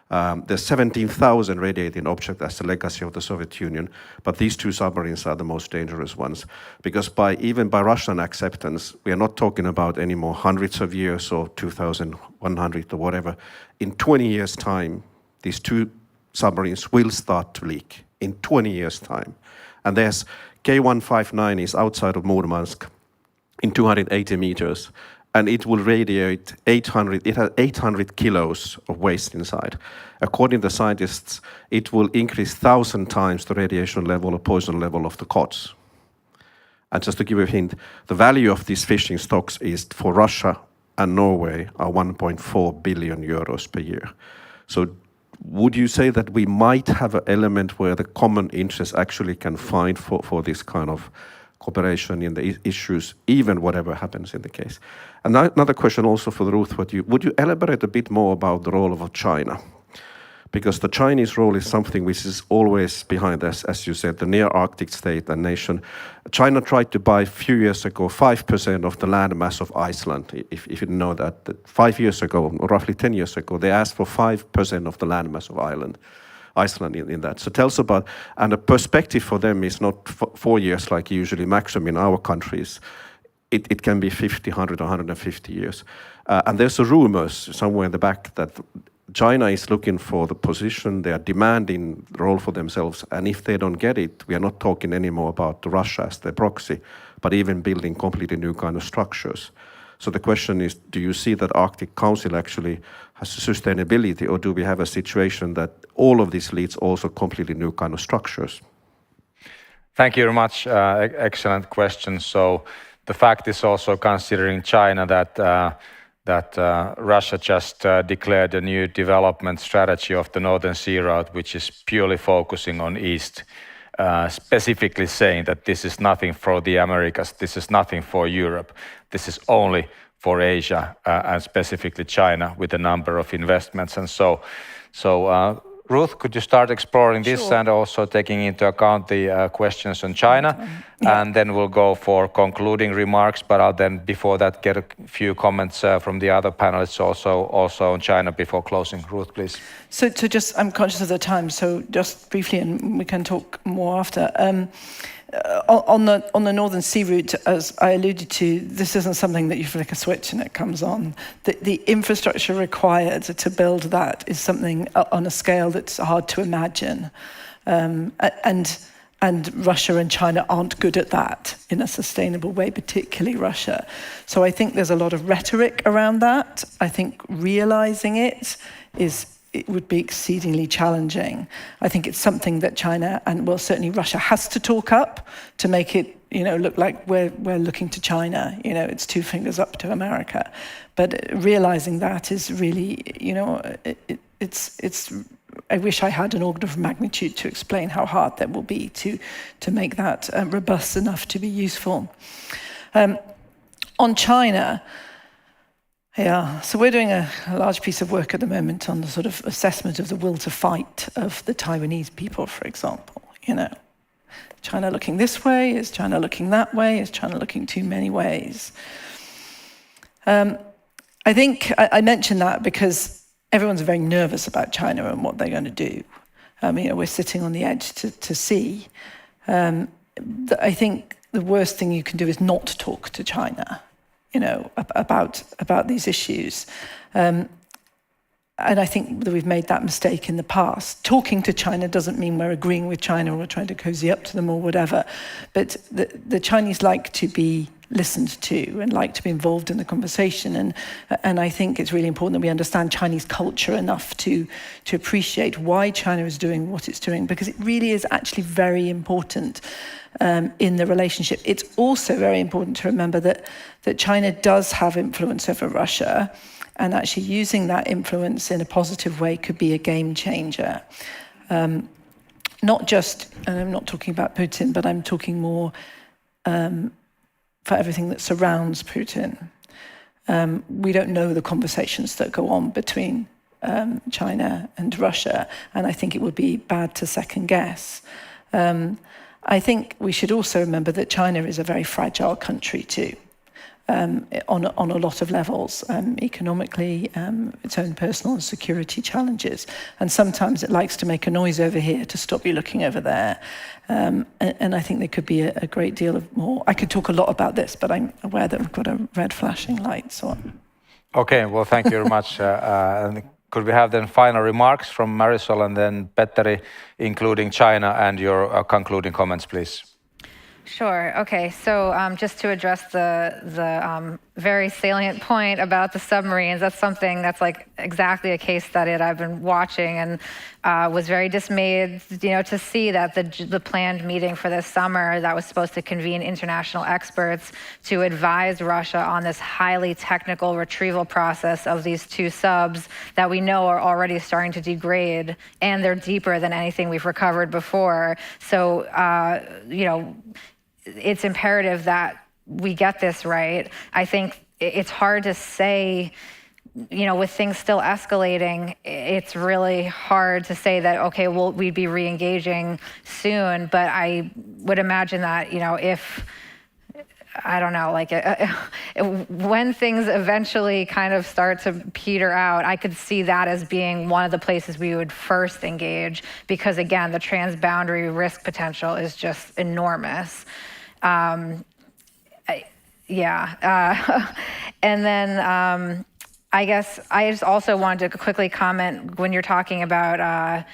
There's 17,000 radiating objects as the legacy of the Soviet Union, but these two submarines are the most dangerous ones, because even by Russian acceptance, we are not talking about any more hundreds of years or 2,100 or whatever. In 20 years' time, these two submarines will start to leak, in 20 years' time. And there's K159 is outside of Murmansk in 280 meters, and it will radiate 800, it has 800 kilos of waste inside. According to the scientists, it will increase 1,000 times the radiation level or poison level of the COTS. And just to give you a hint, the value of these fishing stocks is for Russia and Norway are 1.4 billion euros per year. So would you say that we might have an element where the common interest actually can find for this kind of cooperation in the issues, even whatever happens in the case? And another question also for Ruth, would you elaborate a bit more about the role of China? Because the Chinese role is something which is always behind us, as you said, the near Arctic state and nation. China tried to buy a few years ago 5% of the land mass of Iceland. If you didn't know that 5 years ago, or roughly 10 years ago, they asked for 5% of the land mass of Iceland in that. So tell us about, and the perspective for them is not 4 years like usually maximum in our countries. It can be 50, 100, or 150 years. And there's a rumors somewhere in the back that China is looking for the position, they are demanding the role for themselves, and if they don't get it, we are not talking anymore about Russia as their proxy, but even building completely new kind of structures. So the question is, do you see that Arctic Council actually has sustainability, or do we have a situation that all of this leads also completely new kind of structures? Thank you very much. Excellent question. So the fact is also considering China that Russia just declared a new development strategy of the Northern Sea Route, which is purely focusing on east, specifically saying that this is nothing for the Americas, this is nothing for Europe, this is only for Asia and specifically China with a number of investments. And so Ruth, could you start exploring this and also taking into account the questions on China? And then we'll go for concluding remarks, but I'll then before that get a few comments from the other panelists also on China before closing. Ruth, please. So just, I'm conscious of the time, so just briefly, and we can talk more after. On the Northern Sea Route, as I alluded to, this isn't something that you flick a switch and it comes on. The infrastructure required to build that is something on a scale that's hard to imagine. And Russia and China aren't good at that in a sustainable way, particularly Russia. So I think there's a lot of rhetoric around that. I think realizing it is it would be exceedingly challenging. I think it's something that China and, well, certainly Russia has to talk up to make it, look like we're looking to China. It's two fingers up to America. But realizing that is really, it's. I wish I had an order of magnitude to explain how hard that will be to make that robust enough to be useful. On China. Yeah, so we're doing a large piece of work at the moment on the sort of assessment of the will to fight of the Taiwanese people, for example. China looking this way? Is China looking that way? Is China looking too many ways? I think I mention that because everyone's very nervous about China and what they're going to do. We're sitting on the edge to see. I think the worst thing you can do is not talk to China, about these issues. And I think that we've made that mistake in the past. Talking to China doesn't mean we're agreeing with China or we're trying to cozy up to them or whatever. But the Chinese like to be listened to and like to be involved in the conversation. And I think it's really important that we understand Chinese culture enough to appreciate why China is doing what it's doing, because it really is actually very important in the relationship. It's also very important to remember that China does have influence over Russia, and actually using that influence in a positive way could be a game changer. Not just, and I'm not talking about Putin, but I'm talking more for everything that surrounds Putin. We don't know the conversations that go on between China and Russia, and I think it would be bad to second guess. I think we should also remember that China is a very fragile country too, on a lot of levels, economically, its own personal and security challenges. And sometimes it likes to make a noise over here to stop you looking over there. And I think there could be a great deal of more. I could talk a lot about this, but I'm aware that we've got a red flashing light. So. Okay, well, thank you very much. Could we have then final remarks from Marisol and then Petteri, including China, and your concluding comments, please? Sure. Okay. So just to address the very salient point about the submarines, that's something that's like exactly a case study that I've been watching, and was very dismayed, to see that the planned meeting for this summer that was supposed to convene international experts to advise Russia on this highly technical retrieval process of these two subs that we know are already starting to degrade, and they're deeper than anything we've recovered before. So, it's imperative that we get this right. I think it's hard to say, with things still escalating, it's really hard to say that, okay, well, we'd be re-engaging soon. But I would imagine that, if, I don't know, when things eventually kind of start to peter out, I could see that as being one of the places we would first engage, because again, the transboundary risk potential is just enormous. And then I guess I just also wanted to quickly comment when you're talking about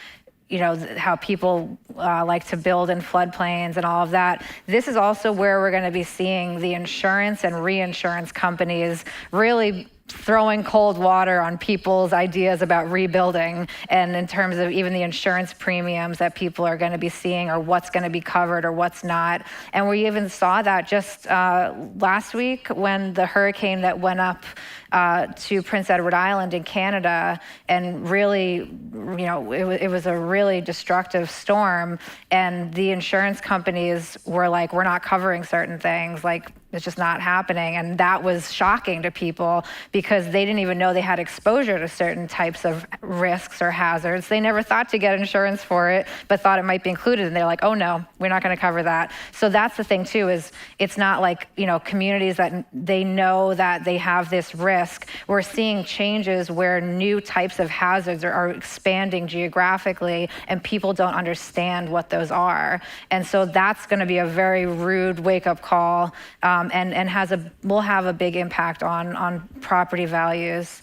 how people like to build in floodplains and all of that. This is also where we're going to be seeing the insurance and reinsurance companies really throwing cold water on people's ideas about rebuilding, and in terms of even the insurance premiums that people are going to be seeing, or what's going to be covered or what's not. And we even saw that just last week when the hurricane that went up to Prince Edward Island in Canada, and really, it was a really destructive storm, and the insurance companies were like, we're not covering certain things, like it's just not happening. And that was shocking to people because they didn't even know they had exposure to certain types of risks or hazards. They never thought to get insurance for it, but thought it might be included. And they're like, oh no, we're not going to cover that. So that's the thing too, is it's not like, communities that they know that they have this risk. We're seeing changes where new types of hazards are expanding geographically, and people don't understand what those are. And so that's going to be a very rude wake-up call, and will have a big impact on property values.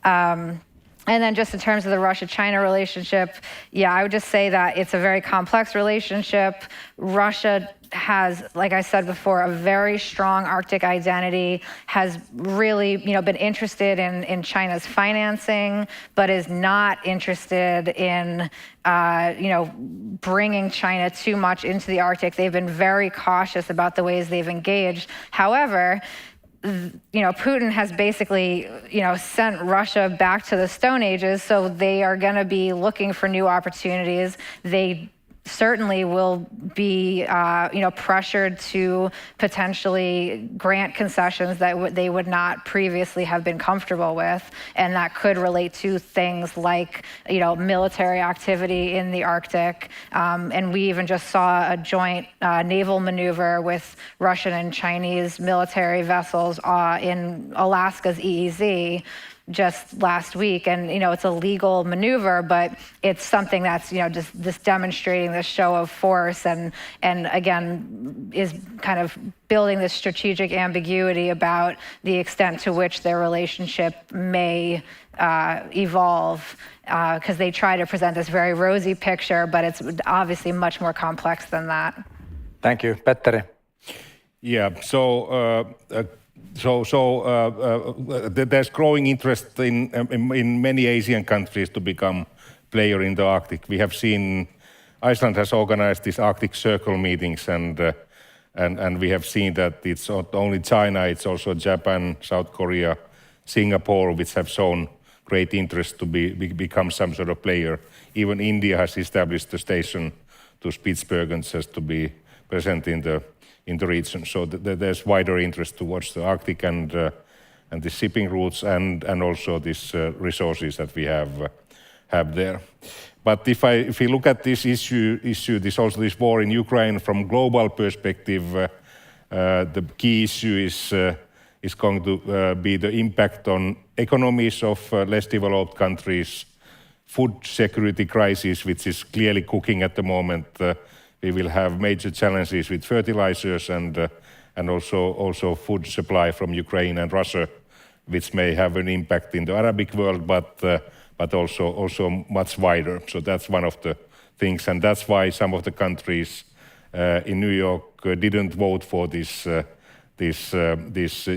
And then just in terms of the Russia-China relationship, I would just say that it's a very complex relationship. Russia has, like I said before, a very strong Arctic identity, has really, been interested in China's financing, but is not interested in, bringing China too much into the Arctic. They've been very cautious about the ways they've engaged. However, Putin has basically, sent Russia back to the Stone Ages, so they are going to be looking for new opportunities. They certainly will be, pressured to potentially grant concessions that they would not previously have been comfortable with, and that could relate to things like, military activity in the Arctic. And we even just saw a joint naval maneuver with Russian and Chinese military vessels in Alaska's EEZ just last week, and it's a legal maneuver, but it's something that's just demonstrating this show of force, and again is kind of building this strategic ambiguity about the extent to which their relationship may evolve, because they try to present this very rosy picture, but it's obviously much more complex than that. Thank you, Petteri. Yeah, there's growing interest in many Asian countries to become player in the Arctic. We have seen Iceland has organized these Arctic Circle meetings, and we have seen that it's not only China, it's also Japan, South Korea, Singapore, which have shown great interest to become some sort of player. Even India has established a station to Spitsbergen just to be present in the region. So there's wider interest towards the Arctic and the shipping routes and also these resources that we have there. But if we look at this issue, this war in Ukraine from global perspective, the key issue is going to be the impact on economies of less developed countries, food security crisis, which is clearly cooking at the moment. We will have major challenges with fertilizers and also food supply from Ukraine and Russia, which may have an impact in the Arabic world, but also much wider. So that's one of the things, and that's why some of the countries in New York didn't vote for this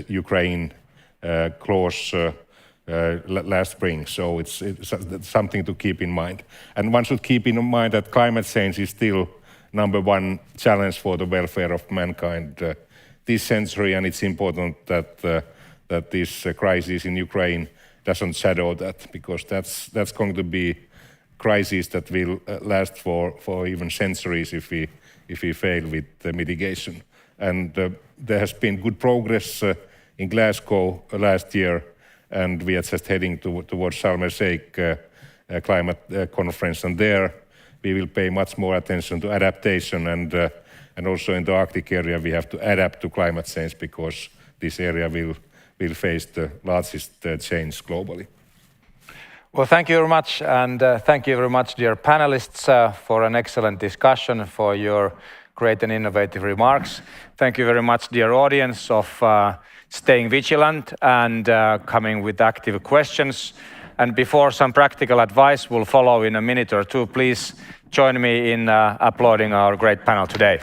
Ukraine clause last spring. So it's something to keep in mind. And one should keep in mind that climate change is still number one challenge for the welfare of mankind this century, and it's important that this crisis in Ukraine doesn't shadow that, because that's going to be crisis that will last for even centuries if we fail with the mitigation. And there has been good progress in Glasgow last year, and we are just heading towards Sharm el-Sheikh climate conference, and there we will pay much more attention to adaptation, and also in the Arctic area we have to adapt to climate change, because this area will face the largest change globally. Well, thank you very much, and thank you very much, dear panelists, for an excellent discussion, for your great and innovative remarks. Thank you very much, dear audience, of staying vigilant and coming with active questions. And before some practical advice will follow in a minute or two, please join me in applauding our great panel today.